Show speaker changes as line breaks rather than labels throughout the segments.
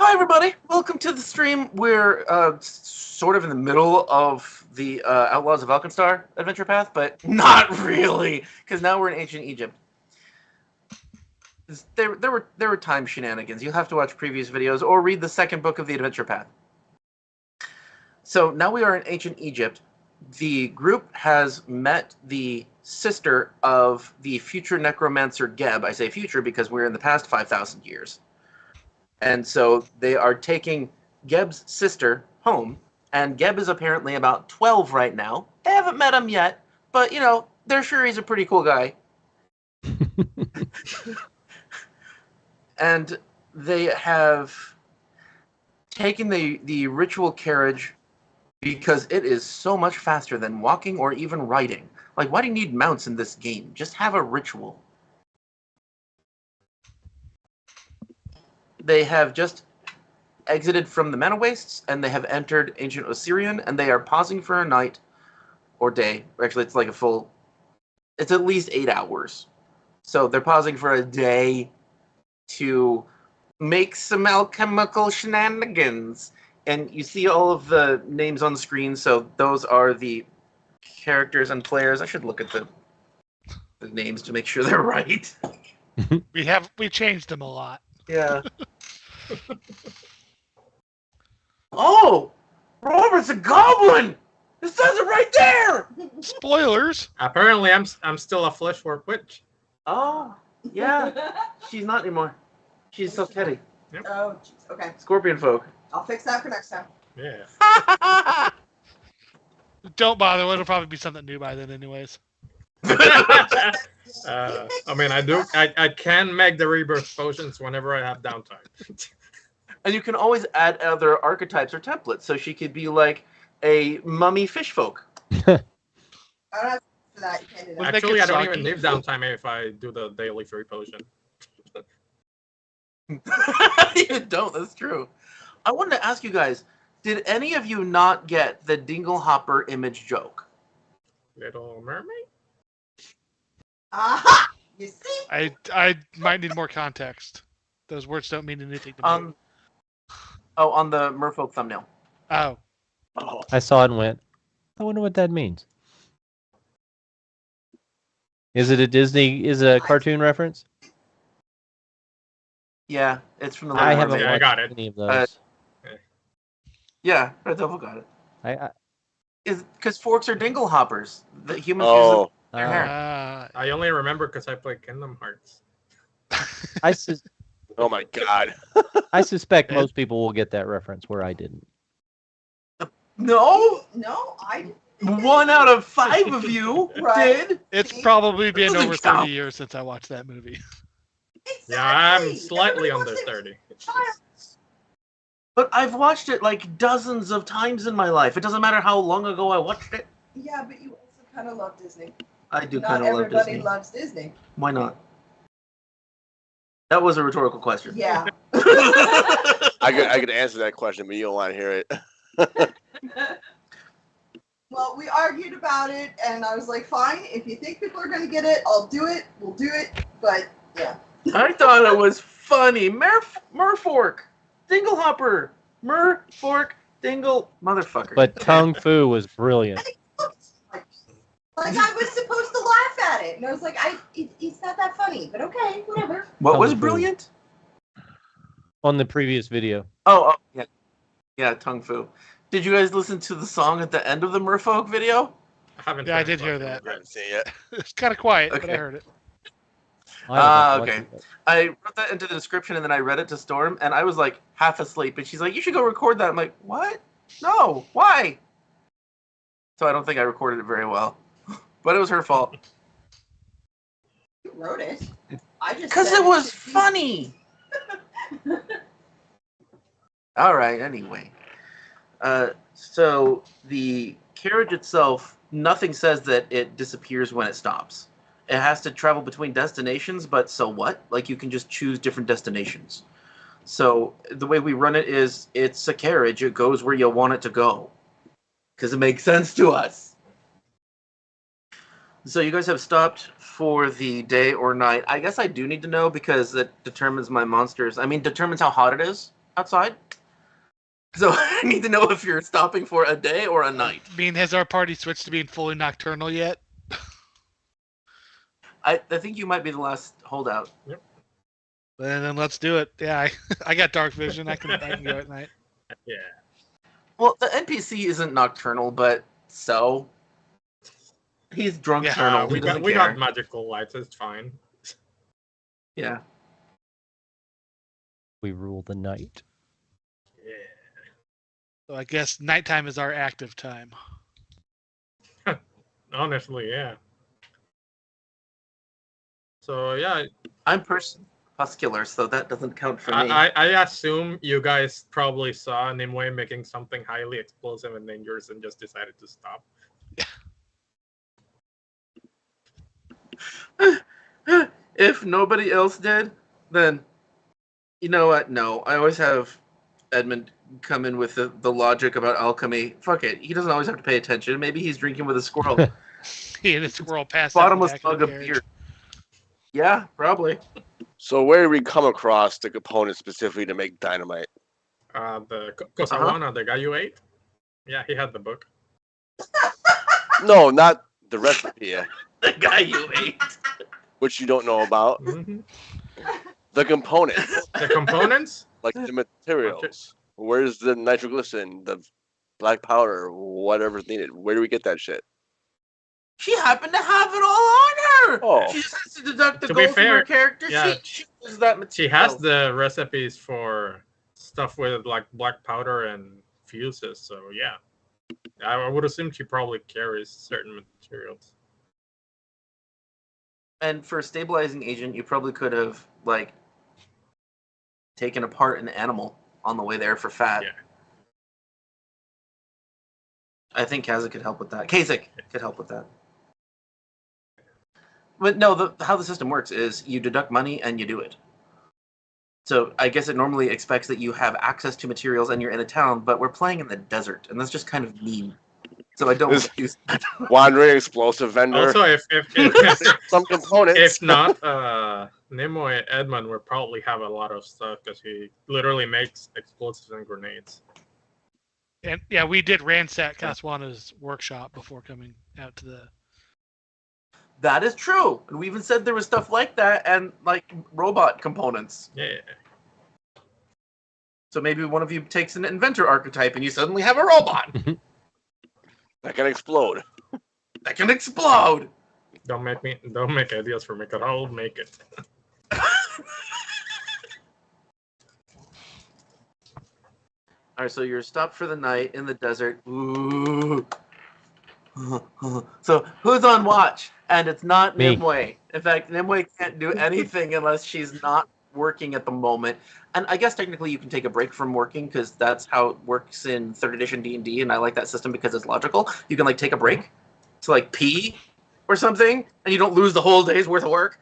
Hi, everybody. Welcome to the stream. We're sort of in the middle of the Outlaws of Alkenstar adventure path, but not really, because now we're in ancient Egypt. There were time shenanigans. You'll have to watch previous videos or read the second book of the adventure path. So now we are in ancient Egypt. The group has met the sister of the future Necromancer Geb. I say future because we're in the past 5,000 years. And so they are taking Geb's sister home, and Geb is apparently about 12 right now. They haven't met him yet, but, you know, they're sure he's a pretty cool guy. And they have taken the ritual carriage because it is so much faster than walking or even riding. Like, why do you need mounts in this game? Just have a ritual. They have just exited from the mana wastes, and they have entered Ancient Osirion, and they are pausing for a night or day. Actually, it's like it's at least 8 hours. So they're pausing for a day to make some alchemical shenanigans. And you see all of the names on the screen, so those are the characters and players. I should look at the names to make sure they're right.
We changed them a lot.
Yeah. Oh! Robert's a goblin! It says it right there!
Spoilers!
Apparently, I'm still a flesh warp witch.
Oh, yeah. She's not anymore. She's so Teddy.
Yep.
Oh, jeez. Okay.
Scorpion folk.
I'll fix that for next time.
Yeah.
Don't bother. It'll probably be something new by then, anyways.
I mean, I can make the rebirth potions whenever I have downtime.
And you can always add other archetypes or templates, so she could be like a mummy fish folk.
I don't have for that. You can't do that.
Well,
Actually, I don't
soggy.
even need downtime if I do the daily free potion.
You don't, that's true. I wanted to ask you guys, did any of you not get the Dinglehopper image joke?
Little Mermaid?
Aha! You see?
I might need more context. Those words don't mean anything to me.
On the Merfolk thumbnail.
Oh.
I saw it and went, I wonder what that means. Is it a cartoon reference?
Yeah, it's from the
I
Little
haven't
Mermaid.
I
watched
got it.
any of those.
Yeah, Red Devil got it.
I
Is because forks are Dinglehoppers. The humans use their hair.
I only remember because I played Kingdom Hearts.
Oh my god.
I suspect most people will get that reference where I didn't.
No,
No, I didn't.
1 out of 5 of you
Right.
did.
It's probably been
Doesn't
over
count.
30 years since I watched that movie.
Exactly.
Yeah, I'm
Everybody
slightly under
wants it
30.
as a child.
But I've watched it like dozens of times in my life. It doesn't matter how long ago I watched it.
Yeah, but you also kind of love Disney.
I do
Not
kind of love
everybody
Disney.
loves Disney.
Why not? That was a rhetorical question.
Yeah.
I could answer that question, but you don't want to hear it.
Well, we argued about it, and I was like, fine, if you think people are going to get it, I'll do it. We'll do it. But, yeah.
I thought it was funny. Merfork, Dinglehopper, Merfork, Dingle, motherfucker.
But Tung Fu was brilliant.
Like I was supposed to laugh at it, and I was like, it's not that funny, but okay, whatever.
What was
Tung Fu.
brilliant?
On the previous video.
Oh, yeah, Tung Fu. Did you guys listen to the song at the end of the Merfolk video?
I haven't.
Yeah, I
tried
did hear
fucking
that.
I haven't seen it yet.
It's kind of quiet, but
Okay.
I heard it.
I haven't
Okay.
watched it.
I wrote that into the description, and then I read it to Storm, and I was like half asleep, and she's like, you should go record that. I'm like, what? No, why? So I don't think I recorded it very well. But it was her fault.
You wrote it. I just
Because
said
it was
should be-
funny. All right, anyway. So the carriage itself, nothing says that it disappears when it stops. It has to travel between destinations, but so what? Like, you can just choose different destinations. So the way we run it is, it's a carriage. It goes where you want it to go. Because it makes sense to us. So you guys have stopped for the day or night. I guess I do need to know because it determines my monsters. I mean, determines how hot it is. outside. So I need to know if you're stopping for a day or a night.
Has our party switched to being fully nocturnal yet?
I think you might be the last holdout.
Yep.
Then let's do it. Yeah, I got dark vision. I can go at night.
Yeah.
Well, the NPC isn't nocturnal, but so he's drunk-turnal.
we
He
got magical lights. It's fine.
Yeah.
We rule the night.
Yeah.
So I guess nighttime is our active time.
Honestly, yeah. So yeah,
I'm crepuscular, so that doesn't count for me.
I assume you guys probably saw Nimue making something highly explosive and dangerous and just decided to stop.
If nobody else did, then you know what? No, I always have Edmond come in with the logic about alchemy. Fuck it. He doesn't always have to pay attention. Maybe he's drinking with a squirrel.
He and the squirrel passed out in the
Bottomless
back of
mug
the
of
carriage.
beer. Yeah, probably.
So where did we come across the components specifically to make dynamite?
The Kosawana, the guy you ate? Yeah, he had the book.
No, not the recipe,
The guy you ate.
which you don't know about.
Mm-hmm.
The components,
The components?
like the materials. Where's the nitroglycerin, the black powder, whatever's needed? Where do we get that shit?
She happened to have it all on her.
Oh.
She just has to deduct the
To be
gold from her
fair,
character
yeah,
sheet. She uses that material.
She has the recipes for stuff with like black powder and fuses, so yeah. I would assume she probably carries certain materials.
And for a stabilizing agent, you probably could have like taken apart an animal on the way there for fat.
Yeah.
I think Cazic could help with that. Cazic could help with that. But no, how the system works is you deduct money and you do it. So I guess it normally expects that you have access to materials and you're in a town, but we're playing in the desert, and that's just kind of mean. So I don't
This-
use that.
Wandering explosive vendor.
Also, if
Some components.
if not, Nimue and Edmond will probably have a lot of stuff because he literally makes explosives and grenades.
And yeah, we did ransack Kaswana's workshop before coming out to the.
That is true. And we even said there was stuff like that and like robot components.
Yeah.
So maybe one of you takes an inventor archetype and you suddenly have a robot
That can explode.
that can explode.
Don't make ideas for me, cause I'll make it.
All right, so you're stopped for the night in the desert. Ooh. So who's on watch? And it's not
Me.
Nimue. In fact, Nimue can't do anything unless she's not working at the moment. And I guess technically you can take a break from working because that's how it works in 3rd edition D&D, and I like that system because it's logical. You can like take a break to like pee or something, and you don't lose the whole day's worth of work.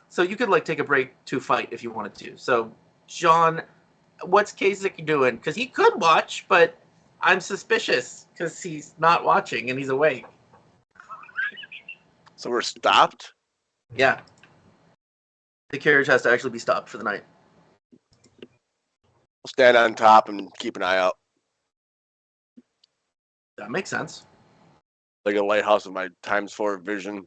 So you could like take a break to fight if you wanted to. So, John, what's Cazic doing? Because he could watch, but I'm suspicious because he's not watching and he's awake.
So we're stopped?
Yeah. The carriage has to actually be stopped for the night.
I'll stand on top and keep an eye out.
That makes sense.
Like a lighthouse with my ×4 vision.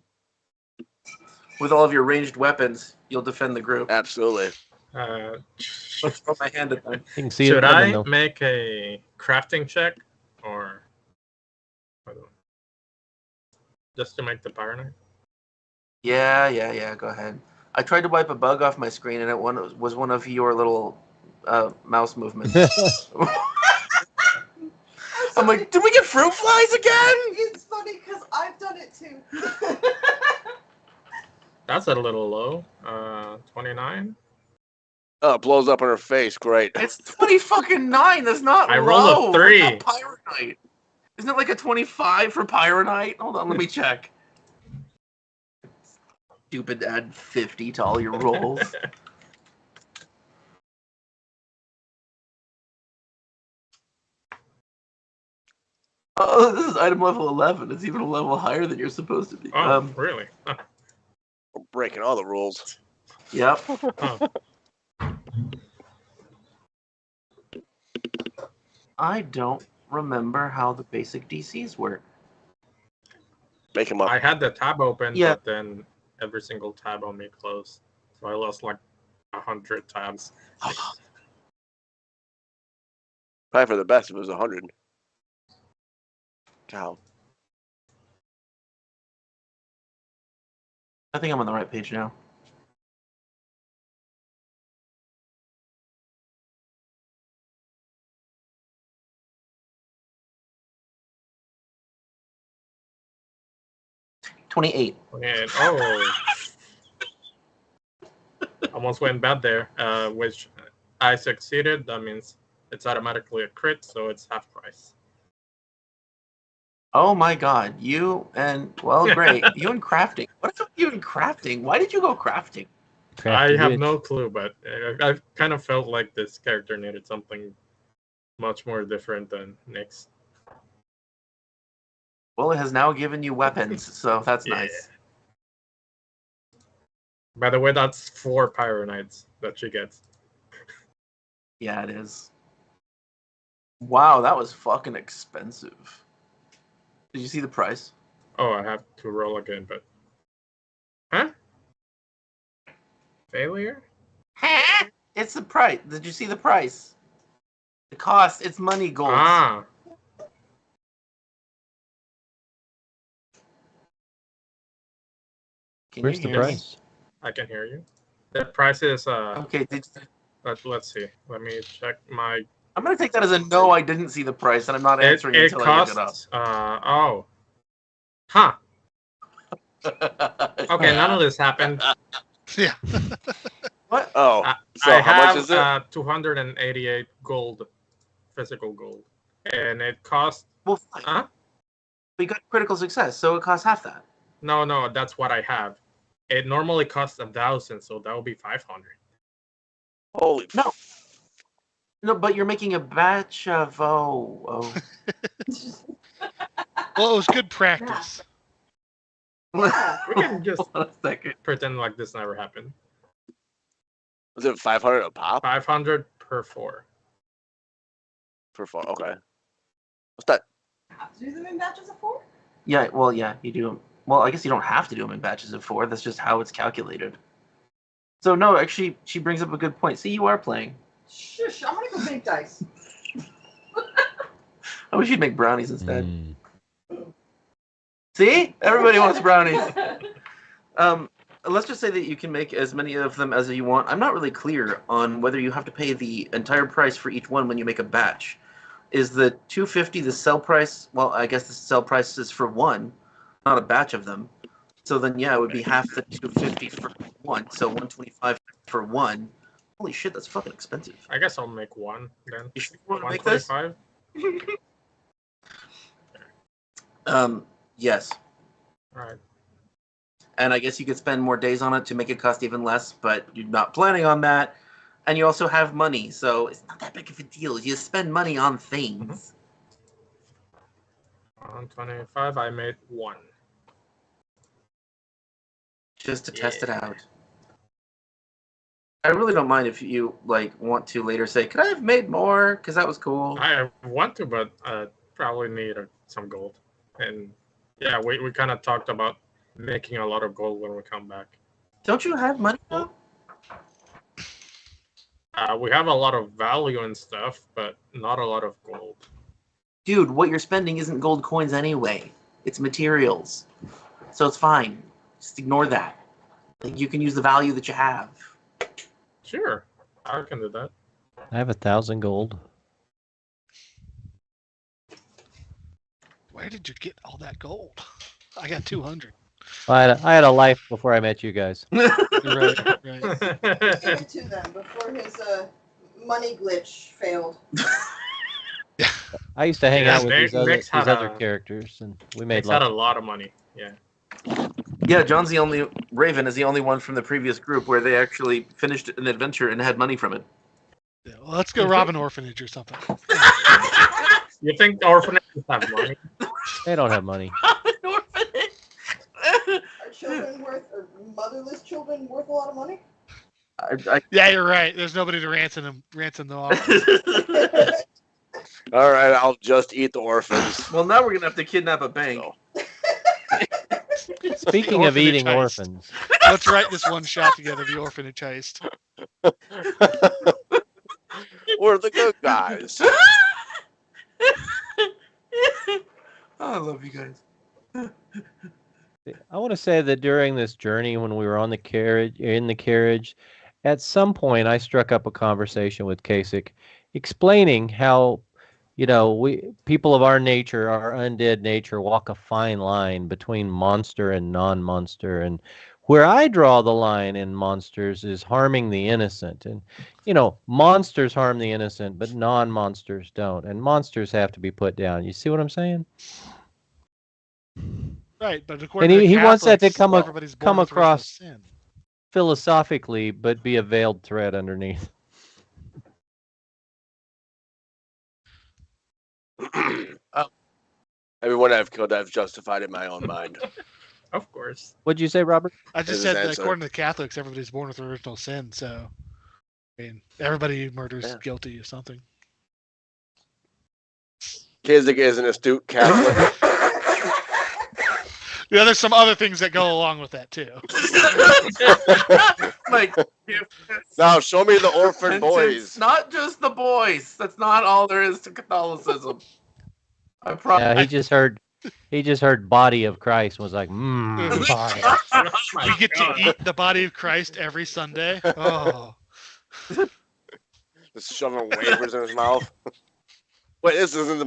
With all of your ranged weapons, you'll defend the group.
Absolutely.
Let's throw my hand at them.
You can see
Should
it coming,
I
though.
make a crafting check or I don't know. Just to make the paranoid?
Yeah. Go ahead. I tried to wipe a bug off my screen, and it was one of your little mouse movements. I'm like, did we get fruit flies again?
It's funny because I've done it too.
That's a little low. 29.
Oh, it blows up in her face. Great.
It's 20 That's not
I
low.
rolled a 3.
That's not Pyronite. Isn't it like a 25 for Pyronite? Hold on, let me check. Stupid, add 50 to all your rolls. Oh, this is item level 11. It's even a level higher than you're supposed to be.
Oh, really? Huh.
We're breaking all the rules.
Yep.
Oh.
I don't remember how the basic DCs work.
Make him up.
I had the tab open,
Yeah.
but then every single tab on me closed. So I lost like 100 tabs.
Probably for the best if it was 100. Cow.
I think I'm on the right page now. $28.
And oh, almost went bad there. Which I succeeded. That means it's automatically a crit, so it's half price.
Oh my god, you and, well, great. You and crafting. What's up with you and crafting? Why did you go crafting?
I
Crafty
have
witch.
no clue, but I kind of felt like this character needed something much more different than Nick's.
Well, it has now given you weapons, so that's
Yeah.
nice.
By the way, that's 4 Pyronites that she gets.
Yeah, it is. Wow, that was fucking expensive. Did you see the price?
Oh, I have to roll again, but... Huh? Failure?
It's the price. Did you see the price? The cost, it's money gold.
Ah,
Can
Where's
you
the
hear me?
price?
I can hear you. The price is,
Okay,
let's see. Let me check my...
I'm gonna take that as a no, I didn't see the price, and I'm not answering
It
until I look it up.
costs, oh. Huh. Okay, none of this happened.
Yeah.
What?
Oh,
I,
so
I
how
have
much is it?
288 gold, physical gold. And it costs...
Well, fine.
Huh?
We got critical success, so it costs half that.
No, that's what I have. It normally costs 1,000, so that would be 500.
Holy
No. No, but you're making a batch of oh.
Well, it was good practice.
Yeah.
We can just
Hold on a second.
pretend like this never happened.
Was it 500 a pop
500 per 4.
per phone? Okay. What's that?
Have to do them in batches of 4?
Yeah, well, yeah, you do. Well, I guess you don't have to do them in batches of 4. That's just how it's calculated. So no, actually, she brings up a good point. See, you are playing.
Shush, I'm gonna go make dice.
I wish you'd make brownies instead.
Mm.
See, everybody wants brownies. Let's just say that you can make as many of them as you want. I'm not really clear on whether you have to pay the entire price for each one when you make a batch. Is the 250 the sell price? Well, I guess the sell price is for one, not a batch of them. So then, yeah, it would be half the 250 for one. So 125 for one. Holy shit, that's fucking expensive.
I guess I'll make one then.
You sure you want to make this?
125?
Yes.
Alright.
And I guess you could spend more days on it to make it cost even less, but you're not planning on that. And you also have money, so it's not that big of a deal. You spend money on things.
125, I made 1.
Just to test it out. I really don't mind if you want to later say, could I have made more? Because that was cool.
I want to, but probably need some gold. And yeah, we kind of talked about making a lot of gold when we come back.
Don't you have money now?
We have a lot of value and stuff, but not a lot of gold.
Dude, what you're spending isn't gold coins anyway. It's materials. So it's fine. Just ignore that. You can use the value that you have.
Sure, I can do that.
I have 1,000 gold.
Where did you get all that gold? I got 200.
I had a life before I met you guys.
Right.
Give it to them before his money glitch failed.
I used to hang
Yeah,
out with
Nick-
these
Nick's had
other
a-
characters, and we made
It's had
lots.
a lot of money. Yeah.
Yeah, John's the only... Raven is the only one from the previous group where they actually finished an adventure and had money from it.
Yeah, well, let's go rob an orphanage or something.
You think orphanages have money?
They don't have money.
An orphanage!
Are children worth, or motherless children worth a lot of money?
I
Yeah, you're right. There's nobody to ransom them off.
All right, I'll just eat the orphans.
Well, now we're gonna have to kidnap a bank.
So.
Speaking of
Orphanage
eating
heist.
orphans,
Let's write this one shot together, the orphanage heist.
We're the good guys.
Oh, I love you guys.
I want to say that during this journey, when we were in the carriage, at some point I struck up a conversation with Cazic, explaining how, we people of our nature, our undead nature, walk a fine line between monster and non-monster, and where I draw the line in monsters is harming the innocent, and monsters harm the innocent, but non-monsters don't, and monsters have to be put down. You see what I'm saying?
Right, but according
And
to
he wants that to
Catholics, everybody's born
come
with original
across
sin.
philosophically, but be a veiled threat underneath.
Everyone I've killed, I've justified in my own mind.
Of course.
What'd you say, Robert?
I just
Is
said
his
that
answer.
according to Catholics, everybody's born with original sin. So, I mean, everybody who murders is
Yeah.
guilty of something.
Cazic is an astute Catholic.
Yeah, there's some other things that go along with that too.
Like,
Now show me the orphan
and
boys.
it's not just the boys. That's not all there is to Catholicism. I promise.
Yeah, he just heard body of Christ and was like, body.
Oh my
We get
God.
to eat the body of Christ every Sunday. Oh,
Just shoving wafers in his mouth. Wait, this isn't the.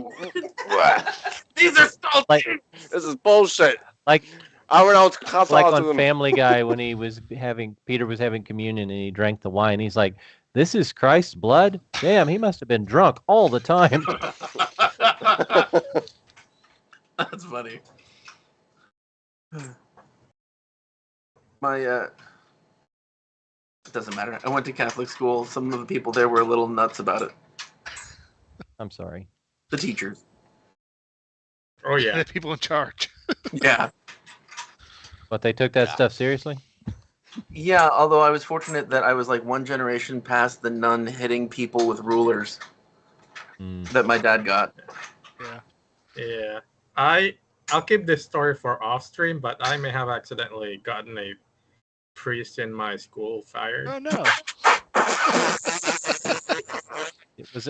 These are still
Like-
This is bullshit.
Like
I renounce
like
Catholicism.
on Family Guy when Peter was having communion and he drank the wine. He's like, "This is Christ's blood? Damn, he must have been drunk all the time."
That's funny. It doesn't matter. I went to Catholic school. Some of the people there were a little nuts about it.
I'm sorry.
The teachers.
Oh yeah.
the people in charge.
Yeah.
But they took that stuff seriously?
Yeah, although I was fortunate that I was like one generation past the nun hitting people with rulers that my dad got.
Yeah.
Yeah. I'll keep this story for off stream, but I may have accidentally gotten a priest in my school fired.
Oh no.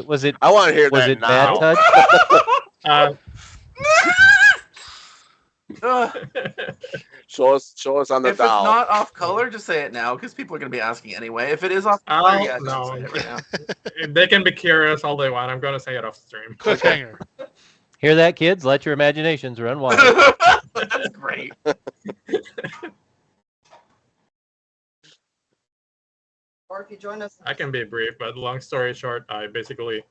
Was it
I want to hear
was
that
it
now.
bad touch?
Ugh.
Show us on the
If it's
doll.
not off color, just say it now, because people are going to be asking anyway. If it is off color,
Oh,
yeah, just
no.
say it right now.
They can be curious all they want. I'm gonna say it off stream.
Cliffhanger.
Hear that, kids? Let your imaginations run wild.
That's great.
Or if you join us.
I can be brief, but long story short, I basically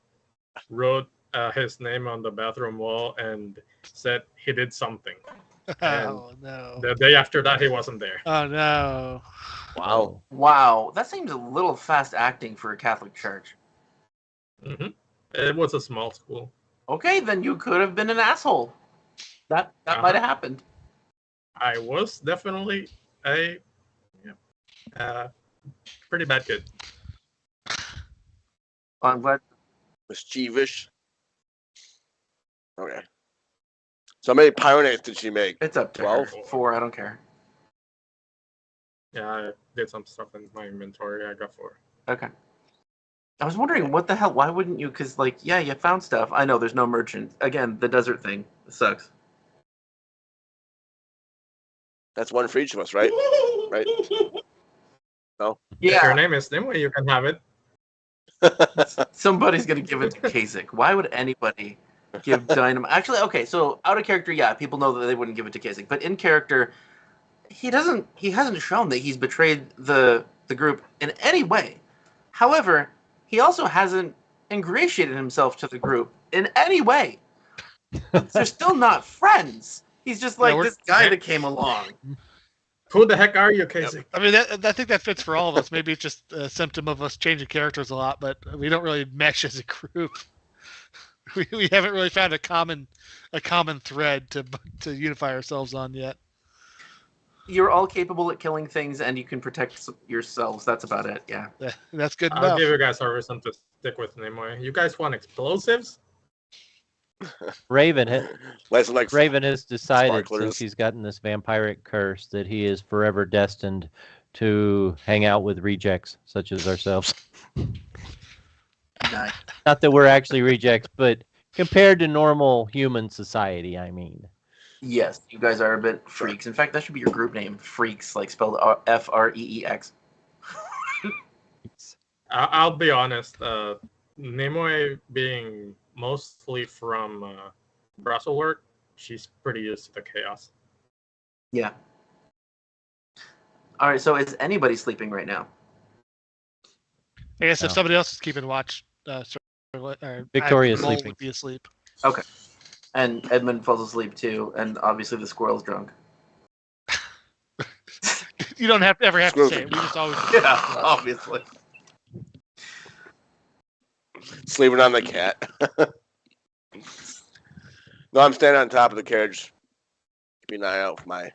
wrote his name on the bathroom wall and said he did something.
Oh no.
The day after that, he wasn't there.
Oh no.
Wow.
Wow, that seems a little fast acting for a Catholic church.
hmm It was a small school.
Okay, then you could have been an asshole. That might have happened.
I was definitely a pretty bad kid.
I'm glad.
Mischievous. Okay. So how many pioneers did she make?
It's up to her.
12?
4, I don't care.
Yeah, I did some stuff in my inventory. I got 4.
Okay. I was wondering, what the hell? Why wouldn't you? Because, like, yeah, you found stuff. I know there's no merchant. Again, the desert thing. It sucks.
That's one for each of us, right? Right?
If
Yeah,
your name is Nimue, you can have it.
somebody's going to give it to Cazic. Why would anybody give Dynamite? Actually, okay, so out of character, yeah, people know that they wouldn't give it to Cazic. But in character, he hasn't shown that he's betrayed the group in any way. However, he also hasn't ingratiated himself to the group in any way. They're still not friends. He's just like
Yeah,
this guy that came along.
Who the heck are you, Casey?
I mean, I think that fits for all of us. Maybe it's just a symptom of us changing characters a lot, but we don't really mesh as a group. We haven't really found a common thread to unify ourselves on yet.
You're all capable at killing things, and you can protect yourselves. That's about it. Yeah.
That's good
I'll
enough.
give you guys a reason to stick with Nimue. You guys want explosives?
Raven
like
Raven has decided
sparklers.
since he's gotten this vampiric curse that he is forever destined to hang out with rejects such as ourselves.
Nice.
Not that we're actually rejects, but compared to normal human society, I mean.
Yes, you guys are a bit freaks. In fact, that should be your group name, Freaks, like spelled Freex.
I'll be honest. Nimue being mostly from Brustlework, she's pretty used to the chaos.
Yeah. All right. So is anybody sleeping right now?
I guess if
No.
somebody else is keeping watch,
Victoria's
Mull
sleeping.
would be asleep.
Okay. And Edmond falls asleep too, and obviously the squirrel's drunk.
You don't ever have to say it. We just always.
Yeah, obviously.
Sleeping on the cat. No, I'm standing on top of the carriage. Keeping an eye out for my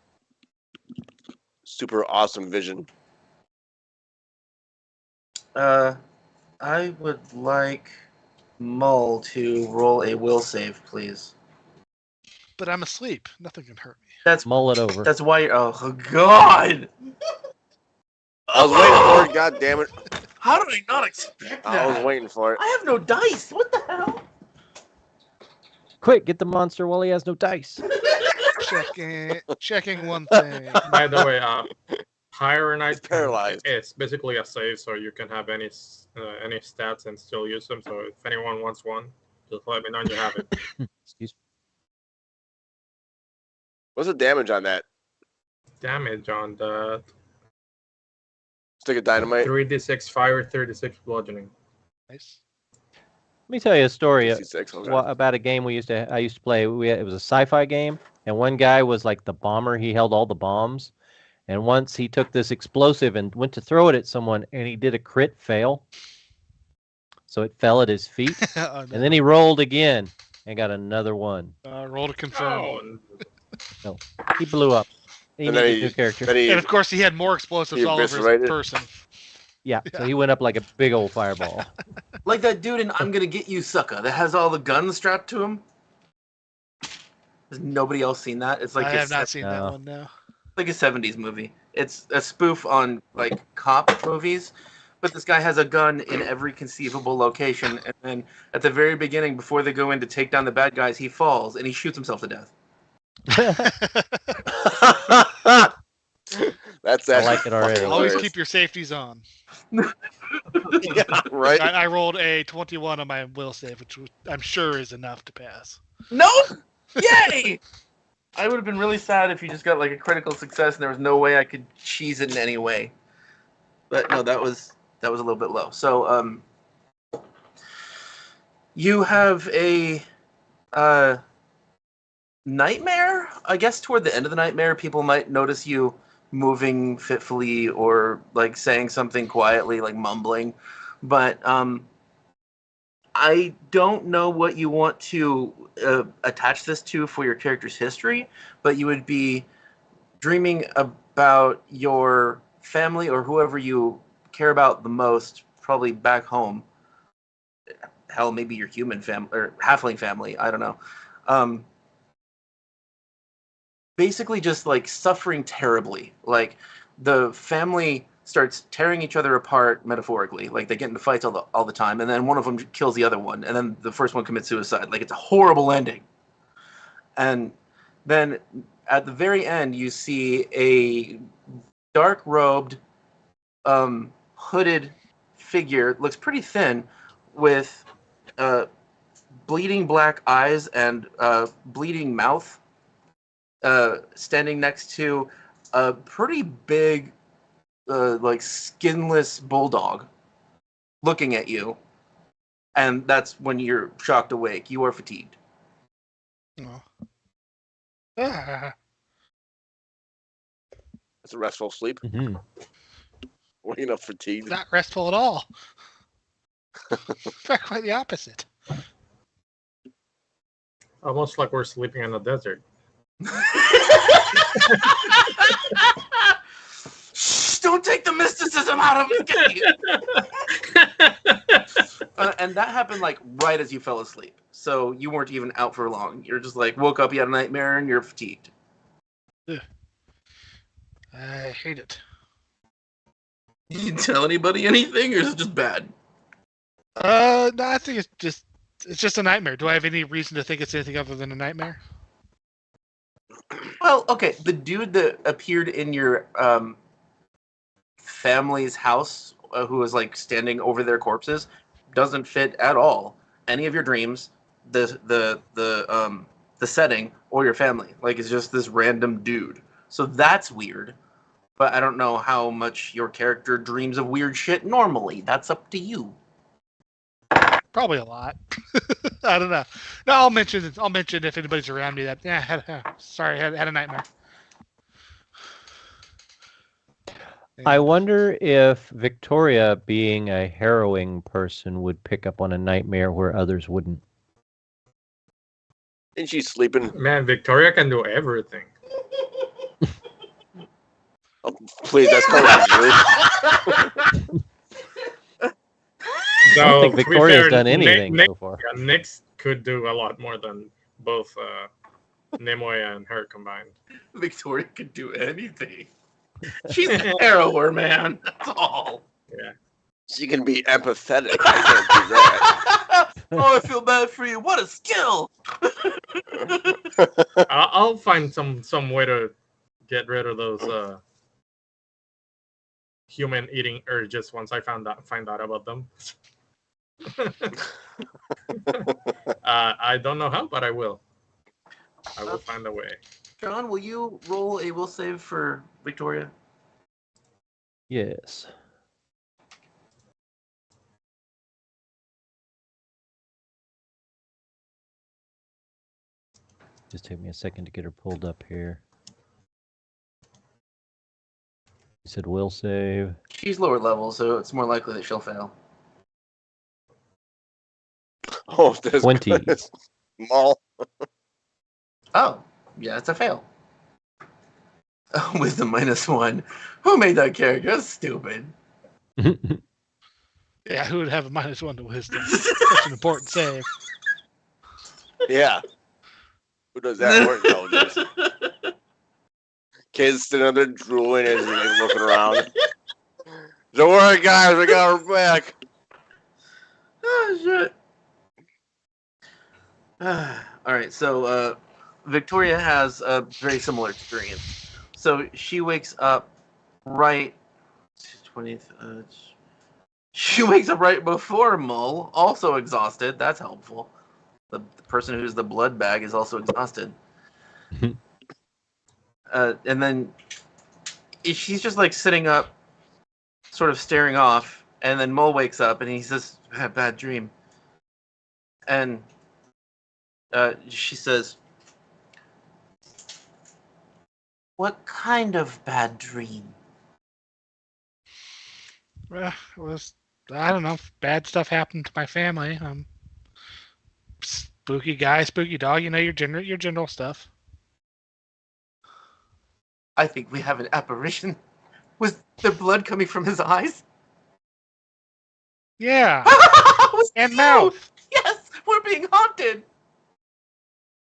super awesome vision.
I would like Mull to roll a will save, please.
But I'm asleep. Nothing can hurt me.
That's
Mull it over.
That's why. Oh God!
I was waiting for it. God damn it!
How did I not expect that?
I was waiting for it.
I have no dice. What the hell?
Quick, get the monster while he has no dice.
Checking one thing.
By the way, Pyronite
It's paralyzed.
is basically a save, so you can have any stats and still use them. So if anyone wants one, just let me know and you have it.
Excuse me.
What's the damage on that?
Damage on the
Stick of dynamite.
3d6 fire, 36 bludgeoning.
Nice.
Let me tell you a story
66, okay.
about a game I used to play. It was a sci-fi game, and one guy was like the bomber. He held all the bombs, and once he took this explosive and went to throw it at someone, and he did a crit fail. So it fell at his feet,
Oh, no.
and then he rolled again and got another one.
Roll to confirm.
Oh,
He blew up. He
And
needed
then
a new character.
Then he,
And of course, he had more explosives
He
all over his
eviscerated.
person.
Yeah, so he went up like a big old fireball.
Like that dude in "I'm Gonna Get You, Sucker" that has all the guns strapped to him. Has nobody else seen that? It's like
I
a
have not seen that
No.
one. No.
like a 70s movie. It's a spoof on like cop movies, but this guy has a gun in every conceivable location, and then at the very beginning, before they go in to take down the bad guys, he falls and he shoots himself to death.
that's
I
actually
like it already.
fucking
Always
hilarious.
keep your safeties on.
Yeah, right.
I rolled a 21 on my will save, which I'm sure is enough to pass.
No! Yay! I would have been really sad if you just got like a critical success and there was no way I could cheese it in any way. But no, that was a little bit low. So you have a nightmare. I guess toward the end of the nightmare, people might notice you moving fitfully or like saying something quietly, like mumbling. But I don't know what you want to attach this to for your character's history, but you would be dreaming about your family or whoever you care about the most, probably back home. Hell, maybe your human family or halfling family. I don't know. Basically, just like suffering terribly. Like the family starts tearing each other apart metaphorically. Like they get into fights all the time, and then one of them kills the other one, and then the first one commits suicide. Like it's a horrible ending. And then at the very end, you see a dark-robed, hooded figure. Looks pretty thin, with bleeding black eyes and bleeding mouth, standing next to a pretty big, like skinless bulldog, looking at you. And that's when you're shocked awake. You are fatigued.
Oh. Ah.
It's a restful sleep.
Mhm.
Waking up fatigued.
Not restful at all. In fact, quite the opposite.
almost like we're sleeping in the desert.
Shh, don't take the mysticism out of me. And that happened like right as you fell asleep. So you weren't even out for long. You're just like woke up, you had a nightmare, and you're fatigued.
I hate it.
Did you tell anybody anything, or is it just bad?
No, I think it's just a nightmare. Do I have any reason to think it's anything other than a nightmare?
Well, okay. The dude that appeared in your family's house, who was like standing over their corpses, doesn't fit at all any of your dreams, the setting, or your family. Like, it's just this random dude. So that's weird. But I don't know how much your character dreams of weird shit normally. That's up to you.
Probably a lot. I don't know. No, I'll mention if anybody's around me that I had a nightmare.
I wonder if Victoria, being a harrowing person, would pick up on a nightmare where others wouldn't.
And she's sleeping.
Man, Victoria can do everything.
Oh, please, that's kind of weird.
I don't think Victoria's done anything so far.
Yeah, Nyx could do a lot more than both Nimue and her combined.
Victoria could do anything. She's a harrower, man. That's all.
Yeah.
She can be empathetic. I can't do that.
Oh, I feel bad for you. What a skill!
I'll find some way to get rid of those human eating urges once I find out about them. I don't know how, but I will. I will find a way.
John, will you roll a will save for Victoria?
Yes. Just take me a second to get her pulled up here. You said will save.
She's lower level, so it's more likely that she'll fail.
Oh, that's
20.
good. Mull.
Oh, yeah, it's a fail. Oh, wisdom -1. Who made that character? That's stupid.
Yeah, who would have a -1 to wisdom? Such an important save.
Yeah. Who does that more intelligence? Kids sitting there drooling as they're looking around. Don't worry, guys, we got her back.
Oh, shit. All right, so Victoria has a very similar experience. So she wakes up right 20th. She wakes up right before Mull, also exhausted. That's helpful. The person who's the blood bag is also exhausted. And then she's just like sitting up, sort of staring off. And then Mull wakes up and he says, "I had a bad dream." And she says, "What kind of bad dream?"
It was, I don't know, bad stuff happened to my family. Spooky guy, spooky dog. You know, your general stuff.
"I think we have an apparition. Was there blood coming from his eyes?"
Yeah, and
cute.
mouth.
Yes, we're being haunted.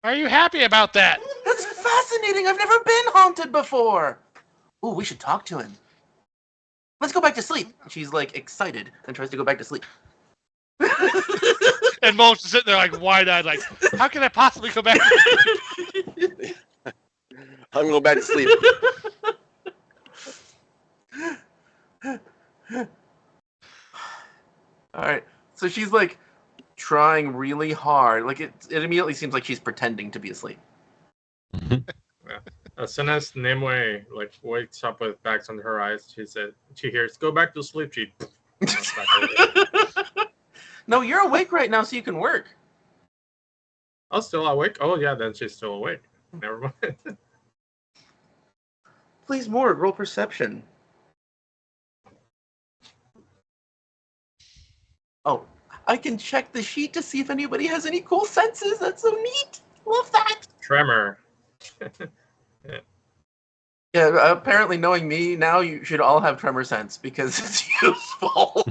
Are you happy about that?
That's fascinating. I've never been haunted before. Ooh, we should talk to him. Let's go back to sleep. She's like excited and tries to go back to sleep.
And Mull's just sitting there like wide-eyed, like, how can I possibly go back to sleep?
I'm going back to sleep.
All right. So she's like trying really hard. Like it immediately seems like she's pretending to be asleep.
Yeah. As soon as Nimue like wakes up with bags under her eyes, she hears, "Go back to sleep." She
No, you're awake right now, so you can work.
Oh, still awake? Oh yeah, then she's still awake. Never mind.
Please, Morg, roll perception. Oh, I can check the sheet to see if anybody has any cool senses. That's so neat. Love that.
Tremor.
Yeah, apparently knowing me, now you should all have tremor sense because it's useful.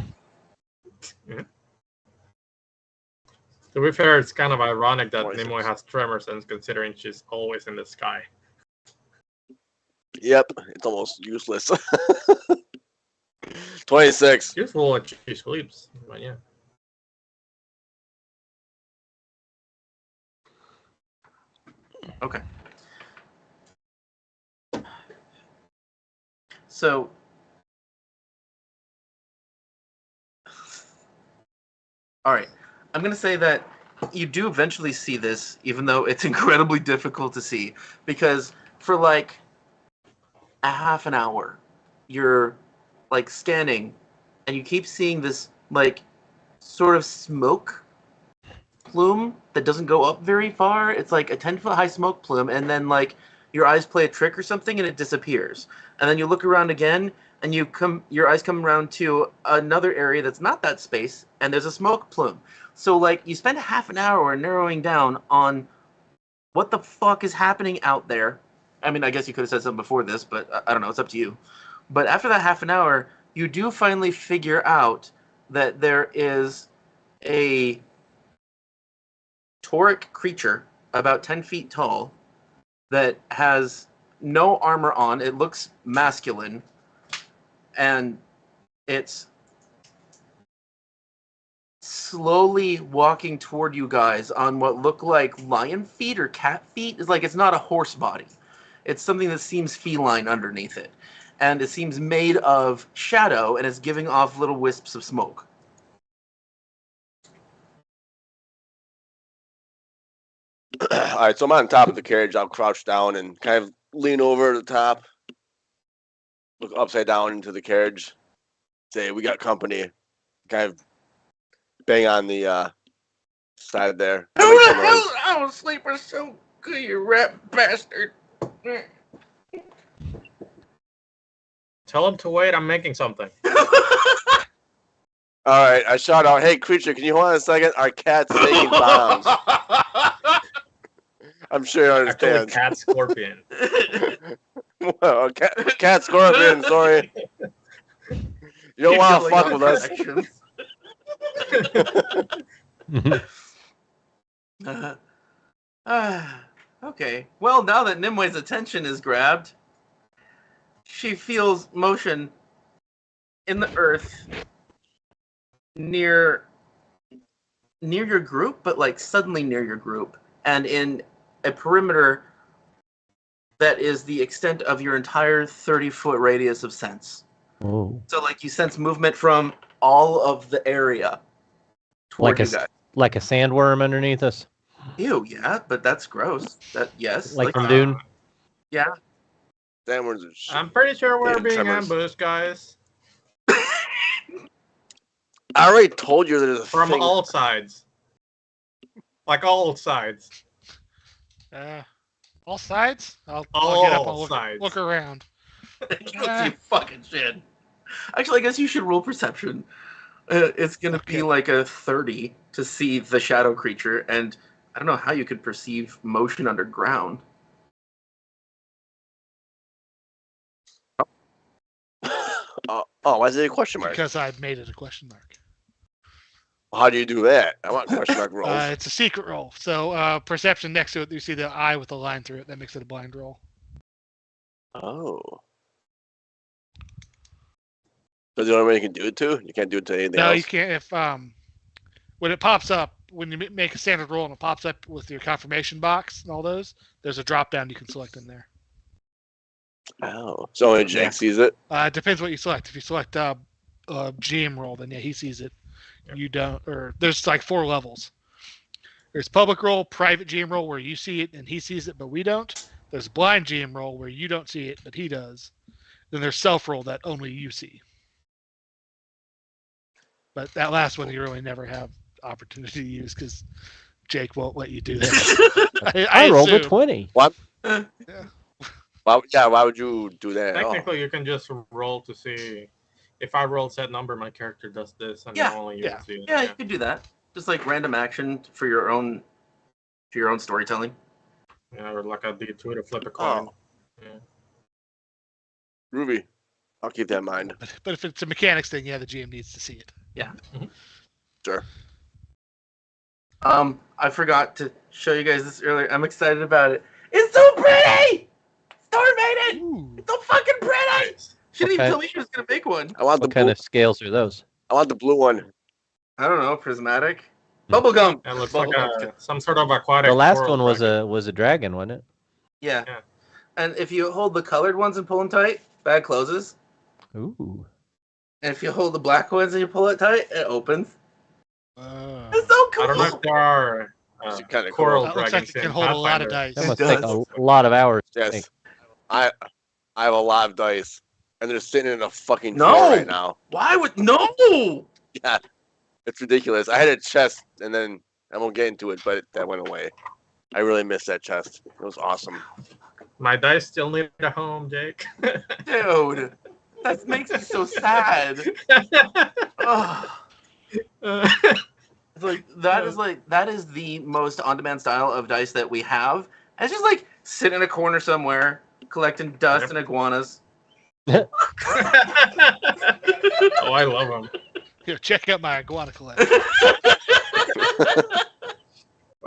To be fair, it's kind of ironic that
26.
Nimue has tremor sense, considering she's always in the sky.
Yep, it's almost useless. 26.
Useful when she sleeps, but yeah.
Okay. So, all right. I'm going to say that you do eventually see this, even though it's incredibly difficult to see, because for like a half an hour, you're like scanning, and you keep seeing this like sort of smoke plume that doesn't go up very far. It's like a 10-foot high smoke plume, and then like your eyes play a trick or something, and it disappears. And then you look around again, and your eyes come around to another area that's not that space, and there's a smoke plume. So like you spend half an hour narrowing down on what the fuck is happening out there. I mean, I guess you could have said something before this, but I don't know. It's up to you. But after that half an hour, you do finally figure out that there is a tauric creature about 10 feet tall that has no armor on. It looks masculine, and it's slowly walking toward you guys on what look like lion feet or cat feet. It's like it's not a horse body. It's something that seems feline underneath it. And it seems made of shadow, and it's giving off little wisps of smoke.
All right, so I'm on top of the carriage. I'll crouch down and kind of lean over the top, look upside down into the carriage, say, "We got company." Kind of bang on the side there.
Who the hell? I was sleeping so good, you rat bastard.
Tell him to wait. I'm making something.
All right, I shout out, "Hey, creature, can you hold on a second? Our cat's making bombs." I'm sure you
Actually,
understand.
cat scorpion.
Well, cat scorpion, sorry. You don't want to fuck with us.
Okay. Well, now that Nimue's attention is grabbed, she feels motion in the earth near your group, but like suddenly near your group, and in a perimeter that is the extent of your entire 30-foot radius of sense.
Oh.
So like you sense movement from all of the area toward you guys.
Like a sandworm underneath us?
Ew, yeah, but that's gross. Yes.
Like from Dune?
Yeah.
I'm pretty sure we're being
tremors.
ambushed, guys.
I already told you there's a
From
thing.
all sides. Like all sides.
All sides? I'll get up
All
and
sides.
look around.
You fucking shit. Actually, I guess you should roll perception. It's gonna be like a 30 to see the shadow creature, and I don't know how you could perceive motion underground.
Why is it a question mark?
Because I made it a question mark.
How do you do that? I want question mark rolls.
It's a secret roll. So perception next to it, you see the eye with the line through it. That makes it a blind roll.
Oh. That's the only way you can do it to? You can't do it to anything else?
No, you can't. If when it pops up, when you make a standard roll and it pops up with your confirmation box and all those, there's a drop down you can select in there.
Oh. So only Jake sees it?
It depends what you select. If you select GM roll, then yeah, he sees it. You don't, or there's like 4 levels. There's public roll, private GM roll where you see it and he sees it, but we don't. There's blind GM roll where you don't see it, but he does. Then there's self roll that only you see. But that last one you really never have opportunity to use because Jake won't let you do that.
I rolled a 20.
What?
Yeah.
Why would you do that?
Technically, you can just roll to see if I roll set number, my character does this, and then only you can see it.
Yeah, you could do that. Just like random action for your own storytelling.
Yeah, or like a D2 to flip a coin.
Oh.
Yeah.
Ruby, I'll keep that in mind.
But if it's a mechanics thing, yeah, the GM needs to see it.
Yeah.
Sure.
I forgot to show you guys this earlier. I'm excited about it. It's so pretty! Storm made it!
Ooh.
It's so fucking pretty!
Nice.
She didn't even
Okay.
tell me she was gonna make one.
I want the
What kind
blue,
of scales are those?
I want the blue one.
I don't know, prismatic. Bubblegum!
It looks
Bubble
like
gum.
some sort of aquatic.
The last
coral
one was
dragon.
a dragon, wasn't it?
Yeah.
Yeah.
And if you hold the colored ones and pull them tight, bag closes.
Ooh.
And if you hold the black ones and you pull it tight, it opens.
Uh,
It's so cool!
I don't know if there are
It's kinda
coral
that looks
dragons
like it can
in
hold a lot of
Pathfinder.
dice.
That must
It
take
does.
a lot of hours. To
Yes.
make.
I have a lot of dice, and they're sitting in a fucking
No!
drawer right now.
Why would no?
Yeah, it's ridiculous. I had a chest, and then I won't get into it, but that went away. I really missed that chest. It was awesome.
My dice still need a home, Jake.
Dude, that makes me so sad. Ugh. It's like that is the most on-demand style of dice that we have. And it's just like sit in a corner somewhere collecting dust
Yep.
and iguanas.
Oh, I love them.
Here, check out my iguana collection.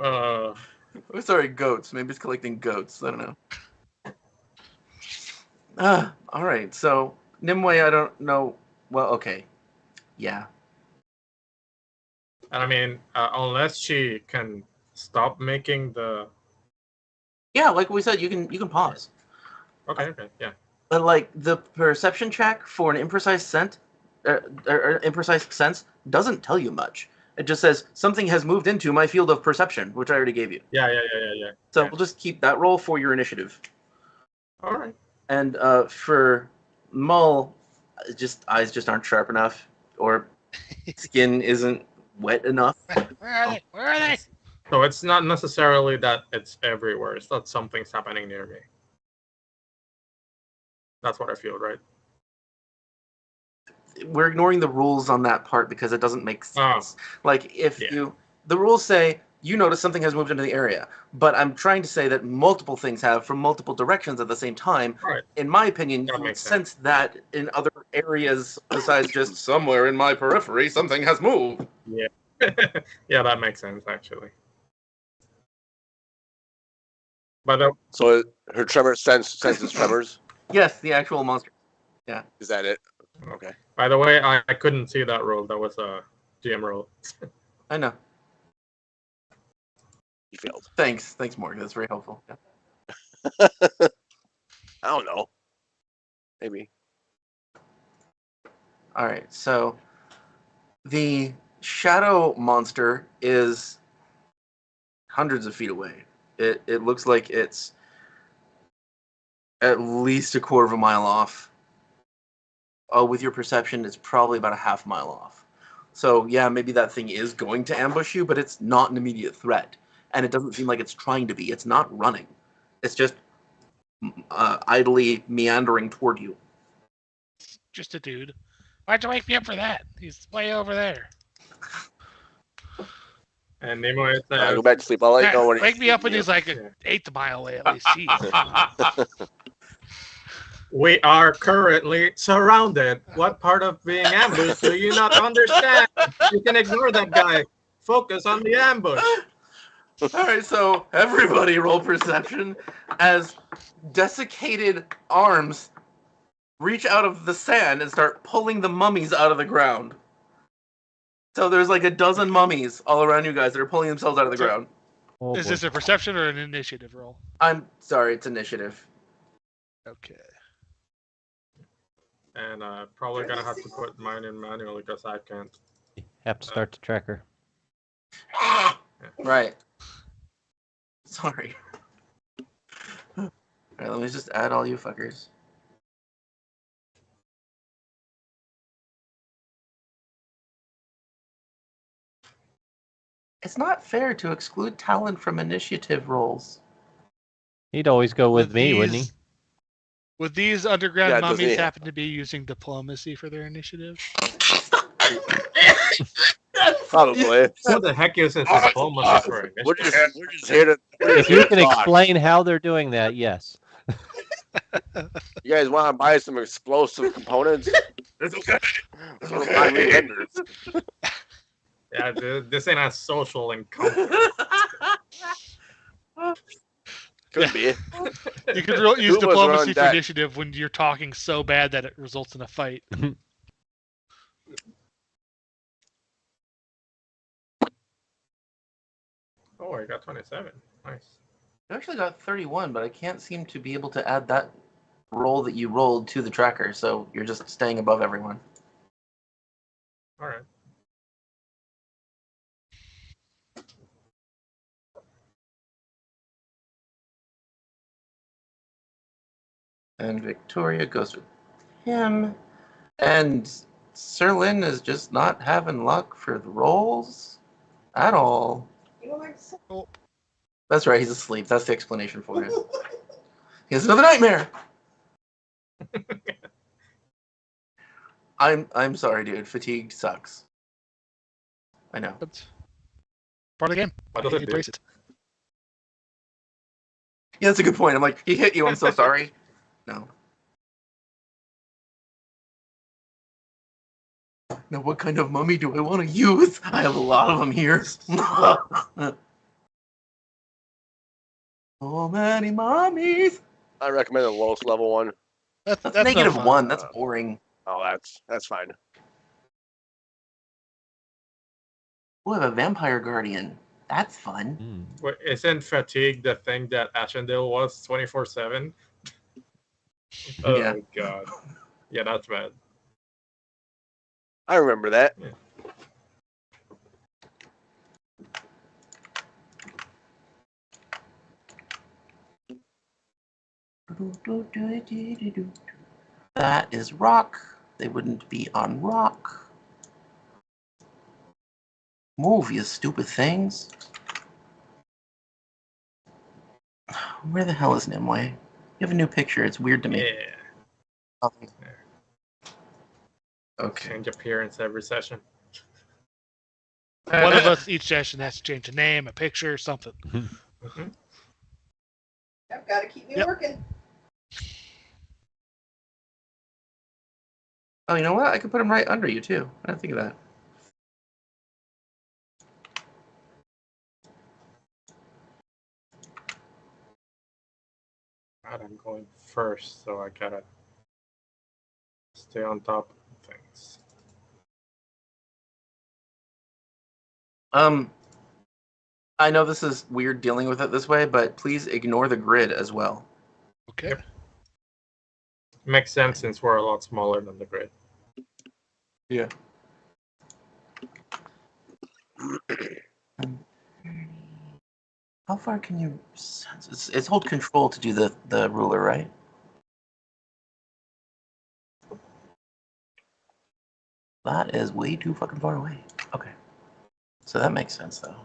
Uh,
Oh, sorry, goats. Maybe it's collecting goats. I don't know. All right. So Nimue, I don't know. Well, okay. Yeah.
and I mean, unless she can stop making the.
Yeah, like we said, you can pause.
Okay, yeah.
But like the perception check for an imprecise imprecise sense doesn't tell you much. It just says something has moved into my field of perception, which I already gave you.
Yeah.
So
Yeah.
we'll just keep that roll for your initiative.
All right.
And for Mull, eyes just aren't sharp enough, or skin isn't wet enough.
Where are they? Where are they?
So it's not necessarily that it's everywhere. It's that something's happening near me. That's what I feel, right?
We're ignoring the rules on that part because it doesn't make sense. Like if
Yeah.
the rules say you notice something has moved into the area, but I'm trying to say that multiple things have from multiple directions at the same time.
Right.
In my opinion,
That
you would
makes sense.
sense that in other areas besides just somewhere in my periphery, something has moved.
Yeah, that makes sense actually. But
So her tremor senses tremors.
Yes, the actual monster.
Is that it? Okay.
by the way, I couldn't see that roll. That was a GM roll.
I know.
You failed.
Thanks, Morgan. That's very helpful. Yeah.
I don't know. Maybe.
All right, so the shadow monster is hundreds of feet away. It looks like it's at least a quarter of a mile off. With your perception, it's probably about a half mile off. So yeah, maybe that thing is going to ambush you, but it's not an immediate threat, and it doesn't seem like it's trying to be. It's not running. It's just idly meandering toward you.
Just a dude. Why'd you wake me up for that? He's way over there.
And Nimue
Go
says,
back to sleep. I'll let you know when
Wake me up when he's like
Yeah.
an eighth mile away at least. Jeez.
"We are currently surrounded. What part of being ambushed do you not understand? You can ignore that guy. Focus on the ambush."
All right, so everybody roll perception as desiccated arms reach out of the sand and start pulling the mummies out of the ground. So there's like a dozen mummies all around you guys that are pulling themselves out of the ground.
Oh,
Is
boy.
this a perception or an initiative roll?
I'm sorry, it's initiative.
Okay.
And probably gonna have to put mine in manually because I can't.
Have to start the tracker.
Right. Sorry. All right, let me just add all you fuckers. It's not fair to exclude talent from initiative rolls.
He'd always go with me, wouldn't he?
Would these underground
Yeah, doesn't
mummies
he?
happen to be using diplomacy for their initiative?
Probably.
What the heck is this diplomacy for?
We're just here to.
If you can
talk.
explain how they're doing that, yes.
You guys want to buy some explosive components?
It's okay.
It's one of my vendors.
Yeah, this ain't a social encounter.
Could be.
You could use
Two of us are on
diplomacy for
deck.
initiative when you're talking so bad that it results in a fight.
Oh, I got 27. Nice.
I actually got 31, but I can't seem to be able to add that roll that you rolled to the tracker, so you're just staying above everyone.
All right.
And Victoria goes with him. And Sir Lin is just not having luck for the rolls at all.
You don't like to say.
Oh,
That's right, he's asleep. That's the explanation for it. He has another nightmare. I'm sorry, dude. Fatigue sucks. I know.
that's part of the game.
What does it do?
Embrace it.
Yeah, that's a good point. I'm like, he hit you. I'm so sorry. No. Now, what kind of mummy do I want to use? I have a lot of them here. So many mummies.
I recommend the lowest level one.
That's
That's
no
negative
fun.
1. That's boring.
Oh, that's fine.
Oh, I have a vampire guardian. That's fun.
Mm.
Wait, isn't fatigue the thing that Ashendale was 24/7? Oh
Yeah.
god. Yeah, that's bad.
I remember that.
That is rock. They wouldn't be on rock. Move, you stupid things. Where the hell is Nimue? You have a new picture. It's weird to me.
Yeah.
Oh. Okay.
Change appearance every session.
One of us each session has to change a name, a picture, something.
Mhm.
I've got to keep me
Yep.
working.
Oh, you know what? I could put him right under you, too. I didn't think of that.
God, I'm going first, so I gotta stay on top of things.
I know this is weird dealing with it this way, but please ignore the grid as well.
Okay.
Yep. Makes sense since we're a lot smaller than the grid.
Yeah. How far can you sense? It's hold control to do the ruler, right? That is way too fucking far away. Okay. So that makes sense, though.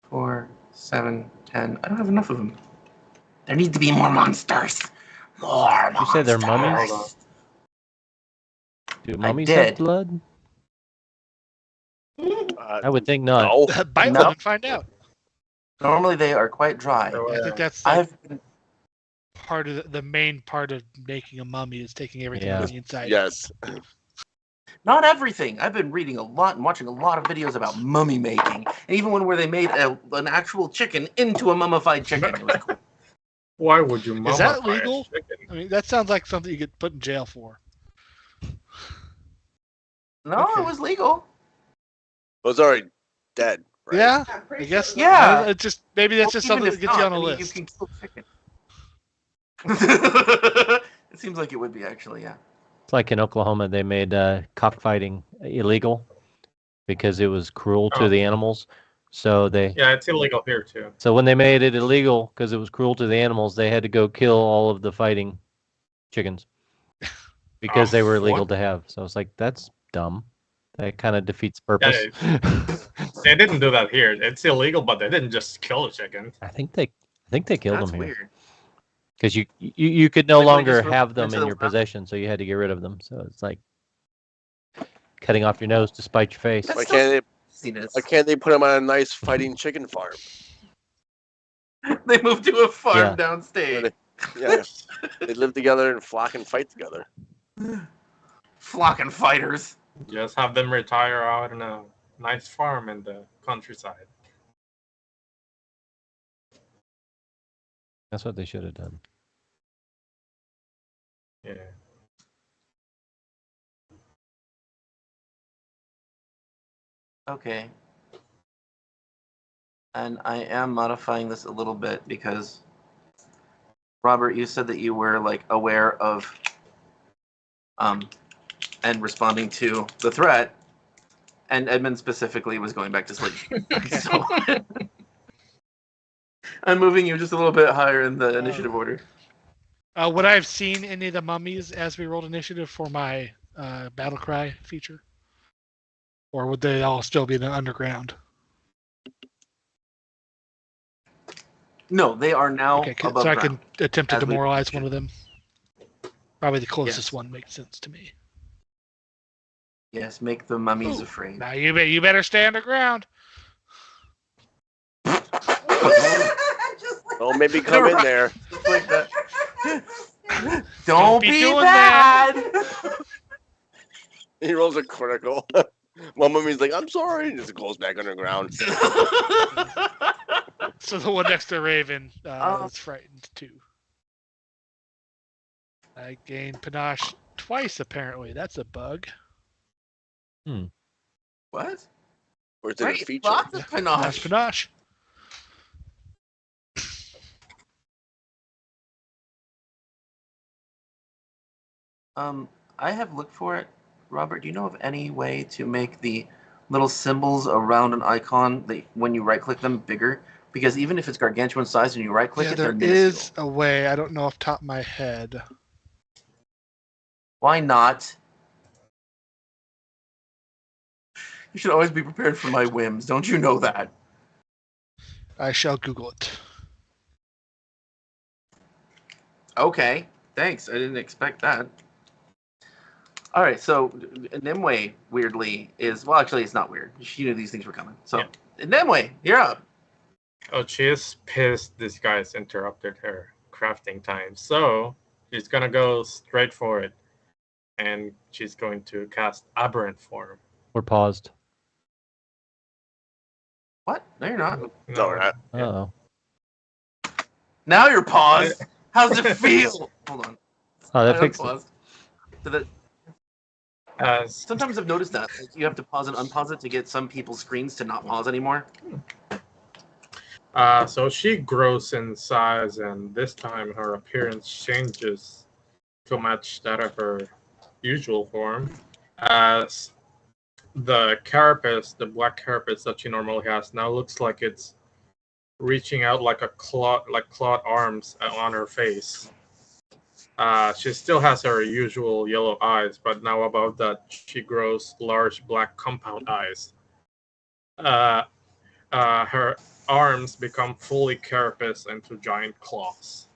4, 7, 10. I don't have enough of them. There need to be more monsters. More monsters.
You said they're mummies?
Hold on.
Do
I
mummies
did.
have blood?
Uh,
I would think not.
no.
Bite
No.
them and find out.
Normally they are quite dry.
So,
I think that's like
I've been,
part of the main part of making a mummy is taking everything
Yeah.
on the inside.
Yes.
not everything. I've been reading a lot and watching a lot of videos about mummy making, and even one where they made an actual chicken into a mummified chicken. It was cool.
Why would you mummify
Is that
a
legal?
chicken?
I mean, that sounds like something you get put in jail for.
No,
Okay.
it was legal.
It was already dead. Right?
Yeah,
I'm pretty
I guess.
sure.
Yeah.
It's just maybe that's
Well,
just
even
something
if
that gets you
not,
on a
I mean,
list.
You can kill chicken. It seems like it would be actually, yeah.
It's like in Oklahoma, they made cockfighting illegal because it was cruel to
Oh.
the animals. So
Yeah, it's illegal here too.
so when they made it illegal because it was cruel to the animals, they had to go kill all of the fighting chickens because
Oh,
they were illegal
what?
to have. So it's like that's dumb. That kind of defeats purpose.
They didn't do that here. It's illegal, but they didn't just kill the chicken.
I think they killed
That's
them here
weird.
because you could no
Like, they
longer
just
have them
into
in
the
your
wild?
possession, so you had to get rid of them. So it's like cutting off your nose to spite your face.
That's
Why
still
can't they put him on a nice fighting chicken farm?
They moved to a farm
Yeah.
downstate.
Yeah. They live together and flock and fight together.
Flocking fighters.
Just have them retire out on a nice farm in the countryside.
That's what they should have done.
Yeah.
Okay. And I am modifying this a little bit because, Robert, you said that you were like aware of and responding to the threat, and Edmond specifically was going back to sleep. So I'm moving you just a little bit higher in the initiative order.
Would I have seen any of the mummies as we rolled initiative for my battle cry feature? Or would they all still be in the underground?
No, they are now
Okay,
above
so I
ground.
can attempt to
as we
demoralize
mentioned.
one of them. Probably the closest
Yes.
one makes sense to me.
Yes, make the mummies
Ooh,
afraid.
Now you better stay underground.
Just like
Oh, maybe come in
Right.
there.
Just like that.
That's
Don't be
doing
bad.
He rolls a critical. One mummy's like, I'm sorry, and just goes back underground.
So the one next to Raven
Oh.
is frightened too. I gained panache twice apparently. That's a bug.
What?
Or is it a
Right,
feature?
lots of panache.
Panache.
I have looked for it. Robert, do you know of any way to make the little symbols around an icon that when you right click them bigger? Because even if it's gargantuan size and you right click
Yeah,
it,
there
they're minuscule.
is a way. I don't know off the top of my head.
Why not? You should always be prepared for my whims. Don't you know that?
I shall Google it.
Okay, thanks. I didn't expect that. All right, so Nimue weirdly is well. Actually, it's not weird. She knew these things were coming. So Nimue, you're up.
Oh, she is pissed this guy's interrupted her crafting time. So she's gonna go straight for it. And she's going to cast Aberrant Form.
We're paused.
What? No, you're not.
No, we're not.
Uh oh.
Now you're paused. How's it feel? Hold on.
Oh, that
I
fixed it.
unpaused. So that sometimes I've noticed that like, you have to pause and unpause it to get some people's screens to not pause anymore.
So she grows in size, and this time her appearance changes to match that of her usual form. As the carapace, the black carapace that she normally has, now looks like it's reaching out like clawed arms on her face. She still has her usual yellow eyes, but now above that, she grows large black compound eyes. Her arms become fully carapace into giant claws.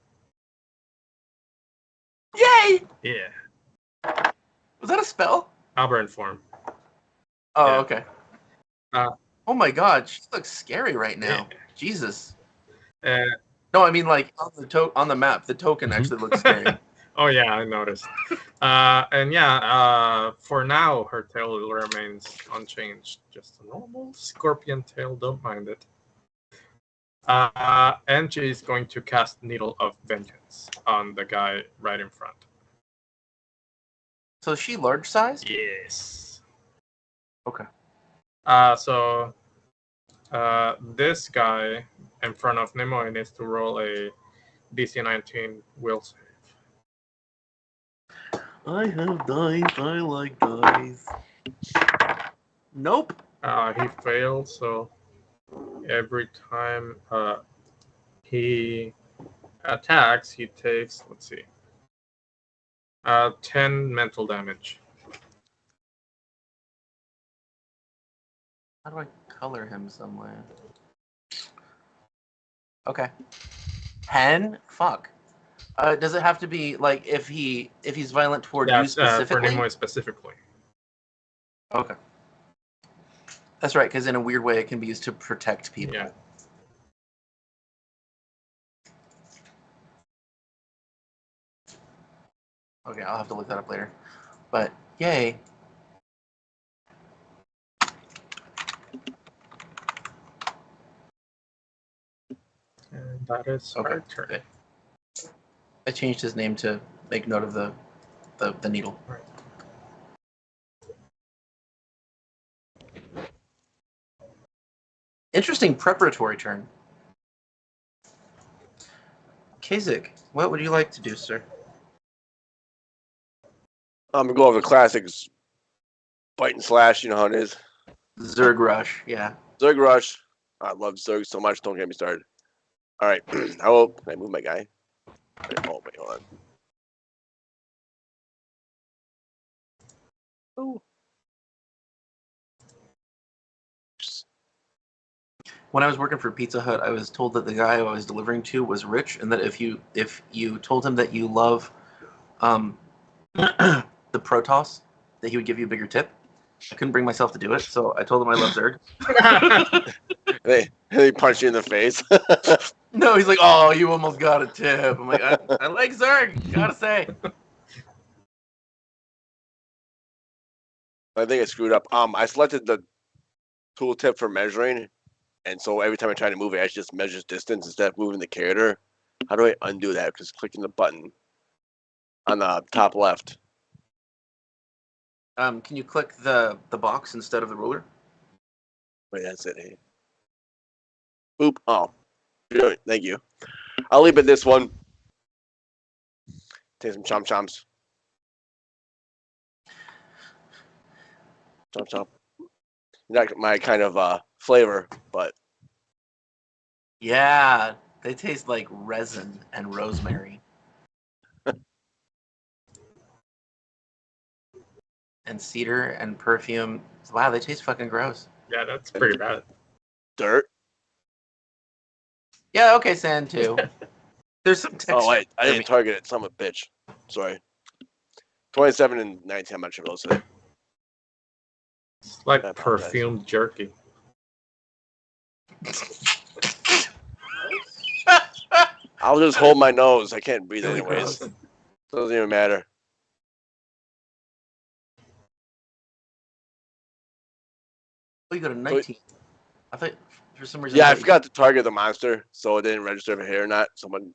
Yay!
Yeah,
Was that a spell?
Aberrant Form.
Oh,
Yeah.
okay.
Uh,
Oh my god, she looks scary right now.
Yeah.
Jesus.
Uh,
No, I mean like on the map, the token actually looks scary.
Oh yeah, I noticed. For now, her tail remains unchanged. Just a normal scorpion tail, don't mind it. And she's going to cast Needle of Vengeance on the guy right in front.
So is she large sized?
Yes.
Okay.
This guy in front of Nimue needs to roll a DC 19 will save.
I have dice. I like dice. Nope.
He failed, so every time he attacks, he takes, 10 mental damage.
How do I color him somewhere? Okay. 10? Fuck. Does it have to be like if he's violent toward you
That's for
specifically?
Nimue specifically.
Okay. That's right, because in a weird way it can be used to protect people.
Yeah.
Okay, I'll have to look that up later. But yay.
That is my
Okay.
turn.
Okay. I changed his name to make note of the needle.
Right.
Interesting preparatory turn. Cazic, what would you like to do, sir?
I'm gonna go over the classics. Bite and slash, you know how it is.
Zerg Rush, yeah.
Zerg Rush. I love Zerg so much. Don't get me started. All right. Can I move my guy? Oh, wait, hold on. Oh.
When I was working for Pizza Hut, I was told that the guy I was delivering to was rich, and that if you told him that you love the Protoss, that he would give you a bigger tip. I couldn't bring myself to do it, so I told him I love Zerg.
They punch you in the face.
No, he's like, oh, you almost got a tip. I'm like, I like Zerg, gotta say.
I think I screwed up. I selected the tooltip for measuring, and so every time I try to move it, it just measures distance instead of moving the character. How do I undo that? Because clicking the button on the top left.
Can you click the box instead of the ruler?
Wait, that's it. Hey. Boop. Oh, thank you. I'll leave it this one. Take some chomp chomps. Chomp chomp. Not my kind of flavor, but
Yeah, they taste like resin and rosemary. And cedar and perfume. Wow, they taste fucking gross.
Yeah, that's pretty bad.
dirt.
Yeah, okay, sand too. There's some texture.
Oh wait, I didn't target it. Son of a bitch. Sorry. 27 and 19. I'm not sure those.
It's like
I apologize.
perfumed jerky.
I'll just hold my nose. I can't breathe
Really
anyways.
gross.
Doesn't even matter.
Oh, you got a 19. I thought for some reason.
Yeah, I
thought you-
forgot to target the monster, so it didn't register if it hit or not. Someone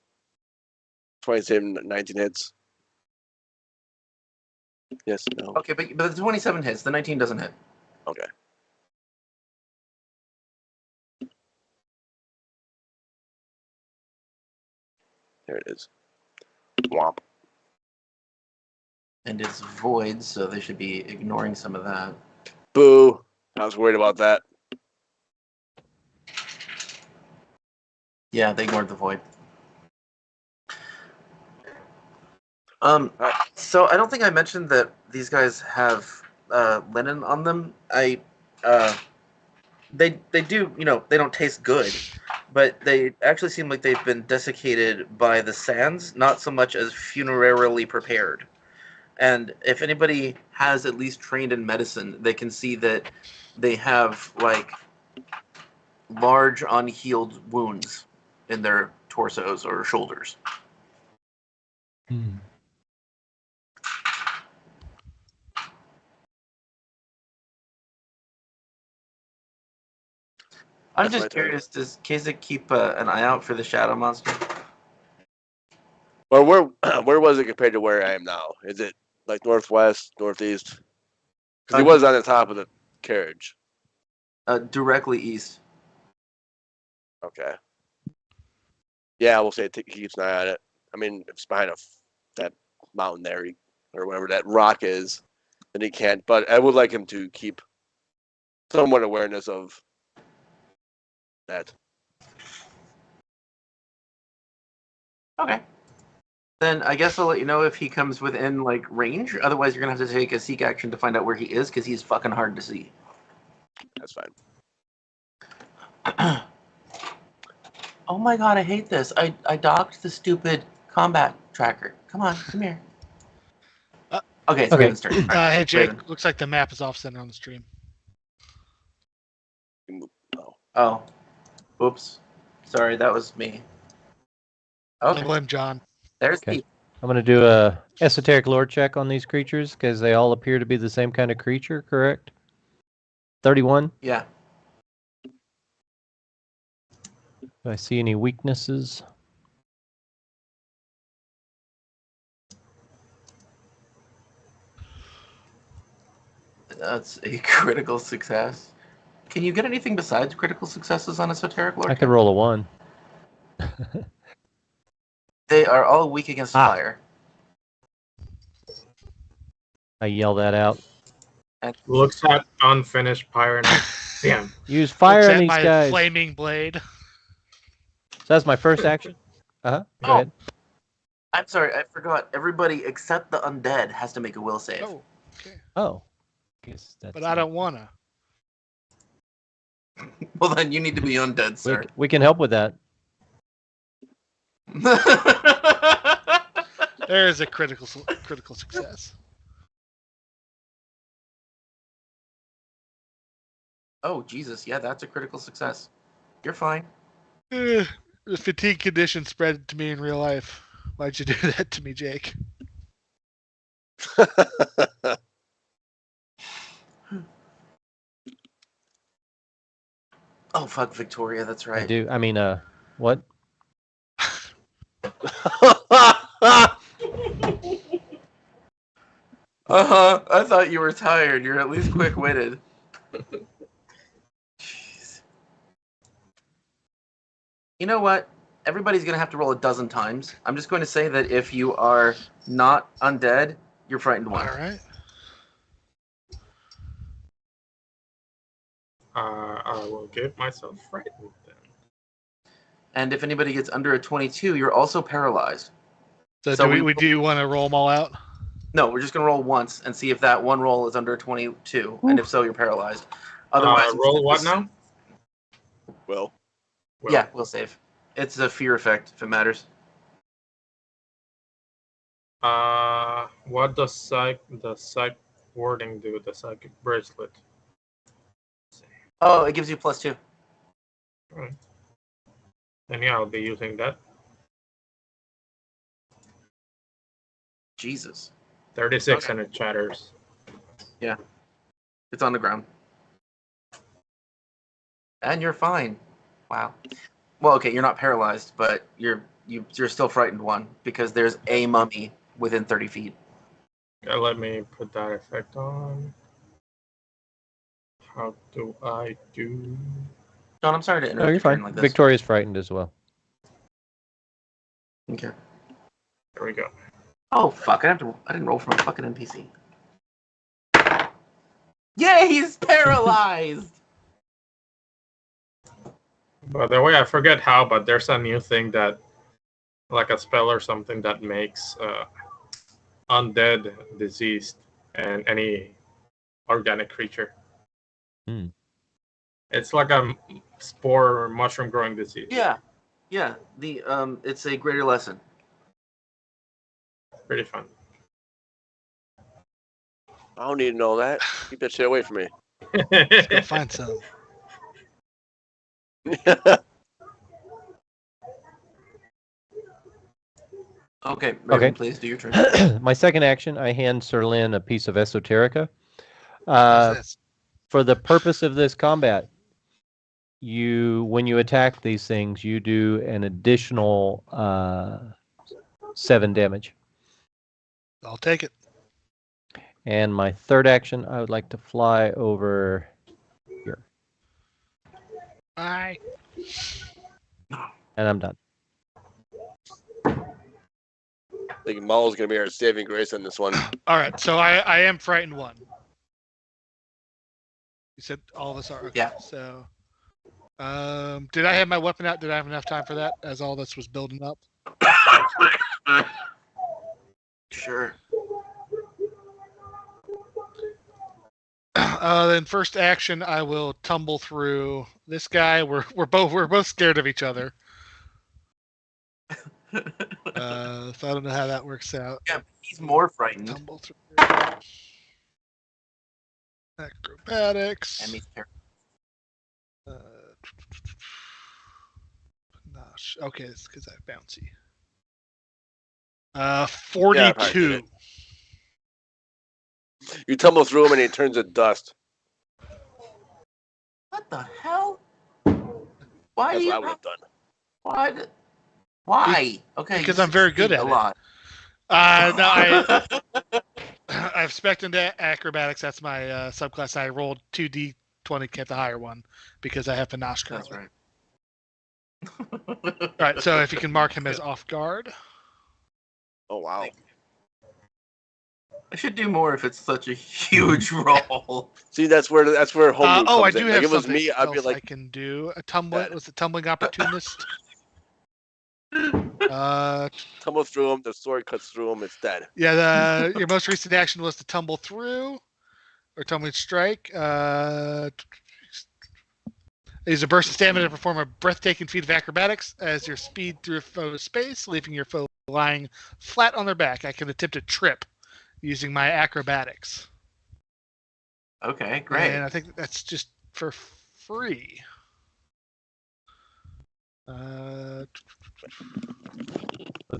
27, 19 hits. Yes, no.
Okay, but the 27 hits. The 19 doesn't hit.
Okay. There it is. Womp.
And it's void, so they should be ignoring some of that.
Boo. I was worried about that.
Yeah, they ignored the void. So I don't think I mentioned that these guys have linen on them. They do, they don't taste good, but they actually seem like they've been desiccated by the sands, not so much as funerarily prepared. And if anybody has at least trained in medicine, they can see that they have like large unhealed wounds in their torsos or shoulders. I'm
That's my
just
turn.
curious, does Cazic keep an eye out for the shadow monster?
Well, where was it compared to where I am now? Is it like northwest, northeast? Because he was on the top of the carriage.
Directly east.
Okay. Yeah, we'll say he keeps an eye on it. I mean, if it's behind that mountain there, or whatever that rock is, then he can't. But I would like him to keep somewhat awareness of that.
Okay. Then I guess I'll let you know if he comes within like range. Otherwise, you're gonna have to take a seek action to find out where he is because he's fucking hard to see.
That's fine.
Oh my god, I hate this. I docked the stupid combat tracker. Come on, come here. Okay, it's
Okay.
Raven's turn. All right,
Hey Jake,
Raven.
looks like the map is off center on the stream.
Oh, oops. Sorry, that was me.
I
Okay,
blame John.
there's
Okay.
the.
I'm going to do a esoteric lore check on these creatures because they all appear to be the same kind of creature, correct? 31?
Yeah.
Do I see any weaknesses?
That's a critical success. Can you get anything besides critical successes on esoteric lore?
I could roll a 1.
They are all weak against fire.
I yell that out.
Looks at unfinished pyre knight. Damn.
Use fire
Looks
on
at
these
my
guys.
flaming blade.
So that's my first action. Go
Oh.
ahead.
I'm sorry, I forgot. Everybody except the undead has to make a will save.
Oh, okay.
Oh. Guess that's
But I don't wanna.
Well, then you need to be undead, sir.
We can help with that.
There is a critical success.
Oh, Jesus. Yeah, that's a critical success. You're fine.
The fatigue condition spread to me in real life. Why'd you do that to me, Jake?
Oh, fuck, Victoria. That's right.
I do. I mean, what?
I thought you were tired. You're at least quick-witted. Jeez. You know what? Everybody's going to have to roll a dozen times. I'm just going to say that if you are not undead, you're frightened one.
All right.
I will give myself frightened then.
And if anybody gets under a 22, you're also paralyzed.
So,
So
do
we-
do you want to roll them all out?
No, we're just going to roll once and see if that one roll is under a 22. And if so, you're paralyzed. Otherwise,
Roll what now?
Well,
Yeah, we'll save. It's a fear effect, if it matters.
What does the psych warding do? The psychic bracelet.
Oh, it gives you +2.
Alright. Then yeah, I'll be using that.
Jesus.
36
Okay.
and it chatters.
It's on the ground. And you're fine. Wow. Well, okay, you're not paralyzed, but you're still frightened one because there's a mummy within 30 feet.
Yeah, let me put that effect on. How do I do?
John, I'm sorry to interrupt
No, you're
your turn
fine.
like this.
Victoria's frightened as well.
Okay.
There we go.
Oh fuck! I didn't roll from a fucking NPC. Yeah, he's paralyzed.
By the way, I forget how, but there's a new thing that, like a spell or something that makes undead diseased and any organic creature.
Hmm.
It's like a spore or mushroom growing disease.
Yeah. The it's a greater lesson.
Pretty fun.
I don't need to know that. Keep that shit away from me.
Let's go find some.
Okay, Raven,
Okay.
please do your turn.
My second action, I hand Sir Lin a piece of esoterica.
What's this?
For the purpose of this combat, when you attack these things, you do an additional 7 damage.
I'll take it.
And my third action, I would like to fly over here.
Bye.
And I'm done.
I think Mull's gonna be our saving grace on this one.
All right. So I am frightened one. You said all of us are. Okay.
Yeah.
So, did I have my weapon out? Did I have enough time for that as all this was building up?
Sure.
Then first action, I will tumble through this guy. We're both scared of each other. So I don't know how that works out.
Yeah, he's more frightened.
Tumble through. Acrobatics.
And he's paralyzed.
Gosh. Okay, it's because I have bouncy.
Yeah,
42.
You tumble through him and he turns to dust.
What the hell? Why
That's
do
what I
you?
would have done.
What? Why? Okay,
because
you
I'm very good
succeed
at
a
it.
lot.
No, I've spec'd into acrobatics. That's my subclass. I rolled 2d20, kept the higher one because I have panache
That's
currently.
right.
All right, so if you can mark him as off guard.
Oh wow.
I should do more if it's such a huge roll.
See, that's where homebrew
Oh, I
comes
do
in.
have
Like if it was
something
me, I'd
else
be like,
I can do. A tumbling was the tumbling opportunist.
tumble through him. The sword cuts through him. It's dead.
Yeah, your most recent action was to tumble through or tumbling strike. Use a burst of stamina to perform a breathtaking feat of acrobatics as your speed through a foe's space, leaving your foe lying flat on their back. I can attempt a trip using my acrobatics.
Okay, great.
And I think that's just for free.
Would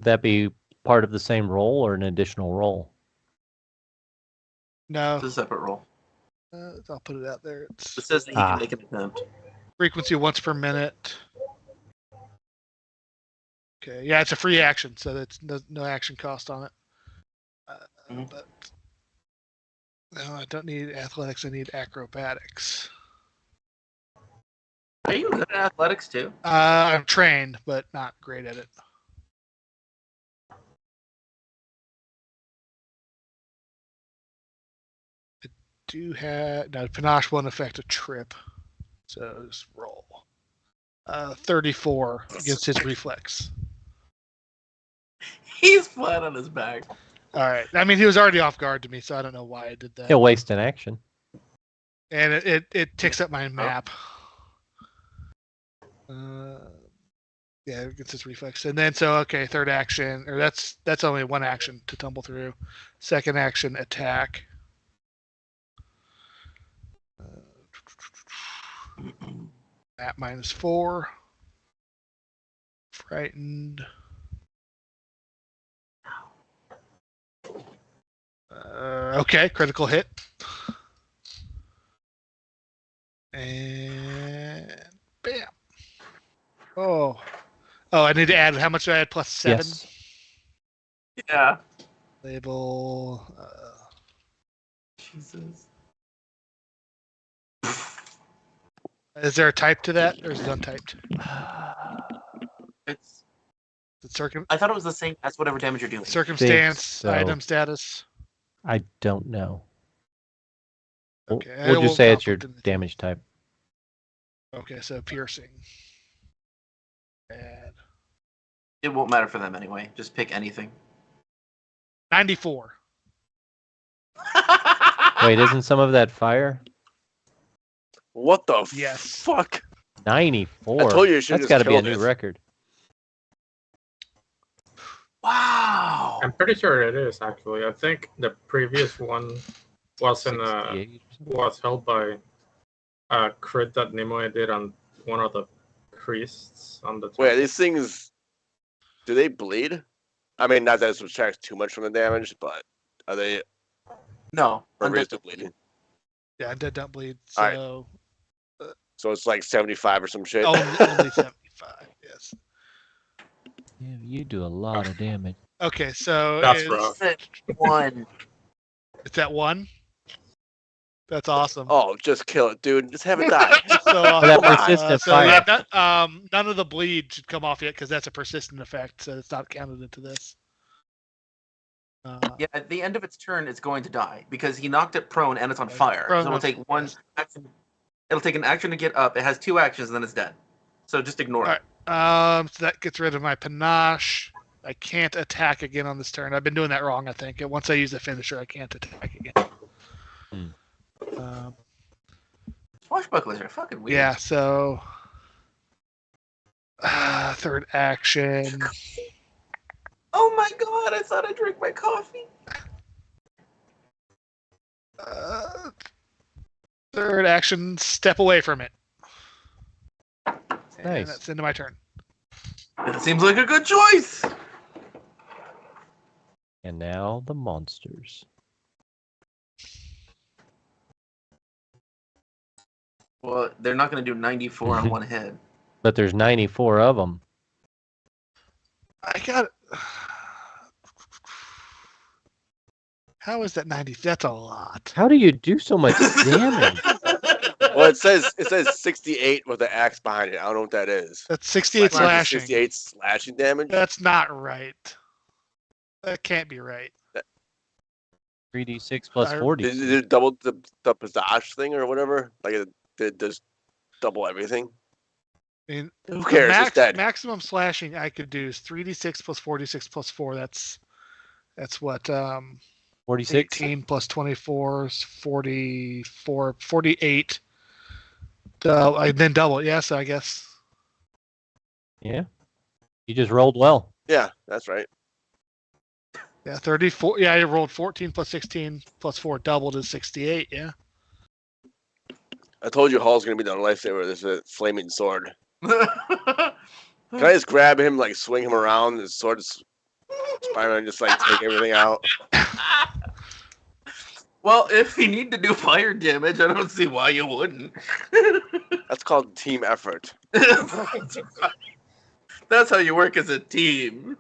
that be part of the same roll or an additional roll?
No,
It's a separate roll.
I'll put it out there.
It
It's
says that he can make an attempt.
frequency once per minute. Okay, yeah, it's a free action, so that's no action cost on it.
Mhm.
But no, I don't need athletics. I need acrobatics.
Are you good at athletics too?
I'm trained, but not great at it. I do have now panache won't affect a trip, so just roll. 34 against his reflex.
He's flat on his back.
All right. I mean, he was already off guard to me, so I don't know why I did that.
He'll waste an action.
And it ticks up my map. Yeah, it gets his reflex. And then third action, or that's only one action to tumble through. Second action, attack. At -4. Frightened. Okay, critical hit. And bam. Oh, I need to add, how much do I add? +7?
Yes.
Yeah.
Label.
Jesus.
Is there a type to that, or is it untyped?
It's.
Is it
I thought it was the same as whatever damage you're doing.
circumstance,
so.
item status?
I don't know. We'll-
Okay,
We'll just say it's
I'll
your
put it in the-
damage type.
Okay, so piercing. Add.
It won't matter for them anyway. Just pick anything.
94.
Wait, isn't some of that fire?
What the
Yes.
fuck?
94.
I told you you should've
That's
just
got to be a
killed
new
it.
record.
Wow.
I'm pretty sure it is actually. I think the previous one was
68 or something?
was held by a crit that Nimue did on one of the priests on the.
Wait,
temple.
these things, do they bleed? I mean, not that it subtracts too much from the damage, but are they
No.
raised to
undead.
bleeding?
Yeah, undead don't bleed,
All right.
so
So it's like 75 or some shit.
only 75. Yes.
Yeah, you do a lot of damage.
Okay, so
That's
it's,
rough.
One.
it's at 1. That's awesome.
Oh, just kill it, dude. Just have it die.
So
that
Come on.
persistent
so
fire.
yeah, none of the bleed should come off yet because that's a persistent effect, so it's not counted into this.
Yeah, at the end of its turn, it's going to die because he knocked it prone and it's on fire.
Prone
So it'll
on-
take one action. It'll take an action to get up. It has 2 actions, and then it's dead. So just ignore it.
So that gets rid of my panache. I can't attack again on this turn. I've been doing that wrong, I think. Once I use the finisher, I can't attack again.
Swashbucklers are fucking weird.
Yeah, so third action.
Oh my god! I thought I drank my coffee.
Third action, step away from it. And
Nice.
that's into my turn.
It seems like a good choice.
And now the monsters.
Well, they're not going to do 94 on one hit.
But there's 94 of them.
I got. How is that 90? That's a lot.
How do you do so much damage?
Well, it says 68 with the axe behind it. I don't know what that is.
That's 68
Might be
slashing.
68 slashing damage.
That's not right. That can't be right.
3d6 plus
I-
40.
Did it double the Pistache thing or whatever? Like it does double everything.
I mean,
Who
the
cares? It's dead.
maximum slashing I could do is 3d6 plus 46 plus 4. That's what
46.
18 plus 24 is 44, 48. And then double. Yeah, so I guess.
Yeah. You just rolled well.
Yeah, that's right.
Yeah, 34. Yeah, I rolled 14 plus 16 plus 4 doubled is 68. Yeah.
I told you Hall's gonna be the lifesaver. This is a flaming sword. Can I just grab him, like swing him around, the sword Spider-Man just like take everything out?
Well, if you need to do fire damage, I don't see why you wouldn't.
That's called team effort.
That's how you work as a team.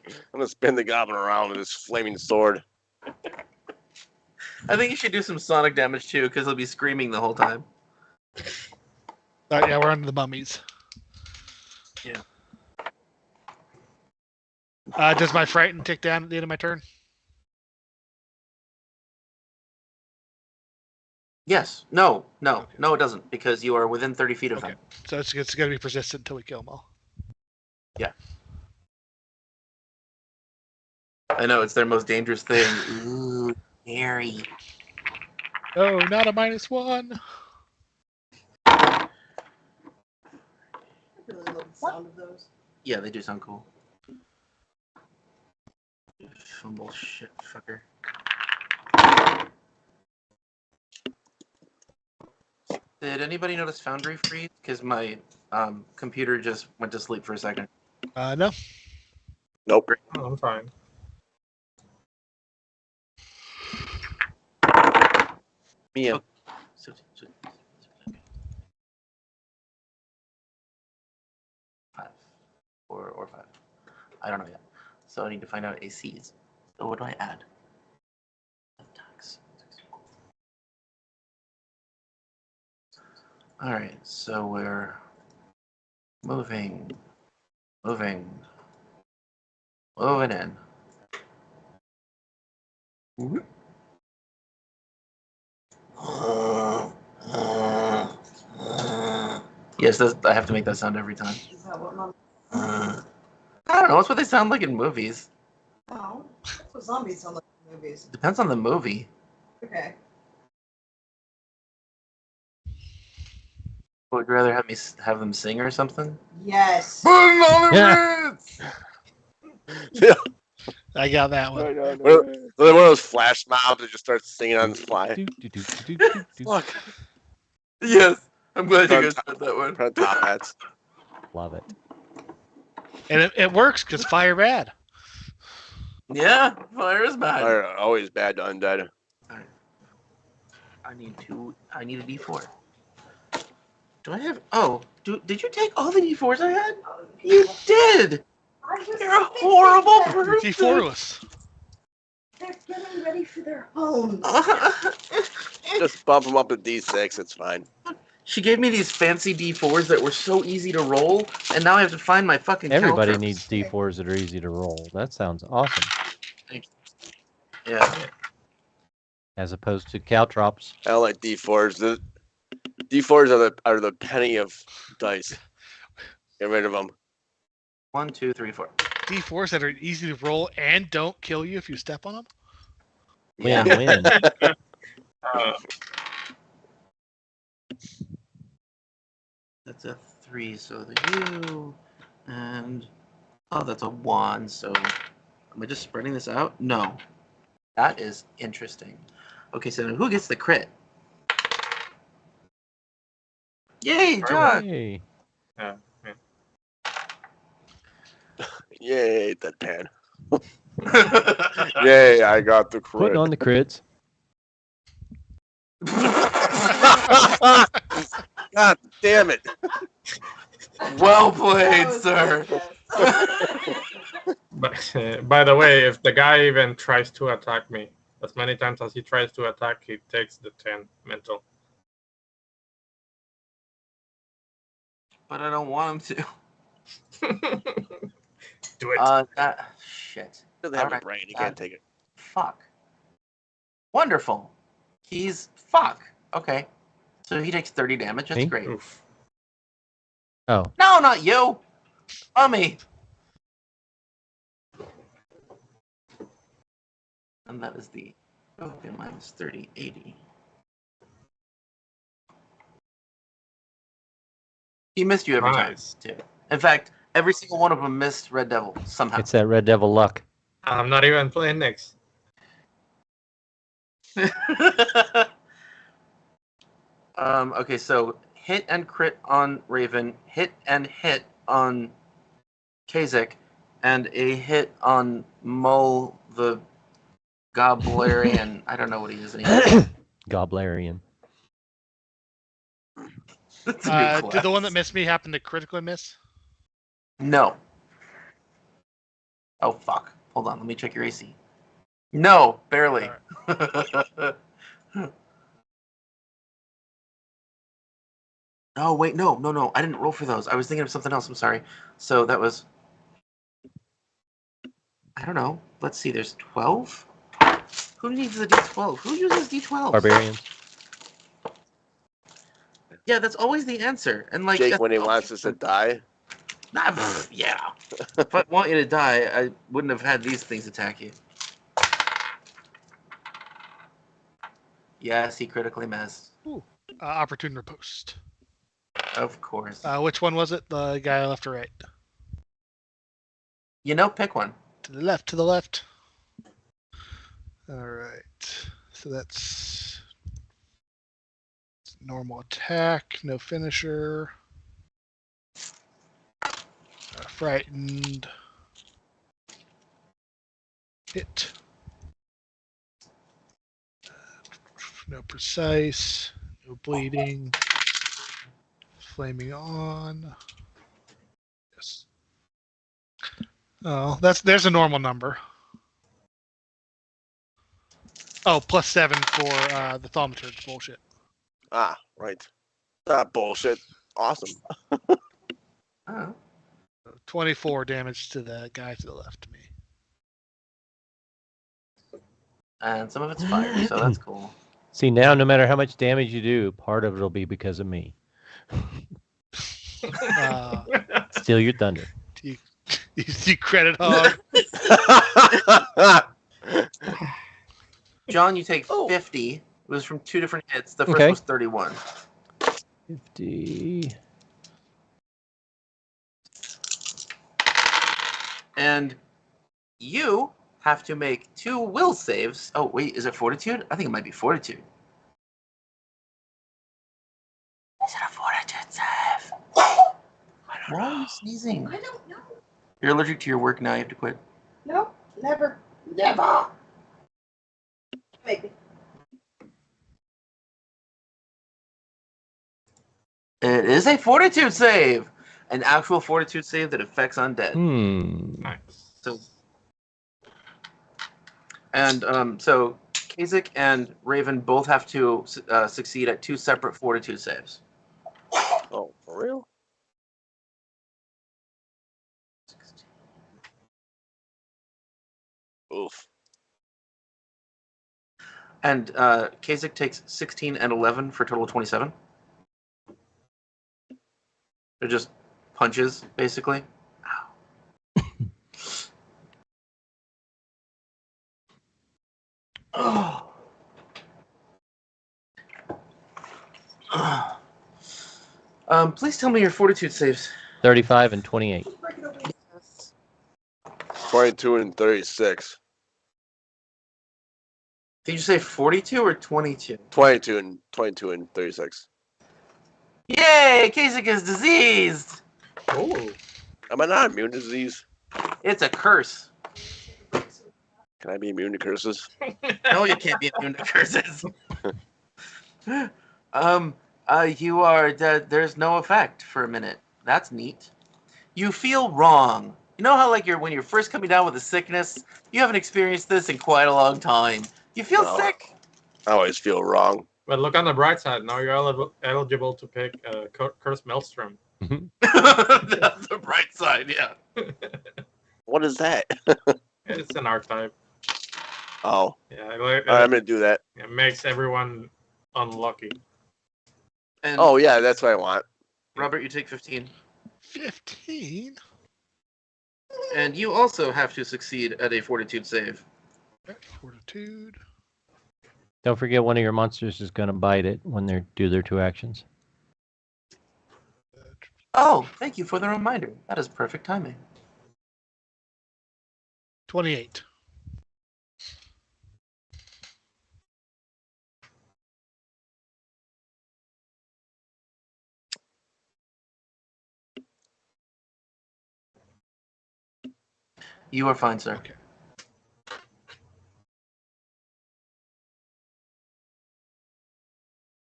I'm gonna spin the goblin around with this flaming sword.
I think you should do some sonic damage too, because he'll be screaming the whole time.
All right, yeah, we're under the mummies.
Yeah.
Does my frighten tick down at the end of my turn?
Yes. No, it doesn't, because you are within 30 feet of
Okay.
them.
So it's going to be persistent until we kill them all.
I know, it's their most dangerous thing. Ooh, scary.
Oh, not a -1.
I really love the sound of those.
Yeah, they do sound cool. Fumble shit fucker. Did anybody notice Foundry freeze? Because my computer just went to sleep for a second.
No.
Nope.
Oh, I'm fine.
Mia.
Five. Or 5. I don't know yet. So I need to find out ACs. So what do I add? Attacks. Alright, so we're moving in. Yes, I have to make that sound every time.
Is that what mom?
I don't know. That's what they sound like in movies.
Oh, that's what zombies sound like in movies.
Depends on the movie.
Okay.
Would you rather have them sing or something?
Yes.
Yeah.
Yeah.
I got that one.
One of those flash mobs that just starts singing on the fly. Look,
Yes. I'm glad you guys said that one.
front top hats.
Love it.
And it works because fire bad.
Yeah, fire is bad.
Are always bad to undead.
I need a D4. Do I have? Oh, did you take all the D4s I had? You did.
I was
You're a
thinking
horrible
that.
person.
D4less.
They're getting ready for their homes.
Just bump them up to D6. It's fine.
She gave me these fancy D4s that were so easy to roll, and now I have to find my fucking.
Everybody
caltrops.
needs D4s that are easy to roll. That sounds awesome.
Yeah.
As opposed to caltrops.
I don't like D4s. The D4s are the penny of dice. Get rid of them.
1, 2, 3, 4.
D4s that are easy to roll and don't kill you if you step on them.
Win-win.
That's a 3, so the U, and that's a 1. So, am I just spreading this out? No, that is interesting. Okay, so who gets the crit? Yay, John!
Hey.
Yeah.
Yay, deadpan. Yay, I got the crit.
Putting on the crits.
God damn it.
Well
That
played,
was
sir.
good, yes.
But by the way, if the guy even tries to attack me, as many times as he tries to attack, he takes the 10 mental.
But I don't want him to.
Do it.
Shit.
Doesn't have
Alright,
a brain. He can't take it.
Fuck. Wonderful. He's fuck. Okay. So he takes 30 damage. That's
Me?
great.
Oof.
Oh,
No, not you. Me. And that is the okay, minus 30, 80. He missed you every
Nice.
time, too. In fact, every single one of them missed Red Devil somehow.
it's that Red Devil luck.
I'm not even playing next.
Okay, so hit and crit on Raven, hit and hit on Cazic, and a hit on Mull the Goblarian. I don't know what he is anymore.
Goblarian.
That's a new
Did the one that
class.
missed me happen to critically miss?
No. Oh, fuck. Hold on, let me check your AC. No, barely. Oh, wait, no. I didn't roll for those. I was thinking of something else. I'm sorry. So that was... I don't know. Let's see, there's 12? Who needs a D12? Who uses D12?
Barbarians.
Yeah, that's always the answer. And like,
Jake,
that's
when he
always
wants us to
the-
die,
Yeah. If I want you to die, I wouldn't have had these things attack you. Yes, he critically missed.
Opportune riposte.
Of course.
Which one was it? The guy left or right?
Pick one.
To the left, to the left. All right. So that's normal attack, no finisher. Frightened. Hit. No precise. No bleeding. Flaming on. Yes. Oh, there's a normal number. Oh, +7 for the thaumaturge bullshit.
right. That bullshit. Awesome.
Oh.
24 damage to the guy to the left of me.
And some of it's fire, so that's cool.
See, now no matter how much damage you do, part of it will be because of me. Steal your thunder.
You credit hog.
John, you take
Oh.
50. It was from 2 different hits. The first
Okay.
was 31.
50.
And you have to make 2 will saves. Oh, wait, is it fortitude? I think it might be fortitude. Is it a fortitude save? Why are you sneezing?
I don't know.
You're allergic to your work now. You have to quit.
No, never. Maybe.
It is a fortitude save. An actual fortitude save that affects undead.
Nice.
So, and so Cazic and Raven both have to succeed at 2 separate fortitude saves.
Oh, for real? Oof.
And Cazic takes 16 and 11 for a total of 27. They're just punches, basically. Ow. Please tell me your fortitude saves.
35 and 28.
22 and 36.
Did you say 42 or 22?
22 and 36.
Yay! Cazic is diseased!
Oh.
Am I not immune to disease?
It's a curse.
Can I be immune to curses?
No, you can't be immune to curses. You are dead. There's no effect for a minute. That's neat. You feel wrong. You know how like when you're first coming down with a sickness, you haven't experienced this in quite a long time. You feel
No.
sick.
I always feel wrong.
But look on the bright side. Now you're eligible to pick Curse Maelstrom.
That's the bright side, yeah.
What is that?
It's an archetype.
Oh,
Yeah,
all right, I'm gonna do that.
it makes everyone unlucky.
And
Oh yeah, that's what I want.
Robert, you take 15.
15?
And you also have to succeed at a fortitude save.
Fortitude.
Don't forget one of your monsters is going to bite it when they do their 2 actions.
Oh, thank you for the reminder. That is perfect timing.
28.
You are fine, sir.
Okay.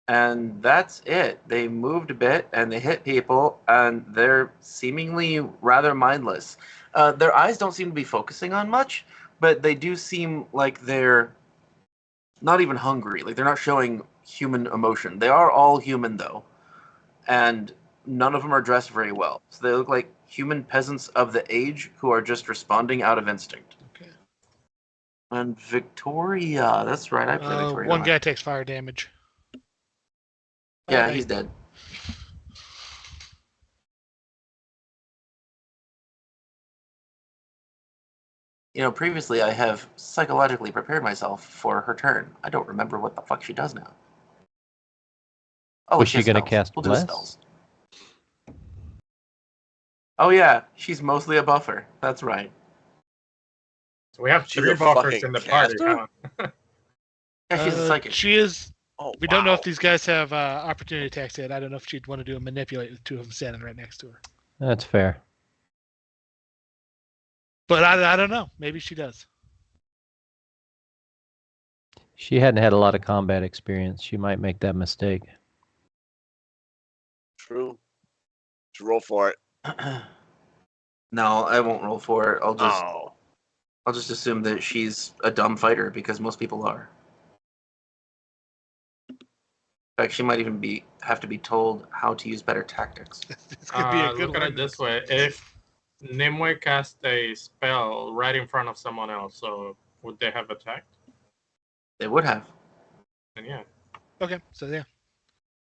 And that's it. They moved a bit and they hit people, and they're seemingly rather mindless. Their eyes don't seem to be focusing on much, but they do seem like they're not even hungry. Like they're not showing human emotion. They are all human, though. And none of them are dressed very well. So they look like human peasants of the age who are just responding out of instinct.
Okay.
And Victoria, that's right, I play Victoria.
One guy takes fire damage.
Yeah,
Alright.
he's dead. You know, previously I have psychologically prepared myself for her turn. I don't remember what the fuck she does now. Oh,
Was she
has
gonna
spells.
cast
We'll do
Bless?
spells. Oh yeah, she's mostly a buffer. That's right.
So we have
She's
3
a
buffers
fucking
in the party.
caster?
Huh?
Yeah, she's a psychic.
She is.
Oh,
We don't know if
wow.
these guys have opportunity attacks yet. I don't know if she'd want to do a manipulate with 2 of them standing right next to her.
That's fair.
But I don't know. Maybe she does.
She hadn't had a lot of combat experience. She might make that mistake.
True. Just roll for it.
No, I won't roll for it.
Oh.
I'll just assume that she's a dumb fighter because most people are. In fact, she might even have to be told how to use better tactics.
This could be a good
Look at it this way. If Nimue cast a spell right in front of someone else, so would they have attacked?
They would have.
And yeah.
Okay, so yeah.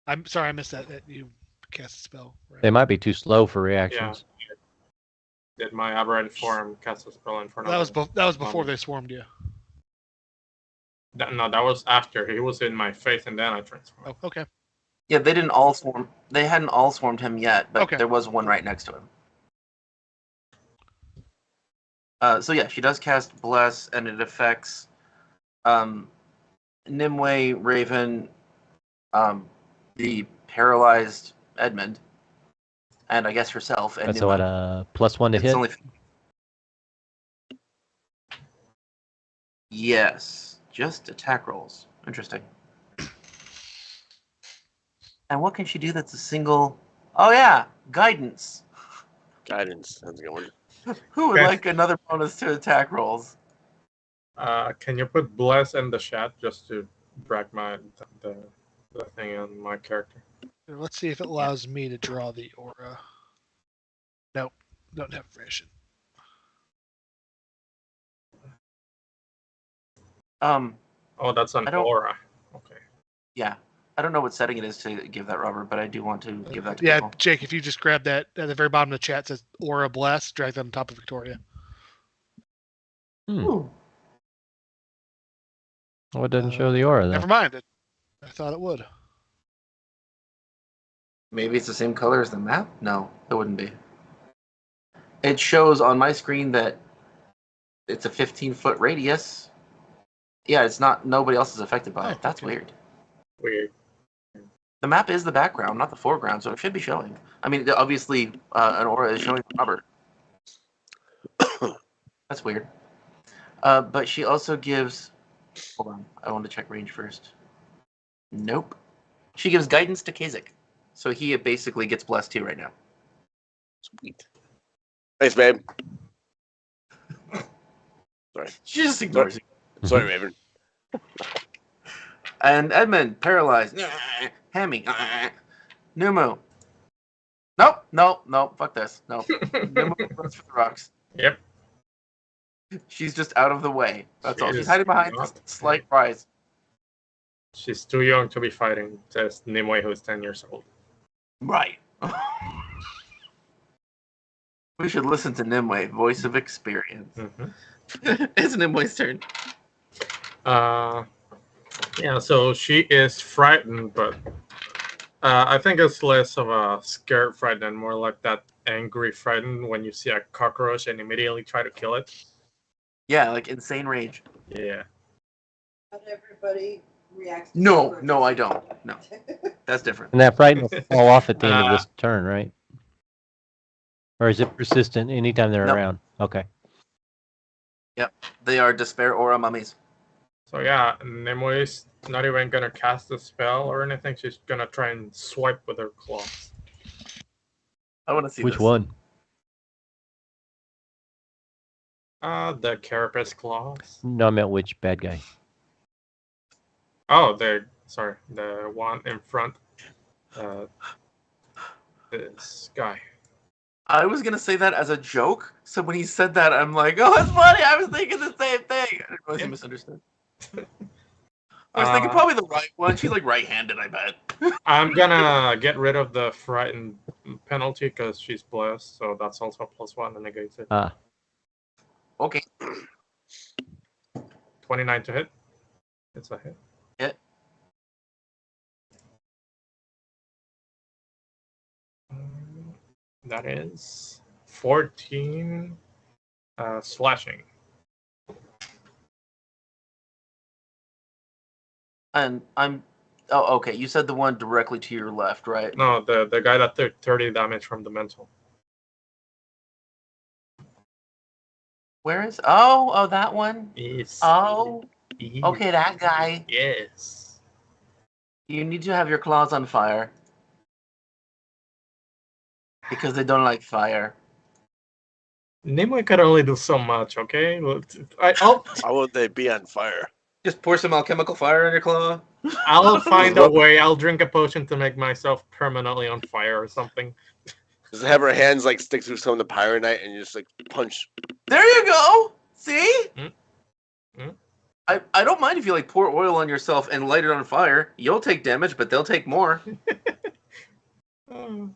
I'm sorry I missed that you cast a spell. Right.
They might be too slow for reactions.
Did my aberrant form cast a spell in front
That
of
was that was before they swarmed you.
No, that was after. He was in my face and then I transformed.
Oh, okay.
Yeah, they didn't all swarm. They hadn't all swarmed him yet, but
Okay.
there was one right next to him. So yeah, she does cast Bless, and it affects Nimue, Raven, the paralyzed Edmond, and I guess herself. And
That's
Nimue.
what +1 to
It's
hit.
only... Yes, just attack rolls. Interesting. And what can she do that's a single... Oh yeah, guidance.
Guidance. That's a good one.
Who would
Okay.
like another bonus to attack rolls?
Can you put bless in the chat just to drag the thing on my character?
Let's see if it allows me to draw the aura. Nope, don't have information.
Oh, that's an
I don't-
aura. Okay.
Yeah. I don't know what setting it is to give that, Robert, but I do want to give that to
Yeah,
people.
Jake, if you just grab that at the very bottom of the chat, it says Aura Bless, drag that on top of Victoria.
Ooh.
Oh, it doesn't show the aura, though.
Never mind. I thought it would.
Maybe it's the same color as the map? No, it wouldn't be. It shows on my screen that it's a 15-foot radius. Yeah, it's not. Nobody else is affected by
Oh,
it. That's
okay.
weird.
Weird.
The map is the background, not the foreground, so it should be showing. I mean, obviously, an aura is showing Robert. That's weird. But she also gives... Hold on. I want to check range first. Nope. She gives guidance to Cazic. So he basically gets blessed too right now.
Sweet. Thanks, babe. Sorry.
She just ignores you.
Sorry, Raven.
And Edmond, paralyzed. Hammy. Numu. Nope. Fuck this. Nope. Numu runs for the rocks.
Yep.
She's just out of the way. That's
She
all. She's
is
hiding behind
not-
this slight rise.
She's too young to be fighting. Says Nimue, who's 10 years old.
Right. We should listen to Nimue, voice of experience.
Mm-hmm.
It's Nimue's turn.
Yeah, so she is frightened, but I think it's less of a scared frightened and more like that angry frightened when you see a cockroach and immediately try to kill it.
Yeah, like insane rage.
Yeah.
Not everybody reacts. to
No,
cockroaches.
no, I don't. No, that's different.
And that frighten will fall off at the end of this turn, right? Or is it persistent anytime they're
Nope.
around? Okay.
They are despair aura mummies.
So yeah, Nimue's not even gonna cast a spell or anything. She's gonna try and swipe with her claws.
I want to see
Which
this.
one?
The carapace claws.
No, I meant which bad guy.
Oh, the one in front. This guy.
I was gonna say that as a joke, so when he said that, I'm like, oh, it's funny. I was thinking the same thing. I didn't realize he misunderstood. I was thinking probably the right one. She's like right-handed, I bet.
I'm gonna get rid of the frightened penalty because she's blessed, so that's also a +1 and negates it.
Ah,
Okay.
29 to hit. It's a hit.
Hit.
That is 14 slashing.
And I'm. Oh, okay. You said the one directly to your left, right?
No, the guy that took 30 damage from the mental.
Where is? Oh, that one.
Yes.
Oh,
Yes.
okay, that guy.
Yes.
You need to have your claws on fire because they don't like fire.
Nimue could only do so much, okay?
How would they be on fire?
Just pour some alchemical fire in your claw.
I'll find a way. I'll drink a potion to make myself permanently on fire or something.
Just have her hands like stick through some of the pyronite and you just like punch.
There you go. See?
Mm.
I don't mind if you like pour oil on yourself and light it on fire. You'll take damage, but they'll take more. All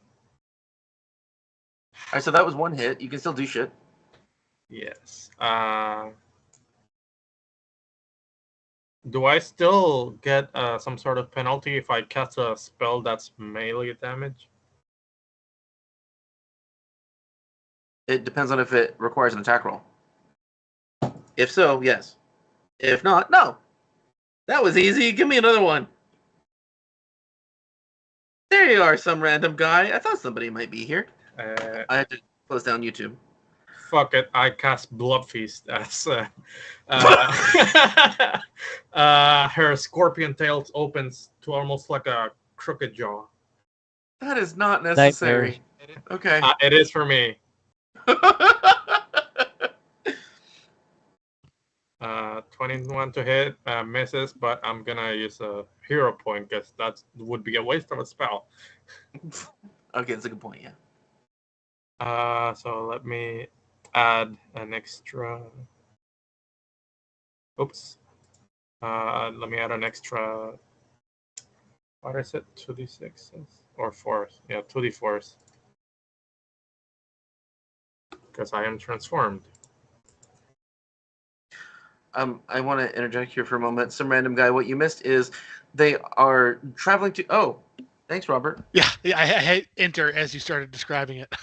right, so that was one hit. You can still do shit.
Yes. Do I still get some sort of penalty if I cast a spell that's melee damage?
It depends on if it requires an attack roll. If so, yes. If not, no. That was easy. Give me another one. There you are, some random guy. I thought somebody might be here. I had to close down YouTube.
Fuck it. I cast Blood Feast as her scorpion tail opens to almost like a crooked jaw.
That is not necessary. Okay.
It is for me. 21 to hit, misses, but I'm gonna use a hero point because that would be a waste of a spell.
Okay, that's a good point, yeah.
So let me add an extra. Oops. Let me add an extra. What is it? 2d6s or 4s? Yeah, 2d4s. Because I am transformed.
I want to interject here for a moment. Some random guy. What you missed is they are traveling to. Oh, thanks, Robert.
Yeah, I hit enter as you started describing it.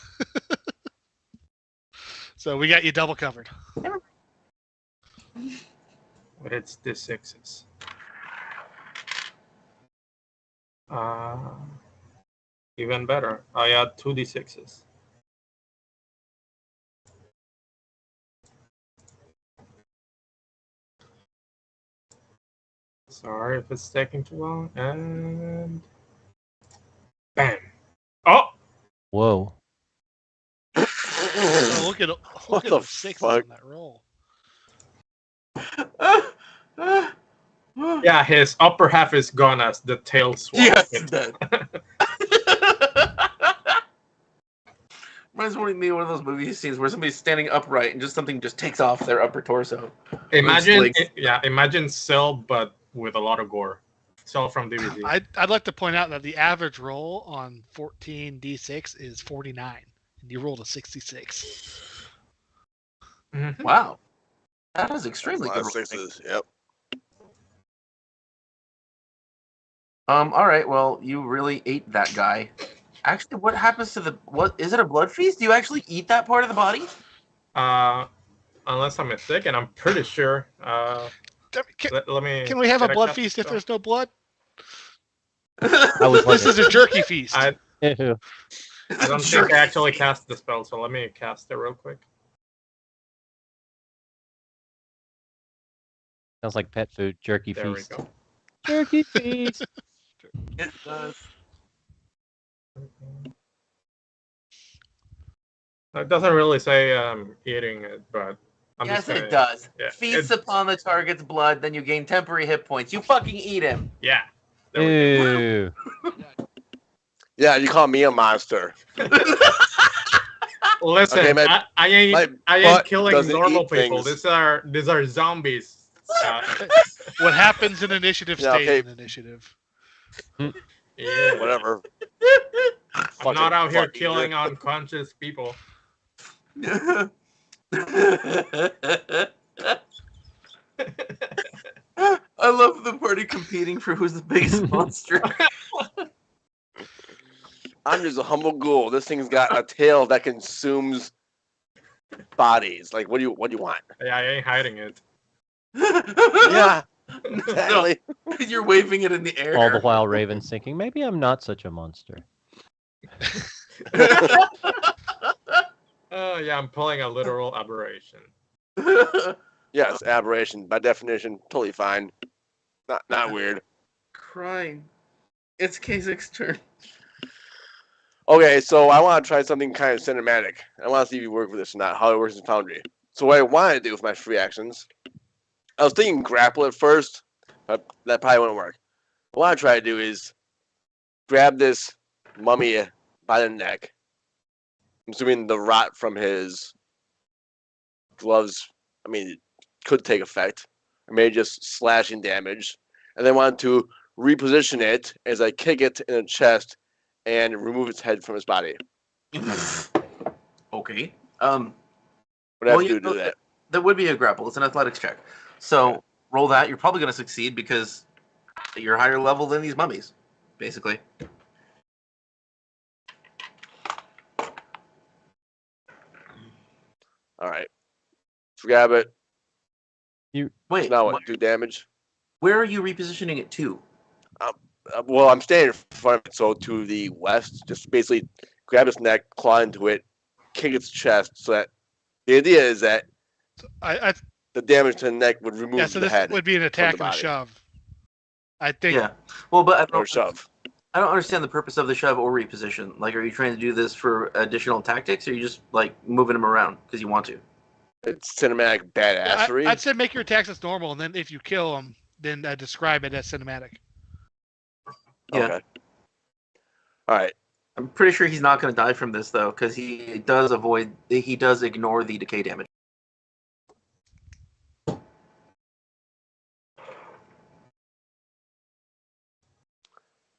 So we got you double covered.
But it's d6s. Even better. I add 2d6s. Sorry if it's taking too long. And bam. Oh!
whoa.
Oh, look at
What the
those sixes
fuck?
on that roll.
Yeah, his upper half is gone as the tail swap.
Yes, it's dead. Reminds me of one of those movie scenes where somebody's standing upright and just something just takes off their upper torso.
Imagine,
Like-
imagine Cell, but with a lot of gore. Cell from DBZ.
I'd like to point out that the average roll on 14d6 is 49, and you rolled a 66.
Mhm.
Wow. That is
That's a
extremely
lot
good.
of
rolling.
sixes. Yep.
All right. Well, you really ate that guy. Actually, what happens to the what? Is it a blood feast? Do you actually eat that part of the body?
Unless I'm mistaken, I'm pretty sure. Let me.
Can we have a
get
blood
cast
feast if
spell.
there's no blood?
I was
This is a jerky feast.
I
Ew.
I don't think I actually cast the spell, so let me cast it real quick.
Sounds like pet food. Jerky
There
feast.
we go.
Jerky feast.
It does.
It doesn't really say eating it, but I'm
Yes,
just gonna,
it does.
yeah,
Feasts upon the target's blood, then you gain temporary hit points. You fucking eat him.
Yeah. There we go.
Ew.
Yeah, you call me a monster.
Listen,
Okay, my
I ain't
butt
killing
doesn't
normal
eat
people.
things.
These are zombies.
What happens in initiative
Yeah,
stays
okay.
in initiative.
Yeah.
Whatever.
I'm not out here
fucking
killing
jerk.
unconscious people.
I love the party competing for who's the biggest monster.
I'm just a humble ghoul. This thing's got a tail that consumes bodies. Like, what do you want?
Yeah, I ain't hiding it.
Yeah, exactly.
You're waving it in the air.
All the while, Raven's thinking, maybe I'm not such a monster.
Oh yeah, I'm pulling a literal aberration.
Yes, aberration by definition, totally fine. Not weird.
Crying. It's Kazic's turn.
Okay, so I want to try something kind of cinematic. I want to see if you work with this or not, how it works in Foundry. So what I want to do with my free actions, I was thinking grapple at first, but that probably wouldn't work. What I want to try to do is grab this mummy by the neck. I'm assuming the rot from his gloves, I mean, it could take effect. Or maybe just slashing damage. And then I want to reposition it as I kick it in the chest and remove its head from his body.
Okay.
What do I have
Well,
to
you
do to
know,
do that?
That would be a grapple. It's an athletics check. So roll that. You're probably going to succeed because you're higher level than these mummies, basically.
All right. Let's grab it.
Wait,
Now what? Do damage?
where are you repositioning it to?
Well, I'm standing in front of it, so to the west. Just basically grab its neck, claw into it, kick its chest. So that the idea is that
I
the damage to the neck would remove
yeah. So
the
this
head
would be an attack and a
body.
shove. I think.
Yeah. Well, but
or shove.
I don't understand the purpose of the shove or reposition. Like, are you trying to do this for additional tactics, or are you just like moving them around because you want to?
It's cinematic badassery.
I'd say make your attacks as normal, and then if you kill them, then describe it as cinematic.
Yeah.
Okay. All right.
I'm pretty sure he's not going to die from this though, because he does ignore the decay damage.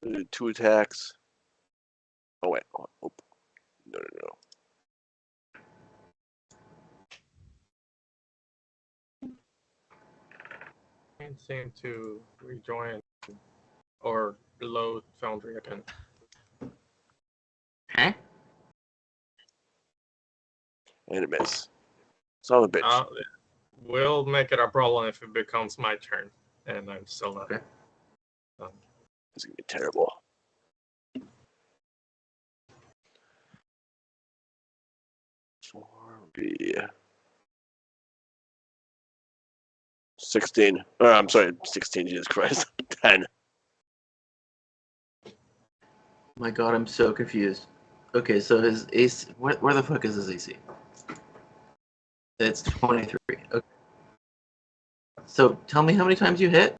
Do 2 attacks. Oh wait. Oh, no.
Can't seem to rejoin or load Foundry again.
Huh?
And a miss. Son of a bitch.
We'll make it a problem if it becomes my turn, and I'm still not.
Okay.
This is gonna be terrible. Be 16. I'm sorry, 16. Jesus Christ. 10.
My God, I'm so confused. Okay, so his AC. Where the fuck is his AC? It's 23. Okay. So tell me how many times you hit.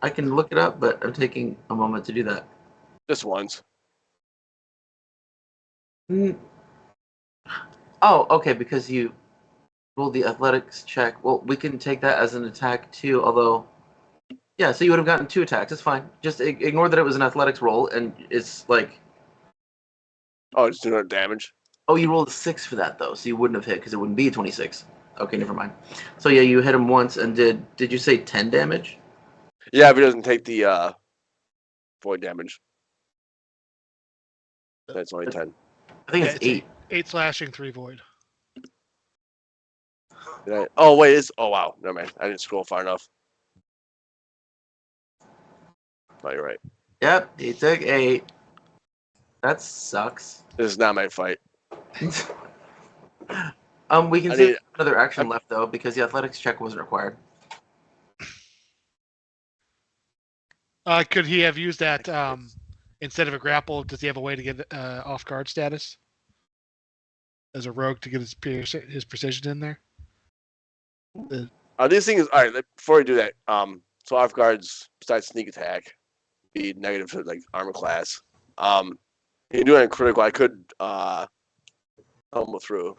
I can look it up, but I'm taking a moment to do that.
Just once.
Mm. Oh, okay, because you rolled the athletics check. Well, we can take that as an attack too, although... Yeah, so you would have gotten 2 attacks. It's fine. Just ignore that it was an athletics roll, and it's like...
Oh, just doing damage.
Oh, you rolled a 6 for that, though, so you wouldn't have hit, because it wouldn't be a 26. Okay, never mind. So yeah, you hit him once, and did you say 10 damage?
Yeah, if he doesn't take the void damage. That's only 10.
I think
Yeah,
it's 8.
8 slashing, 3 void.
Oh, wait. Oh, wow. Never mind. I didn't scroll far enough. No, you're right.
Yep, he took 8. That sucks.
This is not my fight.
We can
I
see
need-
another action left, though, because the athletics check wasn't required.
Could he have used that instead of a grapple? Does he have a way to get off guard status as a rogue to get his precision in there?
These things. All right. Before we do that, so off guards besides sneak attack, be negative to like armor class. You do it in critical. I could tumble through.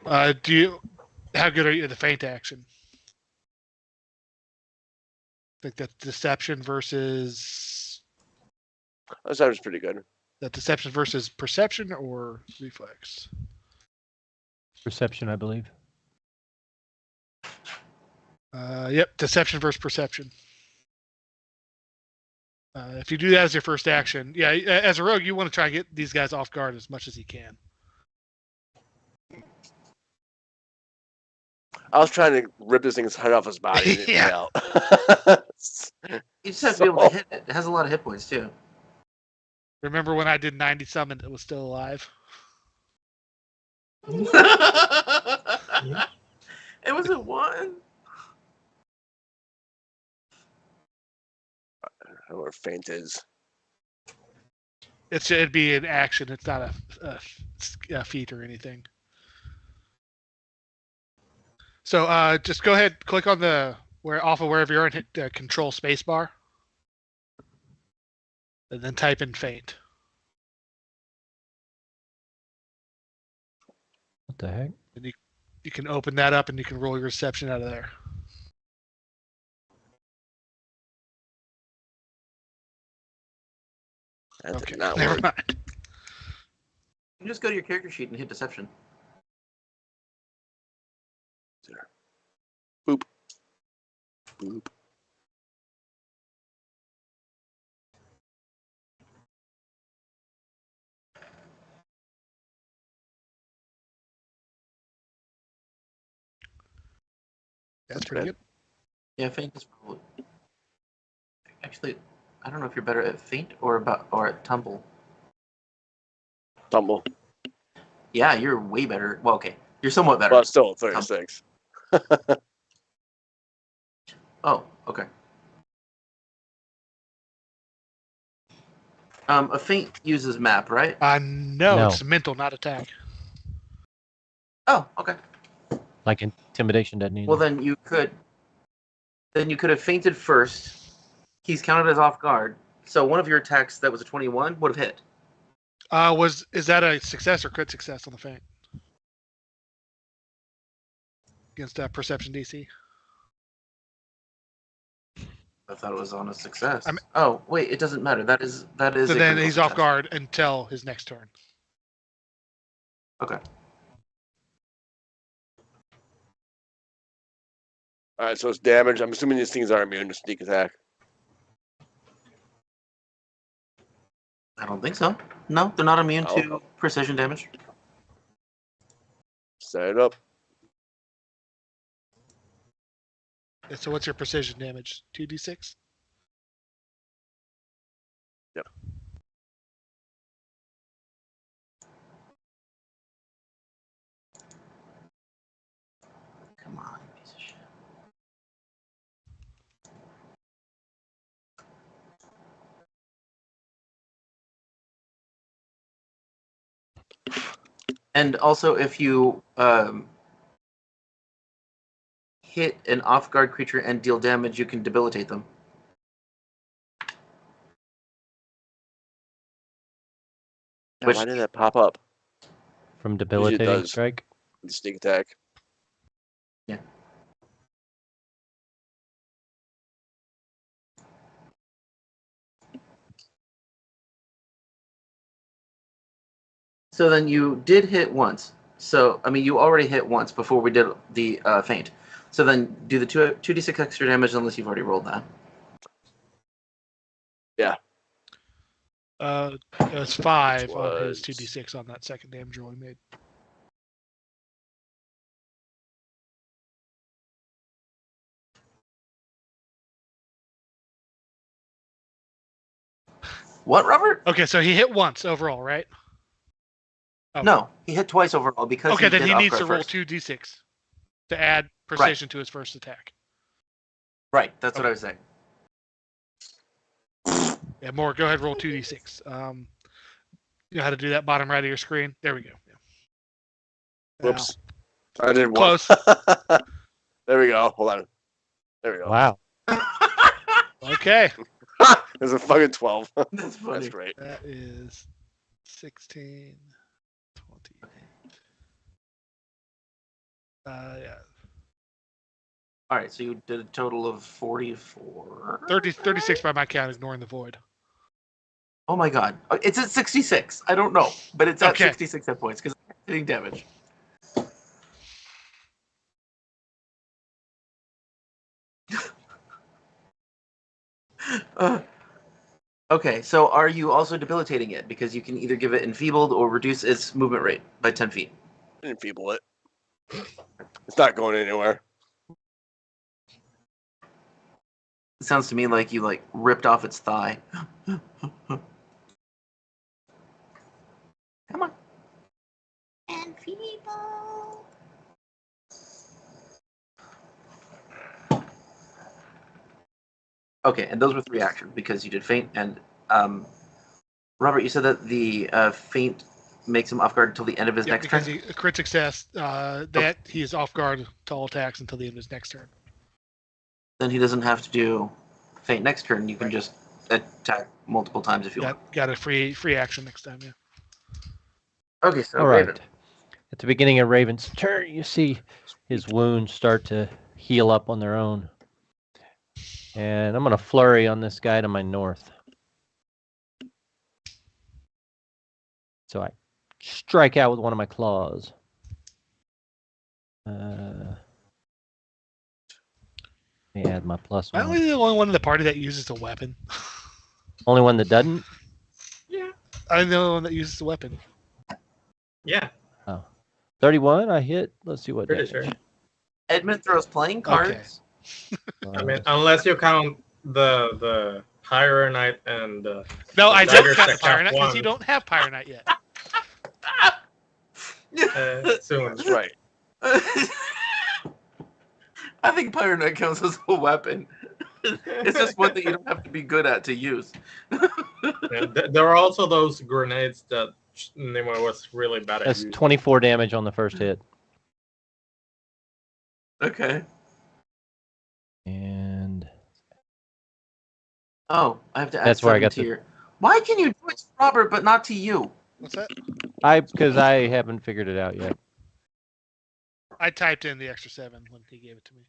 How good are you at the feint action? I think that's deception versus.
That sounds pretty good.
That deception versus perception or reflex?
Perception, I believe.
Yep, deception versus perception. If you do that as your first action, yeah, as a rogue, you want to try and get these guys off guard as much as you can.
I was trying to rip this thing's head off his body. And it
Yeah.
fell.
You just have to be able to hit it. It has a lot of hit points, too.
Remember when I did 90 summon, it was still alive?
It was a 1.
I don't know where feint is.
It'd be an action. It's not a feat or anything. So just go ahead, click on off of wherever you're and hit Control Spacebar, and then type in feint.
What the heck?
And you can open that up and you can roll your reception out of there.
That
Okay,
did not
never
work.
mind.
You just go to your character sheet and hit deception.
Boop. Boop.
That's pretty good.
Yeah, feint is probably... Actually, I don't know if you're better at feint or at tumble.
Tumble.
Yeah, you're way better. Well, okay. You're somewhat better.
Well, still 36.
Oh, okay. A feint uses map, right?
No,
No.
it's mental, not attack.
Oh, okay.
Like intimidation doesn't either.
Well, then you could have feinted first. He's counted as off guard. So one of your attacks that was a 21 would have hit.
Is that a success or crit success on the feint? Against perception DC?
I thought it was on a success.
I'm-
Oh, wait, it doesn't matter. That is.
So
a
then
critical
he's off
success.
guard until his next turn.
Okay.
All right, so it's damage. I'm assuming these things are immune to sneak attack.
I don't think so. No, they're not immune
Oh.
to precision damage.
Set it up.
So what's your precision damage? 2d6?
Yep.
Come on, you piece of shit. And also, if you hit an off-guard creature and deal damage, you can debilitate them.
Yeah,
Which-
why did that pop up?
From debilitating
does.
strike.
The sneak attack.
So then you did hit once. So, I mean, you already hit once before we did the feint. So then do the 2d6 extra damage unless you've already rolled that.
It was 5 on his
Was-
2d6 on that second damage roll he made.
What, Robert?
Okay, so he hit once overall, right? Oh.
No, he hit twice overall because
Okay, then
did
he needs to
upgrade
roll
first.
2d6 to add precision to his first attack.
Right, that's what I was saying.
Yeah, more. Go ahead, roll 2d6. You know how to do that? Bottom right of your screen. There we go. Yeah.
Whoops. I did one.
Close.
There we go. Hold on. There we go.
Wow.
Okay,
There's a fucking 12.
That's funny.
That's great.
that is 16, 20. Yeah,
All right, so you did a total of 44.
36 by my count, ignoring the void.
Oh my god. It's at 66. I don't know, but it's at
Okay.
66 hit points because I'm hitting damage. Okay, so are you also debilitating it? Because you can either give it enfeebled or reduce its movement rate by 10 feet.
Enfeeble it. It's not going anywhere.
It sounds to me like you ripped off its thigh. Come on.
And people.
Okay, and those were 3 actions because you did feint and Robert, you said that the feint makes him off guard until the end of his
Yeah,
next
because
turn.
he a crit success. That he is off guard to all attacks until the end of his next turn.
Then he doesn't have to do feint next turn. You can just attack multiple times if you want.
Got a free action next time. Yeah.
Okay, so
All right.
Raven.
At the beginning of Raven's turn, you see his wounds start to heal up on their own. And I'm going to flurry on this guy to my north. So I strike out with one of my claws. Let me add my plus
Am I
one.
the only one in the party that uses a weapon?
Only one that doesn't?
I'm the only one that uses a weapon.
Yeah,
31, I hit. Let's see what
pretty
damage.
sure.
Edmond throws playing cards.
I mean, unless you count the Pyro Knight and
No, I
Daggers
don't count
that
Pyronite because you
one.
don't have Pyronite yet.
soon.
That's right.
I think Pyro Knight counts as a weapon. It's just one that you don't have to be good at to use.
Yeah, there are also those grenades that Nimue was really bad at
That's
using.
24 damage on the first hit.
Okay.
And
Oh, I have to add
That's where I
7
got
to
the-
your... Why can you do it to Robert but not to you?
What's that?
because I haven't figured it out yet.
I typed in the extra 7 when he gave it to me.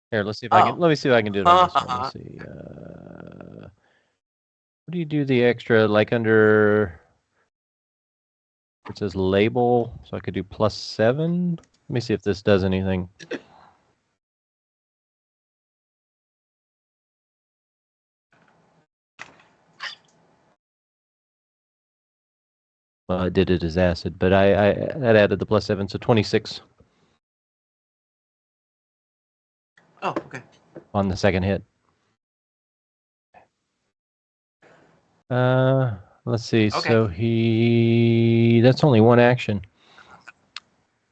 Here, let's see if I can.
Oh.
Let me see if I can do it on this one. Let's see. What do you do the extra like under? It says label, so I could do +7. Let me see if this does anything. Well, I did it as acid, but I that added the +7, so 26
Oh, okay.
on the second hit. Let's see.
Okay.
So that's only one action.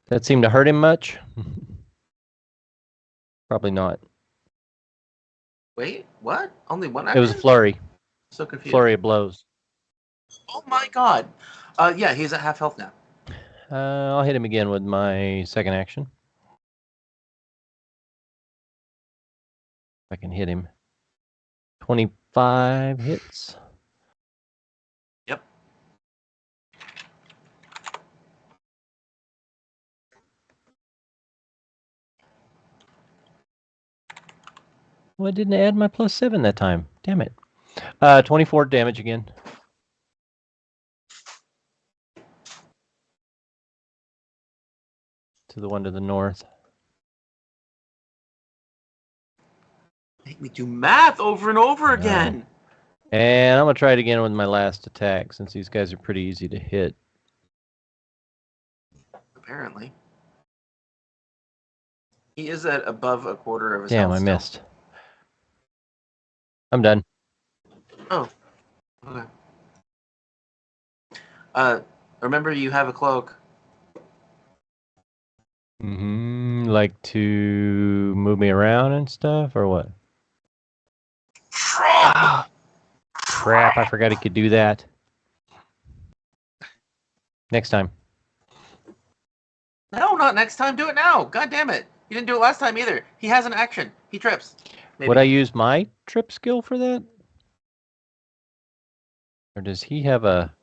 That seemed to hurt him much? Probably not.
Wait, what? Only one
It was a
action?
flurry.
So confused.
Flurry of blows.
Oh my god. Yeah, he's at half health now.
I'll hit him again with my second action. If I can hit him. 25 hits.
Yep.
Well, I didn't add my +7 that time. Damn it. 24 damage again. To the one to the north.
Make me do math over and over
No.
again.
And I'm going to try it again with my last attack, since these guys are pretty easy to hit.
Apparently. He is at above a quarter of his
Damn,
health
I
still.
missed. I'm done.
Oh. Okay. Remember you have a cloak.
Like to move me around and stuff, or what? Crap, I forgot he could do that. Next time.
No, not next time. Do it now. God damn it. You didn't do it last time either. He has an action. He trips. Maybe.
Would I use my trip skill for that? Or does he have a...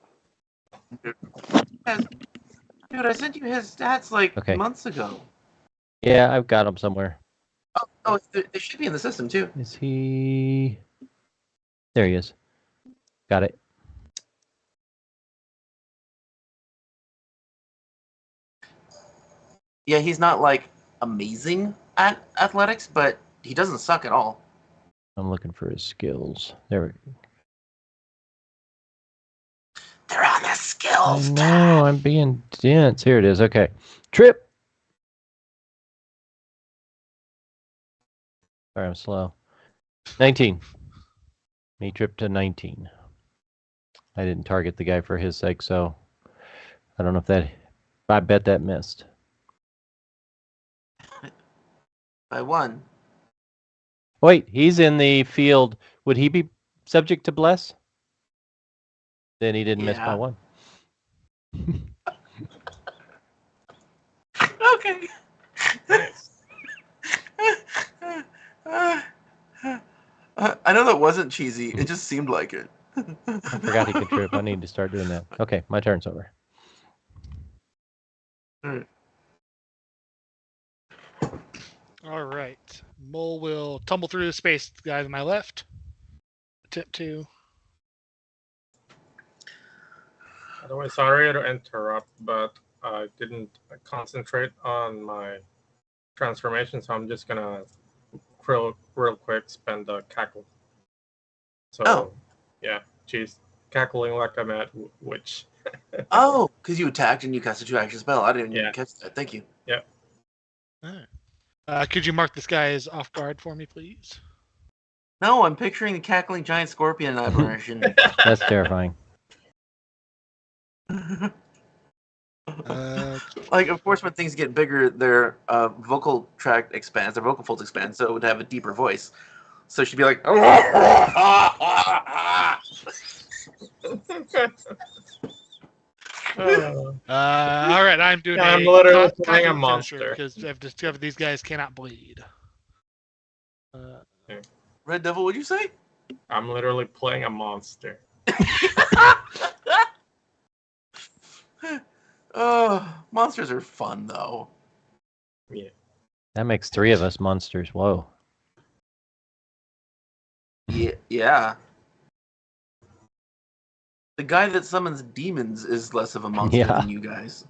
Dude, I sent you his stats like
Okay.
months ago.
Yeah, I've got him somewhere.
Oh, they should be in the system too.
Is he... There he is. Got it.
Yeah, he's not like amazing at athletics, but he doesn't suck at all.
I'm looking for his skills. There we go.
They're on the
I
skills tab.
know, I'm being dense. Here it is. Okay. Trip. Sorry, I'm slow. 19. He tripped to 19. I didn't target the guy for his sake, so I don't know if that... I bet that missed.
By one.
Wait, he's in the field. Would he be subject to bless? Then he didn't miss by
Yeah.
one.
Okay. I know that wasn't cheesy. It just seemed like it.
I forgot he could trip. I need to start doing that. Okay, my turn's over.
All right. Mull will tumble through the space. The guy to my left. Attempt to.
By the way, sorry to interrupt, but I didn't concentrate on my transformation, so I'm just gonna real quick spend the cackle. So,
Oh.
yeah, she's cackling like I'm at witch.
Oh, because you attacked and you cast a 2-action spell. I didn't even
Yeah.
catch that. Thank you.
All right. Could you mark this guy as off guard for me, please?
No, I'm picturing the cackling giant scorpion aberration.
That's terrifying.
Like, of course, when things get bigger, their vocal tract expands, their vocal folds expand, so it would have a deeper voice. So she'd be like,
All right, I'm doing
I'm
a
literally playing a monster.
because I've discovered these guys cannot bleed.
Red Devil, what'd you say?
I'm literally playing a monster.
Oh, monsters are fun, though.
Yeah.
That makes 3 of us monsters. Whoa.
Yeah. The guy that summons demons is less of a monster
Yeah.
than you guys.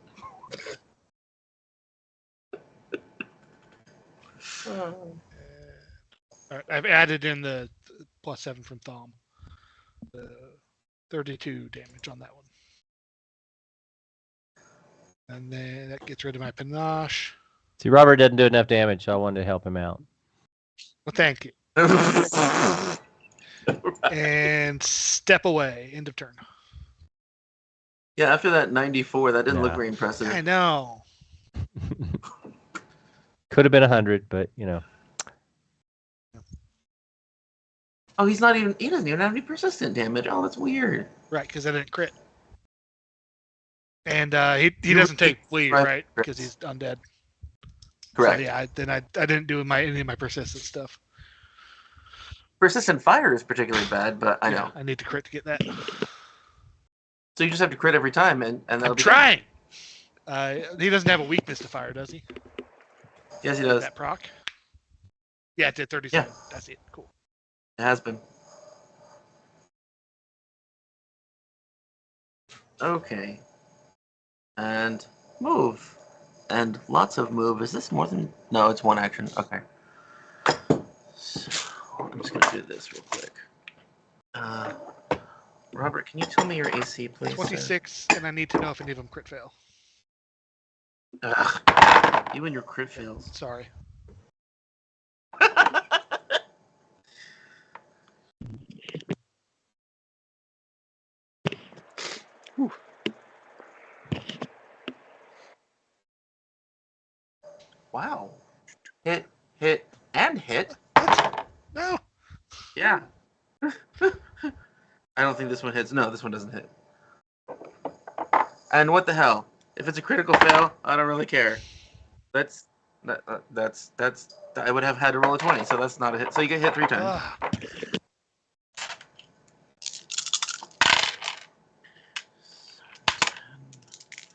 All right, I've added in the +7 from Thom. 32 damage on that one. And then that gets rid of my panache.
See, Robert doesn't do enough damage, so I wanted to help him out.
Well, thank you. And step away. End of turn.
Yeah, after that 94, that didn't look
Yeah.
very impressive.
I know.
Could have been 100, but, you know.
Oh, he doesn't even have any persistent damage. Oh, that's weird.
Right, because I didn't crit. And he doesn't take bleed, right? Because he's undead.
Correct.
So, yeah, I didn't do any of my persistent stuff.
Persistent fire is particularly bad, but I know.
I need to crit to get that.
So you just have to crit every time, and that'll
I'm
be
trying. He doesn't have a weakness to fire, does he?
Yes, he does.
That proc. Yeah, it did 37. That's it. Cool.
It has been. Okay. And move. And lots of move. Is this more than... No, it's one action. Okay. So, I'm just going to do this real quick. Robert, can you tell me your AC, please?
26, and I need to know if any of them crit fail.
Ugh. You and your crit fails.
Sorry.
Wow. Hit, and hit.
No.
Yeah. I don't think this one hits. No, this one doesn't hit. And what the hell? If it's a critical fail, I don't really care. That's I would have had to roll a 20, so that's not a hit. So you get hit 3 times.
Ah.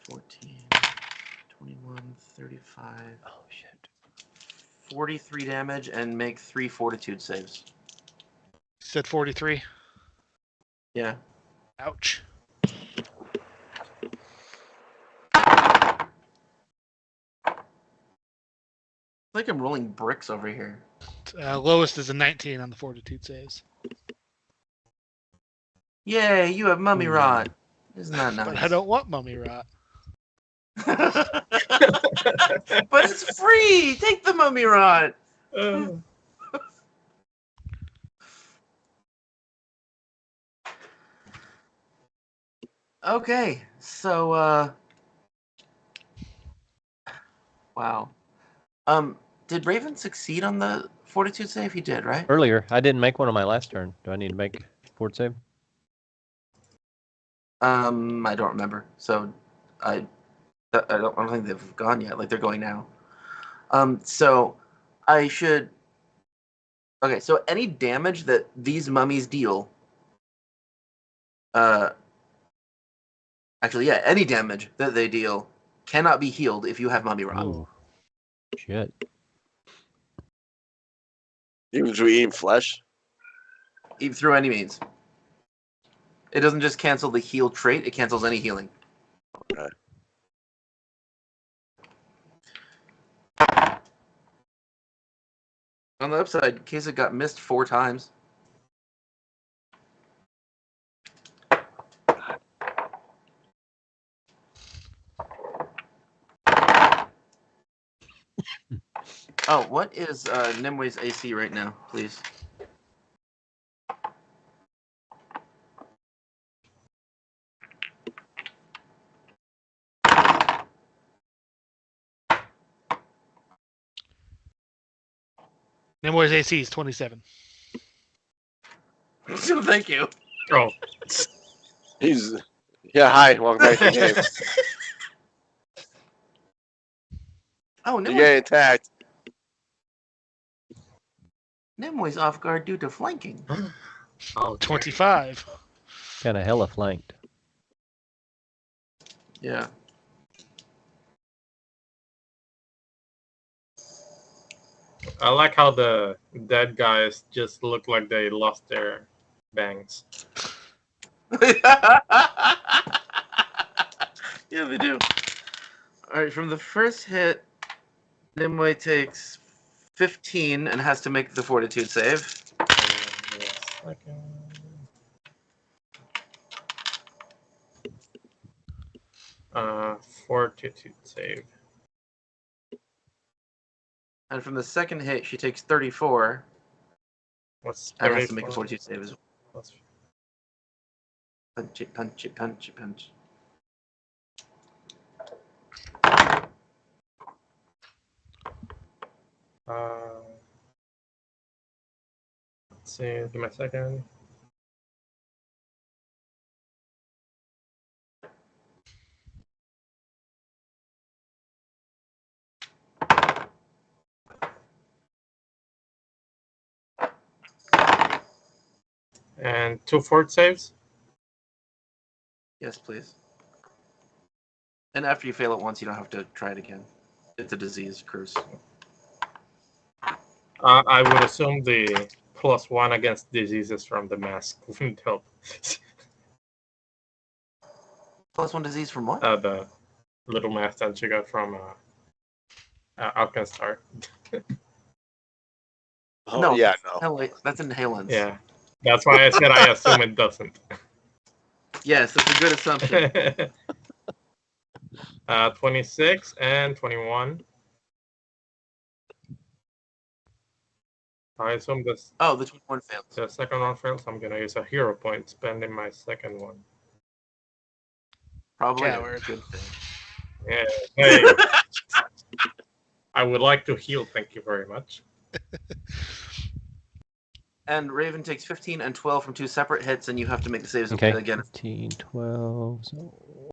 14, 21, 35.
Oh shit.
43 damage and make 3 fortitude saves.
Said 43.
Yeah.
Ouch.
Like I'm rolling bricks over here.
Lowest is a 19 on the fortitude saves.
Yay, you have mummy rot. Isn't that nice?
But I don't want mummy rot.
But it's free! Take the mummy rot! Okay, so, wow. Did Raven succeed on the fortitude save? He did, right?
Earlier, I didn't make one on my last turn. Do I need to make fort save?
I don't remember. So, I don't think they've gone yet. Like, they're going now. So, I should... Okay, so any damage that these mummies deal... Actually, yeah, any damage that they deal cannot be healed if you have mummy rot.
Ooh. Shit.
Even through eating flesh.
Even through any means. It doesn't just cancel the heal trait, it cancels any healing.
Okay.
On the upside, Cazic got missed 4 times. Oh, what is Nimue's AC right now, please?
Nimue's AC is 27.
Thank you.
Oh,
He's hi, welcome back to the game.
Oh,
You're getting attacked.
Nimue's off guard due to flanking.
okay.
25.
Kind of hella flanked.
Yeah.
I like how the dead guys just look like they lost their bangs.
Yeah, they do. Alright, from the first hit, Nimue takes 15 and has to make the fortitude save.
Fortitude save.
And from the second hit, she takes 34
What's
and has to make a
34?
fortitude save as well.
That's-
Punch it, punch it, punch it, punch.
Let's see, give me a second. And 2 fort saves.
Yes, please. And after you fail it once, you don't have to try it again. It's a disease curse.
I would assume the +1 against diseases from the mask wouldn't help.
+1 disease from what?
The little mask that she got from Alkenstar.
Oh,
No,
yeah, no.
That's inhalants.
Yeah, that's why I said I assume it doesn't.
Yes, that's a good assumption.
26 and 21. I assume this
Oh, the 21 fails.
the second one fails. I'm gonna use a hero point, spending my second one.
Probably a
Coward.
good thing.
Yeah. Hey, I would like to heal. Thank you very much.
And Raven takes 15 and 12 from 2 separate hits, and you have to make the saves
Okay.
again.
15, 12. So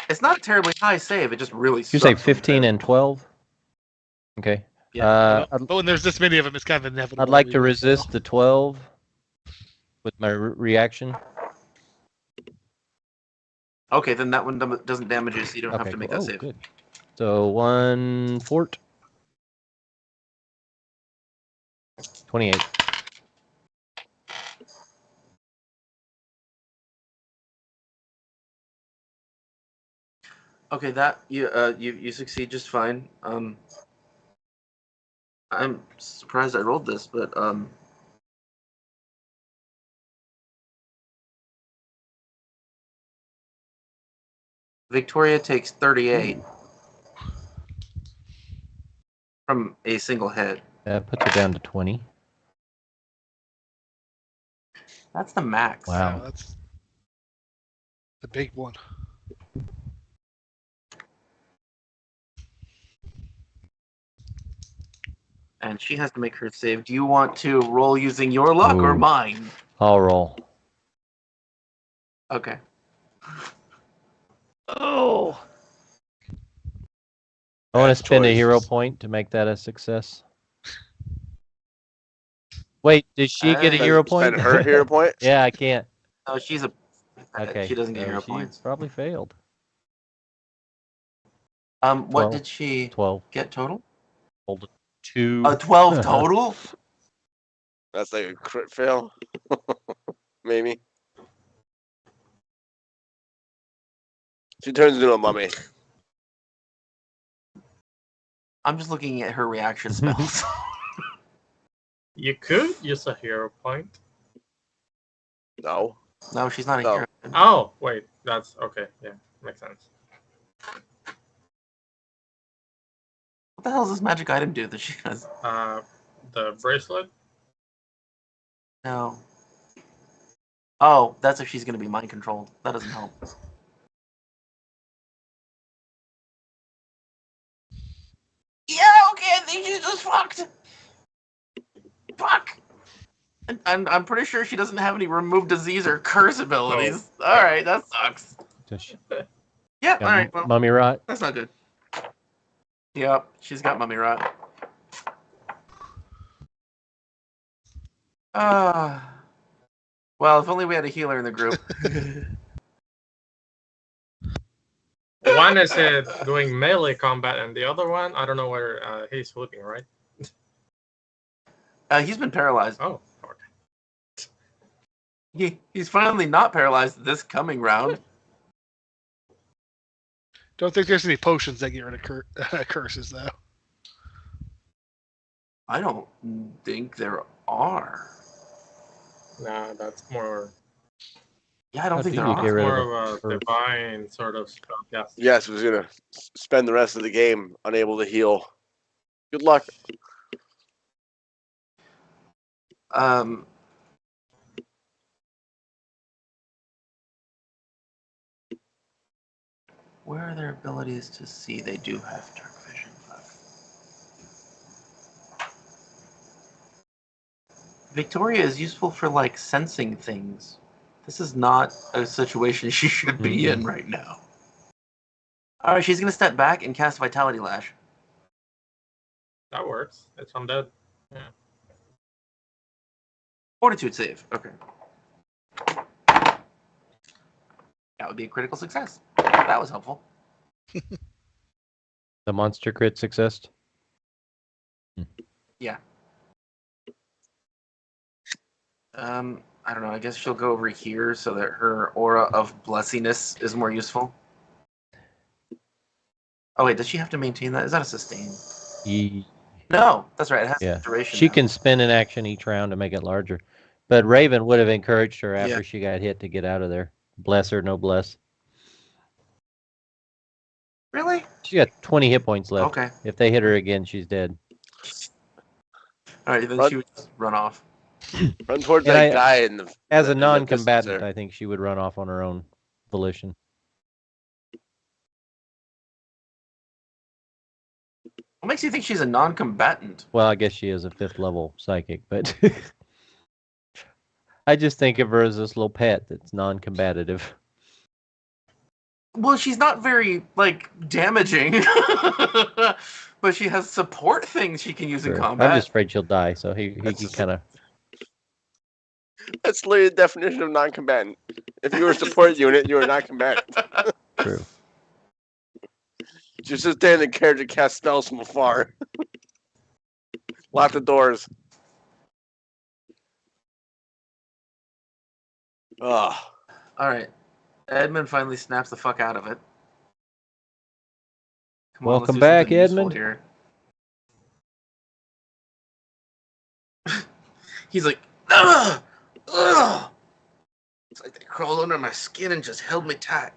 It's not a terribly high save. It just really
you
sucks.
say
when
15
fail.
and 12? Okay.
Yeah.
But when there's this many of them, it's kind of inevitable.
I'd like
we
to
will
resist
fail.
the 12 with my reaction.
Okay, then that one doesn't damage you, so you don't have
Okay,
to make
cool.
that
Oh,
save.
good. So 1 fort. 28.
Okay, that you succeed just fine. I'm surprised I rolled this, but Victoria takes 38 from a single hit.
That puts her down to 20.
That's the max.
Wow.
That's the big one.
And she has to make her save. Do you want to roll using your luck or
Ooh.
mine?
I'll roll.
Okay.
Oh. I want to
Bad
spend a hero
choice.
point to make that a success. Wait, does she get a hero point?
Spend her hero point?
Yeah, I can't.
No, she's a.
Okay.
She doesn't get
so
hero
she
points.
probably failed.
What
12.
did she
12.
get total?
Hold it. 2.
12 total?
That's like a crit fail. Maybe. She turns into a mummy.
I'm just looking at her reaction spells.
You could use a hero point.
No.
No, she's not a
No.
hero.
Oh, wait. That's okay. Yeah, makes sense.
What the hell does this magic item do that she has?
The bracelet.
No. Oh, that's if she's going to be mind controlled. That doesn't help. Yeah, okay, I think she's just fucked. Fuck. And I'm pretty sure she doesn't have any remove disease or curse abilities. All right, that sucks.
Does she
Yeah,
got
all right, well,
mummy rot?
that's not good. Yep, she's got mummy rot. Well, if only we had a healer in the group.
One is doing melee combat, and the other one, I don't know where he's sleeping, right?
He's been paralyzed.
Oh, okay.
He's finally not paralyzed this coming round.
Don't think there's any potions that get rid of curses, though.
I don't think there are.
Nah, that's more
Yeah, I don't
How
think
do
there
you
are.
get rid of
more
a
of a
curse?
divine sort of spell. Yes.
Yes, was gonna spend the rest of the game unable to heal. Good luck.
Where are their abilities to see? They do have dark vision. Victoria is useful for like sensing things. This is not a situation she should be in right now. All right, she's gonna step back and cast Vitality Lash.
That works. It's undead. Yeah.
Fortitude save. Okay. That would be a critical success. That was helpful.
The monster crit success?
Yeah. I don't know. I guess she'll go over here so that her aura of blessiness is more useful. Oh wait, does she have to maintain that? Is that a sustain? No, that's right. It has
Yeah.
duration.
She
now.
can spend an action each round to make it larger. But Raven would have encouraged her after
Yeah.
she got hit to get out of there. Bless her, no bless.
Really?
She got 20 hit points left.
Okay.
If they hit her again, she's dead.
All right, then
Run.
she would just run off.
Run towards
And
that
I-
guy in the.
As a
in the distance
non-combatant,
there.
I think she would run off on her own volition.
What makes you think she's a non-combatant?
Well, I guess she is a 5th level psychic, but I just think of her as this little pet that's non-combative.
Well, she's not very damaging, but she has support things she can use in
Sure.
combat.
I'm just afraid she'll die, so he kind of.
That's literally the definition of non-combatant. If you were a support unit, you were not combatant.
True.
Just sit there in the carriage and cast spells from afar. Lock the doors. Oh,
All right, Edmond finally snaps the fuck out of it. Come
Welcome
let's do
back,
something useful
Edmond.
Here. He's like, ugh, ugh. It's like they crawled under my skin and just held me tight.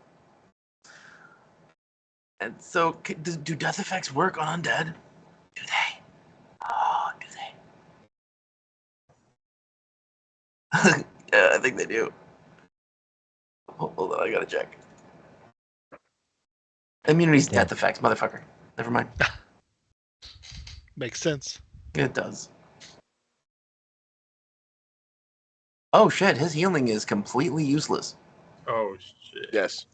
And so, do death effects work on undead? Do they? Oh, do they? Yeah, I think they do. Hold on, I gotta check. Immunity's
Yeah.
death effects, motherfucker. Never mind.
Makes sense.
It does. Oh shit, his healing is completely useless.
Oh shit.
yes.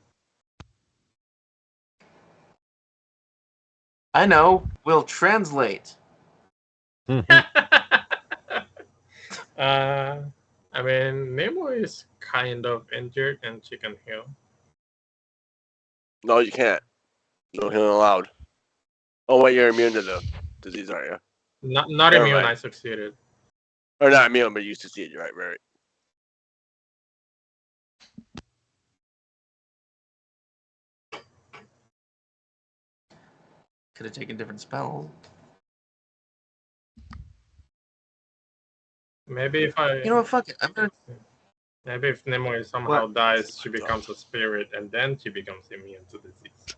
I know. We'll translate.
I mean, Nimue is kind of injured and she can heal.
No, you can't. No healing allowed. Oh, wait, you're immune to the disease, aren't you?
Not
Never
immune,
mind.
I succeeded.
Or not immune, but you succeeded. You're right, right.
Could have taken different spells.
Maybe if I.
You know what? Fuck it. I'm gonna.
Maybe if Nimue somehow dies, she becomes a spirit, and then she becomes immune to disease.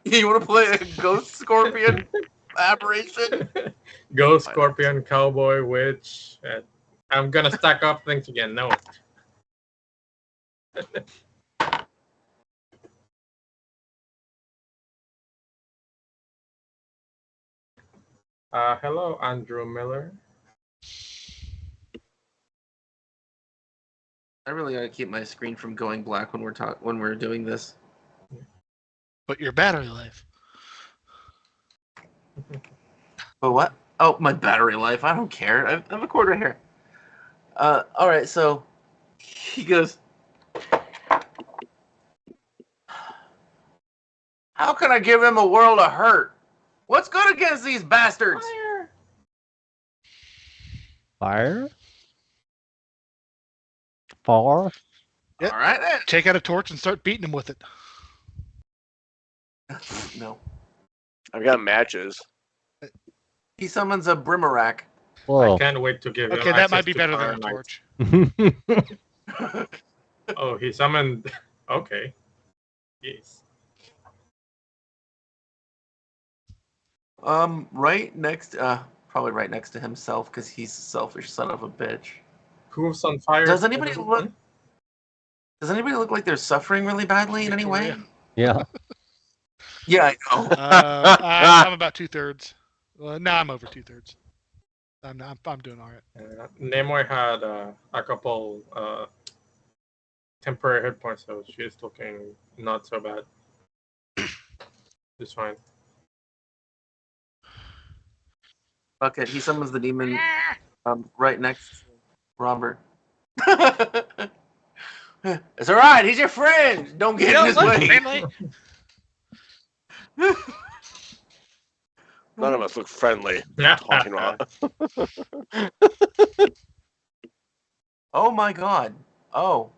You want to play a ghost scorpion aberration?
Ghost, scorpion, cowboy, witch. I'm gonna stack up things again. No. Hello, Andrew Miller.
I really gotta keep my screen from going black when we're doing this.
But your battery life.
But what? Oh, my battery life. I don't care. I have a cord right here. All right. So he goes. How can I give him a world of hurt? What's good against these bastards?
Fire? Far?
Yep.
All right then.
Take out a torch and start beating him with it.
No.
I've got matches.
He summons a Brimarak.
Whoa.
I can't wait to give him
Okay, that
access
might be
to
better
Fire
than a
Knight.
torch.
Oh, he summoned. Okay. Yes.
Right next, probably right next to himself because he's a selfish son of a bitch.
Who's on fire?
Does anybody look like they're suffering really badly in any way?
Victoria.
Yeah.
Yeah, I know.
I'm about 2/3. Well, no, I'm over 2/3. I'm doing all right.
Nimue had a couple temporary hit points, so she's looking not so bad. It's fine.
Fuck it. He summons the demon right next to Robert. It's all right. He's your friend. Don't get in his way.
None of us look friendly. Talking about.
Oh my god. Oh.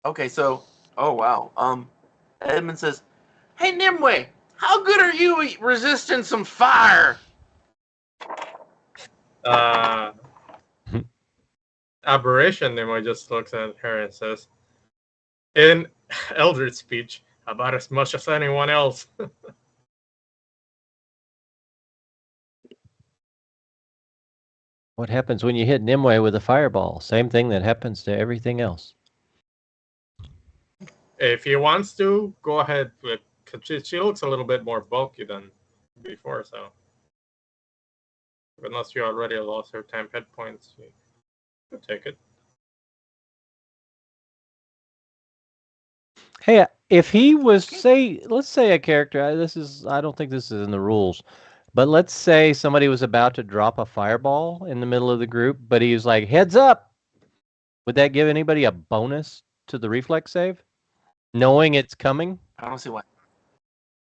Okay, so oh wow. Edmond says, "Hey Nimue, how good are you at resisting some fire?"
Aberration Nimue just looks at her and says, in Eldritch speech, about as much as anyone else.
What happens when you hit Nimue with a fireball? Same thing that happens to everything else.
If he wants to, go ahead with. Cause she looks a little bit more bulky than before, so unless you already lost her 10 hit points, you could take it.
Hey, if he was, let's say a character, I don't think this is in the rules, but let's say somebody was about to drop a fireball in the middle of the group, but he was like, heads up. Would that give anybody a bonus to the reflex save? Knowing it's coming?
I don't see why.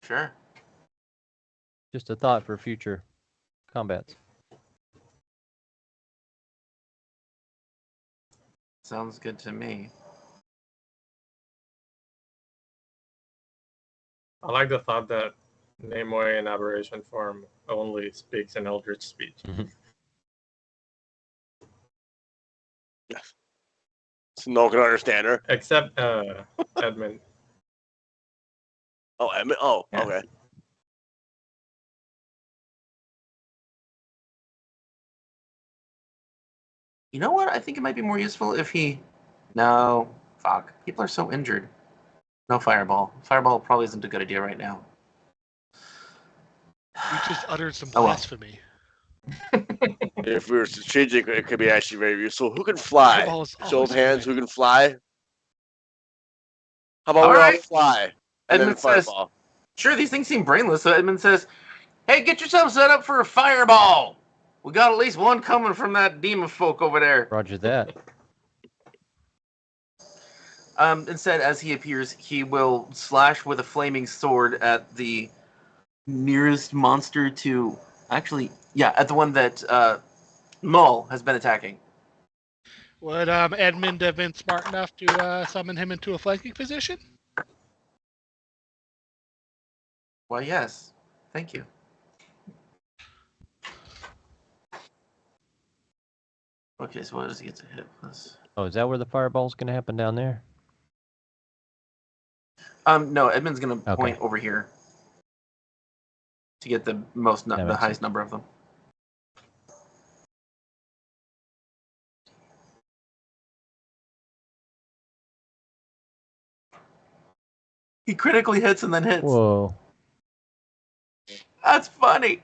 Sure.
Just a thought for future combats.
Sounds good to me.
I like the thought that Nimue in aberration form only speaks in Eldritch speech.
Yes. So no one can understand her.
Except Edmond.
Oh, Edmond. Oh,
Yeah.
okay.
You know what? I think it might be more useful if he. No, fuck. People are so injured. No fireball. Fireball probably isn't a good idea right now.
You just uttered some
Oh, well.
blasphemy.
If we were strategic, it could be actually very useful. Who can fly?
Fireball is
Show of
always
hands.
good.
Who can fly? How about
All
we all
right.
fly? And
Edmund
then
says,
fireball.
"Sure, these things seem brainless." So Edmund says, "Hey, get yourself set up for a fireball. We got at least one coming from that demon folk over there."
Roger that.
Instead, as he appears, he will slash with a flaming sword at the nearest monster to... Actually, yeah, at the one that Mull has been attacking.
Would Edmund have been smart enough to summon him into a flanking position?
Why, yes. Thank you. Okay, so what does he get to hit plus?
Oh, is that where the fireball's going to happen down there?
No, Edmund's gonna
Okay.
point over here to get the most,
That
the
makes
highest
sense.
number of them. He critically hits and then hits.
Whoa.
That's funny.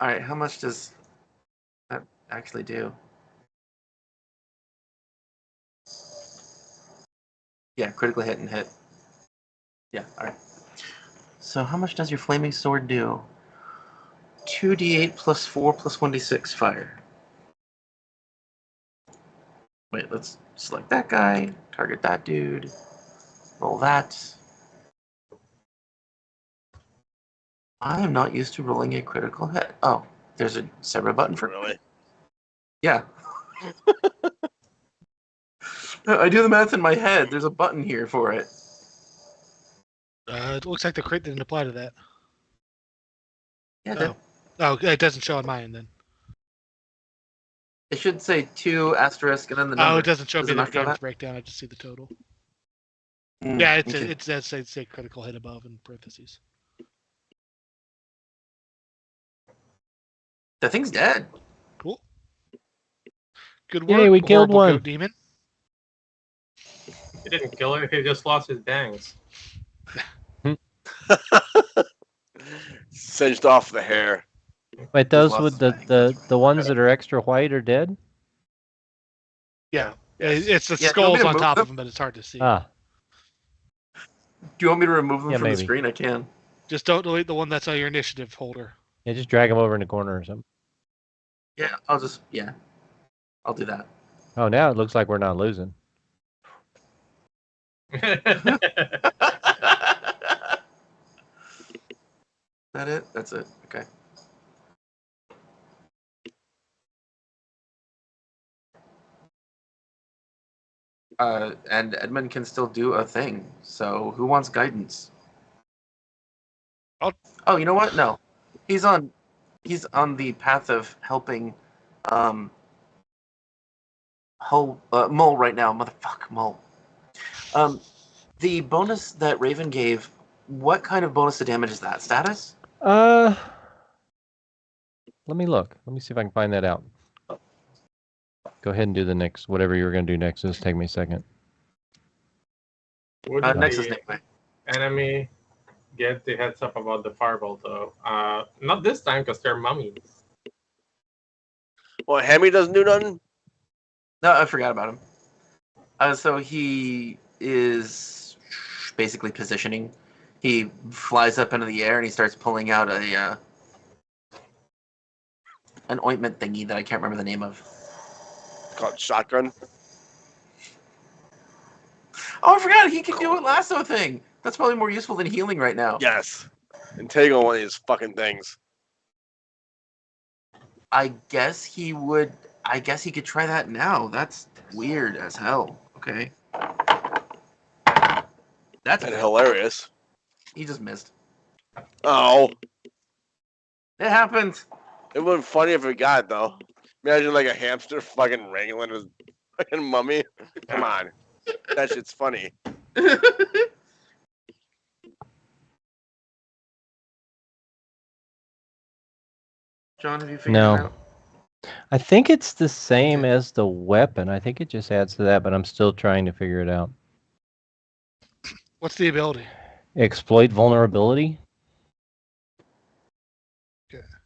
All right, how much does that actually do? Yeah, critically hit and hit. Yeah, all right. So how much does your flaming sword do? 2d8 plus 4 plus 1d6 fire. Wait, let's select that guy, target that dude, roll that. I am not used to rolling a critical hit. Oh, there's a separate button for...
Really?
Yeah. I do the math in my head. There's a button here for it.
It looks like the crit didn't apply to that.
Yeah, it did.
Oh, it doesn't show on mine then.
It should say 2 asterisk and then the
Oh,
number.
it doesn't show
Does
me
it
the
not show
damage
that?
breakdown. I just see the total.
Mm,
Yeah,
okay.
it does say critical hit above in parentheses.
That thing's dead.
Cool. Good
Yay,
work,
we killed
horrible
one.
goat demon.
He didn't kill him, he just lost his bangs.
Singed off the hair.
Wait, those
lost
with
his
the,
bangs,
the,
that's
the ones that are extra white are dead?
Yeah,
Yes.
it's the
Yeah, do you want me
skulls
to
on
move
top
them?
of them, but it's hard to see.
Ah,
Do you want me to remove them
Yeah,
from
maybe.
the screen? I can.
Just don't delete the one that's on your initiative holder.
yeah, just drag them over in the corner or something.
Yeah, I'll do that.
Oh, now it looks like we're not losing.
that it? That's it. Okay. And Edmond can still do a thing. So who wants guidance? Oh, you know what? No, he's on the path of helping, Mull right now. Motherfuck, Mull. The bonus that Raven gave. What kind of bonus to damage is that? Status?
Let me look. Let me see if I can find that out. Go ahead and do the next. Whatever you were going to do next. Just take me a second.
Wouldn't
Next is
the
Nimue.
enemy get the heads up about the fireball though? Not this time because they're mummies.
Well, Hammy doesn't do nothing.
No, I forgot about him. So he is basically positioning. He flies up into the air and he starts pulling out an ointment thingy that I can't remember the name of.
Called shotgun.
Oh, I forgot he can do a lasso thing. That's probably more useful than healing right now.
Yes. And take on one of these fucking things.
I guess he would. I guess he could try that now. That's weird as hell. Okay. That's
And hilarious.
He just missed.
Oh.
It happens.
It would be funny if it got though. Imagine like a hamster fucking wrangling his fucking mummy. Come on. That shit's funny.
John, have you figured
No.
it out?
I think it's the same as the weapon. I think it just adds to that, but I'm still trying to figure it out.
What's the ability?
Exploit vulnerability?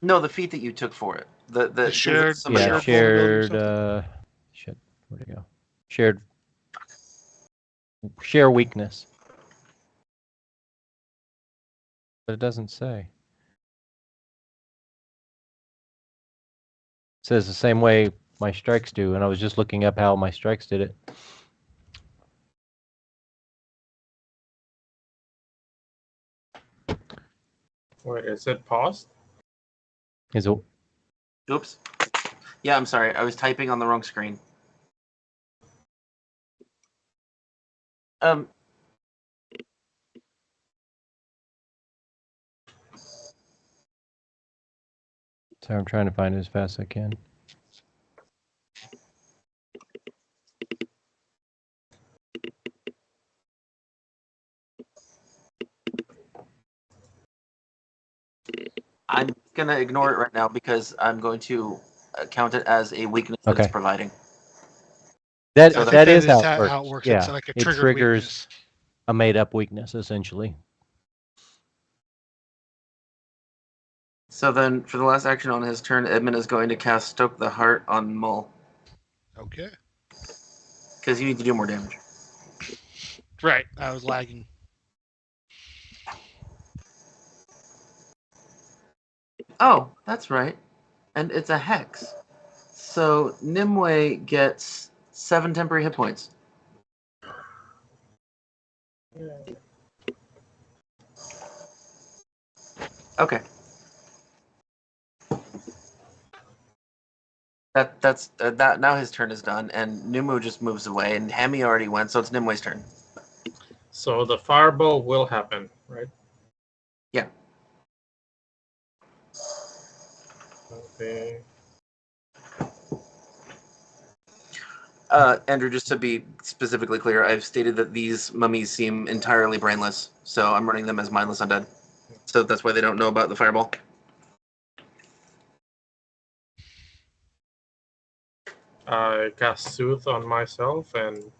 No, the feat that you took for it. The
shared-
somebody
Yeah,
else.
vulnerability or
shared. Shit. Where'd it go? Share weakness. But it doesn't say. It says the same way my strikes do, and I was just looking up how my strikes did it.
Wait, is it paused?
Is it?
Oops. Yeah, I'm sorry. I was typing on the wrong screen.
Sorry, I'm trying to find it as fast as I can.
I'm gonna ignore it right now because I'm going to count it as a weakness that
Okay.
it's providing.
That
So
that is how
how
it works. Yeah,
It's like a
it
triggered
triggers
weakness.
a made-up weakness essentially.
So then, for the last action on his turn, Edmond is going to cast Stoke the Heart on Mull
Okay.
because you need to do more damage.
Right. I was lagging.
Oh, that's right. And it's a hex. So Nimue gets 7 temporary hit points. Okay. That's that. Now his turn is done, and Numu just moves away, and Hammy already went, so it's Nimue's turn.
So the fireball will happen, right?
Yeah.
Okay.
Andrew, just to be specifically clear, I've stated that these mummies seem entirely brainless, so I'm running them as mindless undead. So that's why they don't know about the fireball.
I cast Soothe on myself and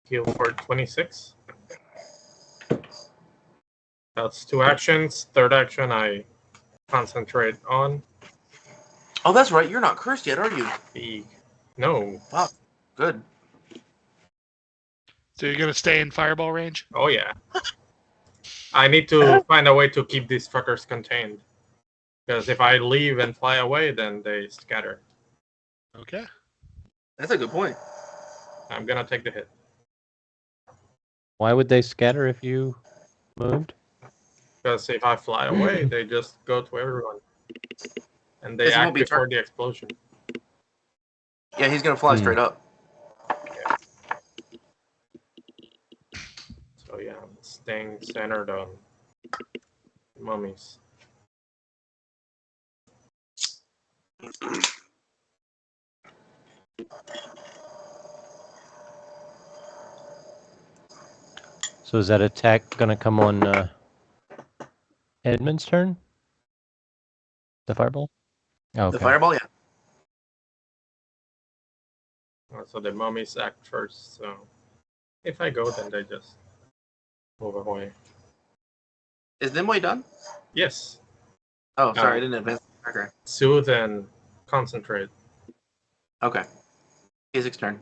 heal for 26. That's 2 actions. Third action, I concentrate on
Oh, that's right. You're not cursed yet, are you?
the. No.
Fuck. Good.
So you're gonna stay in fireball range?
Oh, yeah. I need to find a way to keep these fuckers contained. Because if I leave and fly away, then they scatter.
Okay.
That's a good point.
I'm gonna take the hit.
Why would they scatter if you moved?
Because if I fly away, they just go to everyone. And they
Because he
act
won't be
before the explosion.
Yeah, he's gonna fly straight up.
So yeah, I'm staying centered on mummies.
So is that attack going to come on Edmund's turn? The fireball? Oh,
The
okay.
fireball, yeah.
So the mummies act first. So if I go, then they just move away.
Is Nimue done?
Yes.
Oh, sorry, I didn't advance. Okay.
Soothe and concentrate.
Okay. Cazic's turn.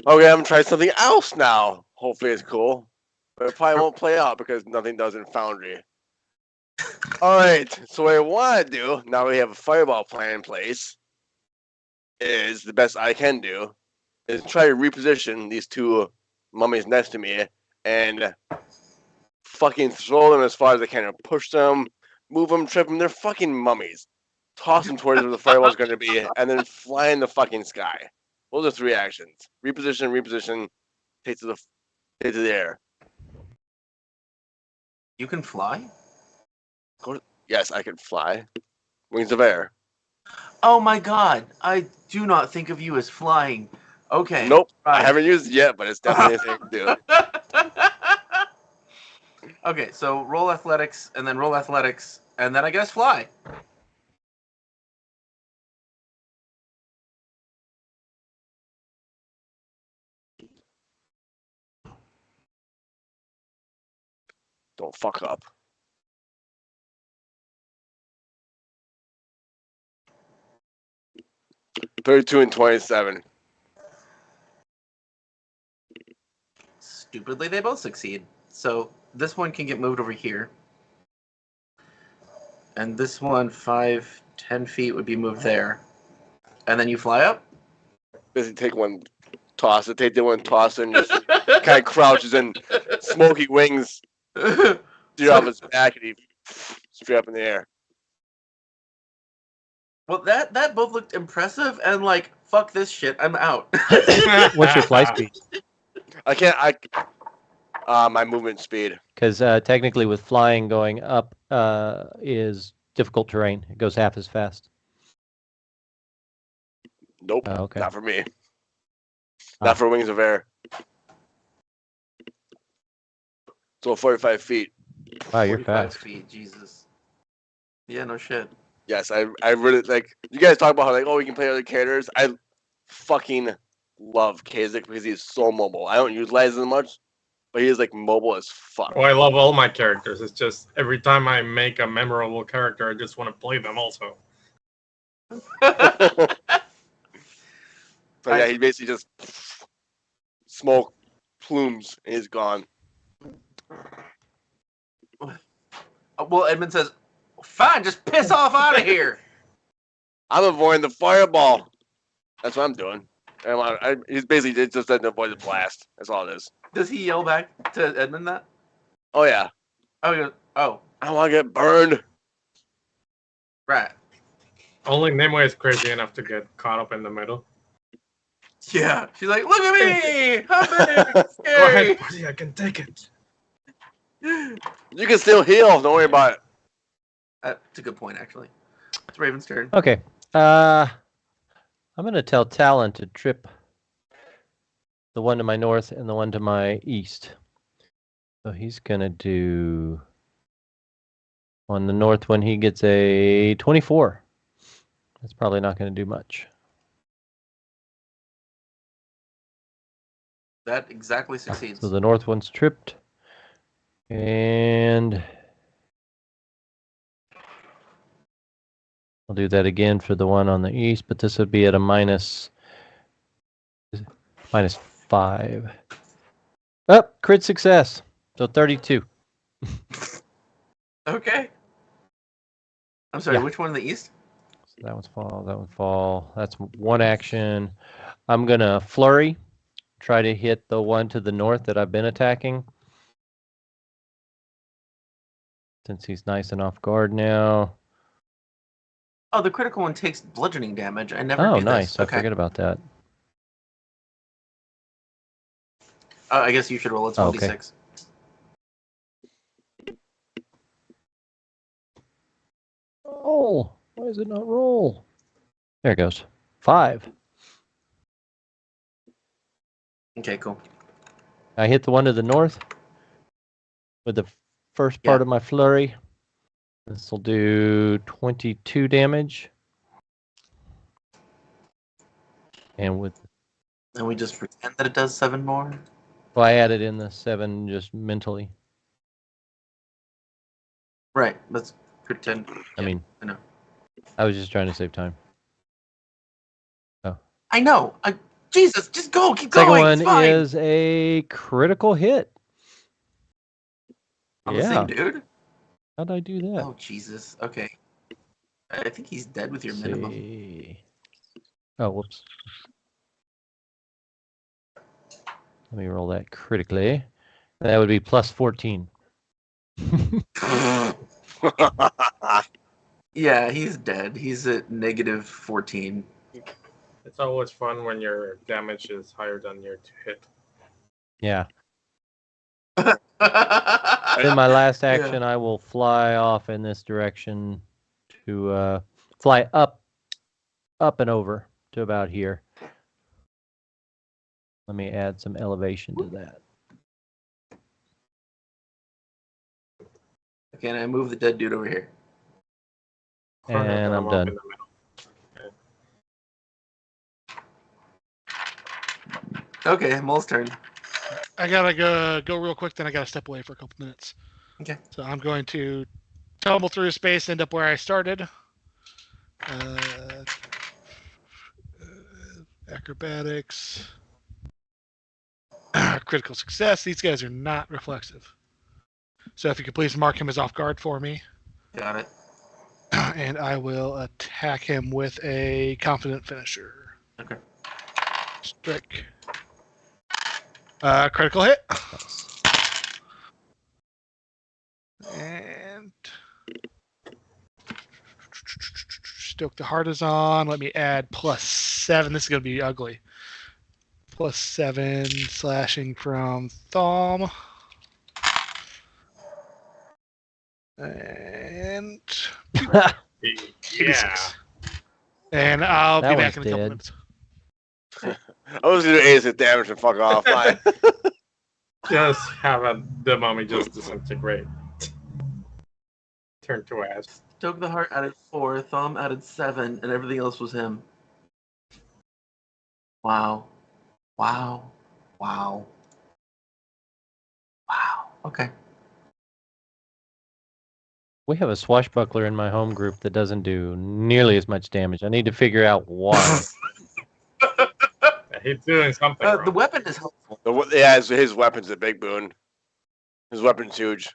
Okay, I'm gonna try something else now. Hopefully it's cool. But it probably won't play out because nothing does in Foundry. Alright, so what I want to do, now we have a fireball plan in place, is the best I can do, is try to reposition these two mummies next to me and fucking throw them as far as I can and push them, move them, trip them. They're fucking mummies. Toss them towards where the fireball's going to be and then fly in the fucking sky. Those are 3 actions. Reposition, take to the air.
You can fly?
Yes, I can fly. Wings of air.
Oh my god, I do not think of you as flying. Okay.
Nope, I
right.
haven't used it yet, but it's definitely a thing to do.
Okay, so roll athletics, and then roll athletics, and then I guess fly.
Don't fuck up. $32 and 27.
Stupidly, they both succeed. So this one can get moved over here. And this one, 5, 10 feet would be moved there. And then you fly up?
Basically take one, toss it, take the one, toss it, and just kind of crouches in smoky wings, steer off his back, and he straight up in the air.
Well, that both looked impressive, and like, fuck this shit, I'm out.
What's your fly speed?
My movement speed.
Because technically with flying going up is difficult terrain. It goes half as fast.
Nope,
Oh, okay.
not for me. Not for Wings of Air. So 45 feet.
Wow, you're
45
fast.
feet, Jesus. Yeah, no shit.
Yes, I really like. You guys talk about how like, oh, we can play other characters. I fucking love Cazic because he's so mobile. I don't utilize him much, but he is like mobile as fuck.
Oh, I love all my characters. It's just every time I make a memorable character, I just want to play them also.
But yeah, he basically just smoke plumes and he's gone.
Well, Edmond says, fine, just piss off out of here.
I'm avoiding the fireball. That's what I'm doing. He's basically just doesn't avoid the blast. That's all it is.
Does he yell back to Edmond that?
Oh yeah.
Oh, he goes, oh,
I don't want to get burned.
right.
Only Nimue is crazy enough to get caught up in the middle.
Yeah. She's like, look at me! I'm big!
Go
Scary!
ahead, buddy, I can take it.
You can still heal. Don't worry about it.
That's a good point, actually. It's Raven's turn.
Okay. I'm going to tell Talon to trip the one to my north and the one to my east. So he's going to do on the north when he gets a 24. That's probably not going to do much.
That exactly succeeds.
So the north one's tripped. And I'll do that again for the one on the east, but this would be at a minus 5. Oh, crit success. So 32.
Okay. I'm sorry,
Yeah.
which one in the east?
So that one's fall, that one fall. That's one action. I'm going to flurry, try to hit the one to the north that I've been attacking. since he's nice and off guard now.
Oh, the critical one takes bludgeoning damage. I never
Oh,
do
nice.
this.
I
Okay.
forget about that.
I guess you should roll. It's
Oh,
1d6.
Oh, why does it not roll? There it goes. 5.
Okay, cool.
I hit the one to the north with the first part
Yeah.
of my flurry. This will do 22 damage. And
And we just pretend that it does 7 more.
well, I added in the 7 just mentally.
Right. Let's pretend.
I mean,
I know.
I was just trying to save time.
I know. Jesus, just go. Keep
Second
going.
one
It's fine.
is a critical hit.
On the
Yeah.
same dude?
How'd I do that?
Oh, Jesus. Okay. I think he's dead with your
Let's
minimum.
see. Oh, whoops. Let me roll that critically. That would be plus 14.
Yeah, he's dead. He's at negative 14.
It's always fun when your damage is higher than your hit.
Yeah. Then my last action, I will fly off in this direction to fly up and over to about here. Let me add some elevation to that.
Okay, and I move the dead dude over here.
And I'm
up
done.
in the middle.
Okay, Mull's turn.
I gotta go real quick, then I gotta step away for a couple minutes.
Okay.
So I'm going to tumble through space, end up where I started. Acrobatics. Critical success. These guys are not reflexive. So if you could please mark him as off guard for me.
Got it.
And I will attack him with a confident finisher.
Okay.
Strike. Critical hit. And stoke the heart is on. Let me add +7. This is going to be ugly. +7 slashing from Thumb. And
Yeah.
86. And I'll
That
be back in
one's
a couple
dead.
minutes.
I was gonna do 8 damage and fuck off. Fine.
Just have the mummy just disintegrate. Turn to ash.
Stoke the Heart added 4, Thumb added 7, and everything else was him. Wow. Wow. Wow. Wow. Okay.
We have a swashbuckler in my home group that doesn't do nearly as much damage. I need to figure out why.
He's doing something wrong.
The weapon is helpful.
Yeah, his weapon's a big boon. His weapon's huge.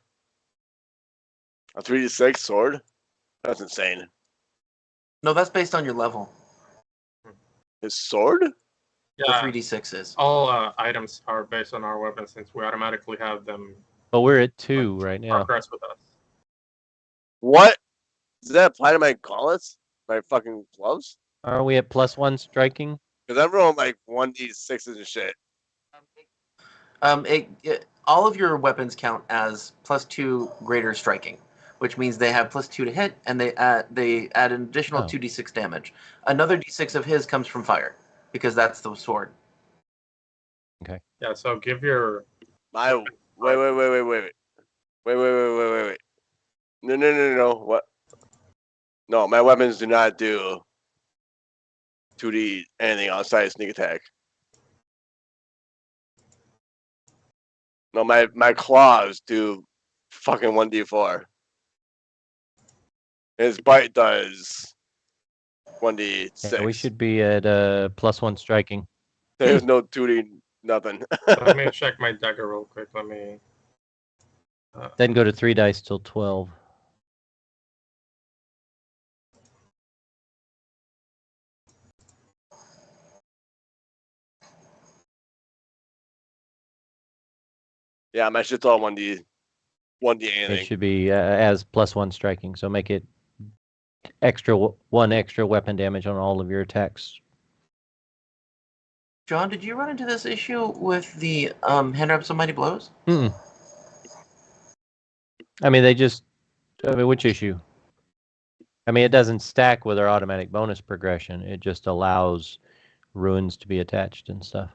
A 3d6 sword? That's insane.
No, that's based on your level.
His sword?
The
Yeah,
3d6 is.
all items are based on our weapons since we automatically have them
But we're at 2 right now.
progress with us.
What? Does that apply to my gauntlets? My fucking gloves?
Are we at +1 striking?
Because I'm rolling like 1d6s and shit.
All of your weapons count as +2 greater striking, which means they have +2 to hit, and they add an additional 2d6 damage. Another d6 of his comes from fire, because that's the sword.
Yeah, so give your
My wait. No. What? No, my weapons do not do 2d anything outside sneak attack. No, my claws do fucking 1d4. His bite does 1d6.
Yeah, we should be at +1 striking.
There's no 2d nothing.
let me check my dagger real quick. Let me
Then go to 3 dice till 12.
Yeah, my shit's all 1d. 1d
It
anything.
should be as +1 striking. So make it one extra weapon damage on all of your attacks.
John, did you run into this issue with the hand wraps of mighty blows?
Mm-mm. I mean, which issue? I mean, it doesn't stack with our automatic bonus progression. It just allows runes to be attached and stuff.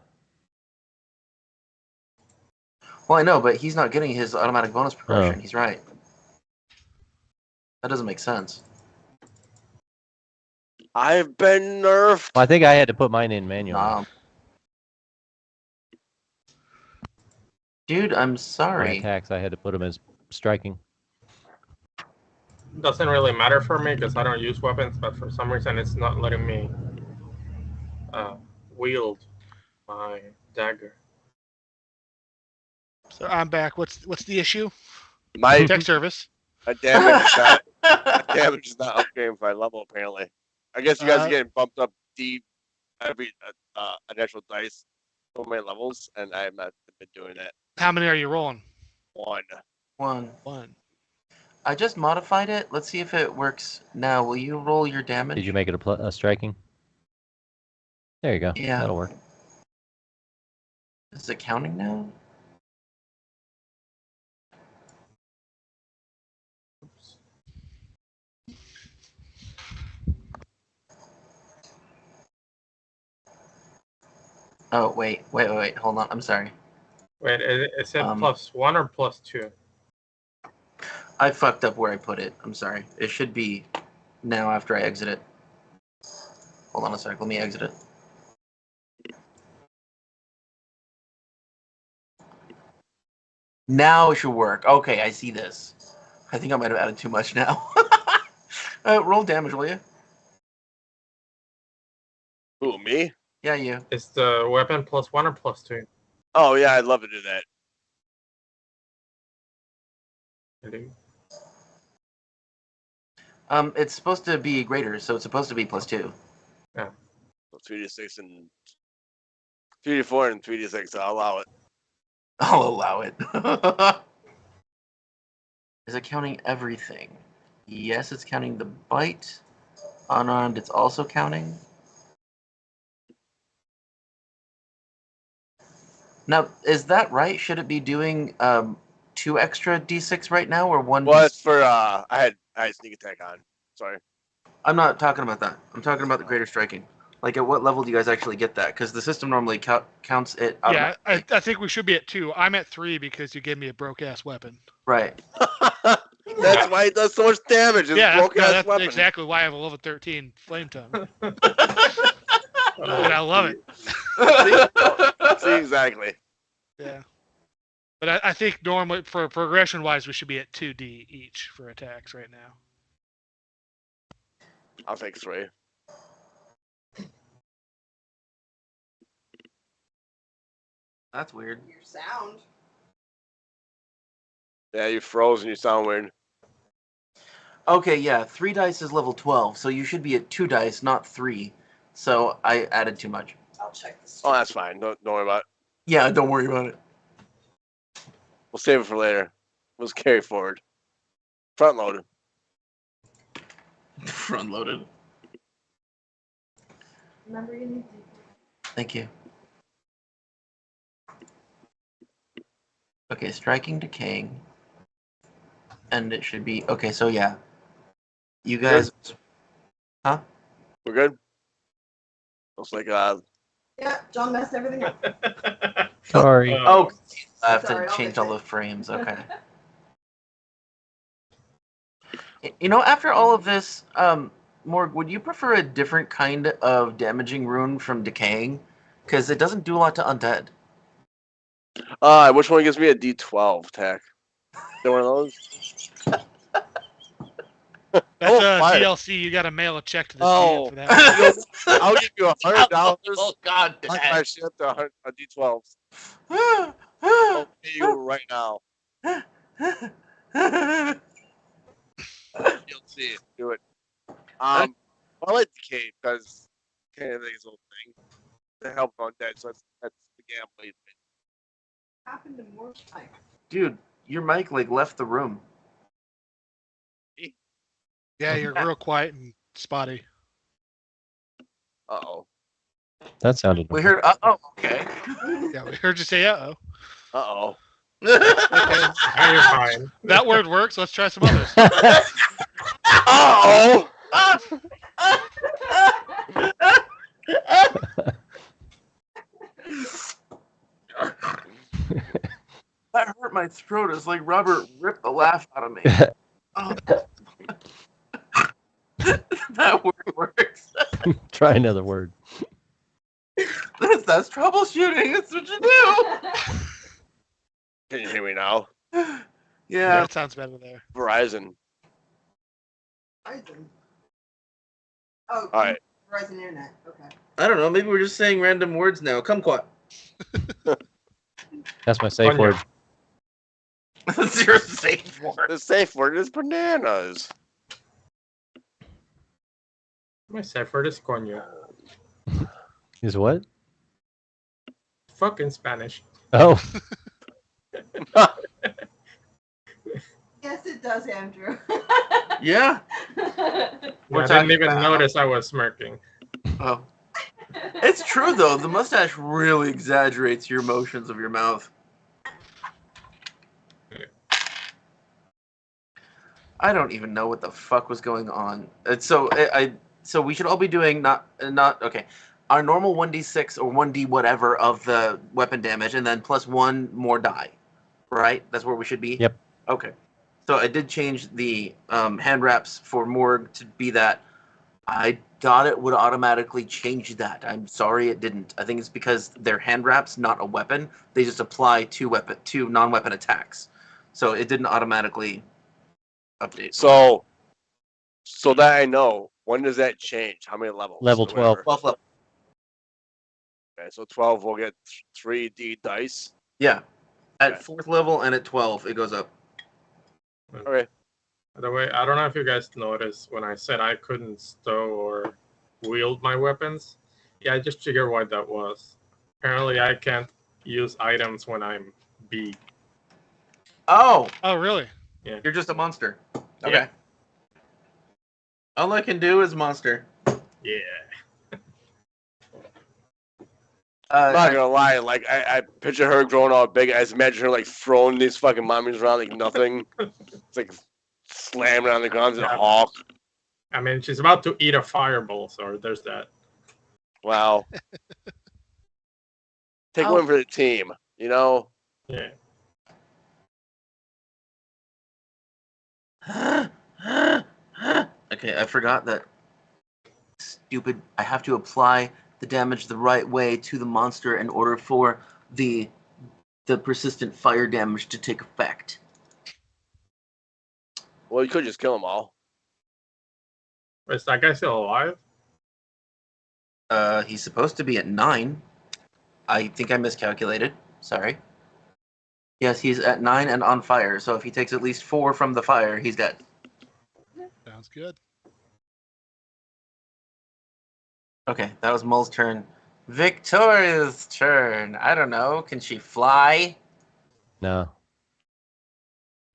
Well, I know, but he's not getting his automatic bonus progression.
Oh.
He's right. That doesn't make sense.
I've been nerfed.
Well, I think I had to put mine in manually.
Nah. Dude, I'm
My
sorry.
attacks, I had to put them as striking.
Doesn't really matter for me because I don't use weapons, but for some reason it's not letting me wield my dagger.
So I'm back. What's the issue?
My
Tech service.
damage is not upgrading by level apparently. I guess you guys are getting bumped up deep every a natural dice for my levels, and I have not been doing that.
How many are you rolling?
One.
One.
I just modified it. Let's see if it works now. Will you roll your damage?
Did you make it a striking? There you go.
Yeah.
That'll work.
Is it counting now? Oh, wait. Hold on. I'm sorry.
Wait, is it +1 or +2?
I fucked up where I put it. I'm sorry. It should be now after I exit it. Hold on a sec. Let me exit it. Now it should work. Okay, I see this. I think I might have added too much now. Roll damage, will you?
Who, me?
Yeah, you.
Is the weapon +1 or +2?
Oh yeah, I'd love to do that.
Really?
It's supposed to be greater, so it's supposed to be +2.
So 3d6 and 3d4 and 3d6. I'll allow it.
I'll allow it. Is it counting everything? Yes, it's counting the bite. Unarmed, it's also counting. Now, is that right? Should it be doing 2 extra d6 right now, or 1?
Well, it's for I had sneak attack on. Sorry.
I'm not talking about that. I'm talking about the greater striking. Like, at what level do you guys actually get that? Because the system normally counts it
Yeah,
automatically.
I think we should be at 2. I'm at 3 because you gave me a broke ass weapon.
Right.
That's why it does so much damage. It's
That's
weapon.
exactly why I have a level 13 flame tongue. And I love it.
See, exactly.
Yeah. But I think normally, for progression-wise, we should be at 2d each for attacks right now.
I'll take 3.
That's weird.
Your sound.
Yeah, you froze and you sound weird.
Okay, yeah, 3 dice is level 12, so you should be at 2 dice, not 3. So I added too much.
I'll check this.
Oh, that's fine. Don't worry about it.
Yeah, don't worry about it.
We'll save it for later. Let's carry forward. Front loaded.
Front loaded.
Remember you need
Thank you. Okay, striking, decaying. And it should be... Okay, so yeah. You guys... Huh?
We're good? Looks like
Yeah, John messed everything up.
Sorry.
Oh, I have
Sorry,
to
I'll
change
fix
all
it.
the frames. Okay. You know, after all of this, Morg, would you prefer a different kind of damaging rune from decaying? Because it doesn't do a lot to undead.
which one gives me a D12 attack? Is there one of those?
That's
fire.
DLC. You got to mail a check to the
Oh.
GM for that.
I'll give you $100.
Oh, God,
Like
Dad.
my shit to a D12. I'll pay you right now. You'll see it. Do it. I like Decay because Decay is his whole thing. To help undead, so that's the gambling.
Happened to more time.
Dude, Your mic like left the room.
Yeah, you're real quiet and spotty.
Uh-oh.
That sounded.
We heard. Oh, okay.
Yeah, we heard you say uh-oh.
Uh-oh.
Okay,
Now you're fine.
that word works. Let's try some others.
Uh-oh.
That hurt my throat. It's like Robert ripped the laugh out of me. Oh. That word works.
Try another word.
That's troubleshooting. That's what you do.
Can you hear me now?
Yeah,
Yeah.
that sounds better there.
Verizon.
Verizon. Oh,
All right.
Verizon Internet. Okay.
I don't know. Maybe we're just saying random words now. Kumquat.
That's my safe
Coño.
word.
That's your safe word.
The safe word is bananas.
My safe word is coño.
Is what?
Fucking Spanish.
Oh,
Yes, it does, Andrew.
Yeah. We're
I
talking
didn't even
about-
notice I was smirking.
Oh. It's true though. The mustache really exaggerates your motions of your mouth. I don't even know what the fuck was going on. So we should all be doing not okay. Our normal 1d6 or 1d whatever of the weapon damage, and then plus one more die. Right? That's where we should be.
Yep.
Okay. So I did change the hand wraps for Morg to be that. I thought it would automatically change that. I'm sorry it didn't. I think it's because they're hand wraps, not a weapon. They just apply to non-weapon attacks. So it didn't automatically update.
So that I know, when does that change? How many levels?
Level
or whatever?
12 level.
Okay, so 12 will get 3D dice.
Yeah. At
Okay.
4th level and at 12 it goes up.
Okay.
By the way, I don't know if you guys noticed when I said I couldn't stow or wield my weapons. Yeah, I just figured what that was. Apparently, I can't use items when I'm B.
Oh,
Oh, really?
you're just a monster. Okay.
Yeah.
All I can do is monster.
Yeah.
I'm not gonna lie, like I picture her growing all big. I just imagine her like throwing these fucking mummies around like nothing. It's like slamming on the ground and
Yeah.
hawk.
I mean, she's about to eat a fireball, so there's that.
Wow. Take
Oh.
one for the team, you know?
Yeah.
Okay, I forgot that. Stupid. I have to apply the damage the right way to the monster in order for the persistent fire damage to take effect.
Well, you could just kill them all.
Is that guy still alive?
He's supposed to be at 9. I think I miscalculated. Sorry. Yes, he's at 9 and on fire. So if he takes at least 4 from the fire, he's dead.
Sounds good.
Okay, that was Mull's turn. Victoria's turn. I don't know. Can she fly?
no.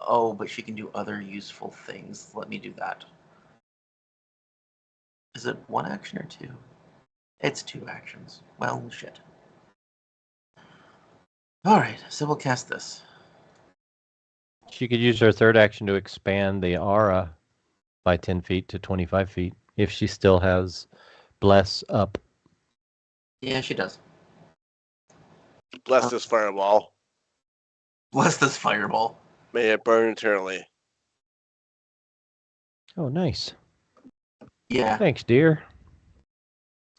Oh, but she can do other useful things. Let me do that. Is it 1 action or 2? It's 2 actions. Well, shit. Alright, so we'll cast this.
She could use her third action to expand the aura by 10 feet to 25 feet if she still has Bless up.
Yeah, she does.
Bless this fireball.
Bless this fireball.
May it burn eternally.
Oh, nice.
Yeah.
Thanks, dear.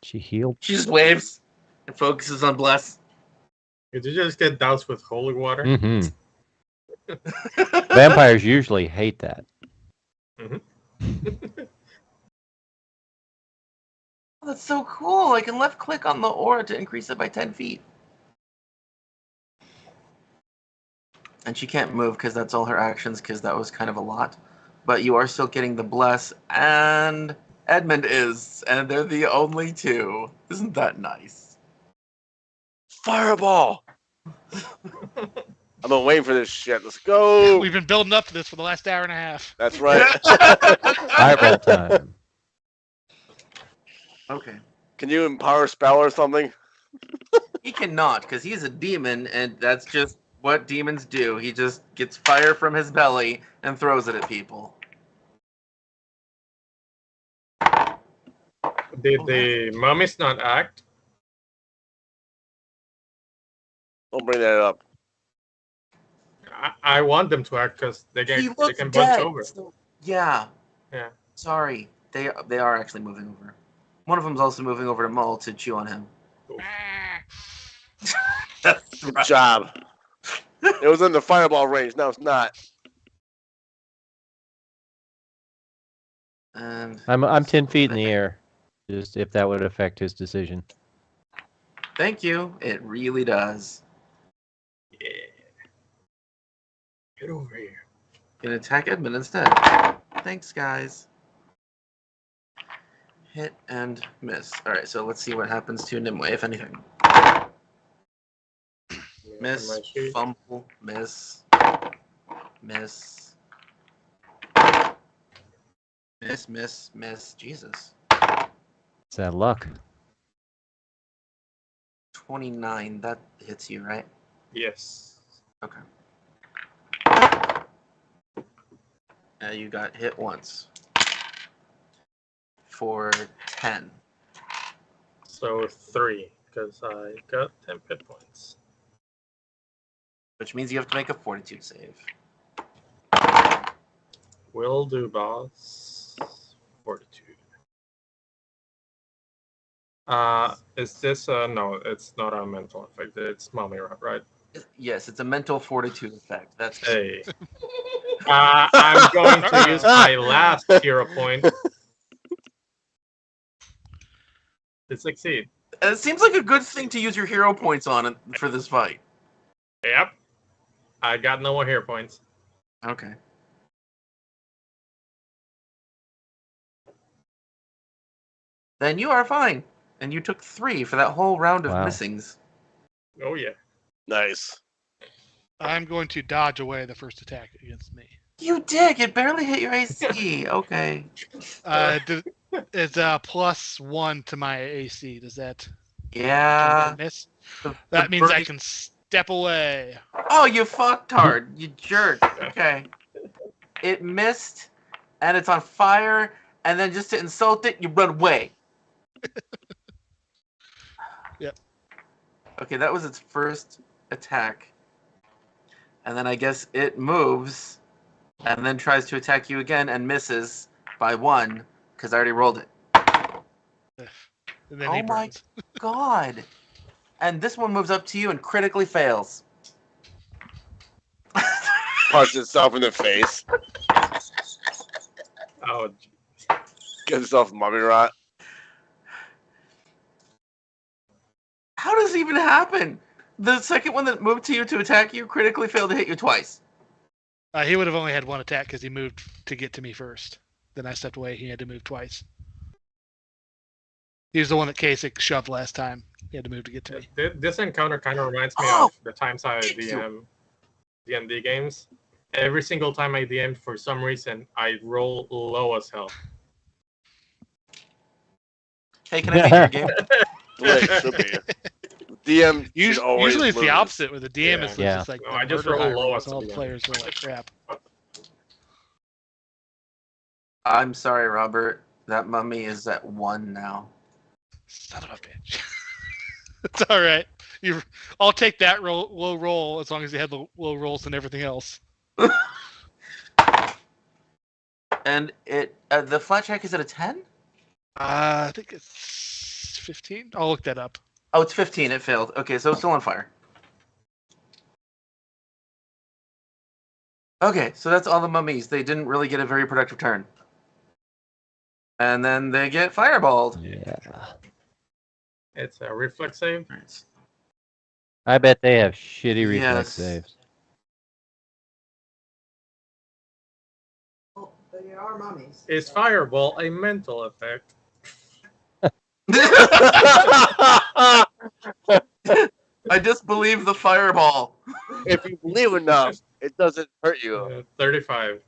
She healed.
She just waves and focuses on Bless.
Did you just get doused with holy water?
Mm-hmm. Vampires usually hate that.
That's so cool. I can left click on the aura to increase it by 10 feet. And she can't move because that's all her actions because that was kind of a lot. But you are still getting the bless, and Edmond is, and they're the only two. Isn't that nice?
Fireball! I've been waiting for this shit. Let's go.
We've been building up to this for the last hour and a half.
That's right.
Fireball time.
Okay.
Can you empower spell or something?
He cannot, because he's a demon, and that's just what demons do. He just gets fire from his belly and throws it at people.
Did the mummies not act?
Don't bring that up.
I want them to act because they
He
can
looks
bunch
dead.
over.
So, yeah.
Yeah.
Sorry. They are actually moving over. One of them's also moving over to Mull to chew on him. That's
Good
right.
job. It was in the fireball range. Now it's not.
And
I'm 10 feet in the air. Just if that would affect his decision.
thank you. It really does.
Yeah. Get over here.
Gonna attack Edmond instead. Thanks, guys. Hit and miss. Alright, so let's see what happens to Nimue, if anything. Miss,
My sheet.
fumble, miss, miss, miss. Jesus.
It's that luck.
29, that hits you, right?
Yes.
Okay. You got hit once. For 10.
So 3, because I got 10 hit points.
Which means you have to make a fortitude save.
Will do, boss. Fortitude. Is this no? It's not a mental effect. It's mummy rot, right?
Yes, it's a mental fortitude effect. That's
Hey. I'm going to use my last hero point to succeed.
It seems like a good thing to use your hero points on for this fight.
Yep. I got no more hero points.
Okay. Then you are fine. And you took 3 for that whole round of
Wow.
missings.
Oh yeah.
Nice.
I'm going to dodge away the first attack against me.
You dick! It barely hit your AC. Okay.
It's +1 to my AC. Does that
Yeah.
miss?
The
That means I
burning-
can step away.
Oh, you fucktard! You jerk. Okay. It missed, and it's on fire, and then just to insult it, you run away.
Yep.
Okay, that was its first attack. And then I guess it moves, and then tries to attack you again, and misses by 1, because I already rolled it.
And then
Oh
he
my-
burns.
God! And this one moves up to you and critically fails.
Punch itself in the face.
Oh,
Get itself mummy rot.
How does it even happen? The second one that moved to you to attack you critically failed to hit you twice.
He would have only had 1 attack because he moved to get to me first. Then I stepped away. He had to move twice. He was the one that Cazic shoved last time. He had to move to get to me.
this encounter kind of reminds me
Oh,
of the times I
thank you.
DM D&D games. Every single time I DM, for some reason, I roll low as hell.
Hey, can I beat your game?
The way it should be. DM should
Usually,
always
it's the
lose.
opposite, where the DM is
Yeah.
just like
No,
the
I just
murder
roll
high
low
rolls,
at
all
the
the
beginning.
players are like crap.
I'm sorry, Robert. That mummy is at 1 now.
Son of a bitch. It's all right. I'll take that low roll as long as you had the low rolls and everything else.
And the flat check is at a 10?
I think it's 15. I'll look that up.
Oh, it's 15. It failed. Okay, so it's still on fire. Okay, so that's all the mummies. They didn't really get a very productive turn. And then they get fireballed.
Yeah.
It's a reflex save.
I bet they have shitty reflex
Yes.
saves.
Well, they are mummies.
Is fireball a mental effect?
I disbelieve the fireball.
If you believe enough, it doesn't hurt you.
35.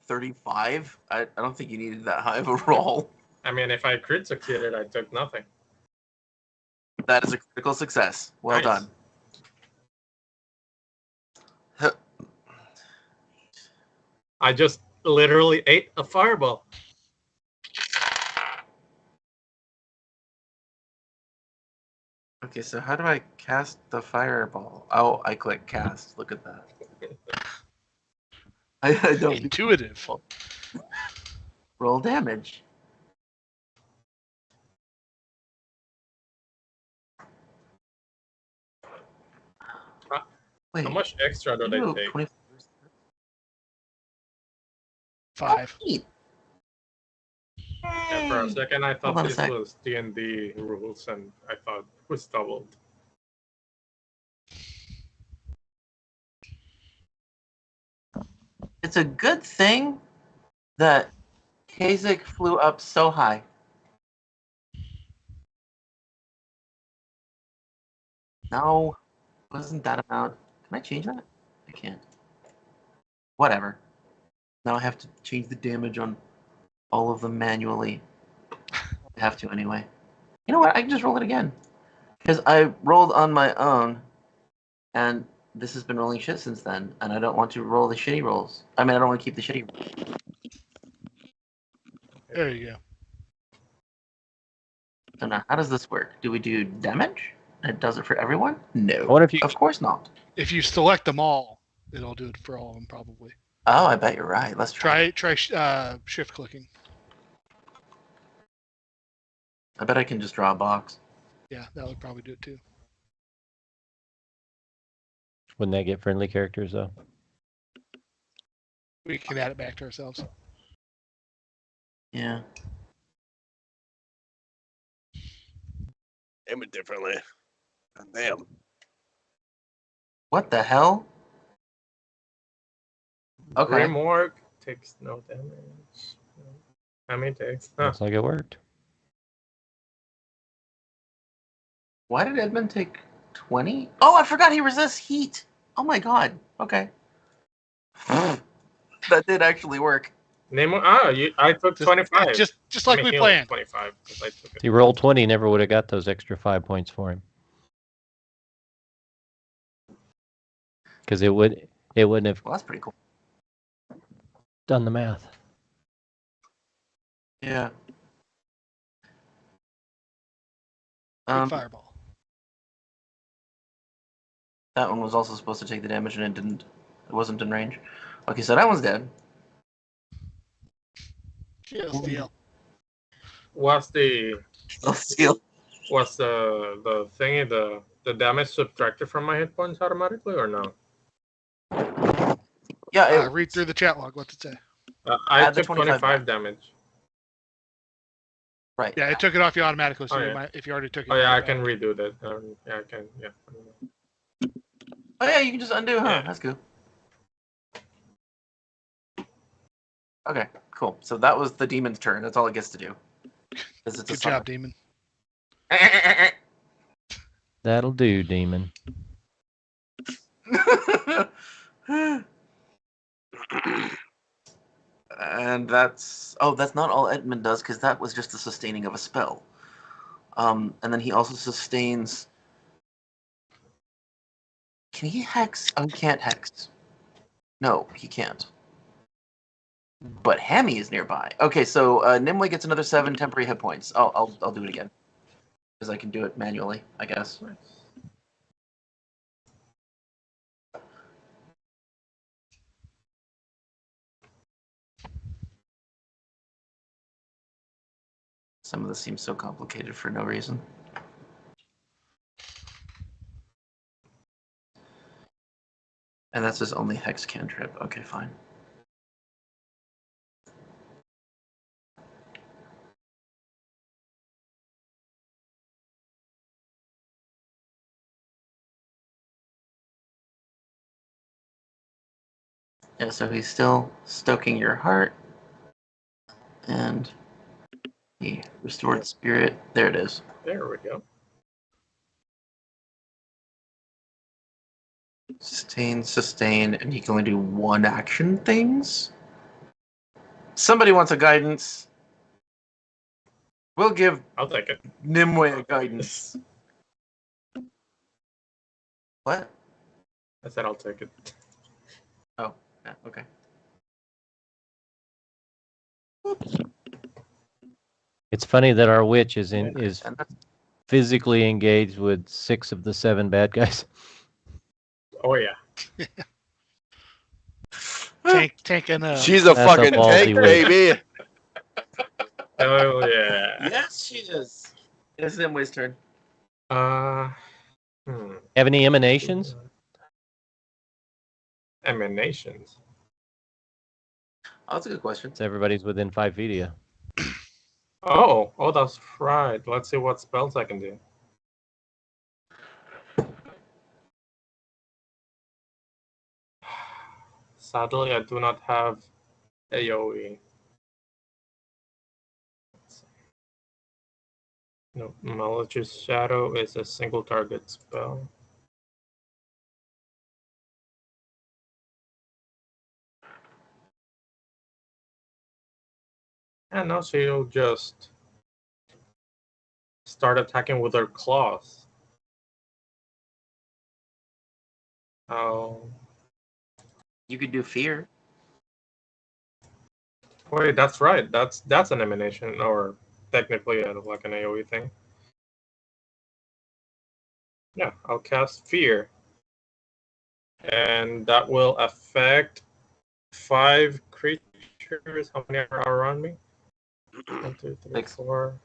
35? I don't think you needed that high of a roll.
I mean, if I crit succeeded, I took nothing.
That is a critical success. Well
Nice.
done.
I just literally ate a fireball.
Okay, so how do I cast the fireball? Oh, I click cast. Look at that. I don't
Intuitive.
roll damage. Wait,
How much extra do they
no,
take?
20
5.
Neat.
Yeah, for a second, I
Hold
thought
on a
this
sec.
was D&D rules, and I thought it was doubled.
It's a good thing that Cazic flew up so high. No, wasn't that amount. Can I change that? I can't. Whatever. Now I have to change the damage on all of them manually. I have to anyway. You know what? I can just roll it again. Because I rolled on my own, and this has been rolling shit since then, and I don't want to roll the shitty rolls. I mean, I don't want to keep the shitty rolls.
There you go.
So now, how does this work? Do we do damage? It does it for everyone? No.
I wonder if you
Of course not.
If you select them all, it'll do it for all of them probably.
Oh, I bet you're right. Let's try.
Try shift clicking.
I bet I can just draw a box.
Yeah, that would probably do it too.
wouldn't that get friendly characters though?
We can add it back to ourselves.
Yeah.
Aim it differently. God damn.
What the hell? Okay.
Grimorg takes no damage. I mean, takes. Huh.
Looks like it worked.
Why did Edmond take 20? Oh, I forgot he resists heat. Oh my god. Okay. That did actually work.
Nimue, I took 25.
Just like we
healed
planned.
25 because I took it.
He rolled 20, never would have got those extra 5 points for him. Because it wouldn't have
Well, that's pretty cool.
done the math.
Yeah.
Big fireball.
That one was also supposed to take the damage and it didn't. It wasn't in range. Okay, so that one's dead.
Steal.
What's the
Steal.
what's the thingy the damage subtracted from my hit points automatically or no?
Yeah,
Read through the chat log. What's it say?
I
Add the
took
25
25 damage.
right.
Yeah, it took it off you automatically. So
Oh,
you
yeah.
might, if you already took it.
Oh yeah, I
back.
can redo that. Yeah, I can. Yeah.
Oh yeah, you can just undo, huh?
Yeah.
That's cool. Okay, cool. So that was the demon's turn. That's all it gets to do. It's
Good job, demon.
That'll do, demon.
And that's not all Edmond does, because that was just the sustaining of a spell. And then he also sustains. Can he hex? Oh, he can't hex. No, he can't. But Hammy is nearby. Okay, so Nimue gets another 7 temporary hit points. I'll do it again, because I can do it manually, I guess. Some of this seems so complicated for no reason. And that's his only hex cantrip. Okay, fine. Yeah, so he's still stoking your heart. And Yeah, restored spirit. There it is.
There we go.
Sustain, and he can only do one action things. Somebody wants a guidance. We'll give
I'll take it.
Nimue a guidance. What?
I said I'll take it.
Oh, yeah, okay.
It's funny that our witch is
And that's
physically engaged with 6 of the 7 bad guys.
Oh yeah.
Taking a.
She's a
That's a
fucking
ballsy
tank,
witch.
baby.
Oh yeah.
yes, she is. It's Nimue's turn.
Hmm.
Have any emanations?
Emanations.
Oh, that's a good question.
It's everybody's within 5 feet of you.
Oh, that's right. Let's see what spells I can do. Sadly, I do not have AoE. No, Malicious Shadow is a single target spell. And now she'll just start attacking with her claws. Oh,
You could do fear.
wait, that's right. That's an emanation, or technically like an AoE thing. Yeah, I'll cast Fear. And that will affect 5 creatures. How many are around me? 1, 2, 3,
6.
4,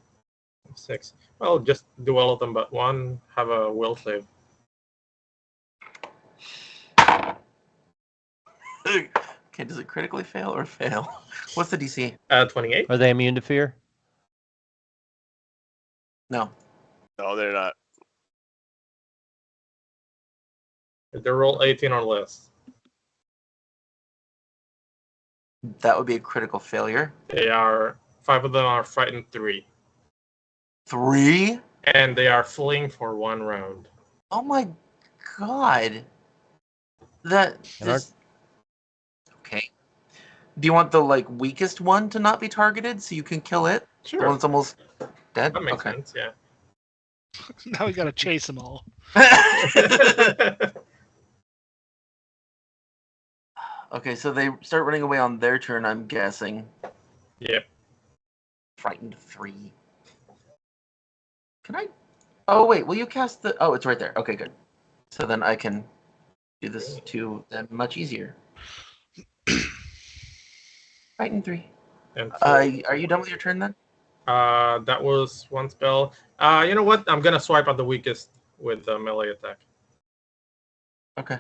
6. Well, just do all of them, but one have a will save.
Okay, does it critically fail or fail? What's the DC?
28.
Are they immune to fear?
No.
No, they're not.
If they roll 18 or less,
That would be a critical failure.
they are 5 of them are frightened 3,
3?
and they are fleeing for 1 round.
Oh my god. That
And our-
is... Okay. Do you want the weakest one to not be targeted so you can kill it? The one
Sure,
that's almost dead?
that makes
Okay.
sense. Yeah.
Now we gotta chase them all.
Okay, so they start running away on their turn, I'm guessing.
Yep.
Frightened 3. Can I... Oh, wait, will you cast the... Oh, it's right there. Okay, good. So then I can do this to them much easier. Frightened 3.
And
Are you done with your turn then?
that was 1 spell. You know what? I'm gonna swipe at the weakest with the melee attack.
Okay.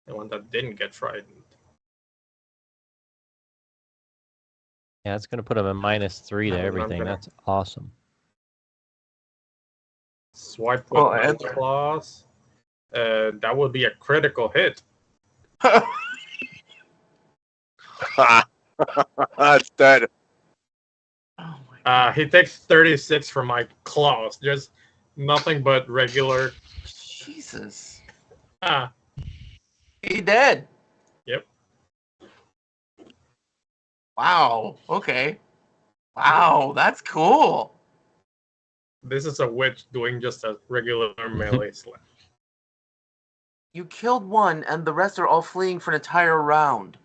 The one that didn't get frightened.
Yeah, it's going to put them at -3 to
I'm
everything.
gonna-
That's awesome.
Swipe with
Oh,
my
enter.
claws. That would be a critical hit.
That's dead.
Oh my
He takes 36 from my claws. Just nothing but regular.
Jesus.
Ah,
He dead.
Yep.
Wow. Okay. Wow, that's cool.
this is a witch doing just a regular melee slash.
You killed one, and the rest are all fleeing for an entire round.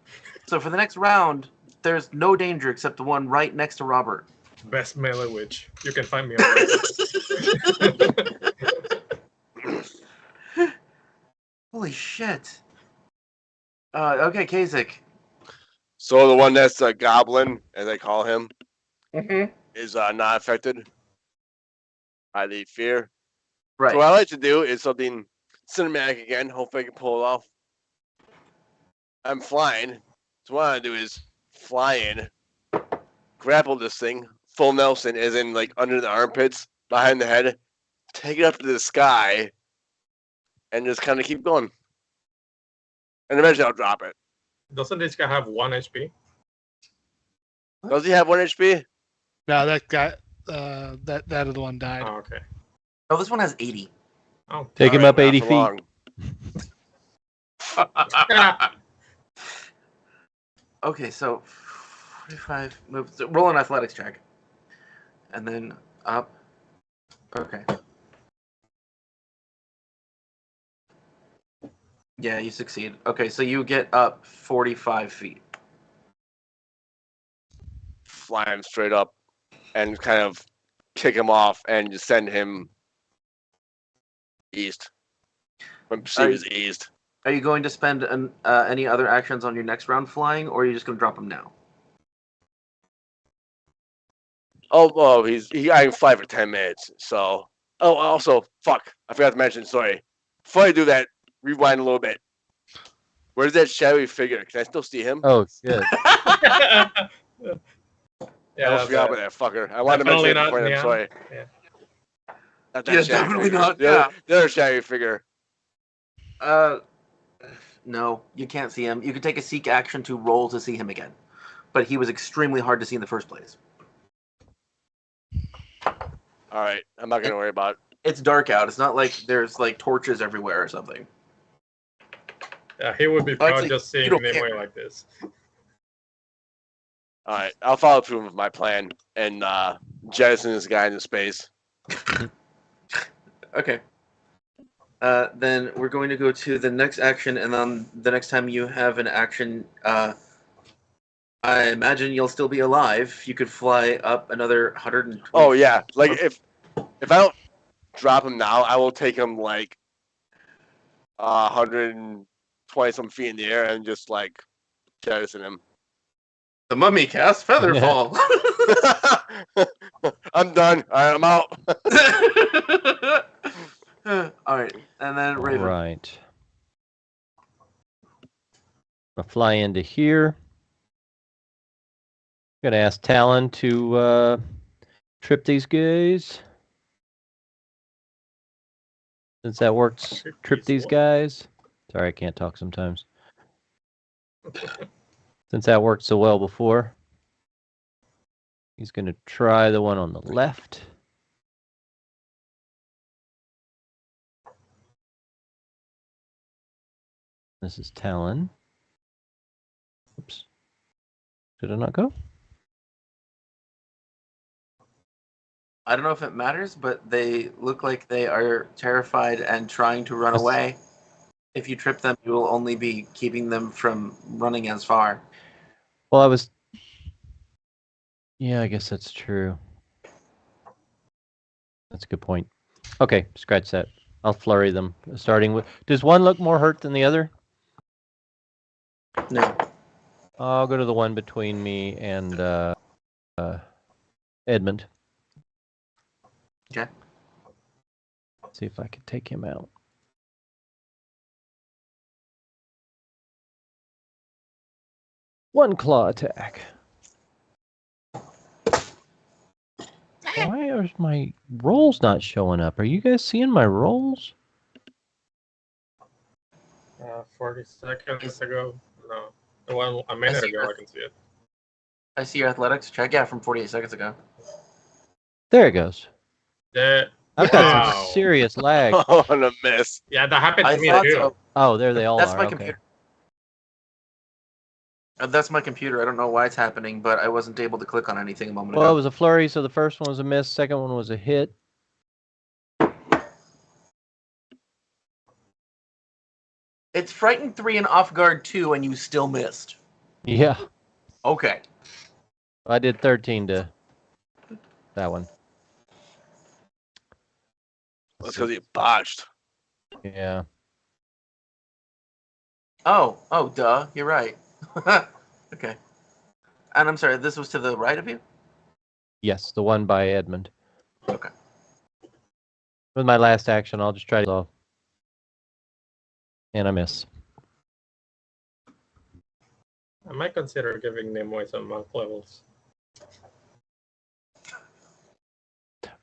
So for the next round, there's no danger except the one right next to Robert.
Best melee witch. You can find me on
Holy shit. Okay, Cazic.
So the one that's a goblin, as I call him,
Mm-hmm.
is not affected by the fear.
Right.
So what I like to do is something cinematic again. Hopefully I can pull it off. I'm flying. So what I do is fly in, grapple this thing, full Nelson, as in under the armpits, behind the head, take it up to the sky, and just kind of keep going. And eventually I'll drop it.
Doesn't this guy have 1 HP?
Does he have 1 HP?
No, that guy, that other one died.
Oh, okay.
Oh, this one has 80.
Oh,
Take him up
Not
80
for
feet.
long.
Okay, so 45 moves. So roll an athletics check. And then up. Okay. Yeah, you succeed. Okay, so you get up 45 feet.
Fly him straight up and kind of kick him off and just send him east. When perceived as east.
Are you going to spend any other actions on your next round flying, or are you just going to drop him now?
Oh, I can fly for 10 minutes. So, also, fuck, I forgot to mention. Sorry. Before I do that, rewind a little bit. Where's that shadowy figure? Can I still see him?
Oh, shit.
yeah,
I almost forgot about that fucker. I wanted to mention it before. I'm sorry.
Yeah.
Not
Yeah,
shadowy
definitely
figure.
not,
The other shadowy figure.
No, you can't see him. You can take a seek action to roll to see him again, but he was extremely hard to see in the first place.
All right, I'm not gonna worry about it.
It's dark out. It's not like there's like torches everywhere or something.
Yeah, he would be proud
Actually,
just
you
seeing
don't
Nimue
care.
like this.
All right, I'll follow through with my plan and jettison this guy into space.
Okay. Then we're going to go to the next action, and then the next time you have an action, I imagine you'll still be alive. You could fly up another 120.
Oh yeah, like if I don't drop him now, I will take him like 120 some feet in the air and just like jettison him.
The mummy cast Featherfall.
I'm done. All right, I'm out.
All right, and then Raven.
Right. I'll fly into here. Gonna ask Talon to trip these guys. Since that works, trip these guys. Sorry, I can't talk sometimes. Since that worked so well before. He's gonna try the one on the left. This is Talon. Oops. Did it not go?
I don't know if it matters, but they look like they are terrified and trying to run away. If you trip them, you will only be keeping them from running as far.
Well, I was... Yeah, I guess that's true. That's a good point. Okay, scratch that. I'll flurry them, starting with... Does one look more hurt than the other?
No.
I'll go to the one between me and Edmond.
Okay.
See if I can take him out. One claw attack. Why are my rolls not showing up? Are you guys seeing my rolls?
40 seconds ago. No. Well, a minute ago, I can see it.
I see your athletics check. Yeah, from 48 seconds ago.
There it goes.
Yeah.
I've got
Wow.
some serious lag.
Oh, and a miss.
Yeah, that happened to
I
me
thought
too.
so.
Oh, there they all
That's
are.
my
Okay.
computer. That's my computer. I don't know why it's happening, but I wasn't able to click on anything a moment
Well, it
ago.
was a flurry, so the first one was a miss, second one was a hit.
It's Frightened 3 and Off Guard 2, and you still missed.
Yeah,
Okay.
I did 13 to that one.
That's because he botched.
Yeah.
Oh, duh. You're right. Okay. And I'm sorry, this was to the right of you?
Yes, the one by Edmond.
Okay.
With my last action, I'll just try to off. And I miss.
I might consider giving Nimue some monk levels.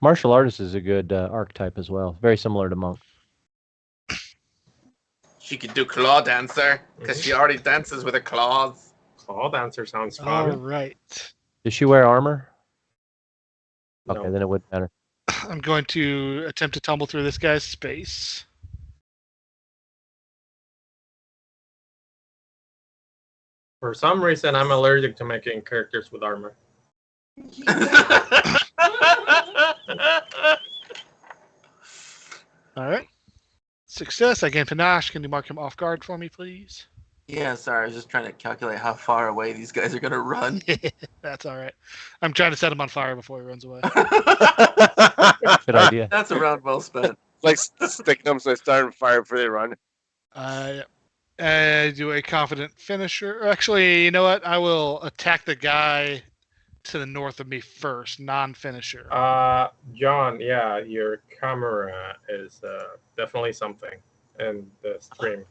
Martial artist is a good archetype as well. Very similar to monk.
She could do claw dancer, because she already dances with her claws.
Claw dancer sounds
All
fun.
right.
Does she wear armor? Okay,
No.
then it wouldn't matter.
I'm going to attempt to tumble through this guy's space.
For some reason, I'm allergic to making characters with armor.
All right. Success. I gain panache. Can you mark him off guard for me, please?
Yeah, sorry. I was just trying to calculate how far away these guys are going to run.
That's all right. I'm trying to set him on fire before he runs away.
Good idea.
That's a round well spent.
Like sticking them so they start on fire before they run.
Do a confident finisher. Actually, you know what? I will attack the guy to the north of me first, non-finisher.
John, yeah, your camera is definitely something in the stream.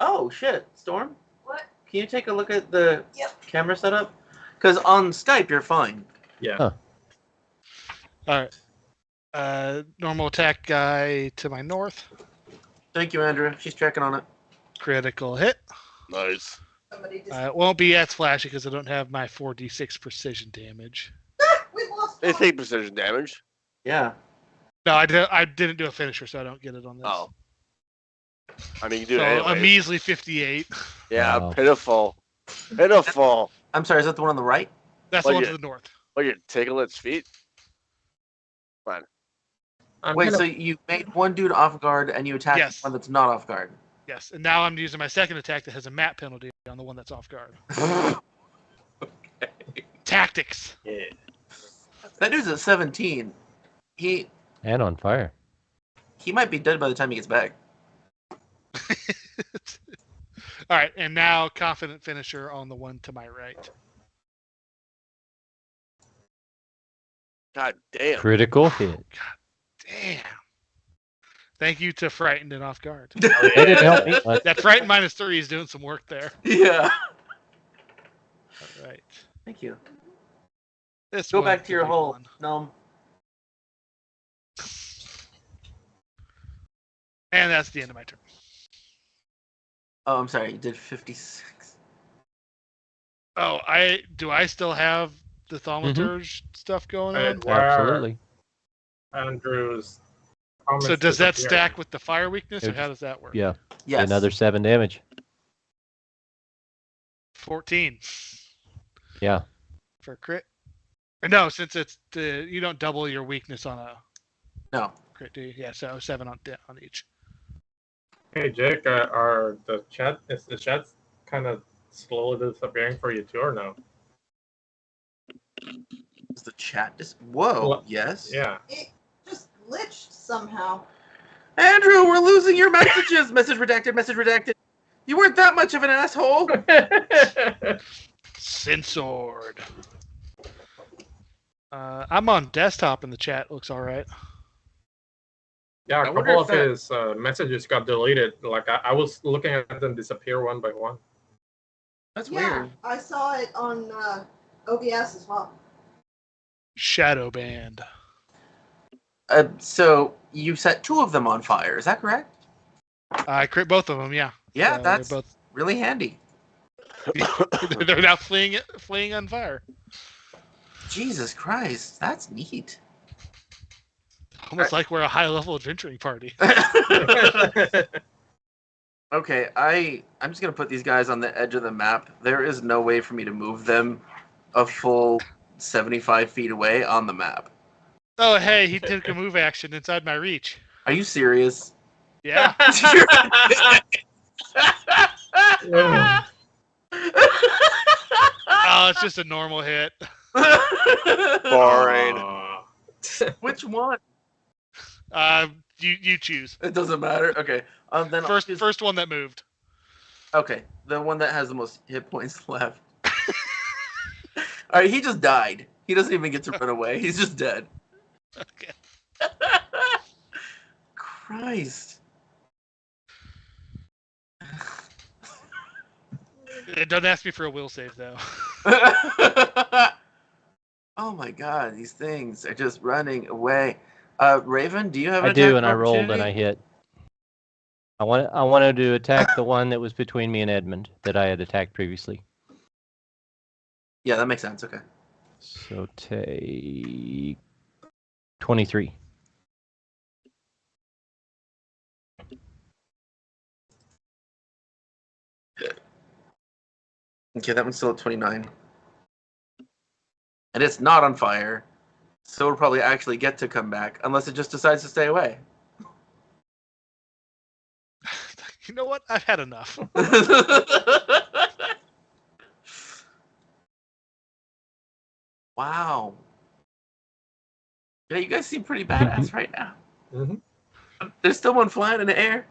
Oh, shit. Storm?
What?
Can you take a look at the
Yep.
camera setup? Because on Skype, you're fine.
Yeah.
Huh.
All right. Normal attack guy to my north.
Thank you, Andrew. She's checking on it.
Critical hit.
Nice.
Somebody just.
It won't be as flashy because I don't have my 4d6 precision damage.
We lost.
They
one.
take precision damage.
Yeah.
No, I didn't do a finisher, so I don't get it on this.
Oh. I mean, you do
So
it
a
anyway.
measly 58.
Yeah,
Wow.
pitiful. Pitiful.
I'm sorry, is that the one on the right?
That's
Well,
the one
yeah.
to the north.
Oh, you're tickling its feet?
I'm
Wait,
gonna-
so you made one dude off guard and you attacked
Yes.
one that's not off guard.
Yes, and now I'm using my second attack that has a map penalty on the one that's off guard. Tactics.
Yeah.
That dude's at 17. He
And on fire.
might be dead by the time he gets back.
All right, and now confident finisher on the one to my right.
God damn.
Critical hit.
Damn. Thank you to frightened and off guard.
They didn't help me much.
That frightened -3 is doing some work there.
Yeah.
All right.
Thank you.
This
Go
one
back to your
could be
hole.
fun.
No.
And that's the end of my turn.
Oh, I'm sorry. You did 56.
Oh, do I still have the thaumaturge stuff going on?
Where
Absolutely.
Andrew's.
So
comments
does that
disappear.
stack with the fire weakness, or
It-
how does that work?
Yeah.
Yes.
Another 7 damage.
14
Yeah.
for crit. Or no, since it's you don't double your weakness on a
No.
crit, do you? Yeah, so 7 on each.
Hey Jake, is the chat kind of slowly disappearing for you too, or no?
Is the chat just... Whoa.
Well,
Yes.
Yeah.
It just glitched somehow.
Andrew, we're losing your messages. Message redacted. Message redacted. You weren't that much of an asshole.
Censored. I'm on desktop and the chat looks all right.
Yeah,
I
a
wonder
couple
if
of
that-
his messages got deleted. Like I was looking at them disappear one by one.
That's
Yeah,
weird.
I saw it on OBS as well.
Shadow band.
So you set 2 of them on fire. Is that correct?
I crit both of them. Yeah.
Yeah,
So
that's
they're both.
really handy.
They're now fleeing on fire.
Jesus Christ, that's neat.
Almost like we're a high-level adventuring party.
Okay, I'm just gonna put these guys on the edge of the map. There is no way for me to move them a full 75 feet away on the map.
Oh, hey, he took a move action inside my reach.
Are you serious?
Yeah. Oh, it's just a normal hit.
Boring.
Which one?
You choose.
It doesn't matter. Okay. Then I'll choose-
First one that moved.
Okay, the one that has the most hit points left. All right, he just died. He doesn't even get to run away. He's just dead.
Okay.
Christ.
Don't ask me for a will save though.
Oh my God, these things are just running away. Raven, do you have?
I
an
do,
attack
and I rolled and
opportunity?
I hit. I wanted to attack the one that was between me and Edmond that I had attacked previously.
Yeah, that makes sense. Okay.
So take 23.
Okay, that one's still at 29. And it's not on fire, so it'll probably actually get to come back, unless it just decides to stay away.
You know what? I've had enough.
Wow. Yeah, you guys seem pretty badass right now.
Mhm.
There's still one flying in the air.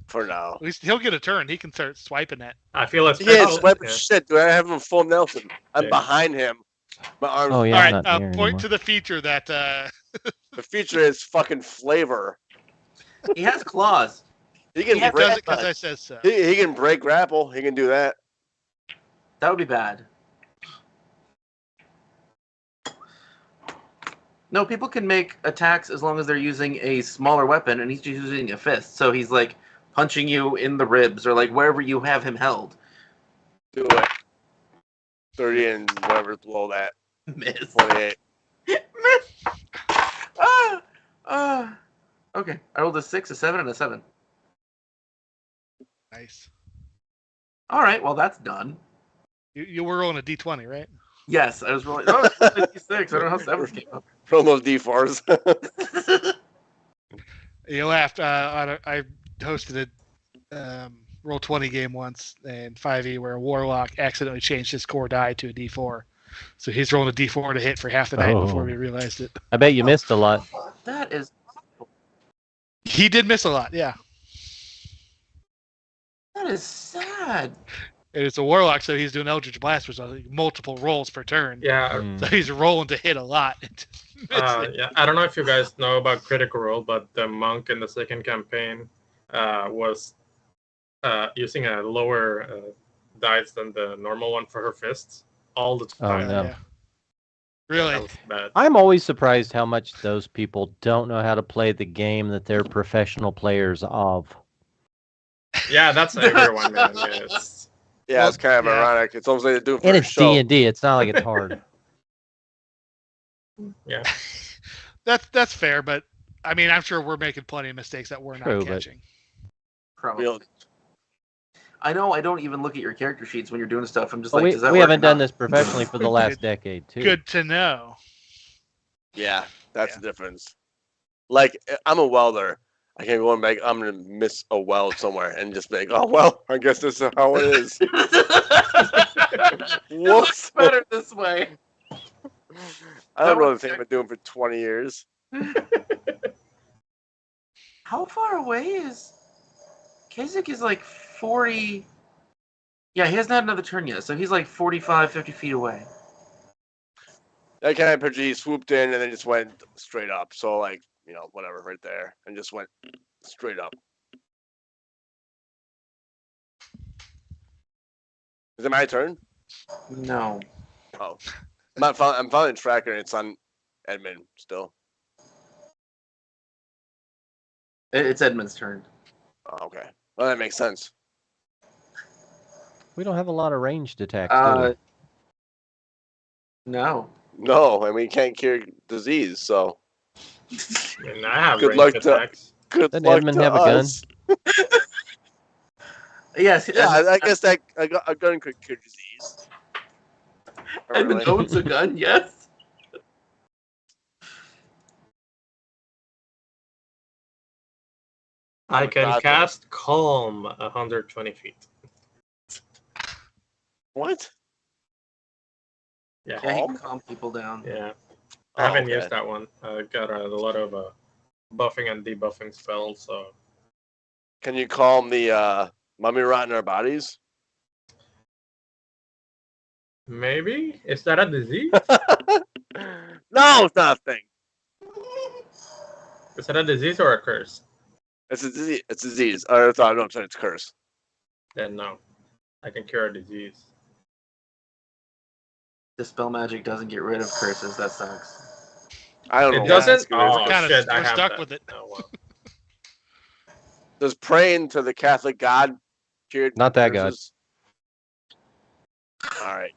For now.
At least he'll get a turn. He can start swiping it.
I feel it's
Yeah,
special.
swiping shit. Do I have him full Nelson? I'm
Yeah.
behind him. My arms.
Oh, yeah.
All
I'm
right,
not there
point
anymore.
to the feature that.
The feature is fucking flavor.
He has claws.
He can
Yeah,
It
break.
does it because I said so.
He can break grapple. He can do that.
That would be bad. No, people can make attacks as long as they're using a smaller weapon, and he's just using a fist. So he's like punching you in the ribs or like wherever you have him held.
Do it. 30 and whatever's below that.
Miss.
28.
Okay, I rolled a 6, a 7, and a 7.
Nice.
All right, well that's done.
You were rolling a d20, right?
Yes, I was rolling. Oh, it's 56. I don't know how 7s came up.
From those D4s.
You laughed. I hosted a roll 20 game once in 5e where a warlock accidentally changed his core die to a d4. So he's rolling a d4 to hit for half the night before
Oh.
we realized it.
I bet you missed a lot.
That is.
He did miss a lot, yeah.
That is sad.
And it's a warlock, so he's doing Eldritch Blast, which is like multiple rolls per turn.
Yeah,
Mm.
So he's rolling to hit a lot.
yeah. I don't know if you guys know about Critical Role, but the monk in the second campaign was using a lower dice than the normal one for her fists all the
Oh,
time.
no.
Yeah. Really?
That was bad.
I'm always surprised how much those people don't know how to play the game that they're professional players of.
Yeah, that's everyone, man. Yeah, it's,
Yeah, it's kind of
Yeah.
ironic. It's almost like they do it for
And
a
it's
show.
D&D. It's not like it's hard.
yeah.
That's fair, but I mean, I'm sure we're making plenty of mistakes that we're
True,
not
but-
catching.
Probably.
You know,
I know I don't even look at your character sheets when you're doing stuff. I'm just
But
like, does that
we
work
haven't
or
done
not?
this professionally for the last decade, too.
Good to know.
yeah, that's
Yeah.
the difference. Like, I'm a welder. I can't go and make. I'm gonna miss a weld somewhere and just be like, oh well, I guess this is how it is.
It looks better this way.
I don't know the thing I've been doing for 20 years.
How far away is Cazic? Is like 40. Yeah, he hasn't had another turn yet, so he's like 45, 50 feet away.
That kind of picture, he swooped in and then just went straight up. So like, you know, whatever, right there, and just went straight up. Is it my turn?
No.
Oh, I'm following tracker. And it's on Edmond still.
It's Edmund's turn.
Oh, okay, well that makes sense.
We don't have a lot of ranged attacks, do we?
No.
No, I mean, you can't cure disease, so
I mean, I have
Good
ranged
luck to-
attacks.
good
Doesn't
luck
Edmund
to
have a gun?
us.
Yes.
Yeah, I guess that a gun could cure disease.
Edmund
Really.
owns a gun. Yes.
I can
Gotcha.
cast Calm 120 feet.
What?
Yeah.
Yeah, he
Calm?
can calm people down.
Yeah.
Oh,
I haven't
okay.
used that one. I got a lot of buffing and debuffing spells, so
Can you calm the mummy rot in our bodies?
maybe? Is that a disease?
No, it's not a thing.
Is that a disease or a curse?
It's a disease. It's a disease. I thought, no, I'm saying it's a curse.
Then no. I can cure a disease.
Dispel magic doesn't get rid of curses. That sucks.
I don't know.
It
what
doesn't?
it's gonna-
Oh,
Kinda-
shit, I
we're
have
stuck
that.
with it.
Oh, well.
Does praying to the Catholic God cure
Not that God.
curses? All right.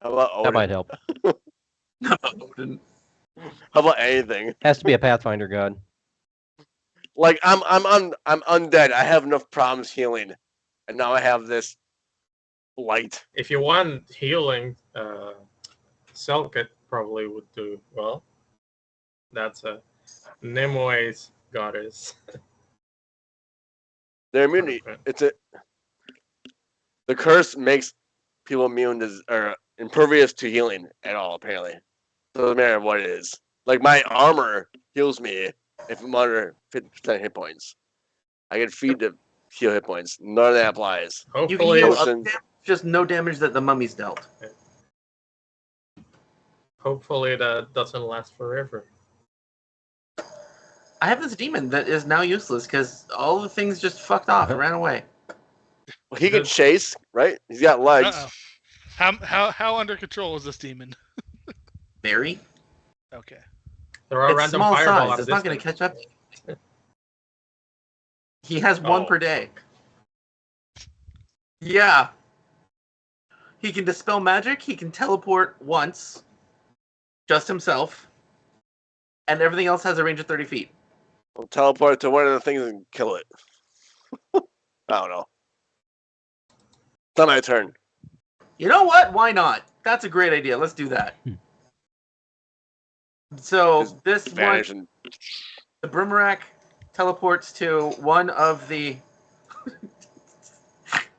How about
That might
Odin?
help.
Odin.
How about anything?
Has to be a Pathfinder god.
Like I'm undead. I have enough problems healing, and now I have this blight.
If you want healing, Selkit probably would do well. That's a Nimue's goddess.
Their immunity. The curse makes people immune to or impervious to healing at all. Apparently, doesn't matter what it is. Like my armor heals me if I'm under 50% hit points. I get feed to heal hit points. None of that applies.
You can
Hopefully,
heal
Potion.
up damage, just no damage that the mummies dealt.
hopefully that doesn't last forever.
I have this demon that is now useless because all the things just fucked off and ran away.
Well, he can chase, right? He's got legs.
Uh-oh. How under control is this demon?
Very.
Okay.
There are
It's
random
small
fireball
size.
at
It's not going to
distance.
catch up. He has one
Oh.
per day. Yeah. He can dispel magic. He can teleport once. Just himself. And everything else has a range of 30 feet.
I'll teleport to one of the things and kill it. I don't know. It's not my turn.
You know what? Why not? That's a great idea. Let's do that. So
Just
this one,
Vanish and
the Brimarack teleports to one of the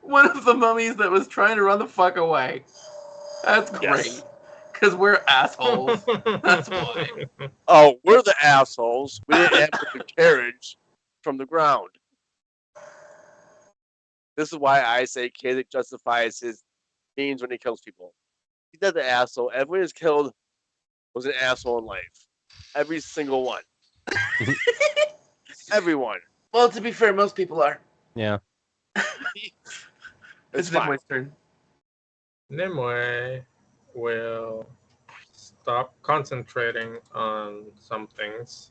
mummies that was trying to run the fuck away. That's great.
Yes.
Because we're assholes. That's why.
Oh, we're the assholes. We didn't have the carriage from the ground. This is why I say Cazic justifies his means when he kills people. He's not the asshole. Everyone who's killed was an asshole in life. Every single one. Everyone.
Well, to be fair, most people are.
Yeah.
It's fine.
Nimue's turn.
Nimue will stop concentrating on some things,